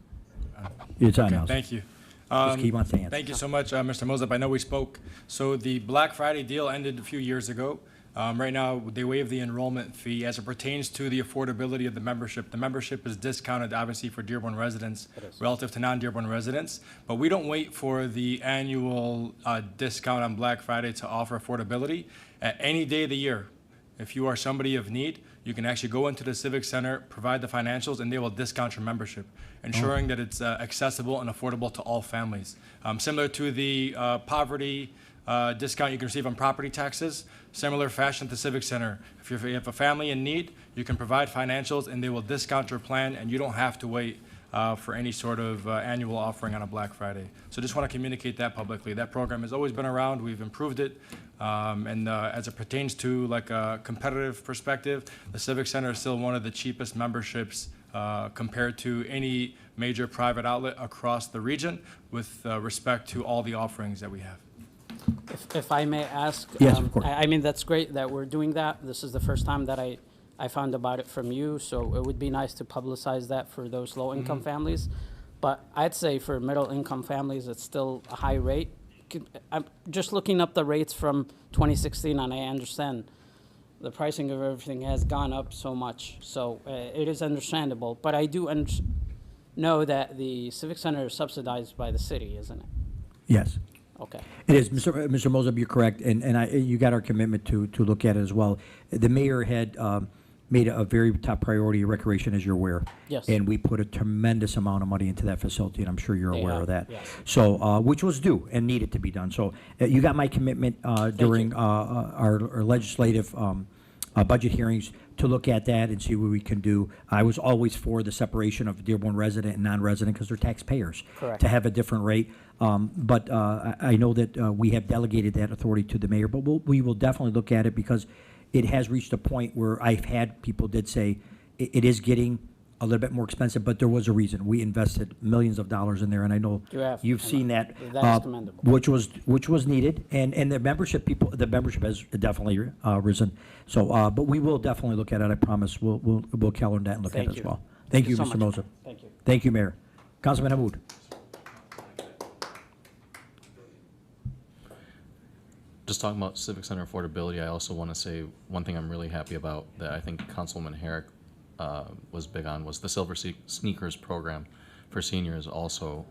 it's on now. Thank you. Just keep on saying. Thank you so much, Mr. Mozip. I know we spoke. So the Black Friday deal ended a few years ago. Right now, they waive the enrollment fee as it pertains to the affordability of the membership. The membership is discounted, obviously, for Dearborn residents relative to non-Dearborn residents, but we don't wait for the annual discount on Black Friday to offer affordability. At any day of the year, if you are somebody of need, you can actually go into the Civic Center, provide the financials, and they will discount your membership, ensuring that it's accessible and affordable to all families. Similar to the poverty discount you can receive on property taxes, similar fashion at the Civic Center. If you have a family in need, you can provide financials and they will discount your plan, and you don't have to wait for any sort of annual offering on a Black Friday. So just want to communicate that publicly. That program has always been around. We've improved it. And as it pertains to like a competitive perspective, the Civic Center is still one of the cheapest memberships compared to any major private outlet across the region with respect to all the offerings that we have. If I may ask, Yes, of course. I mean, that's great that we're doing that. This is the first time that I found about it from you, so it would be nice to publicize that for those low-income families. But I'd say for middle-income families, it's still a high rate. I'm just looking up the rates from 2016, and I understand the pricing of everything has gone up so much, so it is understandable. But I do know that the Civic Center is subsidized by the city, isn't it? Yes. Okay. It is, Mr. Moseb, you're correct, and you got our commitment to look at it as well. The mayor had made a very top priority of recreation, as you're aware. Yes. And we put a tremendous amount of money into that facility, and I'm sure you're They aware have, of that. yes. So, which was due and needed to be done. So you got my commitment during our legislative budget hearings to look at that and see what we can do. I was always for the separation of Dearborn resident and non-resident because they're taxpayers. Correct. To have a different rate. But I know that we have delegated that authority to the mayor, but we will definitely look at it because it has reached a point where I've had people did say it is getting a little bit more expensive, but there was a reason. We invested millions of dollars in there, and I know You have. you've seen that, That is commendable. which was needed, and the membership has definitely risen. So, but we will definitely look at it. I promise. We'll calendar that and look at Thank it you. as well. Thank you, so Mr. much. Moser. Thank you. Thank you, Mayor. Councilman Hamoud. Just talking about Civic Center affordability, I also want to say one thing I'm really happy about that I think Councilwoman Herrick was big on was the Silver Sneakers program for seniors also.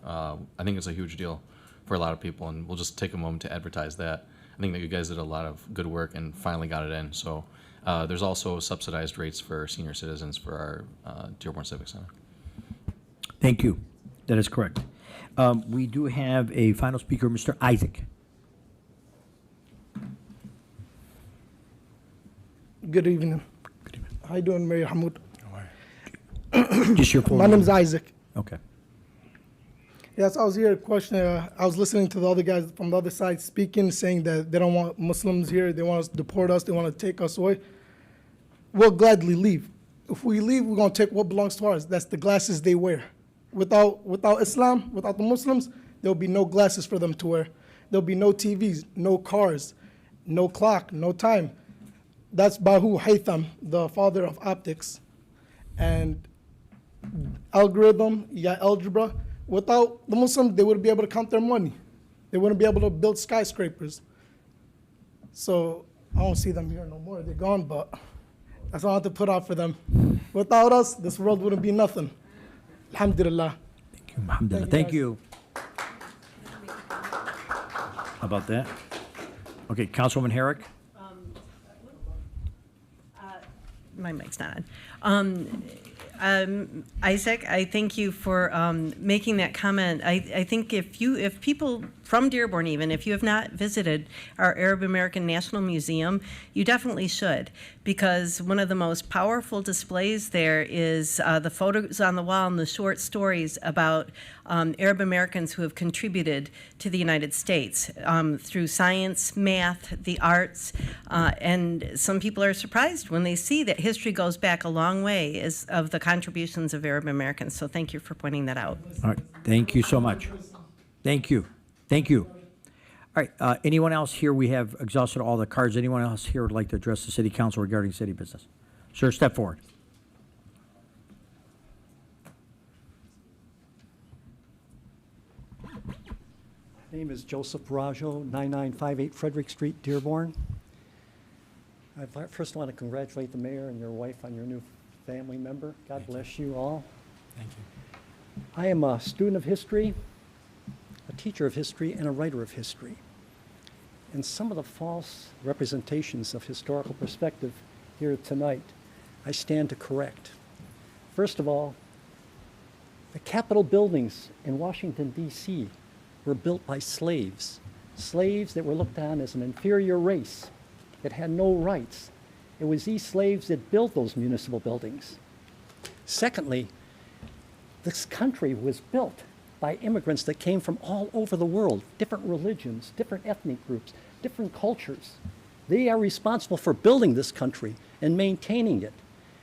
I think it's a huge deal for a lot of people, and we'll just take a moment to advertise that. I think that you guys did a lot of good work and finally got it in. So there's also subsidized rates for senior citizens for our Dearborn Civic Center. Thank you. That is correct. We do have a final speaker, Mr. Isaac. Good evening. How you doing, Mayor Hamoud? Just your full My name. name's Isaac. Okay. Yes, I was here questioning. I was listening to the other guys from the other side speaking, saying that they don't want Muslims here. They want us to deport us. They want to take us away. We'll gladly leave. If we leave, we're going to take what belongs to us. That's the glasses they wear. Without Islam, without the Muslims, there'll be no glasses for them to wear. There'll be no TVs, no cars, no clock, no time. That's Bahu Haytham, the father of optics. And algebra. Without the Muslims, they wouldn't be able to count their money. They wouldn't be able to build skyscrapers. So I don't see them here no more. They're gone, but that's what I have to put out for them. Without us, this world wouldn't be nothing. Alhamdulillah. Thank you, alhamdulillah. Thank you. How about that? Okay, Councilwoman Herrick. My mic's not on. Isaac, I thank you for making that comment. I think if people from Dearborn even, if you have not visited our Arab American National Museum, you definitely should, because one of the most powerful displays there is the photos on the wall and the short stories about Arab Americans who have contributed to the United States through science, math, the arts, and some people are surprised when they see that history goes back a long way of the contributions of Arab Americans. So thank you for pointing that out. All right, thank you so much. Thank you. Thank you. All right, anyone else here? We have exhausted all the cards. Anyone else here would like to address the city council regarding city business? Sir, step forward. Name is Joseph Rajo, 9958 Frederick Street, Dearborn. First, I want to congratulate the mayor and your wife on your new family member. God bless you all. Thank you. I am a student of history, a teacher of history, and a writer of history. And some of the false representations of historical perspective here tonight, I stand to correct. First of all, the Capitol buildings in Washington, D.C. were built by slaves, slaves that were looked on as an inferior race that had no rights. It was these slaves that built those municipal buildings. Secondly, this country was built by immigrants that came from all over the world, different religions, different ethnic groups, different cultures. They are responsible for building this country and maintaining it.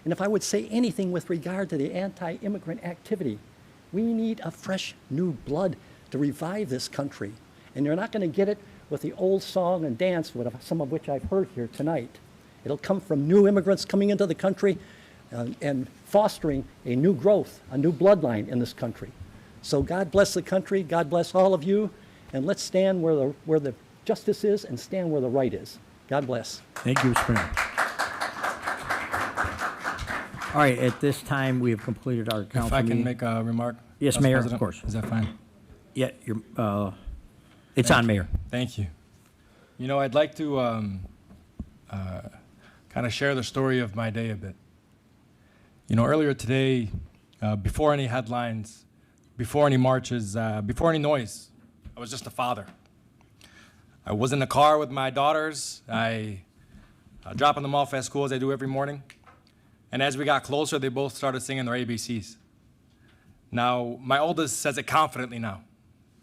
And if I would say anything with regard to the anti-immigrant activity, we need a fresh new blood to revive this country. And you're not going to get it with the old song and dance, some of which I've heard here tonight. It'll come from new immigrants coming into the country and fostering a new growth, a new bloodline in this country. So God bless the country, God bless all of you, and let's stand where the justice is and stand where the right is. God bless. Thank you, Mr. Mayor. All right, at this time, we have completed our council If I can meeting. make a remark? Yes, Council Mayor, President? of course. Is that fine? Yeah, it's on, Mayor. Thank you. You know, I'd like to kind of share the story of my day a bit. You know, earlier today, before any headlines, before any marches, before any noise, I was just a father. I was in the car with my daughters. I dropping them off at school as I do every morning. And as we got closer, they both started singing their ABCs. Now, my oldest says it confidently now,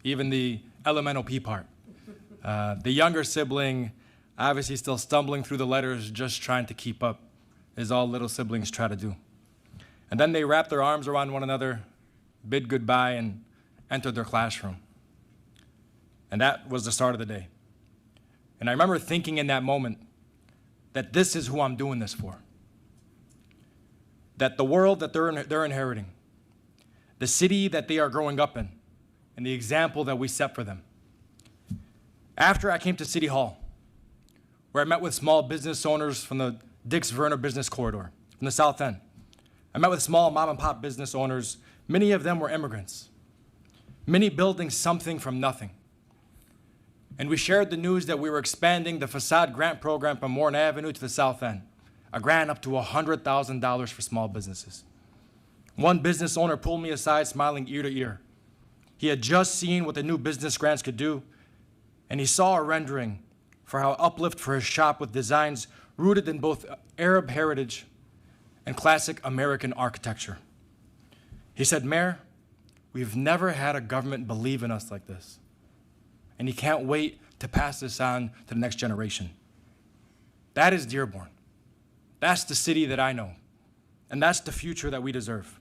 even the elemental P part. The younger sibling, obviously still stumbling through the letters, just trying to keep up, as all little siblings try to do. And then they wrapped their arms around one another, bid goodbye, and entered their classroom. And that was the start of the day. And I remember thinking in that moment that this is who I'm doing this for. That the world that they're inheriting, the city that they are growing up in, and the example that we set for them. After I came to City Hall, where I met with small business owners from the Dix-Verner Business Corridor, from the South End. I met with small mom and pop business owners. Many of them were immigrants, many building something from nothing. And we shared the news that we were expanding the facade grant program from Warren Avenue to the South End, a grant up to $100,000 for small businesses. One business owner pulled me aside, smiling ear to ear. He had just seen what the new business grants could do, and he saw a rendering for how uplift for his shop with designs rooted in both Arab heritage and classic American architecture. He said, "Mayor, we've never had a government believe in us like this, and he can't wait to pass this on to the next generation." That is Dearborn. That's the city that I know, and that's the future that we deserve.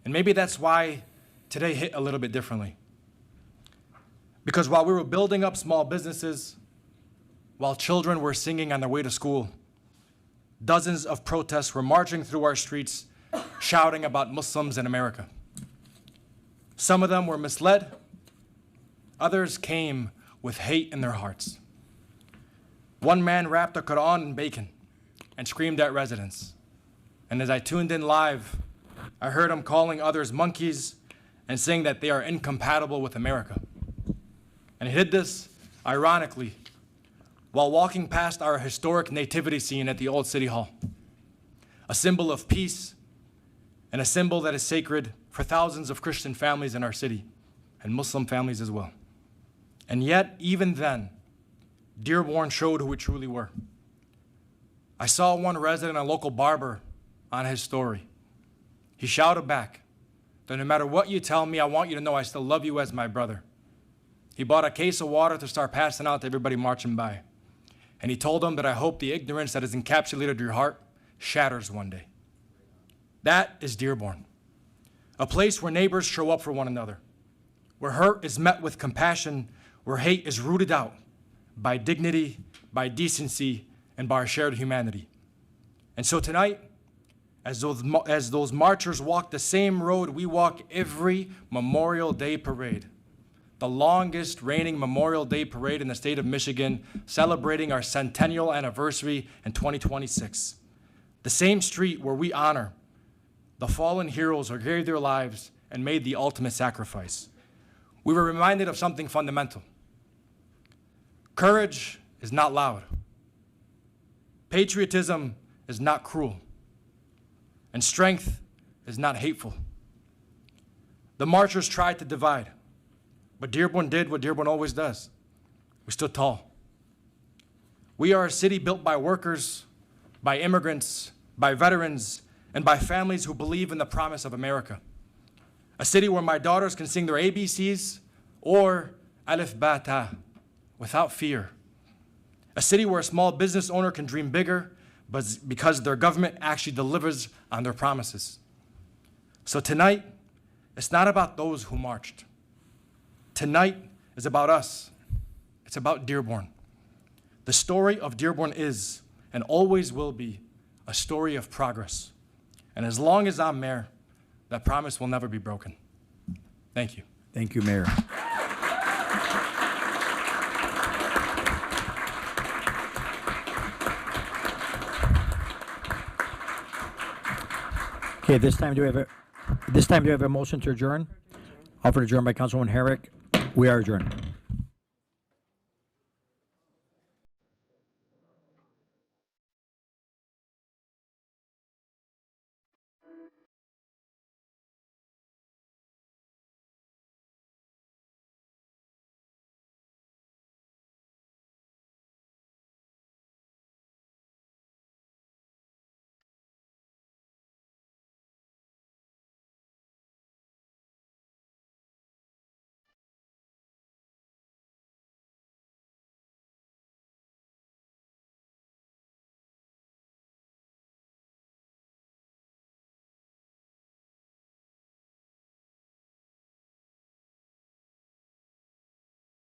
And maybe that's why today hit a little bit differently. Because while we were building up small businesses, while children were singing on their way to school, dozens of protests were marching through our streets, shouting about Muslims in America. Some of them were misled. Others came with hate in their hearts. One man wrapped the Quran in bacon and screamed at residents. And as I tuned in live, I heard him calling others monkeys and saying that they are incompatible with America. And he did this, ironically, while walking past our historic nativity scene at the old City Hall, a symbol of peace and a symbol that is sacred for thousands of Christian families in our city and Muslim families as well. And yet, even then, Dearborn showed who we truly were. I saw one resident, a local barber, on his story. He shouted back that no matter what you tell me, I want you to know I still love you as my brother. He bought a case of water to start passing out to everybody marching by. And he told them that I hope the ignorance that has encapsulated your heart shatters one day. That is Dearborn, a place where neighbors show up for one another, where hurt is met with compassion, where hate is rooted out by dignity, by decency, and by our shared humanity. And so tonight, as those marchers walk the same road we walk every Memorial Day parade, the longest reigning Memorial Day parade in the state of Michigan, celebrating our centennial anniversary in 2026. The same street where we honor the fallen heroes who gave their lives and made the ultimate sacrifice. We were reminded of something fundamental. Courage is not loud. Patriotism is not cruel. And strength is not hateful. The marchers tried to divide, but Dearborn did what Dearborn always does. We stood tall. We are a city built by workers, by immigrants, by veterans, and by families who believe in the promise of America. A city where my daughters can sing their ABCs or Alif Ba Ta without fear. A city where a small business owner can dream bigger, but because their government actually delivers on their promises. So tonight, it's not about those who marched. Tonight is about us. It's about Dearborn. The story of Dearborn is, and always will be, a story of progress. And as long as I'm mayor, that promise will never be broken. Thank you. Thank you, Mayor. Okay, this time do we have a motion to adjourn? Offered adjourned by Councilwoman Herrick. We are adjourned.